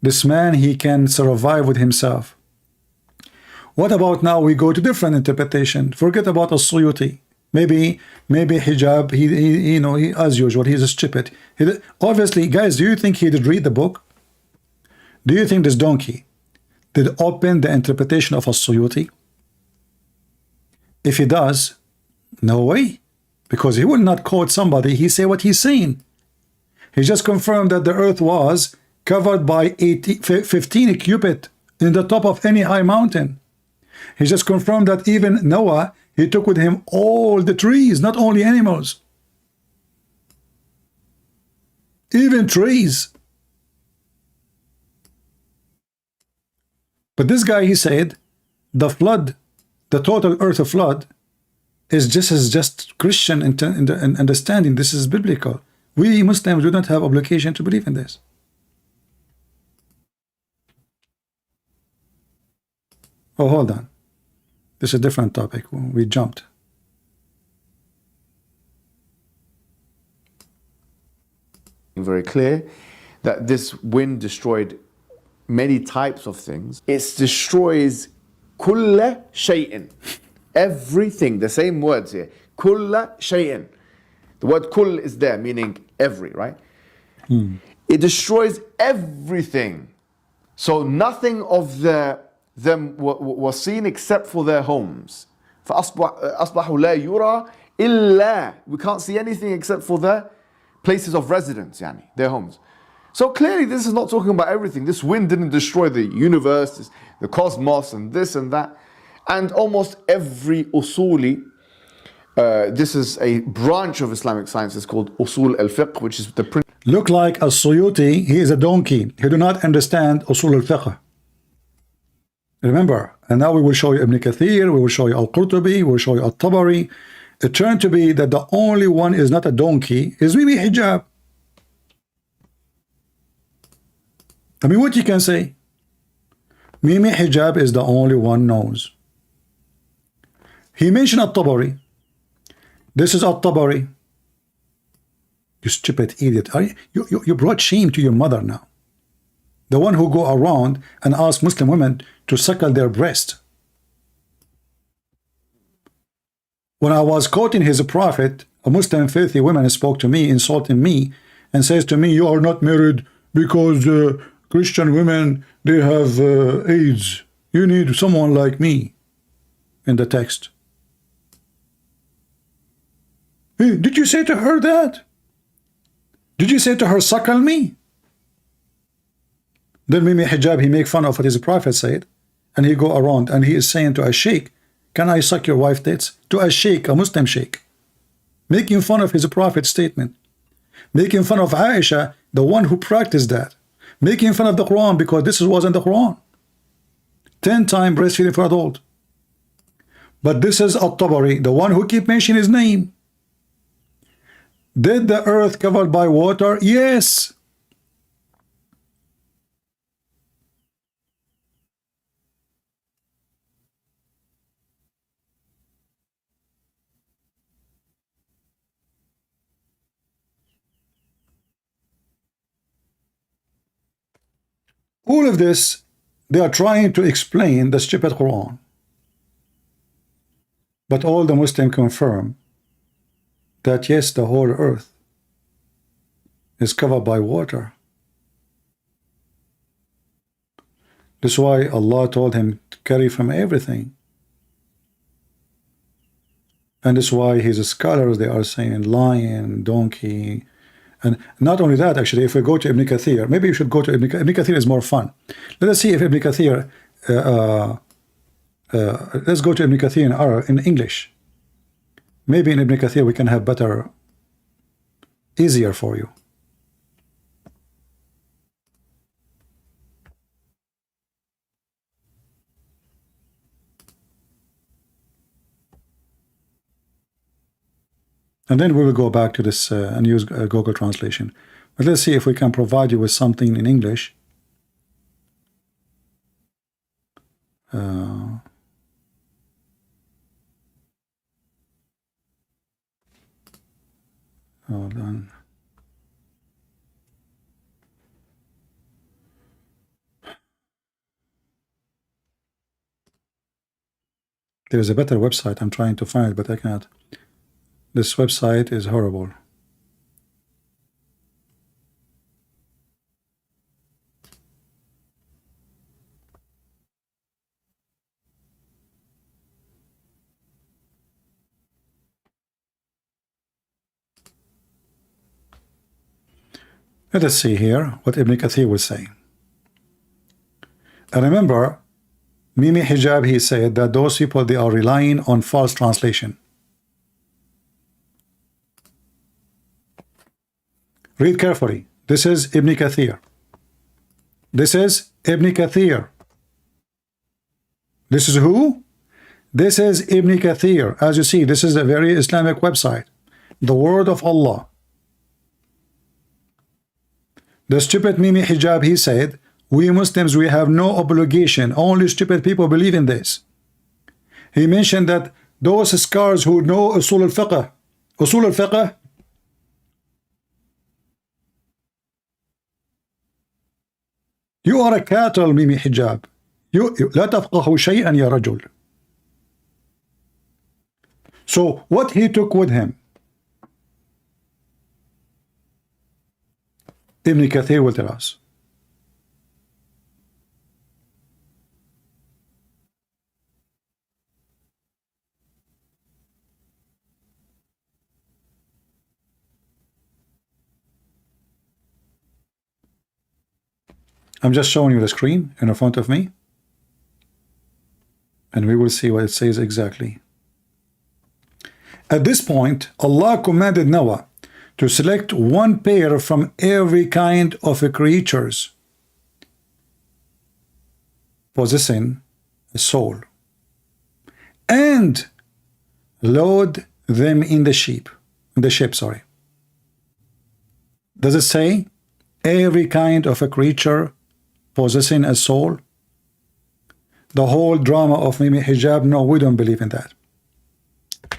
this man he can survive with himself? What about now we go to different interpretation? Forget about As-Suyuti. Maybe hijab, he as usual, he's stupid. Obviously, guys, do you think he did read the book? Do you think this donkey did open the interpretation of As-Suyuti? If he does, no way. Because he will not quote somebody, he say what he's saying. He just confirmed that the earth was covered by 15 cubit in the top of any high mountain. He just confirmed that even Noah, he took with him all the trees, not only animals. Even trees. But this guy, he said, the flood, the total earth flood, is just Christian in understanding. This is biblical. We Muslims do not have obligation to believe in this. Oh, hold on. This is a different topic. We jumped. Very clear that this wind destroyed many types of things. It destroys kulla shay'in. Everything. The same words here. Kulla shay'in. The word kull is there, meaning every, right? It destroys everything. So nothing of them was seen except for their homes. فَأَصْبَحُوا لَا يُرَى إِلَّا. We can't see anything except for their places of residence, their homes. So clearly this is not talking about everything. This wind didn't destroy the universe, the cosmos, and this and that. And almost every usuli, this is a branch of Islamic science, it's called Usul al-Fiqh, which is the principle. Look like As-Suyuti, he is a donkey. He do not understand Usul al-Fiqh. Remember, and now we will show you Ibn Kathir, we will show you Al-Qurtubi, we will show you Al-Tabari. It turned to be that the only one is not a donkey, is Mimi Hijab. I mean, what you can say? Mimi Hijab is the only one knows. He mentioned Al-Tabari. This is Al-Tabari. You stupid idiot. You brought shame to your mother now. The one who go around and ask Muslim women to suckle their breast. When I was quoting his prophet, a Muslim filthy woman spoke to me, insulting me, and says to me, you are not married because Christian women, they have AIDS. You need someone like me. In the text. Hey, did you say to her that? Did you say to her, suckle me? Then Mimi Hijab, he make fun of what his prophet said, and he go around and he is saying to a sheikh, can I suck your wife tits? To a sheikh, a Muslim sheikh. Making fun of his prophet's statement. Making fun of Aisha, the one who practiced that. Making fun of the Quran because this wasn't the Quran. 10 times breastfeeding for adult. But this is At-Tabari, the one who keep mentioning his name. Did the earth covered by water? Yes. All of this, they are trying to explain the stupid Quran. But all the Muslims confirm that yes, the whole earth is covered by water. That's why Allah told him to carry from everything. And that's why his scholars, they are saying lion, donkey. And not only that, actually, if we go to Ibn Kathir, maybe you should go to Ibn Kathir. Ibn Kathir is more fun. Let us see if Ibn Kathir, let's go to Ibn Kathir in English. Maybe in Ibn Kathir we can have better, easier for you. And then we will go back to this and use Google Translation. But let's see if we can provide you with something in English. Hold on. There's a better website. I'm trying to find it, but I cannot. This website is horrible. Let us see here what Ibn Kathir will say. And remember, Mimi Hijab, he said that those people, they are relying on false translation. Read carefully. This is Ibn Kathir. This is Ibn Kathir. This is who? This is Ibn Kathir. As you see, this is a very Islamic website. The word of Allah. The stupid Mimi Hijab, he said, we Muslims, we have no obligation. Only stupid people believe in this. He mentioned that those scholars who know Usul al-Fiqh, Usul al-Fiqh, you are a cattle, Mimi Hijab. لا تفقه شيئا يا رجل. So what he took with him? Ibn Kathir will tell us. I'm just showing you the screen in front of me, and we will see what it says exactly. At this point, Allah commanded Noah to select one pair from every kind of creatures possessing a soul, and load them in the ship. Does it say every kind of a creature possessing a soul? The whole drama of Mimi Hijab, no, we don't believe in that.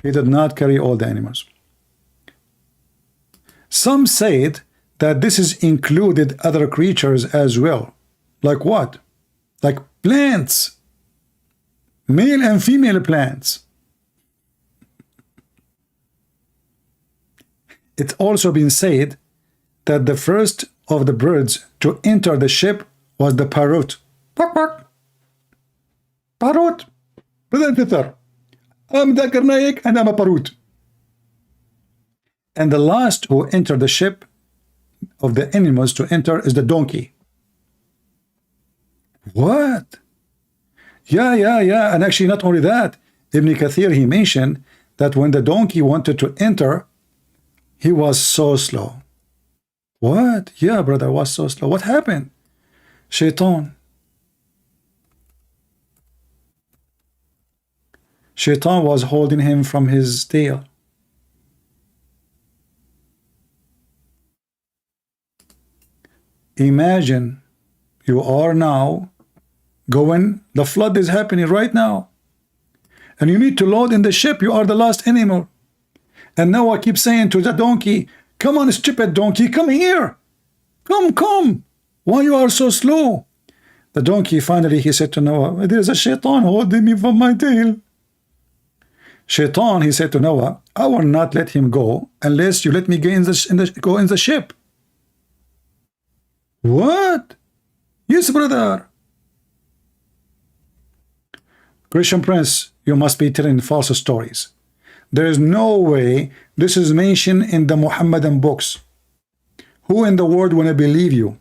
He did not carry all the animals. Some said that this is included other creatures as well. Like what? Like plants. Male and female plants. It's also been said that the first of the birds to enter the ship was the parrot. Bark, bark. Parrot. Brother Peter. I'm Dakar Naik and I'm a parrot. And the last who entered the ship of the animals to enter is the donkey. What? Yeah. And actually, not only that, Ibn Kathir, he mentioned that when the donkey wanted to enter, he was so slow. What? Yeah, brother, was so slow. What happened? Shaitan. Shaitan was holding him from his tail. Imagine you are now going, the flood is happening right now, and you need to load in the ship. You are the last animal. And Noah keeps saying to the donkey, come on, stupid donkey, come here. Come. Why you are so slow? The donkey, finally, he said to Noah, there is a shaitan holding me from my tail. Shaitan, he said to Noah, I will not let him go unless you let me go in the ship. What? Yes, brother. Christian Prince, you must be telling false stories. There is no way this is mentioned in the Muhammadan books. Who in the world will believe you?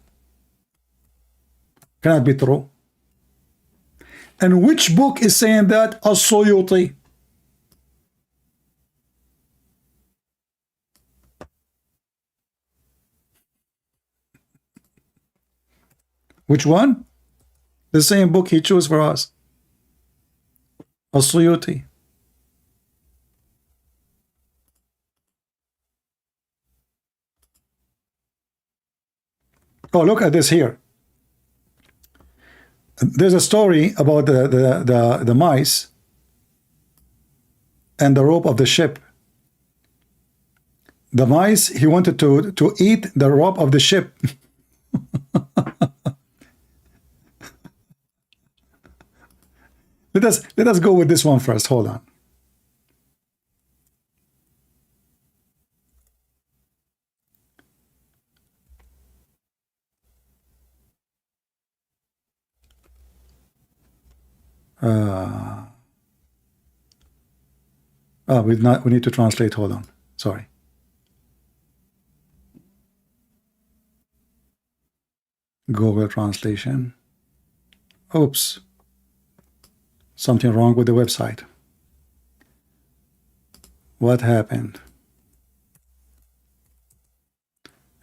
Cannot be true. And which book is saying that? As-Suyuti. Which one? The same book he chose for us. As-Suyuti. Oh, look at this here. There's a story about the mice and the rope of the ship. The mice, he wanted to eat the rope of the ship. Let us go with this one first. Hold on. We need to translate. Hold on. Sorry. Google translation. Oops. Something wrong with the website. What happened?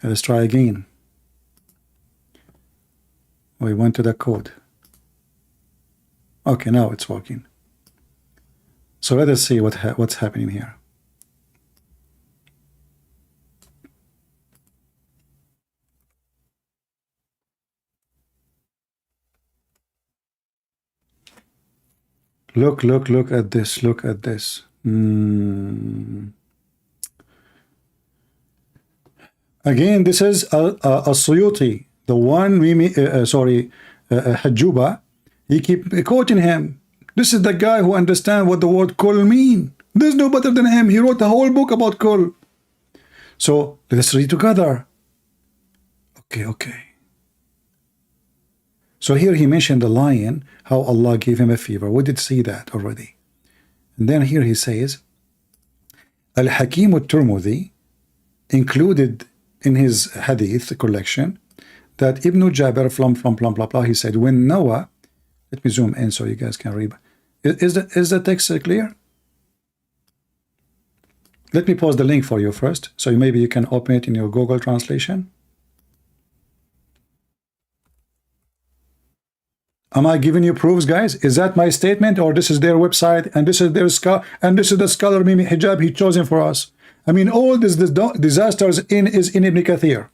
Let's try again. We went to the code. Okay, now it's working. So let us see what's happening here. Look at this. Look at this. Again, this is As-Suyuti, the one Hajuba. He keep quoting him. This is the guy who understands what the word kul mean. There's no better than him. He wrote the whole book about kul. So let's read together. Okay. So here he mentioned the lion, how Allah gave him a fever. We did see that already. And then here he says, Al-Hakim al-Turmudi included in his hadith collection that Ibn Jabir from blah blah blah, he said, when Noah, let me zoom in so you guys can read. Is the text clear? Let me post the link for you first, so maybe you can open it in your Google translation. Am I giving you proofs, guys? Is that my statement, or this is their website, and this is their and this is the scholar Mimi Hijab he chosen for us? I mean, all this disasters is in Ibn Kathir.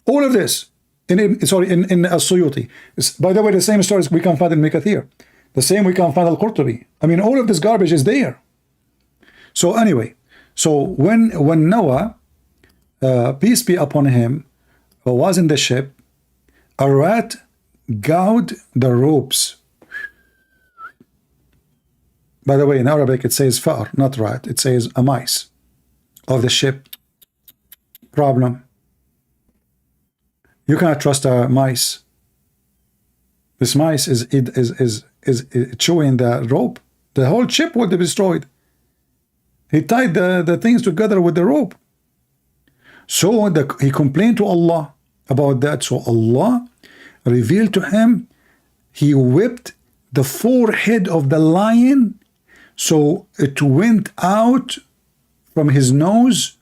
All of this in As-Suyuti. By the way, the same stories we can find in Ibn Kathir. The same we can find Al-Qurtubi. I mean, all of this garbage is there. So anyway, so when Noah, peace be upon him, was in the ship, a rat gouged the ropes. By the way, in Arabic it says far, not rat. It says a mice of the ship. Problem. You cannot trust a mice. This mice is chewing the rope. The whole ship would be destroyed. He tied the things together with the rope. So he complained to Allah about that. So Allah revealed to him, he whipped the forehead of the lion, so it went out from his nose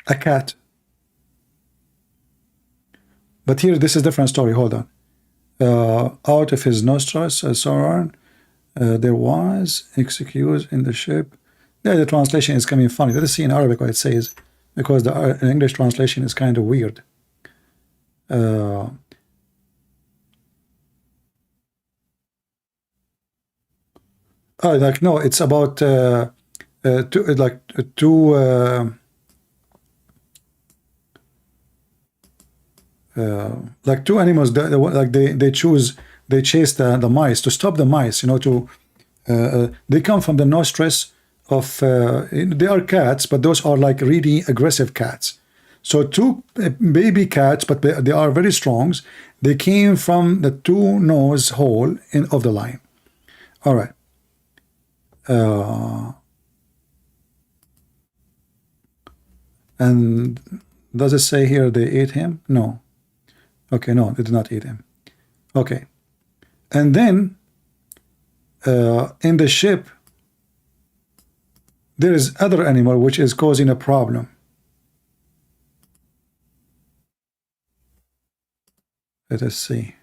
a cat. But here, this is a different story. Hold on. Out of his nostrils, so on. There was excuse in the ship. Yeah, the translation is coming funny. Let us see in Arabic what it says, because the English translation is kind of weird. Like no, it's about two, like two animals that, like they chase the mice to stop the mice, you know, to they come from the nostrils of they are cats, but those are like really aggressive cats. So two baby cats, but they are very strong. They came from the two nose hole of the lion. All right. And does it say here they ate him? No. Okay, no, they did not eat him. Okay. And then in the ship, there is other animal which is causing a problem. Let us see.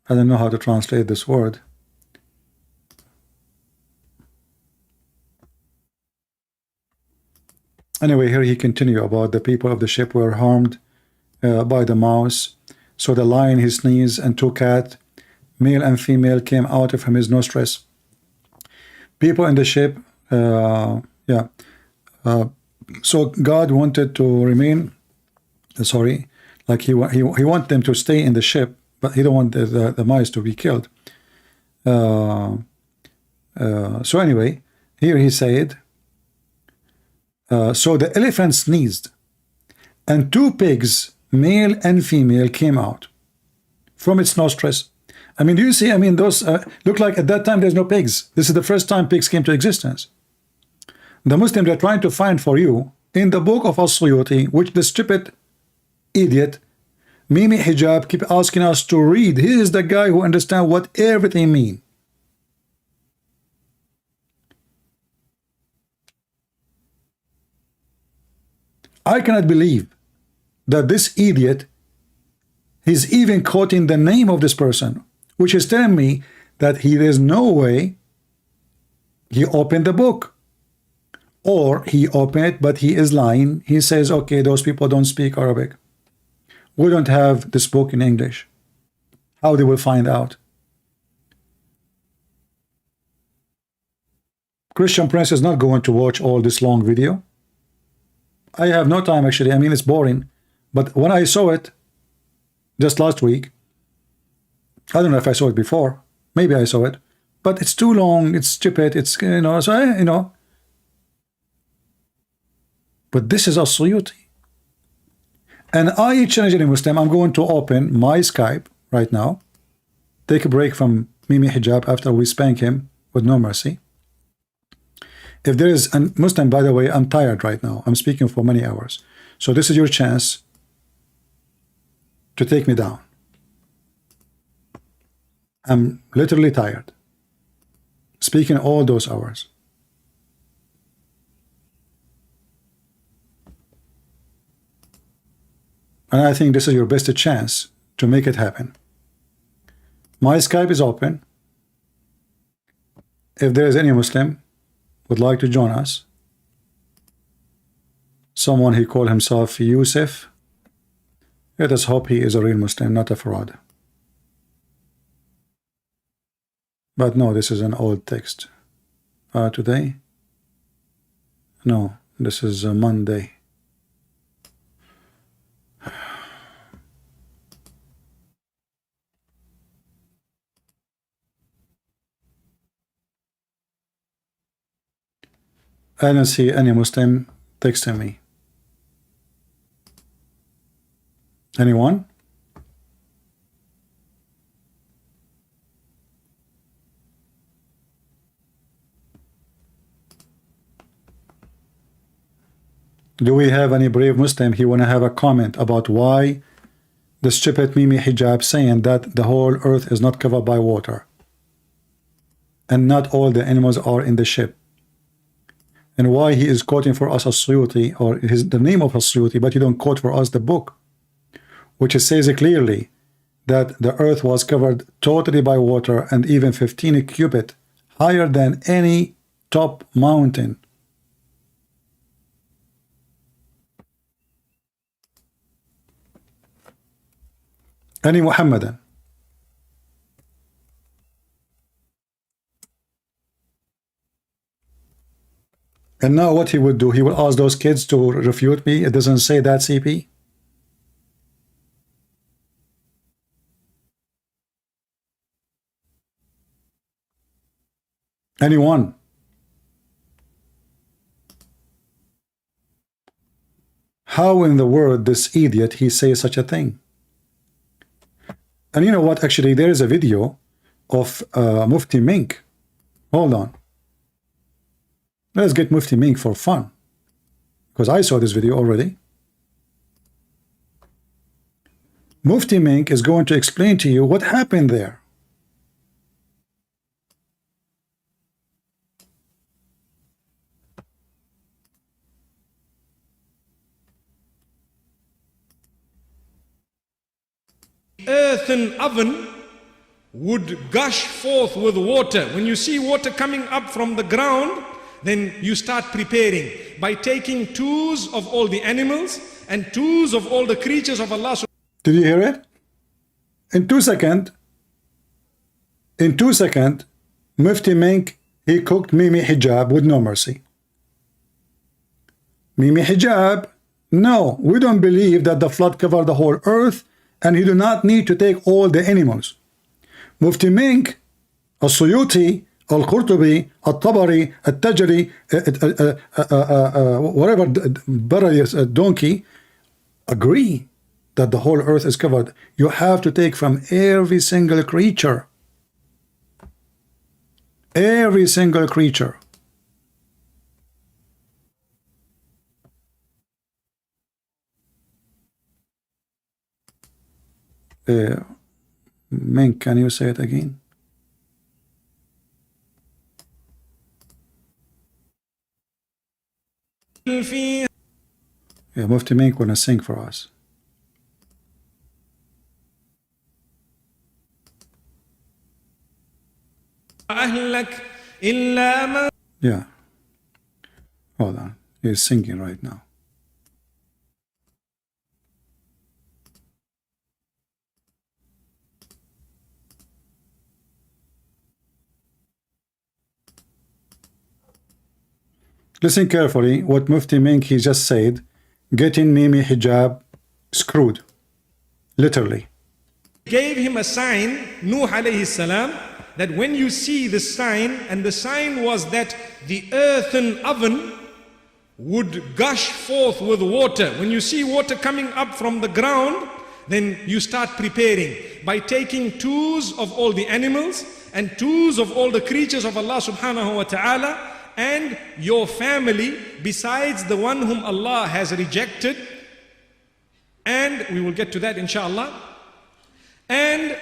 I don't know how to translate this word. Anyway, here he continue about the people of the ship were harmed by the mouse. So the lion, he sneezed, and two cats, male and female, came out of his nostrils. People in the ship, so God wanted to remain, like he want them to stay in the ship, but he don't want the mice to be killed. So anyway, here he said, so the elephant sneezed, and two pigs, male and female, came out from its nostrils. I mean, do you see? I mean, those look like at that time there's no pigs. This is the first time pigs came to existence. The Muslims are trying to find for you in the book of As-Suyuti, which the stupid idiot Mimi Hijab keep asking us to read. He is the guy who understands what everything means. I cannot believe that this idiot is even quoting the name of this person, which is telling me that there's no way he opened the book, or he opened it but he is lying. He says, okay, those people don't speak Arabic, we don't have this book in English. How they will find out? Christian Prince is not going to watch all this long video. I have no time, actually. I mean, it's boring. But when I saw it just last week, I don't know if I saw it before. Maybe I saw it. But it's too long. It's stupid. It's, you know, so you know. But this is As-Suyuti. And I challenge any Muslim. I'm going to open my Skype right now. Take a break from Mimi Hijab after we spank him with no mercy. If there is a Muslim, by the way, I'm tired right now. I'm speaking for many hours. So this is your chance to take me down. I'm literally tired. Speaking all those hours. And I think this is your best chance to make it happen. My Skype is open. If there is any Muslim would like to join us, someone he called himself Yusuf, let us hope he is a real Muslim, not a fraud. But no, this is an old text. Today? No, this is a Monday. I don't see any Muslim texting me. Anyone? Do we have any brave Muslim? He want to have a comment about why the stupid Mimi Hijab saying that the whole earth is not covered by water and not all the animals are in the ship. and why he is quoting for us As-Suyuti, or the name of As-Suyuti, but you don't quote for us the book, which says clearly that the earth was covered totally by water and even 15 cubit higher than any top mountain. Any Muhammadan. And now what he would do, he will ask those kids to refute me. It doesn't say that, CP. Anyone? How in the world this idiot he says such a thing? And you know what? Actually, there is a video of Mufti Menk. Hold on. Let's get Mufti Menk for fun, because I saw this video already. Mufti Menk is going to explain to you what happened there. Earthen oven would gush forth with water. When you see water coming up from the ground, then you start preparing by taking twos of all the animals and twos of all the creatures of Allah. Did you hear it? In 2 seconds, Mufti Menk, he cooked Mimi Hijab with no mercy. Mimi Hijab, no, we don't believe that the flood covered the whole earth, and you do not need to take all the animals. Mufti Menk, As-Suyuti, Al-Qurtubi, Al-Tabari, Al-Tajri, whatever, donkey, agree that the whole earth is covered. You have to take from every single creature. Every single creature. Menk, can you say it again? Yeah, Mufti Menk wanna sing for us. Yeah. Hold on. He's singing right now. Listen carefully what Mufti Menk he just said. Getting Mimi Hijab screwed. Literally. Gave him a sign, Nuh alayhi salam, that when you see the sign, and the sign was that the earthen oven would gush forth with water. When you see water coming up from the ground, then you start preparing by taking twos of all the animals and twos of all the creatures of Allah subhanahu wa ta'ala, and your family besides the one whom Allah has rejected, and we will get to that inshallah, and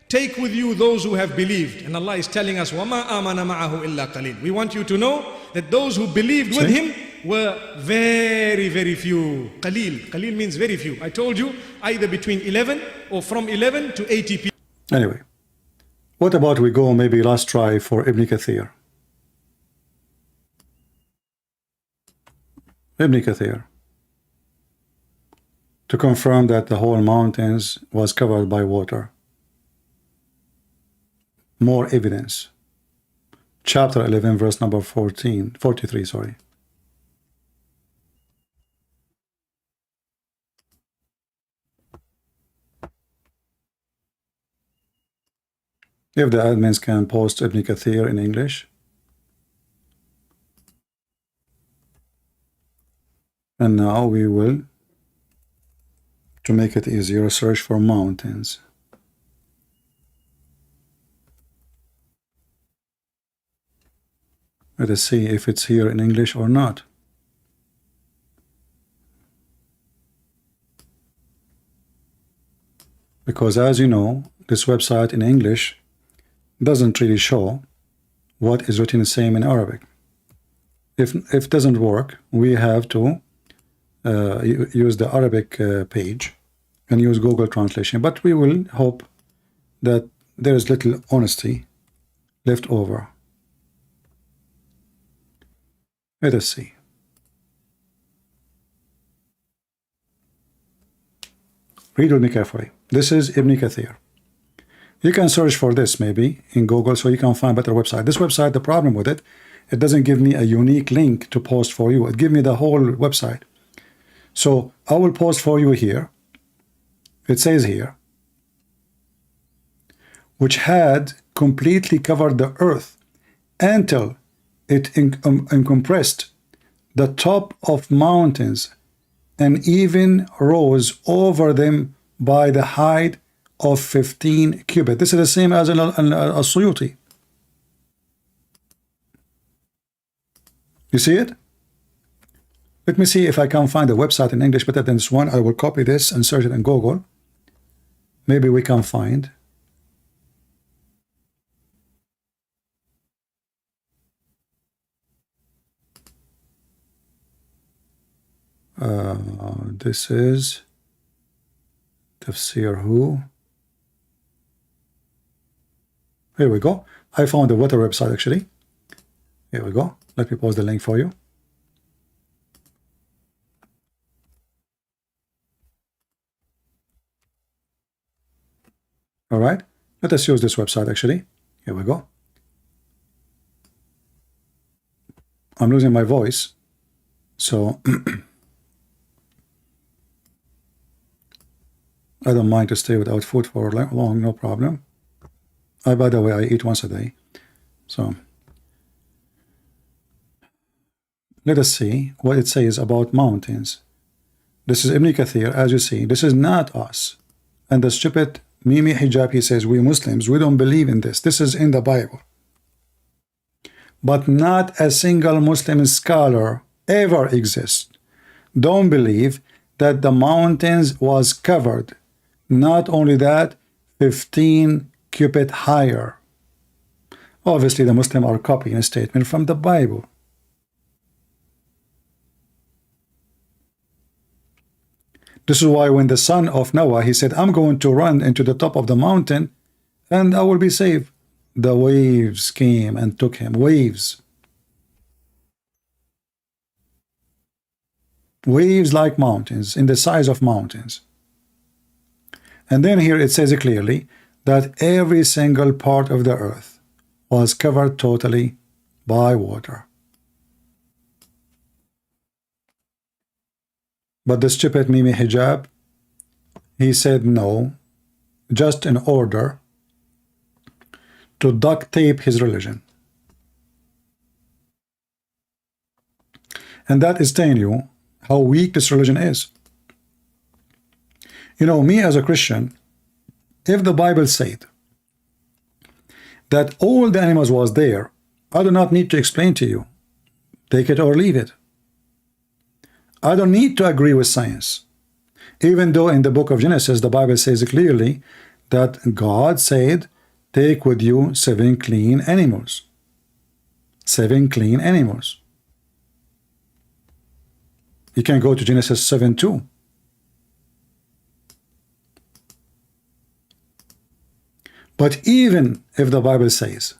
take with you those who have believed. And Allah is telling us, وَمَا آمَنَ مَعَهُ إِلَّا قَلِيلٌ. We want you to know that those who believed with him were very, very few. Qalil. Qalil means very few. I told you, either between 11 or from 11 to 80 people. Anyway, what about we go maybe last try for Ibn Kathir? Ibn Kathir, to confirm that the whole mountains was covered by water. More evidence. Chapter 11, verse number 43, sorry. If the admins can post Ibn Kathir in English. And now we will, to make it easier, search for mountains. Let us see if it's here in English or not. Because as you know, this website in English doesn't really show what is written the same in Arabic. If it doesn't work, we have to use the Arabic page and use Google translation. But we will hope that there is little honesty left over. Let us see. Read with me carefully. This is Ibn Kathir. You can search for this maybe in Google so you can find better website. This website, the problem with it, it doesn't give me a unique link to post for you. It gives me the whole website. So I will post for you here. It says here, which had completely covered the earth until it encompassed the top of mountains and even rose over them by the height of 15 cubits. This is the same as a Suyuti. You see it? Let me see if I can find a website in English better than this one. I will copy this and search it in Google. Maybe we can find. This is Tafsir who? Here we go. I found the water website actually. Here we go. Let me post the link for you. All right. Let us use this website actually. Here we go. I'm losing my voice. So I don't mind to stay without food for long, no problem. By the way, I eat once a day. So let us see what it says about mountains. This is Ibn Kathir, as you see. This is not us. And the stupid Mimi Hijab, he says, we Muslims, we don't believe in this. This is in the Bible. But not a single Muslim scholar ever exists. Don't believe that the mountains was covered. Not only that, 15 cubits higher. Obviously, the Muslims are copying a statement from the Bible. This is why when the son of Noah, he said, I'm going to run into the top of the mountain and I will be saved. The waves came and took him. Waves. Waves like mountains, in the size of mountains. And then here it says clearly that every single part of the earth was covered totally by water. But the stupid Mimi Hijab, he said no, just in order to duct tape his religion. And that is telling you how weak this religion is. You know, me as a Christian, if the Bible said that all the animals was there, I do not need to explain to you. Take it or leave it. I don't need to agree with science. Even though in the book of Genesis, the Bible says clearly that God said, take with you 7 clean animals. 7 clean animals. You can go to Genesis 7:2. But even if the Bible says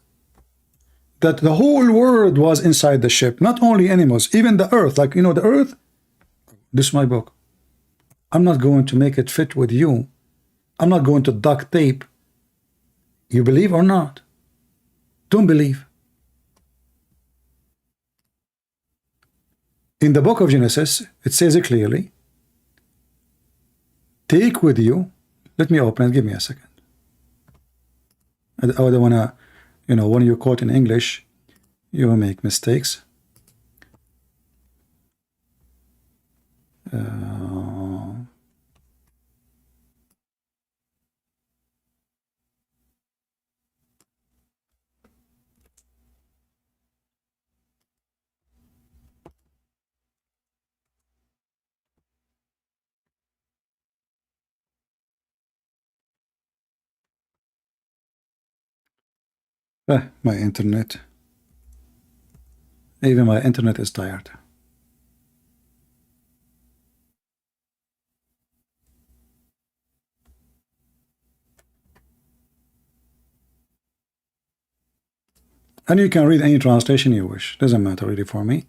that the whole world was inside the ship, not only animals, even the earth, like, you know, the earth, this is my book. I'm not going to make it fit with you. I'm not going to duct tape. You believe or not? Don't believe. In the book of Genesis, it says it clearly, take with you, let me open it, give me a second. I don't want to, you know, when you quote in English, you will make mistakes. My internet. Even my internet is tired. And you can read any translation you wish. Doesn't matter really for me.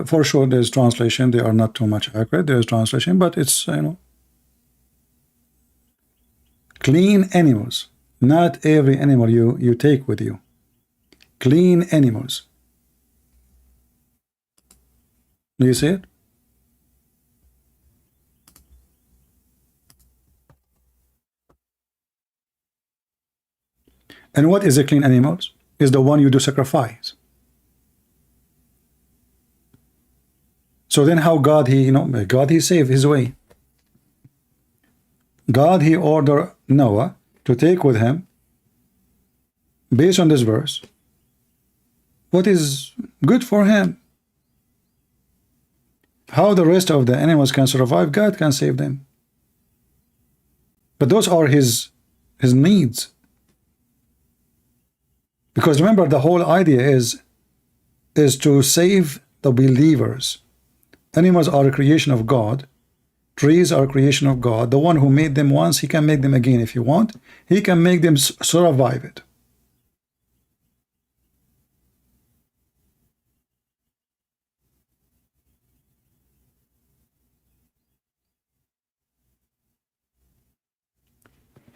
For sure, there's translation. They are not too much accurate. There's translation, but it's, you know, clean animals. Not every animal you take with you. Clean animals. Do you see it? And what is a clean animals? Is the one you do sacrifice. So then how God he, you know, God he saved his way. God he ordered Noah to take with him, based on this verse, what is good for him. How the rest of the animals can survive, God can save them. But those are his needs. Because remember, the whole idea is to save the believers. Animals are a creation of God. Trees are a creation of God. The one who made them once, he can make them again if you want. He can make them survive it.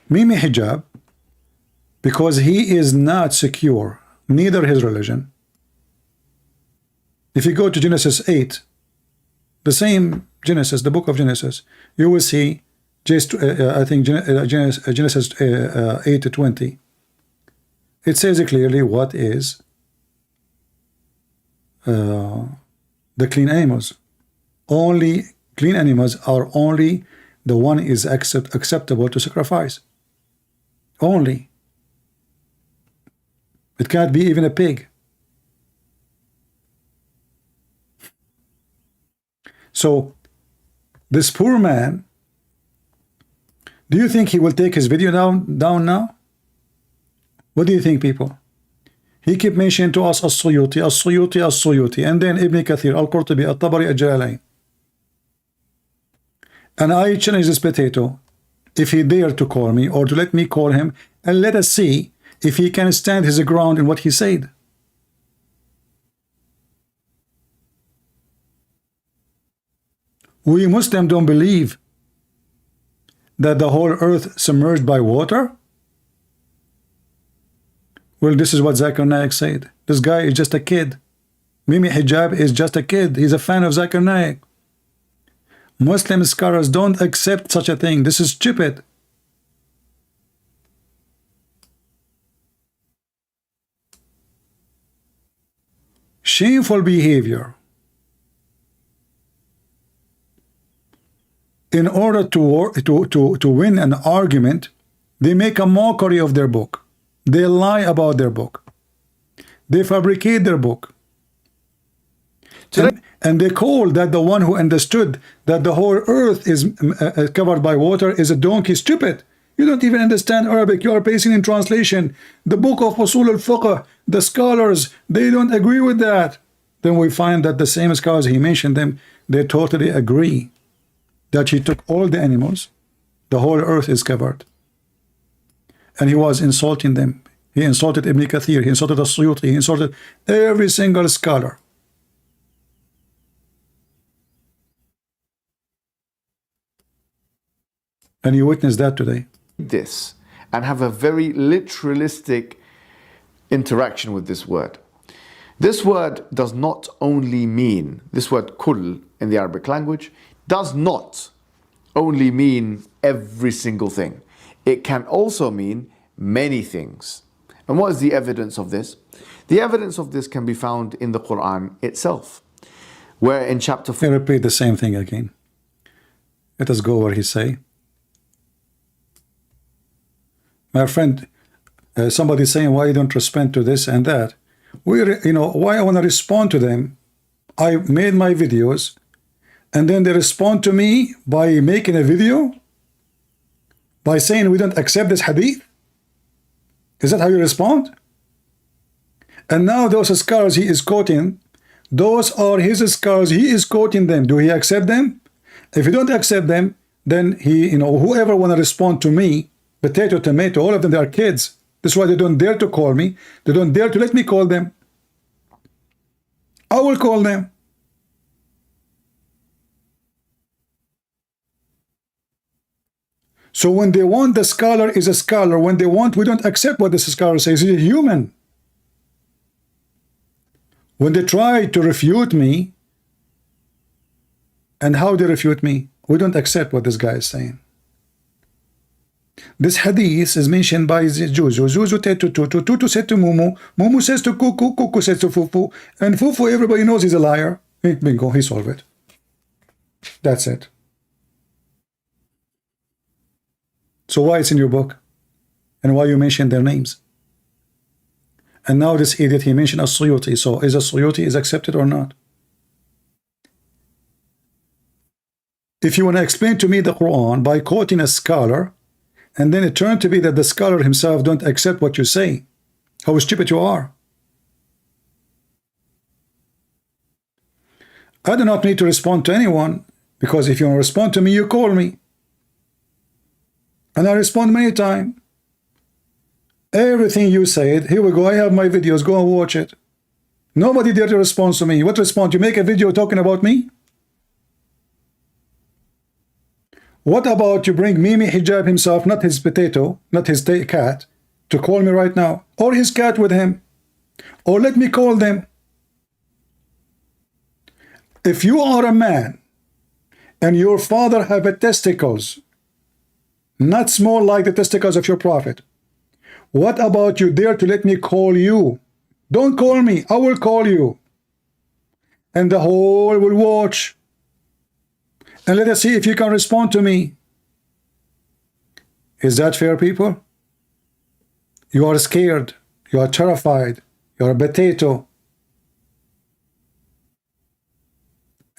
Mimi Hijab, because he is not secure, neither his religion. If you go to Genesis 8, the same Genesis, the book of Genesis, you will see, just I think Genesis 8 to 20. It says clearly what is the clean animals. Only clean animals are only the one is acceptable to sacrifice. Only. It can't be even a pig. So this poor man, do you think he will take his video down now? What do you think, people? He kept mentioning to us As-Suyuti, As-Suyuti, As-Suyuti, and then Ibn Kathir, Al-Qurtubi, Al-Tabari, Al-Jalalain. And I challenge this potato, if he dare to call me, or to let me call him, and let us see if he can stand his ground in what he said. We Muslims don't believe that the whole earth submerged by water. Well, this is what Zakir Naik said. This guy is just a kid. Mimi Hijab is just a kid. He's a fan of Zakir Naik. Muslim scholars don't accept such a thing. This is stupid. Shameful behavior. In order to win an argument, they make a mockery of their book. They lie about their book. They fabricate their book. And they call that the one who understood that the whole earth is covered by water is a donkey. Stupid. You don't even understand Arabic. You are basing in translation. The book of Usul al-Fiqh, the scholars, they don't agree with that. Then we find that the same scholars, he mentioned them, they totally agree that he took all the animals, the whole earth is covered. And he was insulting them. He insulted Ibn Kathir, he insulted As-Suyuti, he insulted every single scholar. And you witness that today. This and have a very literalistic interaction with this word. This word does not only mean, this word kull in the Arabic language, does not only mean every single thing. It can also mean many things. And what is the evidence of this? The evidence of this can be found in the Quran itself, where in chapter 4... He repeat the same thing again. Let us go where he say. My friend, somebody saying, why you don't respond to this and that? Why I want to respond to them? I made my videos, and then they respond to me by making a video, by saying we don't accept this hadith. Is that how you respond? And now those scholars he is quoting Those are his scholars. He is quoting them. Do he accept them? If you don't accept them, then he, whoever want to respond to me, potato, tomato, all of them, they are kids. That's why they don't dare to call me. They don't dare to let me call them. I will call them. So when they want, the scholar is a scholar. When they want, we don't accept what the scholar says. He's a human. When they try to refute me, and how they refute me, we don't accept what this guy is saying. This hadith is mentioned by Zuzu. Zuzu said to Tutu, Tutu said to Mumu, Mumu says to Kuku, Kuku says to Fufu, and Fufu, everybody knows he's a liar. Bingo, he solved it. That's it. So why it's in your book? And why you mention their names? And now this idiot, he mentioned as-Suyuti. So is as-Suyuti is accepted or not? If you want to explain to me the Quran by quoting a scholar, and then it turned to be that the scholar himself don't accept what you say, how stupid you are. I do not need to respond to anyone, because if you want to respond to me, you call me. And I respond many times. Everything you said, here we go, I have my videos, go and watch it. Nobody dare to respond to me. What response? You make a video talking about me? What about you bring Mimi Hijab himself, not his potato, not his cat, to call me right now, or his cat with him, or let me call them. If you are a man and your father have a testicles, not small like the testicles of your prophet, what about you dare to let me call you? Don't call me, I will call you. And the whole will watch. And let us see if you can respond to me. Is that fair, people? You are scared. You are terrified. You are a potato.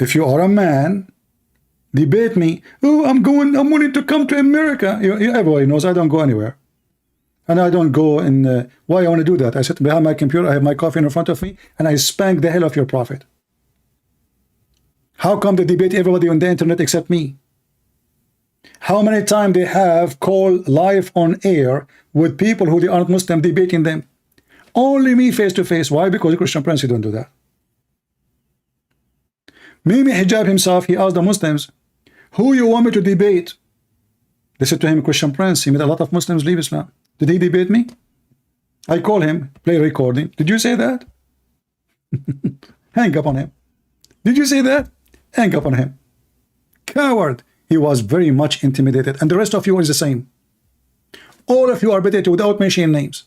If you are a man, debate me. Oh, I'm willing to come to America. Everybody knows I don't go anywhere. And I don't go in. Why I want to do that? I sit behind my computer, I have my coffee in front of me, and I spank the hell of your prophet. How come they debate everybody on the internet except me? How many times they have called live on air with people who they aren't Muslim debating them? Only me face to face. Why? Because the Christian Prince, he don't do that. Mimi Hijab himself, he asked the Muslims, who you want me to debate? They said to him, Christian Prince, he made a lot of Muslims leave Islam. Did he debate me? I call him, play recording. Did you say that? Hang up on him. Did you say that? Hang up on him. Coward. He was very much intimidated. And the rest of you is the same. All of you are potato without mentioning names.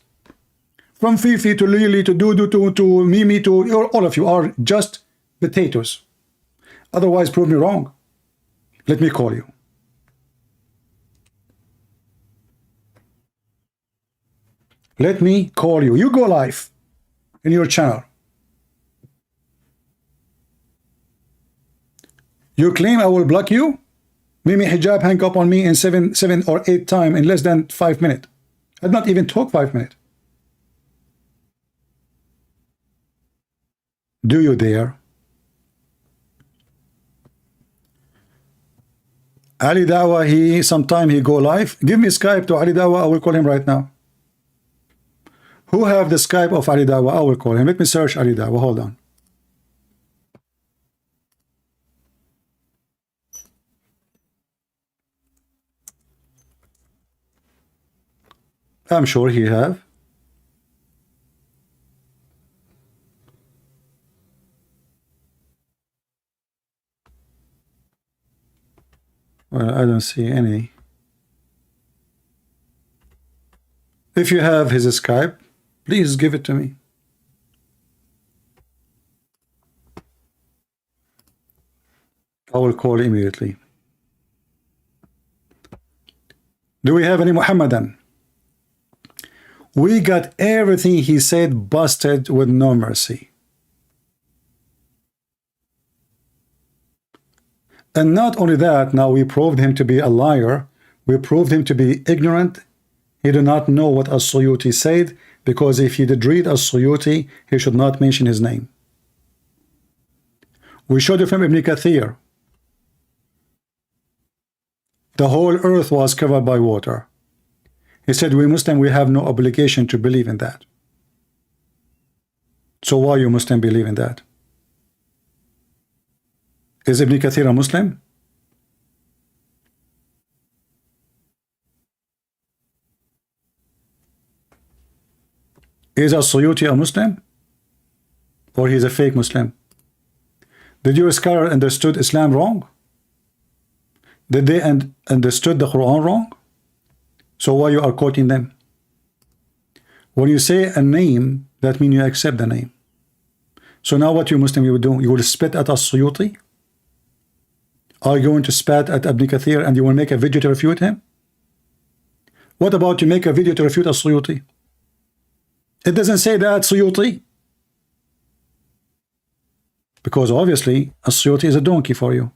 From Fifi to Lily to Dudu to Mimi to all of you are just potatoes. Otherwise, prove me wrong. Let me call you. Let me call you. You go live in your channel. You claim I will block you? Mimi Hijab hang up on me in seven or 8 times in less than 5 minutes. I did not even talk 5 minutes. Do you dare? Ali Dawa, sometime he go live. Give me Skype to Ali Dawa, I will call him right now. Who have the Skype of Ali Dawa? I will call him. Let me search Ali Dawa, hold on. I'm sure he have. Well, I don't see any. If you have his Skype, please give it to me. I will call immediately. Do we have any Muhammadan? We got everything he said busted with no mercy. And not only that, now we proved him to be a liar. We proved him to be ignorant. He did not know what as-Suyuti said, because if he did read as-Suyuti, he should not mention his name. We showed you from Ibn Kathir. The whole earth was covered by water. He said, we Muslim, we have no obligation to believe in that. So why you Muslim believe in that? Is Ibn Kathir a Muslim? Is As-Suyuti a Muslim? Or he's a fake Muslim? Did your scholar understood Islam wrong? Did they understood the Quran wrong? So why you are quoting them? When you say a name, that means you accept the name. So now what you Muslim you will do? You will spit at As-Suyuti? Are you going to spat at Ibn Kathir and you will make a video to refute him? What about you make a video to refute As-Suyuti? It doesn't say that Suyuti. Because obviously As-Suyuti is a donkey for you.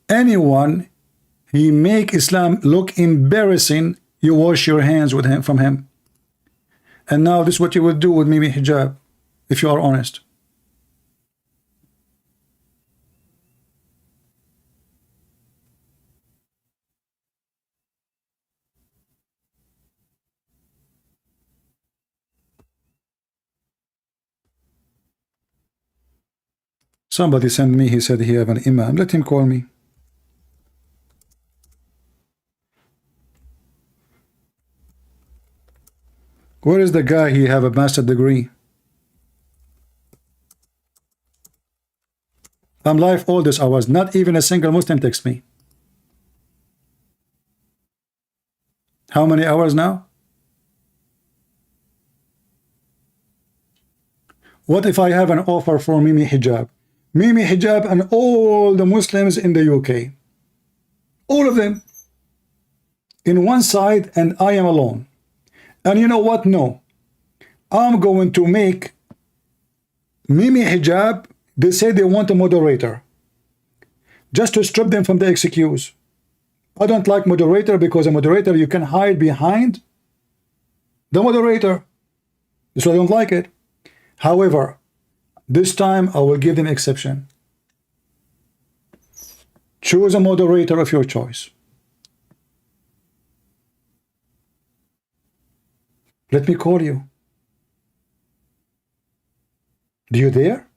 Anyone he make Islam look embarrassing, you wash your hands with him from him. And now this is what you will do with Mimi Hijab, if you are honest. Somebody sent me, he said he have an imam. Let him call me. Where is the guy? He have a master degree. I'm live all this hours. Not even a single Muslim text me. How many hours now? What if I have an offer for Mimi Hijab? Mimi Hijab and all the Muslims in the UK. All of them. In one side and I am alone. And you know what? No. I'm going to make Mimi Hijab, they say they want a moderator. Just to strip them from the excuse. I don't like moderator because a moderator you can hide behind the moderator. So I don't like it. However, this time I will give them exception. Choose a moderator of your choice. Let me call you. Do you dare?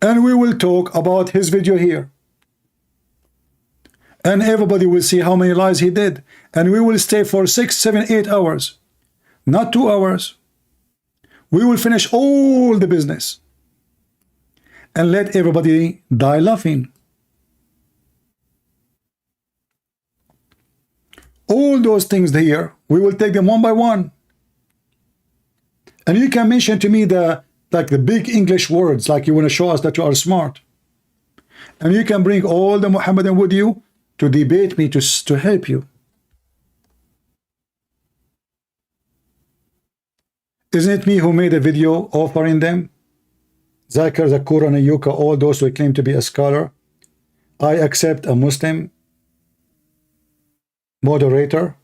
And we will talk about his video here. And everybody will see how many lies he did. And we will stay for 6, 7, 8 hours. Not 2 hours. We will finish all the business. And let everybody die laughing. All those things here, we will take them one by one. And you can mention to me the big English words, like you want to show us that you are smart. And you can bring all the Muhammadan with you to debate me to help you. Isn't it me who made a video offering them? Zakir, Zakur, and Ayuka, all those who claim to be a scholar. I accept a Muslim moderator.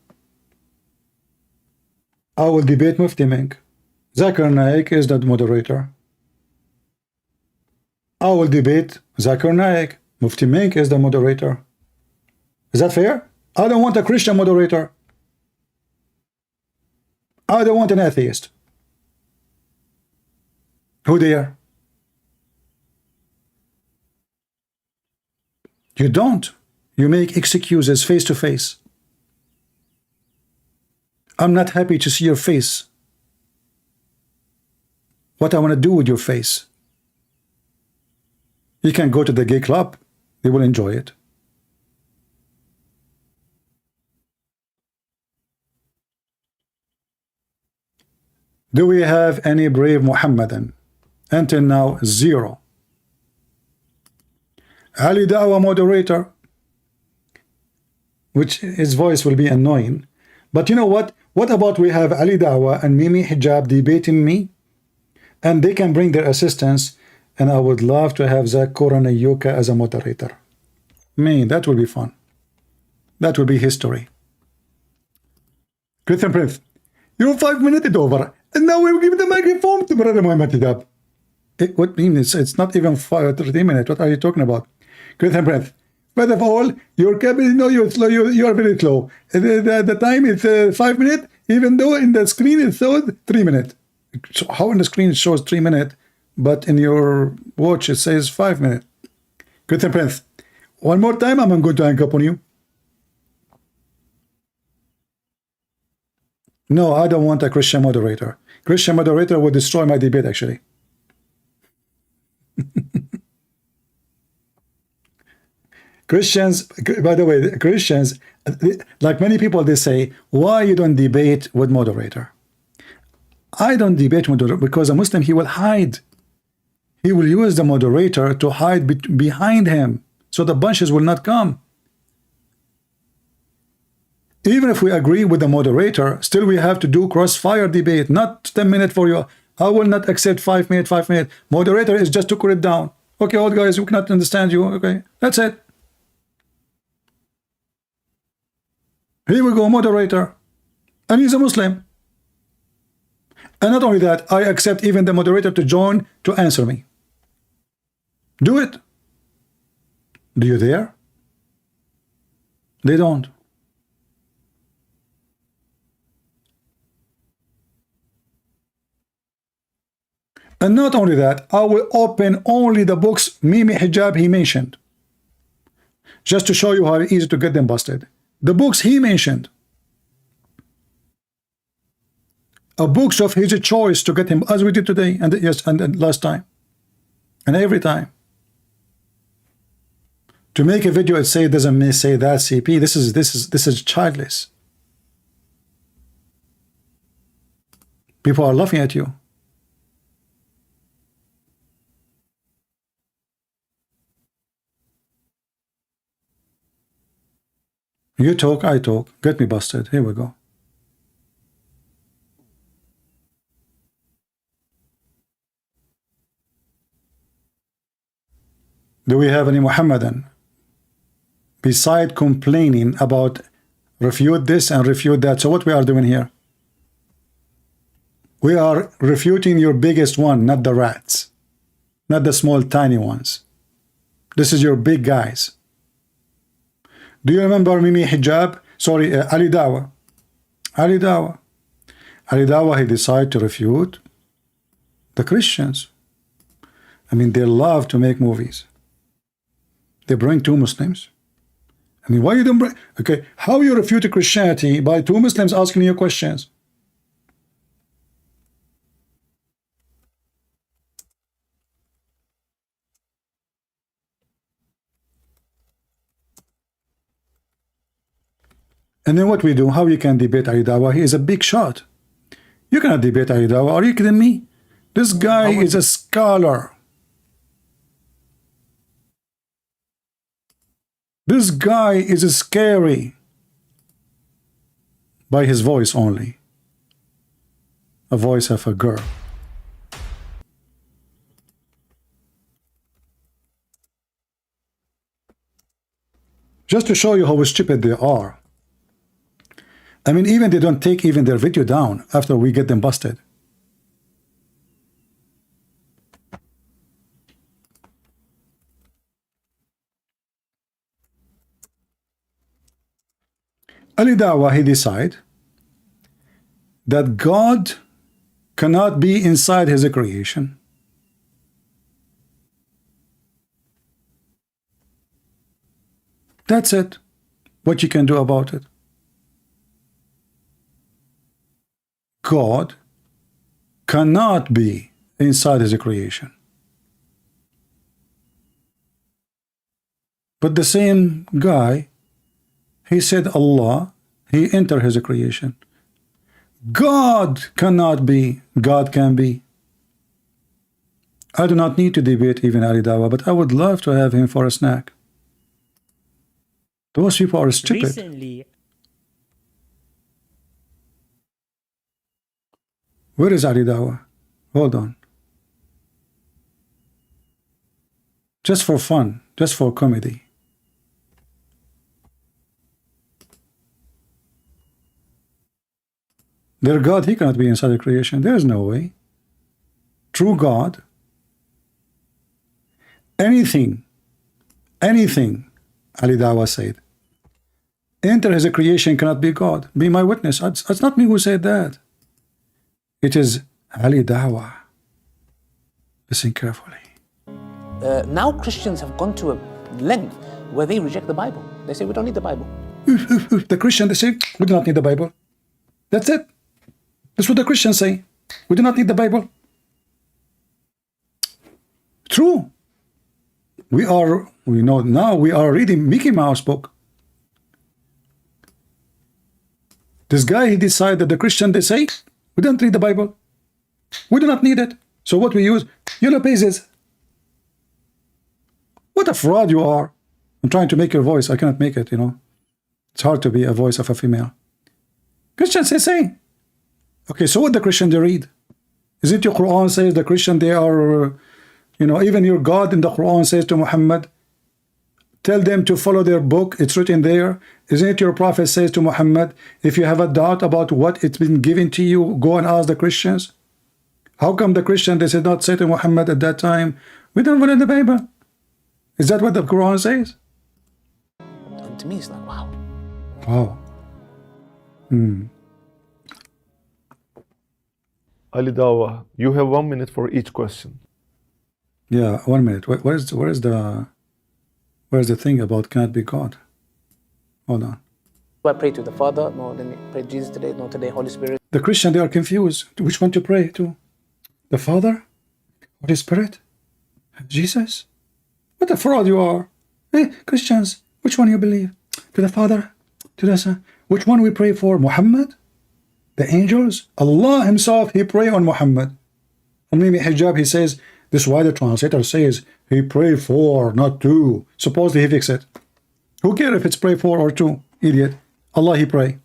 I will debate Mufti Menk. Zakir Naik is the moderator. I will debate Zakir Naik. Mufti Menk is the moderator. Is that fair? I don't want a Christian moderator. I don't want an atheist. Who dare? You don't. You make excuses face to face. I'm not happy to see your face. What I want to do with your face. You can go to the gay club. They will enjoy it. Do we have any brave Muhammadan? Until now, 0. Ali Dawah moderator, which his voice will be annoying. But you know what? What about we have Ali Dawah and Mimi Hijab debating me? And they can bring their assistants. And I would love to have Zakur and Ayuka as a moderator. Man, that will be fun. That will be history. Christian Prince, you're 5 minutes over. And now we're giving the microphone to Brother Muhammad Hijab. What means it's not even 30 minutes. What are you talking about? Good breath. First of all, your cabin, no, you're slow. You are very slow. The time is 5 minutes, even though in the screen it shows 3 minutes. So how in the screen it shows 3 minutes, but in your watch it says 5 minutes? Good breath. One more time, I'm going to hang up on you. No, I don't want a Christian moderator. Christian moderator would destroy my debate, actually. Christians, by the way, Christians, like many people, they say, why you don't debate with moderator? I don't debate moderator because a Muslim, he will hide. He will use the moderator to hide behind him, so the bunches will not come. Even if we agree with the moderator, still we have to do crossfire debate, not 10 minutes for you. I will not accept 5 minutes, 5 minutes. Moderator is just to cool it down. Okay, old guys, we cannot understand you. Okay, that's it. Here we go, moderator. And he's a Muslim. And not only that, I accept even the moderator to join to answer me. Do it. Do you dare? They don't. And not only that, I will open only the books Mimi Hijab he mentioned, just to show you how easy to get them busted. The books he mentioned, a books of his choice to get him, as we did today, and yes, and last time, and every time. To make a video and say it doesn't say that CP, this is childless. People are laughing at you. You talk, I talk. Get me busted. Here we go. Do we have any Muhammadan beside complaining about refute this and refute that? So what we are doing here? We are refuting your biggest one, not the rats, not the small tiny ones. This is your big guys. Do you remember Mimi Hijab? Sorry, Ali Dawa. Ali Dawa. Ali Dawa, he decided to refute the Christians. I mean, they love to make movies. They bring 2 Muslims. I mean, why you don't bring... Okay, how you refute Christianity by 2 Muslims asking you questions? And then what we do, how you can debate Ali Dawa? He is a big shot. You cannot debate Ali Dawa. Are you kidding me? This guy is a scholar. This guy is scary by his voice only. A voice of a girl. Just to show you how stupid they are. I mean, even they don't take even their video down after we get them busted. Ali Dawa, he decide that God cannot be inside his creation. That's it. What you can do about it. God cannot be inside his creation. But the same guy, he said Allah, he entered his creation. God cannot be, God can be. I do not need to debate even Ali Dawa, but I would love to have him for a snack. Those people are stupid. Recently, where is Ali Dawa? Hold on. Just for fun, just for comedy. Their God, he cannot be inside the creation. There is no way. True God, anything, Ali Dawah said, enter his creation cannot be God. Be my witness. It's not me who said that. It is Ali Dawah. Listen carefully. Now Christians have gone to a length where they reject the Bible. They say we don't need the Bible. The Christian, they say, we do not need the Bible. That's it. That's what the Christians say. We do not need the Bible. True. We know now we are reading Mickey Mouse book. This guy, he decided that the Christian, they say, we don't read the Bible. We do not need it. So what we use? Yellow pages. What a fraud you are. I'm trying to make your voice. I cannot make it, you know. It's hard to be a voice of a female. Christians, they say. Okay, so what the Christian they read? Isn't your Quran says the Christian they are, you know, even your God in the Quran says to Muhammad, tell them to follow their book. It's written there. Isn't it your prophet says to Muhammad, if you have a doubt about what it's been given to you, go and ask the Christians. How come the Christian, they did not say to Muhammad at that time, we don't follow the Bible? Is that what the Quran says? And to me, it's like, wow. Wow. Ali Dawah, you have 1 minute for each question. Yeah, 1 minute. Where's the thing about can't be God? Hold on. Do I pray to the Father? No, let me pray to Jesus today. No, today, Holy Spirit. The Christian, they are confused. Which one to pray to? The Father? Holy Spirit? Jesus? What a fraud you are. Hey, Christians, which one you believe? To the Father? To the Son? Which one we pray for? Muhammad? The angels? Allah himself, he pray on Muhammad. And maybe Hijab, he says, this is why the translator says, he pray for, not to. Supposedly he fix it. Who cares if it's pray for or to? Idiot. Allah, he pray.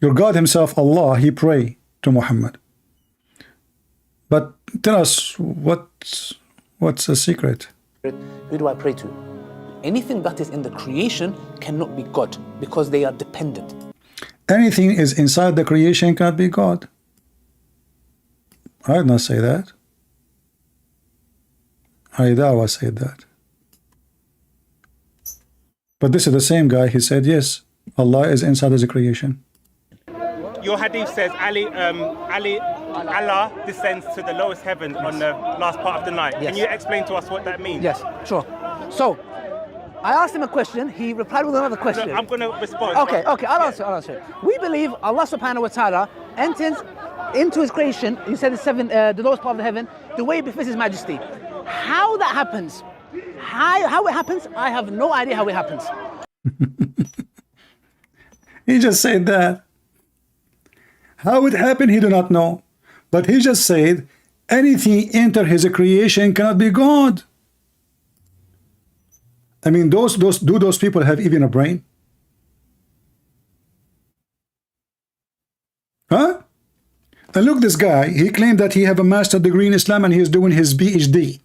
Your God himself, Allah, he pray to Muhammad. But tell us, what's the secret? Who do I pray to? Anything that is in the creation cannot be God because they are dependent. Anything is inside the creation cannot be God. I did not say that. Ali Dawah said that. But this is the same guy, he said, yes, Allah is inside his creation. Your hadith says Allah descends to the lowest heaven on the last part of the night. Yes. Can you explain to us what that means? Yes, sure. So, I asked him a question, he replied with another question. No, I'm going to respond. Okay, I'll answer. We believe Allah subhanahu wa ta'ala enters into his creation, you said the lowest part of the heaven, the way it befits his majesty. How that happens, how it happens, I have no idea how it happens. He just said that. How it happened, he do not know. But he just said, anything enter his creation cannot be God. I mean, do those people have even a brain? Huh? And look, this guy, he claimed that he have a master's degree in Islam and he is doing his PhD.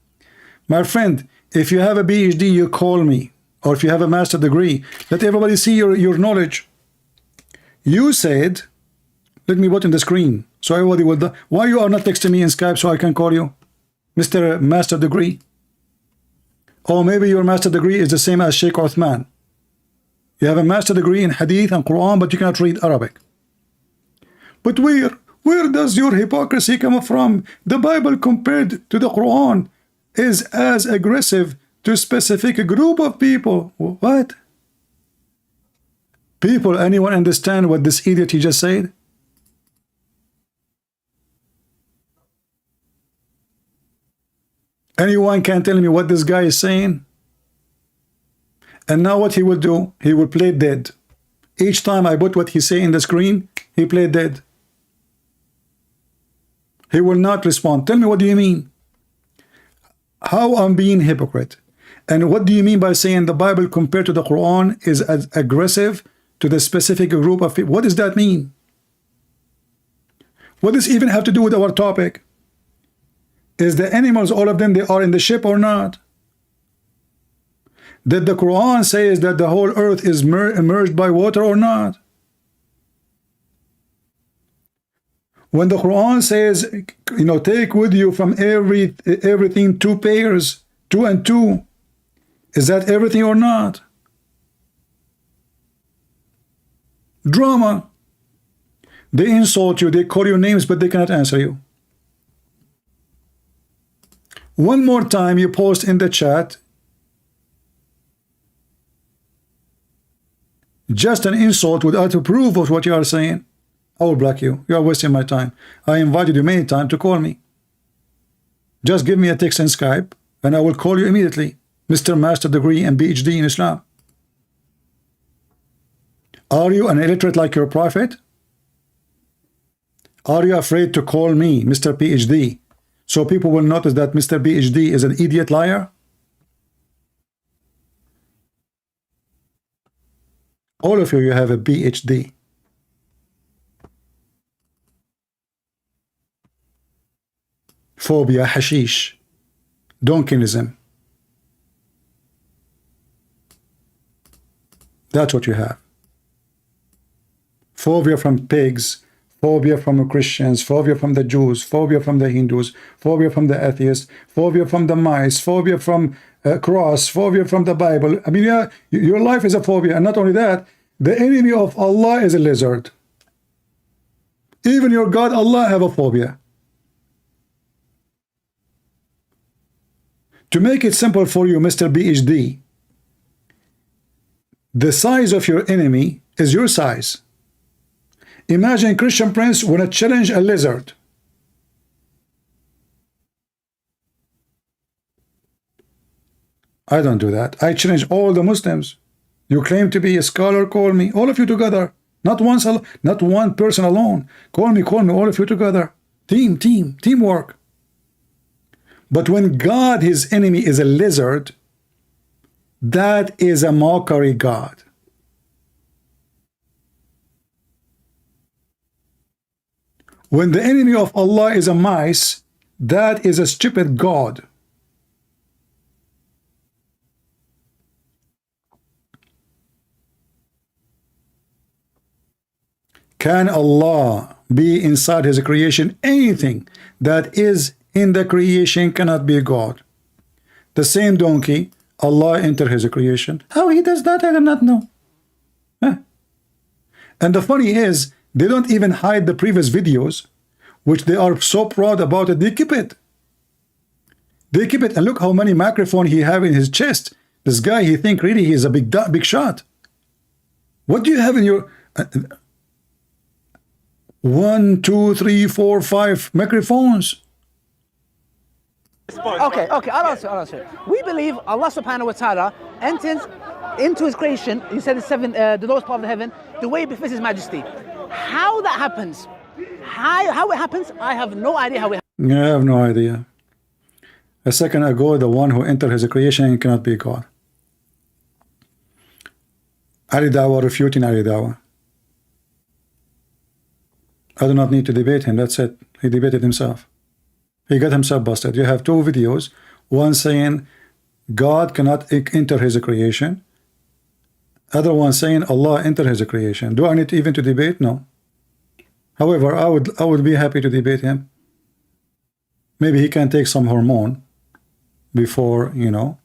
My friend, if you have a PhD, you call me. Or if you have a master's degree, let everybody see your knowledge. You said, let me put in the screen, so everybody will. Why you are not texting me in Skype so I can call you, Mr. Master Degree? Or maybe your master degree is the same as Sheikh Uthman. You have a master degree in Hadith and Quran, but you cannot read Arabic. But where does your hypocrisy come from? The Bible compared to the Quran is as aggressive to a specific group of people. What? People, anyone understand what this idiot he just said? Anyone can tell me what this guy is saying? And now what he will do, he will play dead. Each time I put what he say in the screen, he play dead. He will not respond. Tell me, what do you mean? How I'm being hypocrite? And what do you mean by saying the Bible compared to the Quran is as aggressive to the specific group of people? What does that mean? What does it even have to do with our topic? Is the animals, all of them, they are in the ship or not? Did the Quran say that the whole earth is immersed by water or not? When the Quran says, you know, take with you from everything 2 pairs, 2 and 2. Is that everything or not? Drama. They insult you, they call you names, but they cannot answer you. One more time you post in the chat just an insult without a proof of what you are saying, I will block you. You are wasting my time. I invited you many times to call me. Just give me a text in Skype and I will call you immediately. Mr. Master Degree and PhD in Islam. Are you an illiterate like your prophet? Are you afraid to call me Mr. PhD so people will notice that Mr. PhD is an idiot liar? All of you have a PhD. Phobia, hashish, donkinism. That's what you have. Phobia from pigs, phobia from Christians, phobia from the Jews, phobia from the Hindus, phobia from the atheists, phobia from the mice, phobia from cross, phobia from the Bible. I mean, yeah, your life is a phobia. And not only that, the enemy of Allah is a lizard. Even your God, Allah, have a phobia. To make it simple for you, Mr. PhD, the size of your enemy is your size. Imagine Christian Prince want to challenge a lizard. I don't do that. I challenge all the Muslims. You claim to be a scholar, call me. All of you together. Not one person alone. Call me, all of you together. Teamwork. But when God, his enemy, is a lizard, that is a mockery God. When the enemy of Allah is a mice, that is a stupid God. Can Allah be inside his creation? Anything that is in the creation cannot be God. The same donkey, Allah entered his creation. How he does that, I do not know. Huh? And the funny is, they don't even hide the previous videos, which they are so proud about it. They keep it. They keep it. And look how many microphones he have in his chest. This guy, he think really he is a big shot. What do you have in your... 1, 2, 3, 4, 5 microphones. Okay, I'll answer. We believe Allah subhanahu wa ta'ala enters into his creation, he said the lowest part of the heaven, the way befits his majesty. How that happens, how it happens, I have no idea how it happens. I have no idea. A second ago, the one who entered his creation cannot be God. Ali Dawah refuting Ali Dawah. I do not need to debate him, that's it. He debated himself. He got himself busted. You have 2 videos, one saying God cannot enter his creation, other one saying Allah entered his creation. Do I need even to debate? No. However, I would be happy to debate him. Maybe he can take some hormone before, you know,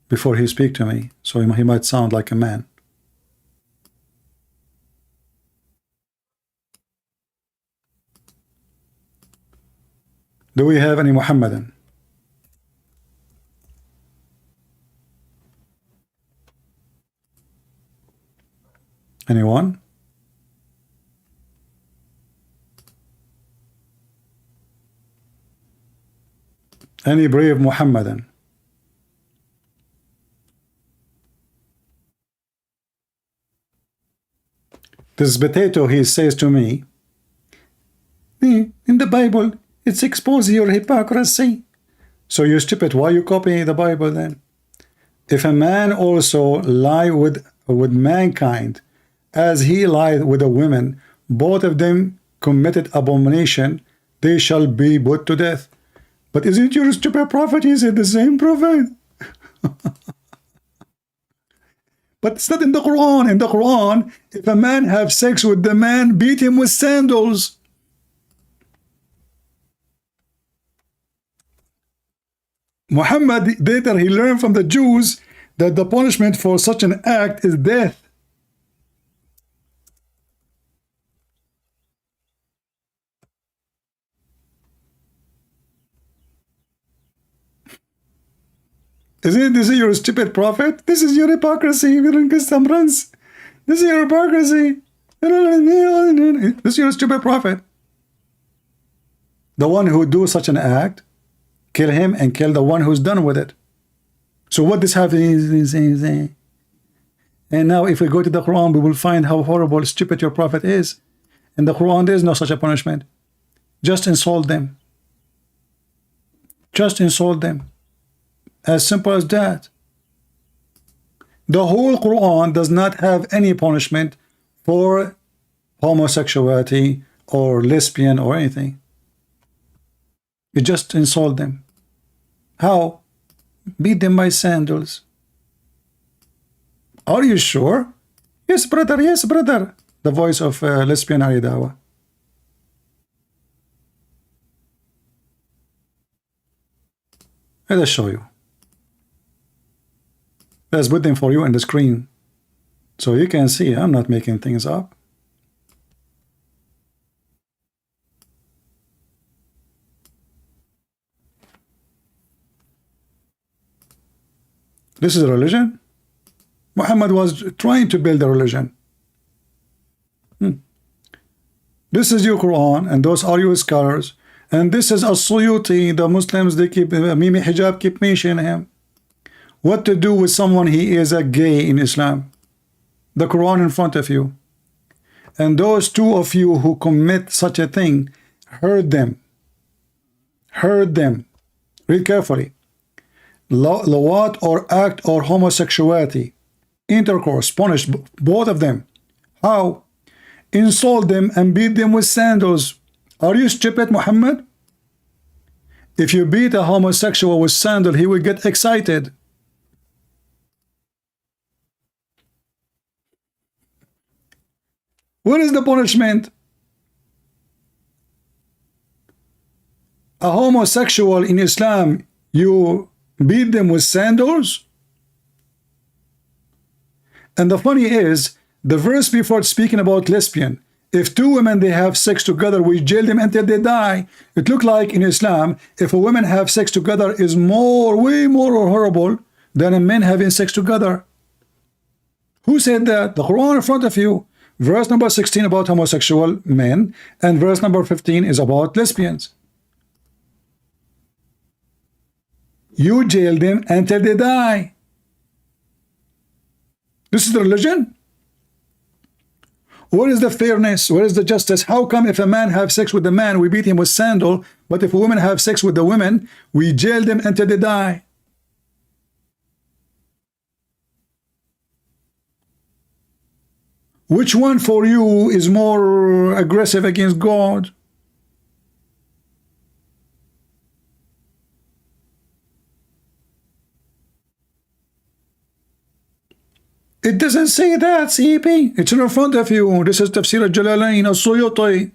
before he speak to me, so he might sound like a man. Do we have any Muhammadan? Anyone? Any brave Muhammadan? This potato, he says to me, in the Bible, it's exposing your hypocrisy. So you stupid, why you copying the Bible then? If a man also lie with mankind, as he lied with a woman, both of them committed abomination, they shall be put to death. But isn't your stupid prophet? He said the same prophet. But it's not in the Quran. In the Quran, if a man have sex with the man, beat him with sandals. Muhammad later he learned from the Jews that the punishment for such an act is death. Isn't this your stupid prophet? This is your hypocrisy. This is your hypocrisy. This is your stupid prophet. The one who do such an act, kill him and kill the one who's done with it. So what this happens is, and now if we go to the Quran, we will find how horrible, stupid your prophet is. In the Quran, there is no such a punishment. Just insult them. Just insult them. As simple as that. The whole Quran does not have any punishment for homosexuality or lesbian or anything. You just insult them. How? Beat them by sandals. Are you sure? Yes, brother, yes, brother. The voice of lesbian Aridawa. Let us show you. Let's put them for you on the screen so you can see I'm not making things up. This is a religion. Muhammad was trying to build a religion. This is your Quran, and those are your scholars. And this is As-Suyuti. The Muslims, they keep Mimi Hijab, keep mentioning him. What to do with someone he is a gay in Islam? The Quran in front of you. And those two of you who commit such a thing, heard them. Heard them. Read carefully. Lawat or act or homosexuality, intercourse, punish both of them. How? Insult them and beat them with sandals. Are you stupid, Muhammad? If you beat a homosexual with sandal, he will get excited. What is the punishment? A homosexual in Islam, you beat them with sandals? And the funny is, the verse before speaking about lesbian, if two women they have sex together, we jail them until they die. It look like in Islam, if a woman have sex together is way more horrible than a men having sex together. Who said that? The Quran in front of you. Verse number 16 about homosexual men, and verse number 15 is about lesbians. You jail them until they die. This is the religion? Where is the fairness? Where is the justice? How come if a man have sex with a man, we beat him with sandal, but if a woman have sex with the women, we jail them until they die? Which one for you is more aggressive against God? It doesn't say that, CP. It's in front of you. This is Tafsir al-Jalalain, al-Suyuti.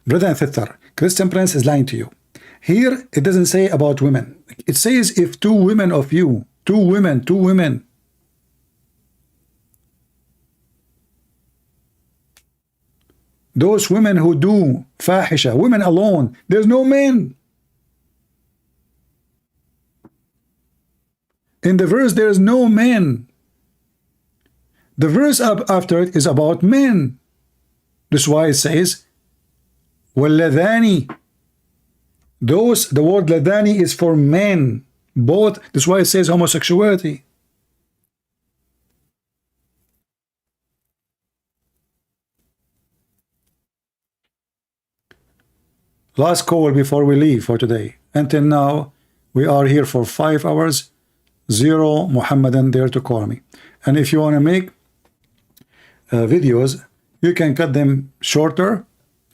Brother and sister, Christian Prince is lying to you. Here, it doesn't say about women. It says if two women of you, two women. Those women who do fahisha, women alone, there's no men. In the verse, there is no men. The verse up after it is about men. That's why it says, وَالَّذَانِ. Those, the word ladani is for men. Both. That's why it says homosexuality. Last call before we leave for today. Until now, we are here for 5 hours. 0 Muhammadan there to call me. And if you want to make videos, you can cut them shorter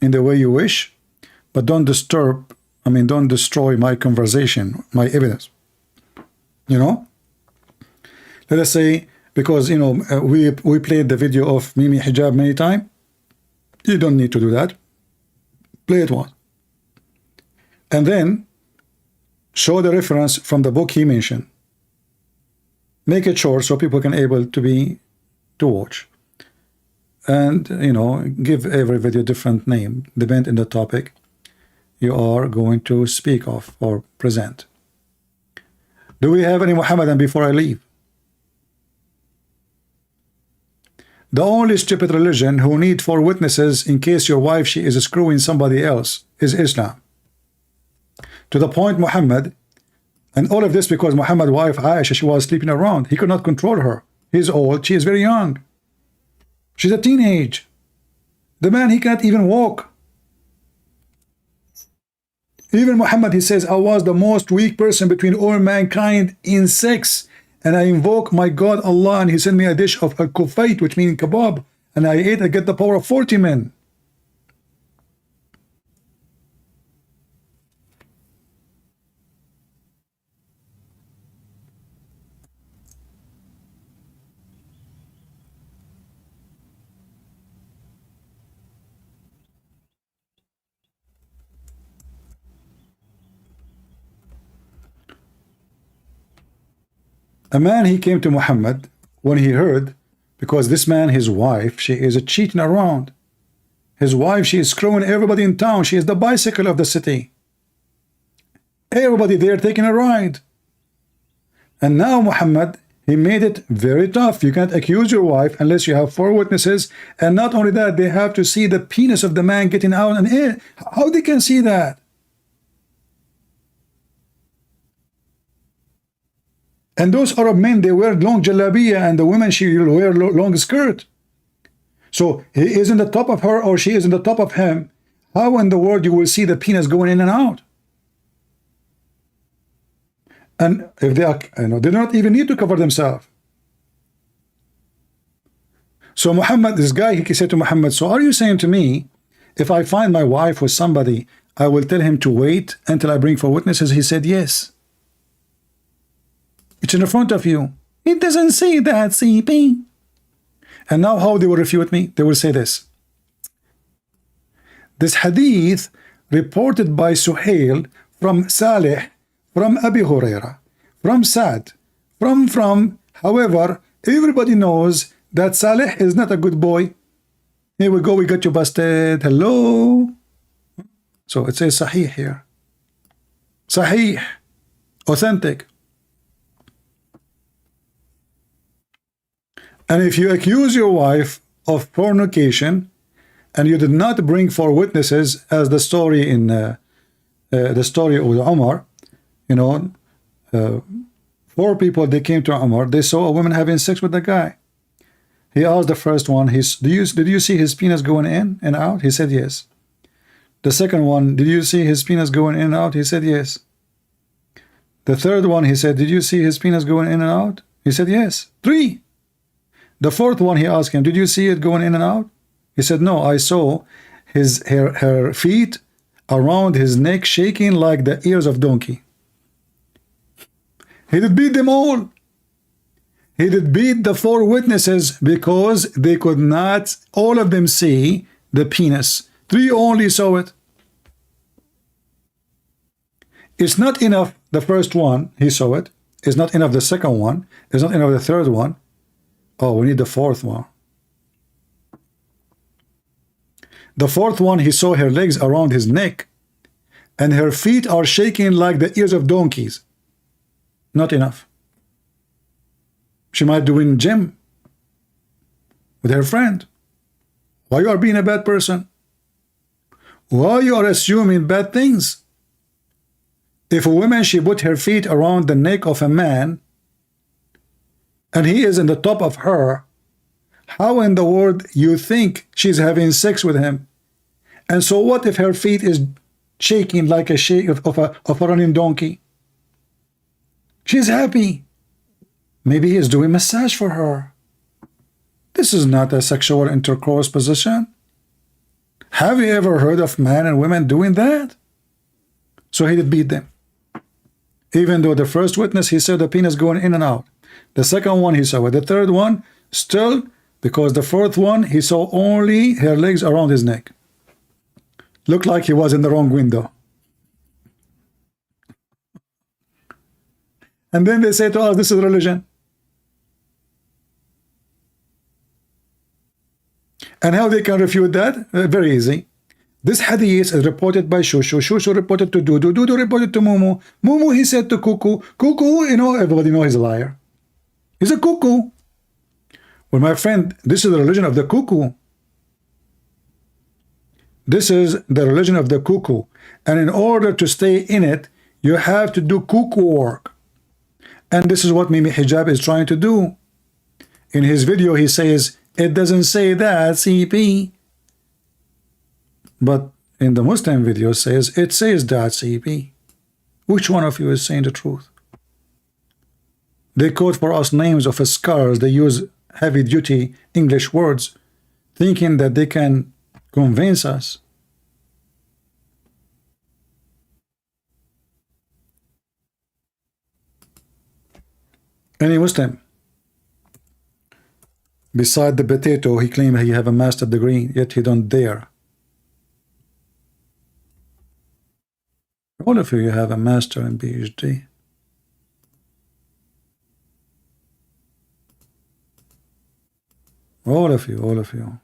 in the way you wish, but don't don't destroy my conversation, my evidence. You know, let us say, because you know we played the video of Mimi Hijab many times. You don't need to do that. Play it once. and then show the reference from the book he mentioned. Make it short so people can able to watch, and you know, give every video different name depend on the topic you are going to speak of or present. Do we have any Muhammadan before I leave? The only stupid religion who need 4 witnesses in case your wife she is screwing somebody else is Islam. To the point Muhammad, and all of this because Muhammad's wife Aisha, she was sleeping around. He could not control her. He's old, she is very young. She's a teenage. The man, he cannot even walk. Even Muhammad, he says, I was the most weak person between all mankind in sex, and I invoke my God Allah, and he sent me a dish of al-kufayt, which means kebab, and I ate, I get the power of 40 men. A man, he came to Muhammad when he heard, because this man, his wife, she is a cheating around. His wife, she is screwing everybody in town. She is the bicycle of the city. Everybody there taking a ride. And now Muhammad, he made it very tough. You can't accuse your wife unless you have 4 witnesses. And not only that, they have to see the penis of the man getting out and in. How they can see that? And those Arab men, they wear long jalabiya, and the women, she will wear long skirt. So he is in the top of her, or she is in the top of him. How in the world you will see the penis going in and out? And if they are, you know, they do not even need to cover themselves. So Muhammad, this guy, he said to Muhammad, so are you saying to me, if I find my wife with somebody, I will tell him to wait until I bring 4 witnesses? He said, yes. It's in front of you. It doesn't say that, CP. And now how they will refute me? They will say this. This hadith reported by Suhail from Salih, from Abi Huraira, from Sa'd, from. However, everybody knows that Salih is not a good boy. Here we go, we got you busted. Hello. So it says Sahih here. Sahih. Authentic. And if you accuse your wife of fornication and you did not bring 4 witnesses, as the story in the story of Umar, you know, 4 people, they came to Umar, they saw a woman having sex with a guy. He asked the first one, did you see his penis going in and out? He said yes. The second one, did you see his penis going in and out? He said yes. The third one, he said, did you see his penis going in and out? He said yes. 3. The fourth one, he asked him, did you see it going in and out? He said, no, I saw her feet around his neck shaking like the ears of donkey. He did beat them all. He did beat the 4 witnesses because they could not, all of them, see the penis. 3 only saw it. It's not enough the first one, he saw it. It's not enough the second one. It's not enough the third one. Oh, we need the 4th one. The 4th one, he saw her legs around his neck, and her feet are shaking like the ears of donkeys. Not enough. She might do in gym with her friend. Why you are being a bad person? Why you are assuming bad things? If a woman, she put her feet around the neck of a man, and he is in the top of her, how in the world you think she's having sex with him? And so what if her feet is shaking like a shake of a running donkey? She's happy. Maybe he is doing massage for her. This is not a sexual intercourse position. Have you ever heard of men and women doing that? So he did beat them. Even though the first witness, he saw the penis going in and out. The second one, he saw it. The third one, still, because the 4th one, he saw only her legs around his neck. Looked like he was in the wrong window. And then they say to us, this is religion. And how they can refute that? Very easy. This hadith is reported by Shushu. Shushu reported to Dudu. Dudu reported to Mumu. Mumu, he said to Kuku. Kuku, you know, everybody knows he's a liar. He's a cuckoo. Well, my friend, this is the religion of the cuckoo. This is the religion of the cuckoo. And in order to stay in it, you have to do cuckoo work. And this is what Mimi Hijab is trying to do. In his video, he says, it doesn't say that, CP. But in the Muslim video says, it says that, CP. Which one of you is saying the truth? They quote for us names of scholars. They use heavy-duty English words, thinking that they can convince us. Any Muslim, beside the potato, he claimed he have a master's degree, yet he don't dare. All of you have a master and PhD. All of you, all of you.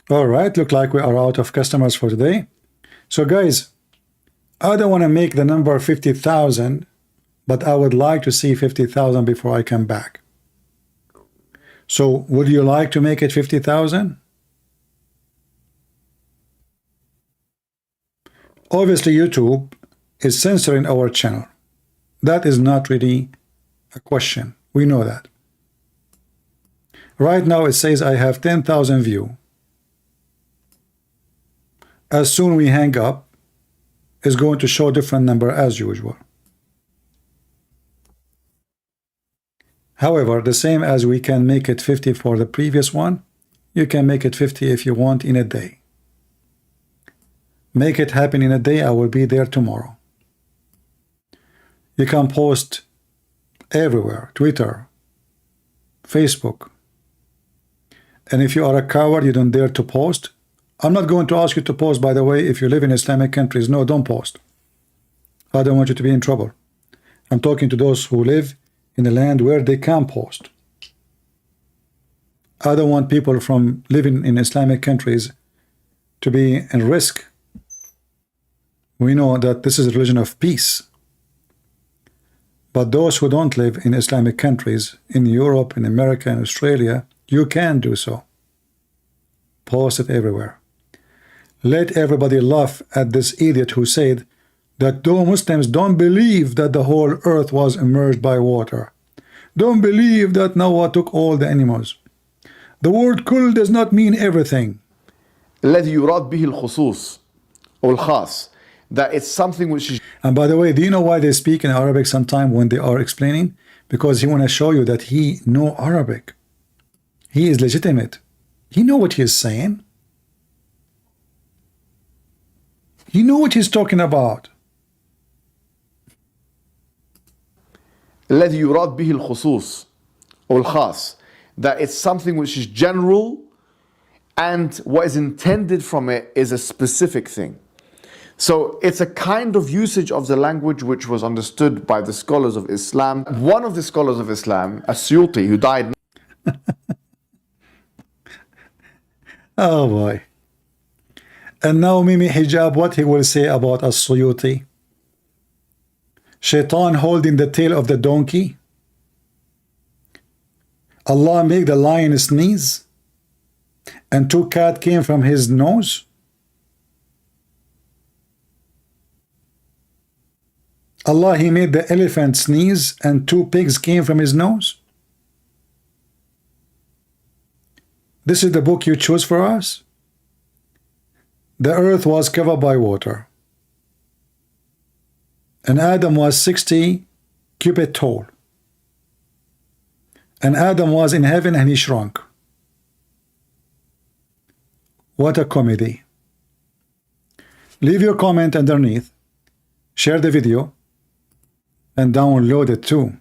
All right, look like we are out of customers for today. So guys, I don't want to make the number 50,000, but I would like to see 50,000 before I come back. So would you like to make it 50,000? Obviously, YouTube is censoring our channel. That is not really a question. We know that. Right now it says I have 10,000 views. As soon we hang up, it's going to show different number as usual. However, the same as we can make it 50 for the previous one, you can make it 50 if you want in a day. Make it happen in a day. I will be there tomorrow. You can post everywhere, Twitter, Facebook. And if you are a coward, you don't dare to post. I'm not going to ask you to post, by the way, if you live in Islamic countries. No, don't post. I don't want you to be in trouble. I'm talking to those who live in a land where they can post. I don't want people from living in Islamic countries to be in risk. We know that this is a religion of peace. But those who don't live in Islamic countries, in Europe, in America, and Australia, you can do so. Post it everywhere. Let everybody laugh at this idiot who said that though Muslims don't believe that the whole earth was immersed by water, don't believe that Noah took all the animals. The word kul does not mean everything. الذي يراد به الخصوص أو الخاص, that it's something which is. And by the way, do you know why they speak in Arabic sometime when they are explaining? Because he want to show you that he know Arabic. He is legitimate. He know what he is saying. He know what he's talking about. الذي يراد به الخصوص أو الخاص, that it's something which is general and what is intended from it is a specific thing. So it's a kind of usage of the language which was understood by the scholars of Islam. One of the scholars of Islam, As-Suyuti, who died. Oh boy. And now Mimi Hijab, what he will say about As-Suyuti? Shaitan holding the tail of the donkey. Allah made the lion sneeze, and two cats came from his nose. Allah, he made the elephant sneeze, and two pigs came from his nose. This is the book you chose for us? The earth was covered by water, and Adam was 60 cubits tall. And Adam was in heaven and he shrunk. What a comedy. Leave your comment underneath, share the video, and download it too.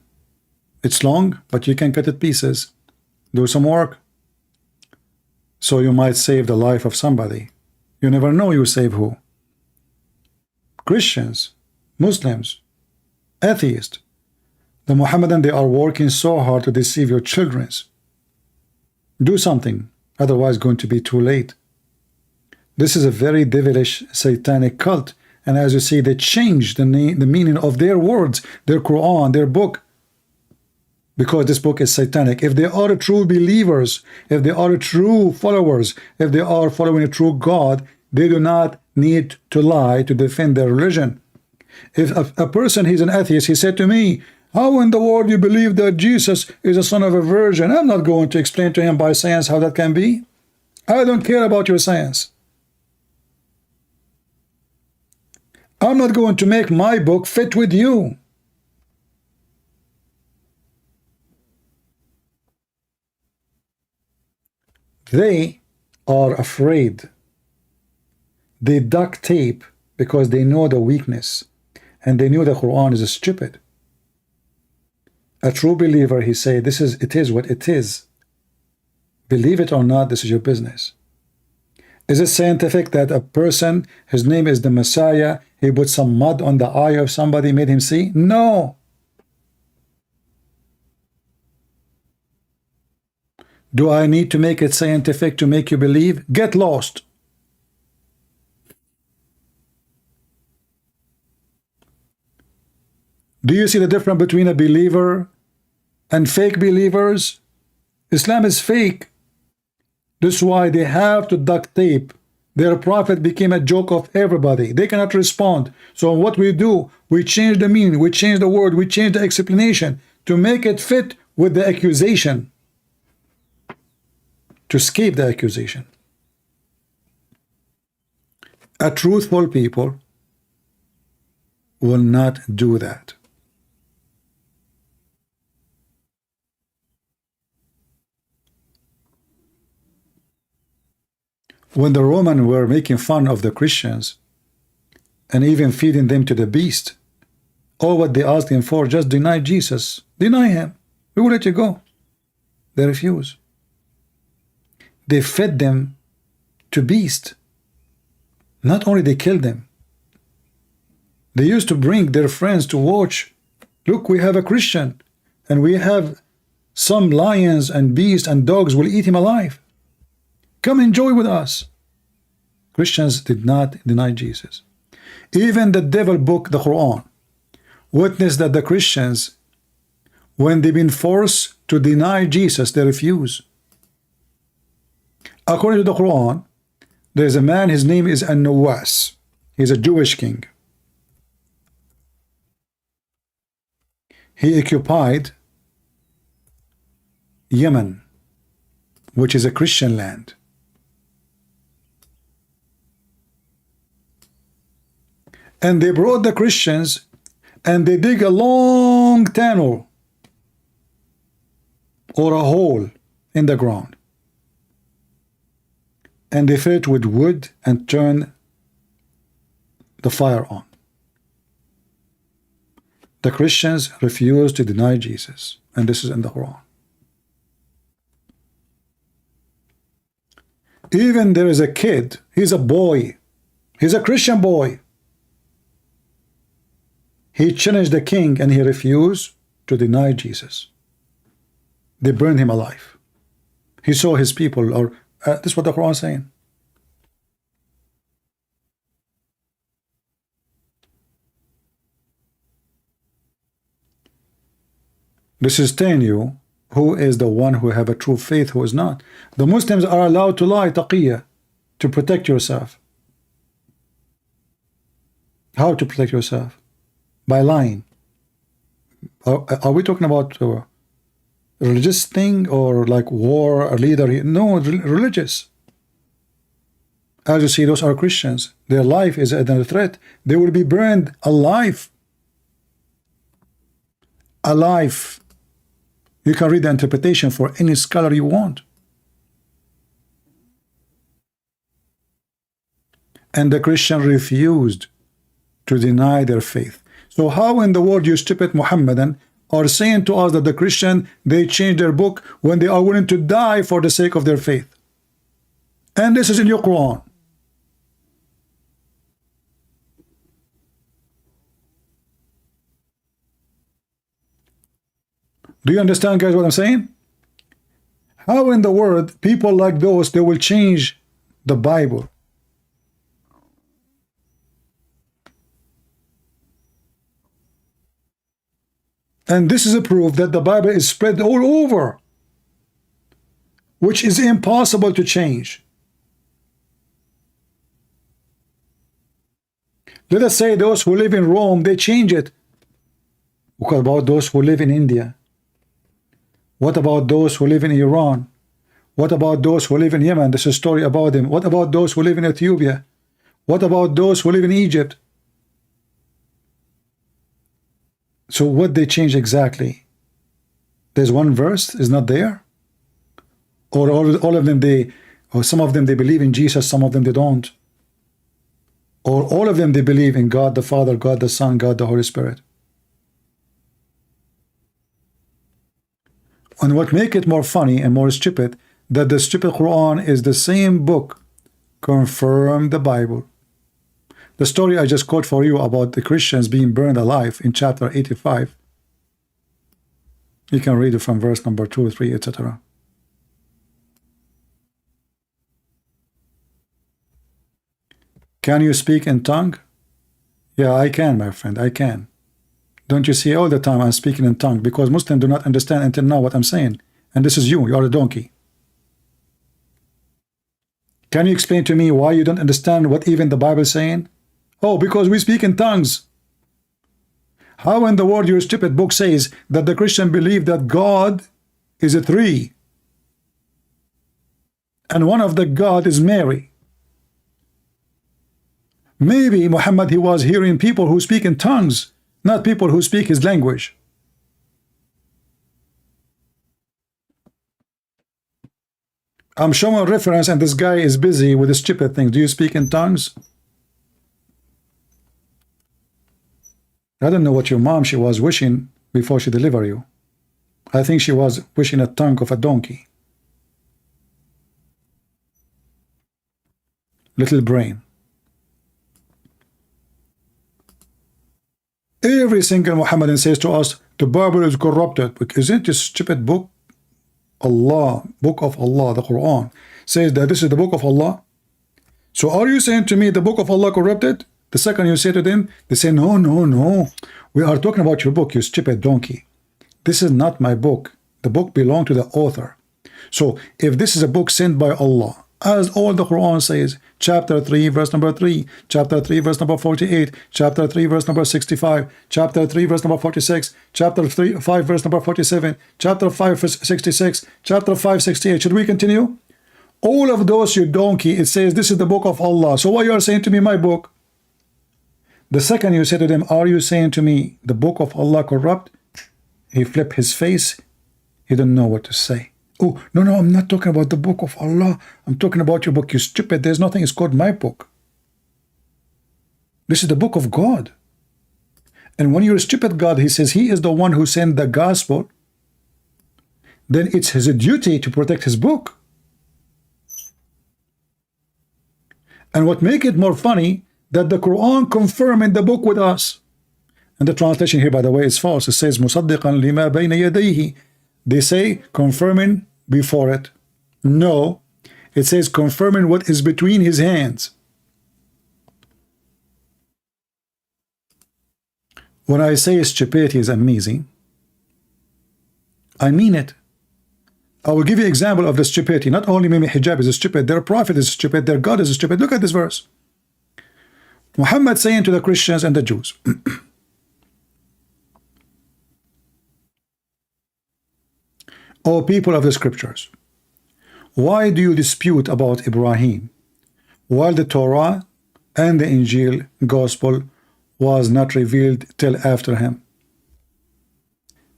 It's long, but you can cut it pieces. Do some work, so you might save the life of somebody. You never know you save who. Christians, Muslims, atheists. The Mohammedan, they are working so hard to deceive your children. Do something, otherwise going to be too late. This is a very devilish satanic cult, and as you see, they changed the meaning of their words, their Quran, their book, because this book is satanic. If they are true believers, if they are true followers, if they are following a true God, they do not need to lie to defend their religion. If a person, he's an atheist, he said to me, how in the world you believe that Jesus is a son of a virgin? I'm not going to explain to him by science how that can be. I don't care about your science. I'm not going to make my book fit with you. They are afraid. They duct tape because they know the weakness, and they knew the Quran is stupid. A true believer, he say, it is what it is. Believe it or not, this is your business. Is it scientific that a person, his name is the Messiah, he put some mud on the eye of somebody, made him see? No. Do I need to make it scientific to make you believe? Get lost. Do you see the difference between a believer and fake believers? Islam is fake. This is why they have to duct tape. Their prophet became a joke of everybody. They cannot respond. So what we do, we change the meaning, we change the word, we change the explanation to make it fit with the accusation, to escape the accusation. A truthful people will not do that. When the Romans were making fun of the Christians and even feeding them to the beast, all what they asked him for, just deny Jesus. Deny him. We will let you go. They refuse. They fed them to beast. Not only they killed them, they used to bring their friends to watch. Look, we have a Christian, and we have some lions and beasts and dogs will eat him alive. Come enjoy with us. Christians did not deny Jesus. Even the devil book, the Quran, witnessed that the Christians, when they've been forced to deny Jesus, they refuse. According to the Quran, there is a man, his name is An-Nawas. He's a Jewish king. He occupied Yemen, which is a Christian land. And they brought the Christians and they dig a long tunnel or a hole in the ground. And they fill it with wood and turn the fire on. The Christians refused to deny Jesus. And this is in the Quran. Even there is a kid, he's a boy, he's a Christian boy. He challenged the king and he refused to deny Jesus. They burned him alive. He saw his people, or this is what the Quran is saying. This is telling you who is the one who have a true faith, who is not. The Muslims are allowed to lie, taqiyya, to protect yourself. How to protect yourself? By lying. Are we talking about a religious thing or like war, a leader? No, religious. As you see, those are Christians. Their life is under threat. They will be burned alive. Alive. You can read the interpretation for any scholar you want. And the Christian refused to deny their faith. So how in the world you stupid Muhammadan are saying to us that the Christian, they change their book when they are willing to die for the sake of their faith? And this is in your Quran. Do you understand, guys, what I'm saying? How in the world people like those, they will change the Bible? And this is a proof that the Bible is spread all over, which is impossible to change. Let us say those who live in Rome, they change it. What about those who live in India? What about those who live in Iran? What about those who live in Yemen? There's a story about them. What about those who live in Ethiopia? What about those who live in Egypt? So what they change exactly? There's one verse is not there? Or all of them, or some of them they believe in Jesus, some of them they don't. Or all of them they believe in God the Father, God the Son, God the Holy Spirit. And what make it more funny and more stupid, that the stupid Quran is the same book confirm the Bible. The story I just quote for you about the Christians being burned alive in chapter 85. You can read it from verse number 2, 3, etc. Can you speak in tongue? Yeah, I can, my friend, I can. Don't you see all the time I'm speaking in tongue, because Muslims do not understand until now what I'm saying. And this is you are a donkey. Can you explain to me why you don't understand what even the Bible is saying? Oh, because we speak in tongues. How in the world your stupid book says that the Christian believe that God is a three, and one of the God is Mary? Maybe Muhammad, he was hearing people who speak in tongues, not people who speak his language. I'm showing a reference and this guy is busy with the stupid things. Do you speak in tongues? I don't know what your mom, she was wishing before she delivered you. I think she was wishing a tongue of a donkey. Little brain. Every single Muhammadan says to us, the Bible is corrupted. But isn't this stupid book? Allah, book of Allah, the Quran, says that this is the book of Allah. So are you saying to me the book of Allah corrupted? The second you say to them, they say, no, no, no. We are talking about your book, you stupid donkey. This is not my book. The book belongs to the author. So if this is a book sent by Allah, as all the Quran says, chapter 3, verse number 3, chapter 3, verse number 48, chapter 3, verse number 65, chapter 3, verse number 46, chapter 3, 5, verse number 47, chapter 5, verse 66, chapter 5, 68. Should we continue? All of those, you donkey, it says this is the book of Allah. So why you are saying to me my book? The second you say to them, are you saying to me the book of Allah corrupt? He flipped his face. He didn't know what to say. Oh, no, no, I'm not talking about the book of Allah. I'm talking about your book. You stupid. There's nothing. It's called my book. This is the book of God. And when you're a stupid God, he says he is the one who sent the gospel, then it's his duty to protect his book. And what make it more funny, that the Quran confirming the book with us. And the translation here, by the way, is false. It says مُصَدِّقًا لِمَا بَيْنَ يَدَيْهِ. They say confirming before it. No, it says confirming what is between his hands. When I say stupidity is amazing, I mean it. I will give you an example of the stupidity. Not only maybe hijab is stupid, their prophet is stupid, their God is stupid. Look at this verse. Muhammad saying to the Christians and the Jews, O people of the scriptures, why do you dispute about Ibrahim while the Torah and the Injil gospel was not revealed till after him?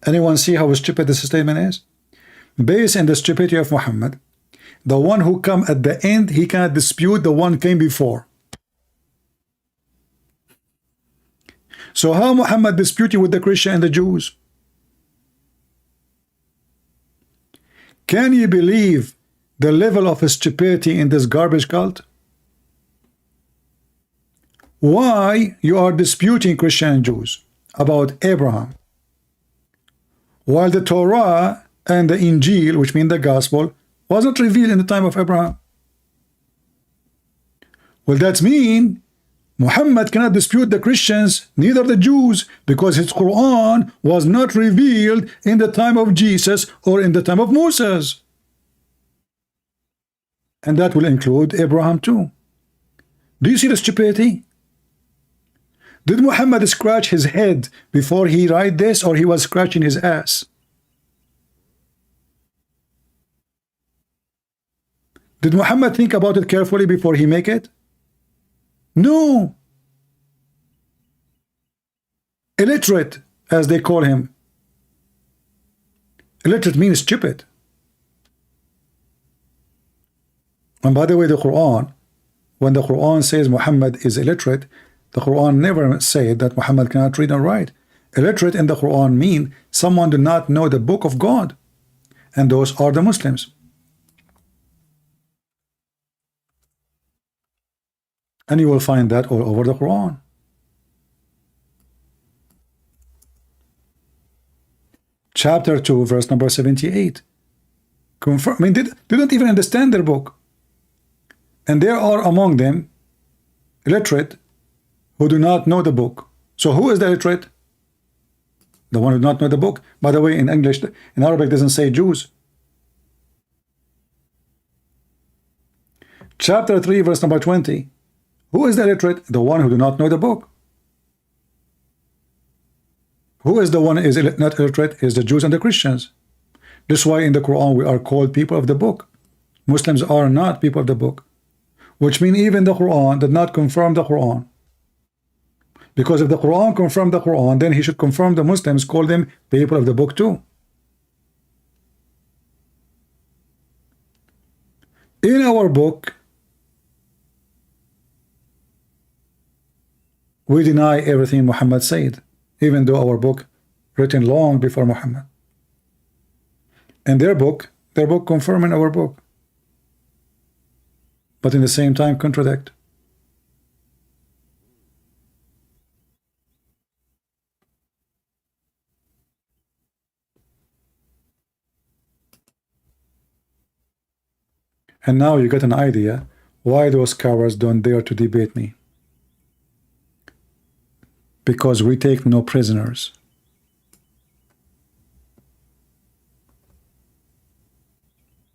Anyone see how stupid this statement is? Based on the stupidity of Muhammad, the one who come at the end, he cannot dispute the one came before. So how Muhammad disputing with the Christian and the Jews? Can you believe the level of stupidity in this garbage cult? Why you are disputing Christian and Jews about Abraham? while the Torah and the Injil, which mean the gospel, wasn't revealed in the time of Abraham. Well, that means Muhammad cannot dispute the Christians, neither the Jews, because his Quran was not revealed in the time of Jesus or in the time of Moses. And that will include Abraham too. Do you see the stupidity? Did Muhammad scratch his head before he write this, or he was scratching his ass? Did Muhammad think about it carefully before he make it? No. Illiterate, as they call him. Illiterate means stupid. And by the way, the Quran, when the Quran says Muhammad is illiterate, the Quran never said that Muhammad cannot read and write. Illiterate in the Quran mean someone do not know the book of God, and those are the Muslims. And you will find that all over the Quran. Chapter 2, verse number 78. Confirm, I mean, they don't even understand their book. And there are among them illiterate who do not know the book. So who is the illiterate? The one who does not know the book. By the way, in English, in Arabic, doesn't say Jews. Chapter 3, verse number 20. Who is the illiterate? The one who do not know the book. Who is the one who is not illiterate? Is the Jews and the Christians. This is why in the Quran we are called people of the book. Muslims are not people of the book. Which means even the Quran did not confirm the Quran. Because if the Quran confirmed the Quran, then he should confirm the Muslims, call them people of the book too. In our book, we deny everything Muhammad said, even though our book written long before Muhammad. And their book confirming our book, but in the same time contradict. And now you get an idea why those cowards don't dare to debate me. Because we take no prisoners.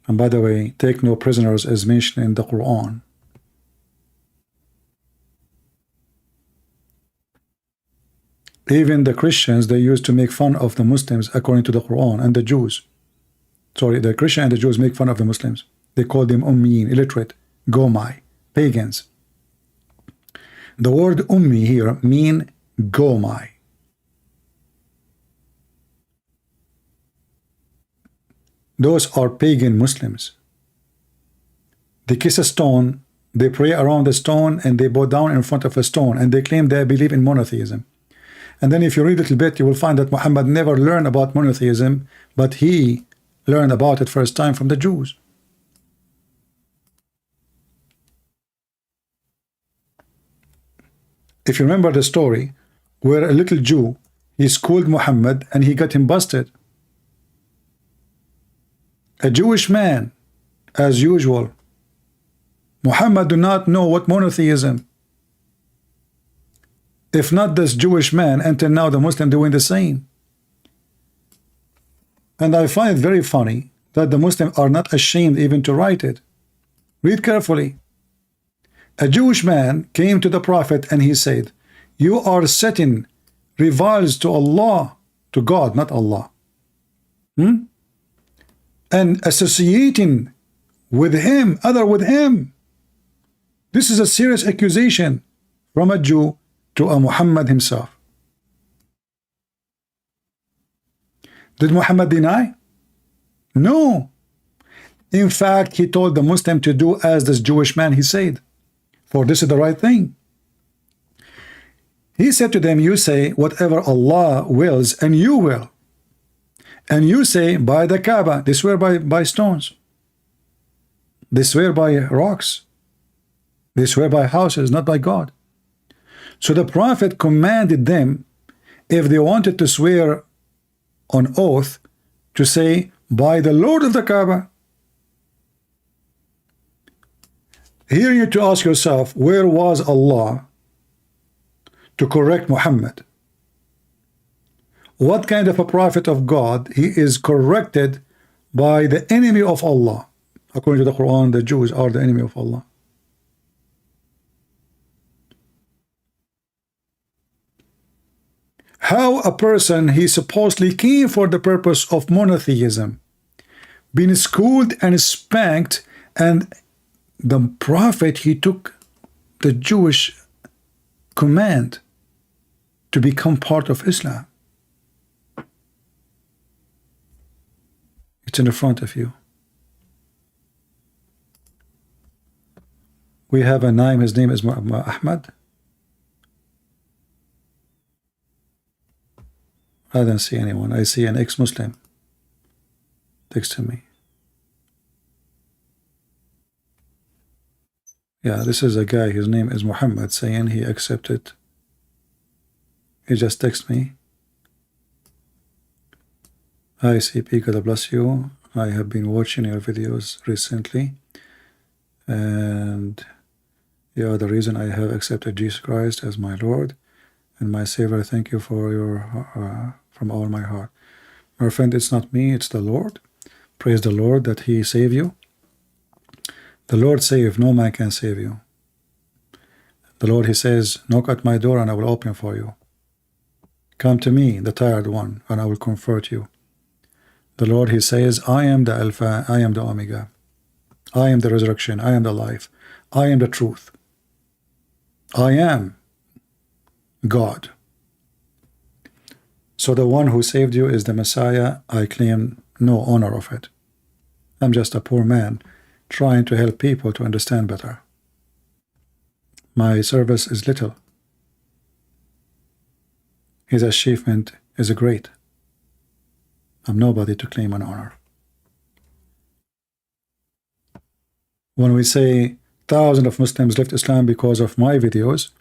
And by the way, take no prisoners is mentioned in the Quran. Even the Christians, they used to make fun of the Muslims according to the Quran, and the Jews. Sorry, the Christian and the Jews make fun of the Muslims. They call them ummiyin, illiterate, gomai, pagans. The word ummi here mean gomai. Those are pagan Muslims. They kiss a stone, they pray around the stone, and they bow down in front of a stone, and they claim they believe in monotheism. And then if you read a little bit, you will find that Muhammad never learned about monotheism, but he learned about it first time from the Jews. If you remember the story where a little Jew, he schooled Muhammad and he got him busted. A Jewish man, as usual. Muhammad do not know what monotheism. If not this Jewish man, until now the Muslim doing the same. And I find it very funny that the Muslims are not ashamed even to write it. Read carefully. A Jewish man came to the Prophet and he said, you are setting rivals to Allah, to God, not Allah. And associating with him, other with him. This is a serious accusation from a Jew to a Muhammad himself. Did Muhammad deny? No. In fact, he told the Muslim to do as this Jewish man he said, for this is the right thing. He said to them, you say whatever Allah wills, and you will. And you say by the Kaaba, they swear by stones. They swear by rocks. They swear by houses, not by God. So the Prophet commanded them, if they wanted to swear on oath, to say, by the Lord of the Kaaba. Here you need to ask yourself, where was Allah to correct Muhammad? What kind of a prophet of God he is corrected by the enemy of Allah? According to the Quran, the Jews are the enemy of Allah. How a person he supposedly came for the purpose of monotheism, been schooled and spanked, and the prophet he took the Jewish command to become part of Islam. It's in the front of you. We have a name, his name is Ahmad. I don't see anyone. I see an ex-Muslim next to me. Yeah, this is a guy, his name is Muhammad, saying he accepted. He just texted me. Hi CP, God bless you. I have been watching your videos recently, and you are the reason I have accepted Jesus Christ as my Lord and my Savior. Thank you for your from all my heart. My friend, it's not me, it's the Lord. Praise the Lord that He saved you. The Lord save, no man can save you. The Lord, He says, knock at my door and I will open for you. Come to me, the tired one, and I will comfort you. The Lord, He says, I am the Alpha, I am the Omega. I am the resurrection, I am the life, I am the truth. I am God. So the one who saved you is the Messiah. I claim no honor of it. I'm just a poor man trying to help people to understand better. My service is little. His achievement is great. I'm nobody to claim an honor. When we say thousands of Muslims left Islam because of my videos,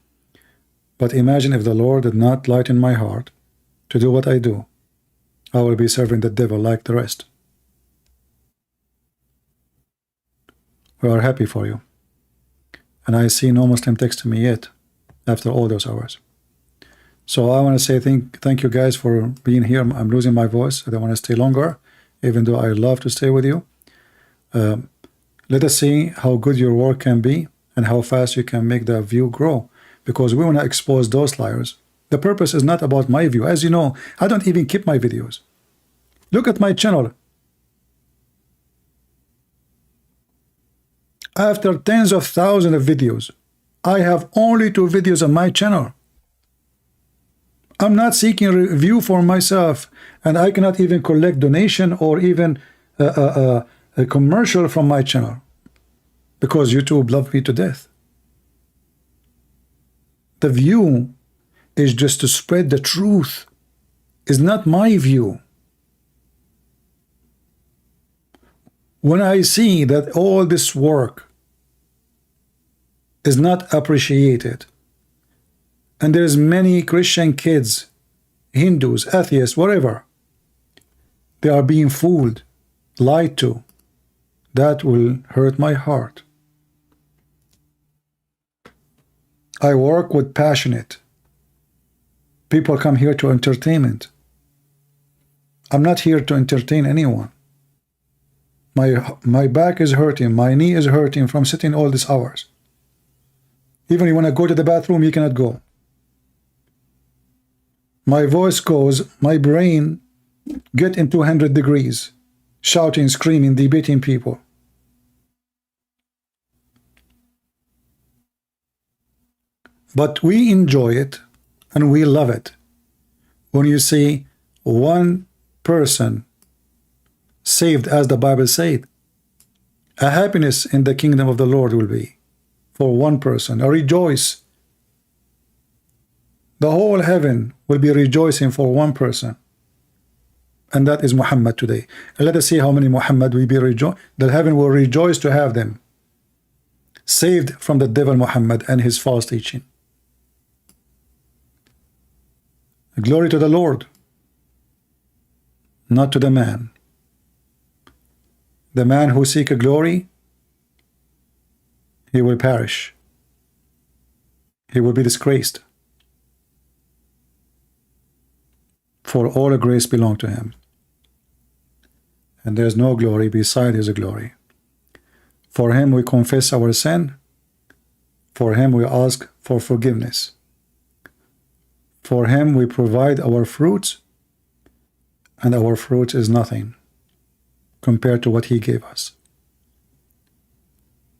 but imagine if the Lord did not lighten my heart to do what I do, I will be serving the devil like the rest. We are happy for you. And I see no Muslim texting me yet after all those hours. So I want to say thank you guys for being here. I'm losing my voice. I don't want to stay longer, even though I love to stay with you. Let us see how good your work can be and how fast you can make the view grow, because we want to expose those liars. The purpose is not about my view. As you know, I don't even keep my videos. Look at my channel. After tens of thousands of videos, I have only 2 videos on my channel. I'm not seeking review for myself, and I cannot even collect donation or even a commercial from my channel, because YouTube love me to death. The view is just to spread the truth. It's not my view. When I see that all this work is not appreciated, and there's many Christian kids, Hindus, atheists, whatever, they are being fooled, lied to, that will hurt my heart. I work with passionate people. Come here to entertainment. I'm not here to entertain anyone. My back is hurting, my knee is hurting from sitting all these hours. Even you want to go to the bathroom, you cannot go. My voice goes, my brain get in 200 degrees, shouting, screaming, debating people. But we enjoy it and we love it when you see one person saved, as the Bible said. A happiness in the kingdom of the Lord will be for one person, a rejoice. The whole heaven will be rejoicing for one person, and that is Muhammad today. And let us see how many Muhammad will be rejoiced. The heaven will rejoice to have them saved from the devil Muhammad and his false teaching. Glory to the Lord, not to the man. The man who seek a glory, he will perish. He will be disgraced. For all the grace belong to him. And there is no glory beside his glory. For him we confess our sin. For him we ask for forgiveness. For him we provide our fruits, and our fruit is nothing compared to what he gave us.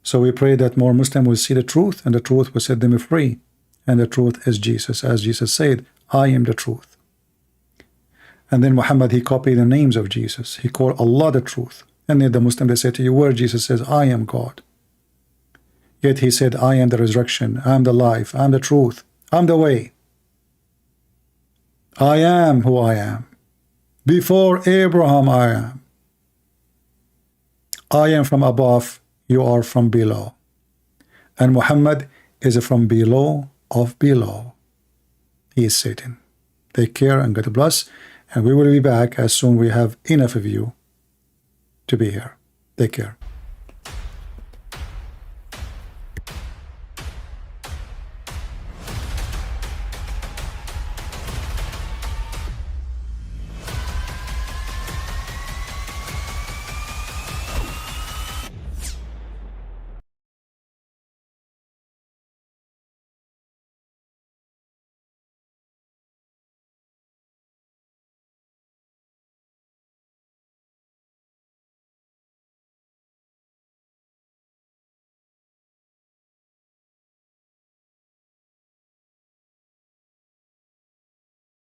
So we pray that more Muslims will see the truth, and the truth will set them free. And the truth is Jesus. As Jesus said, I am the truth. And then Muhammad, he copied the names of Jesus. He called Allah the truth. And then the Muslim, they say to you, where Jesus says, I am God. Yet he said, I am the resurrection, I am the life, I am the truth, I am the way. I am who I am. Before Abraham I am. I am from above, you are from below. And Muhammad is from below of below. He is Satan. Take care and God bless. And we will be back as soon we have enough of you to be here. Take care.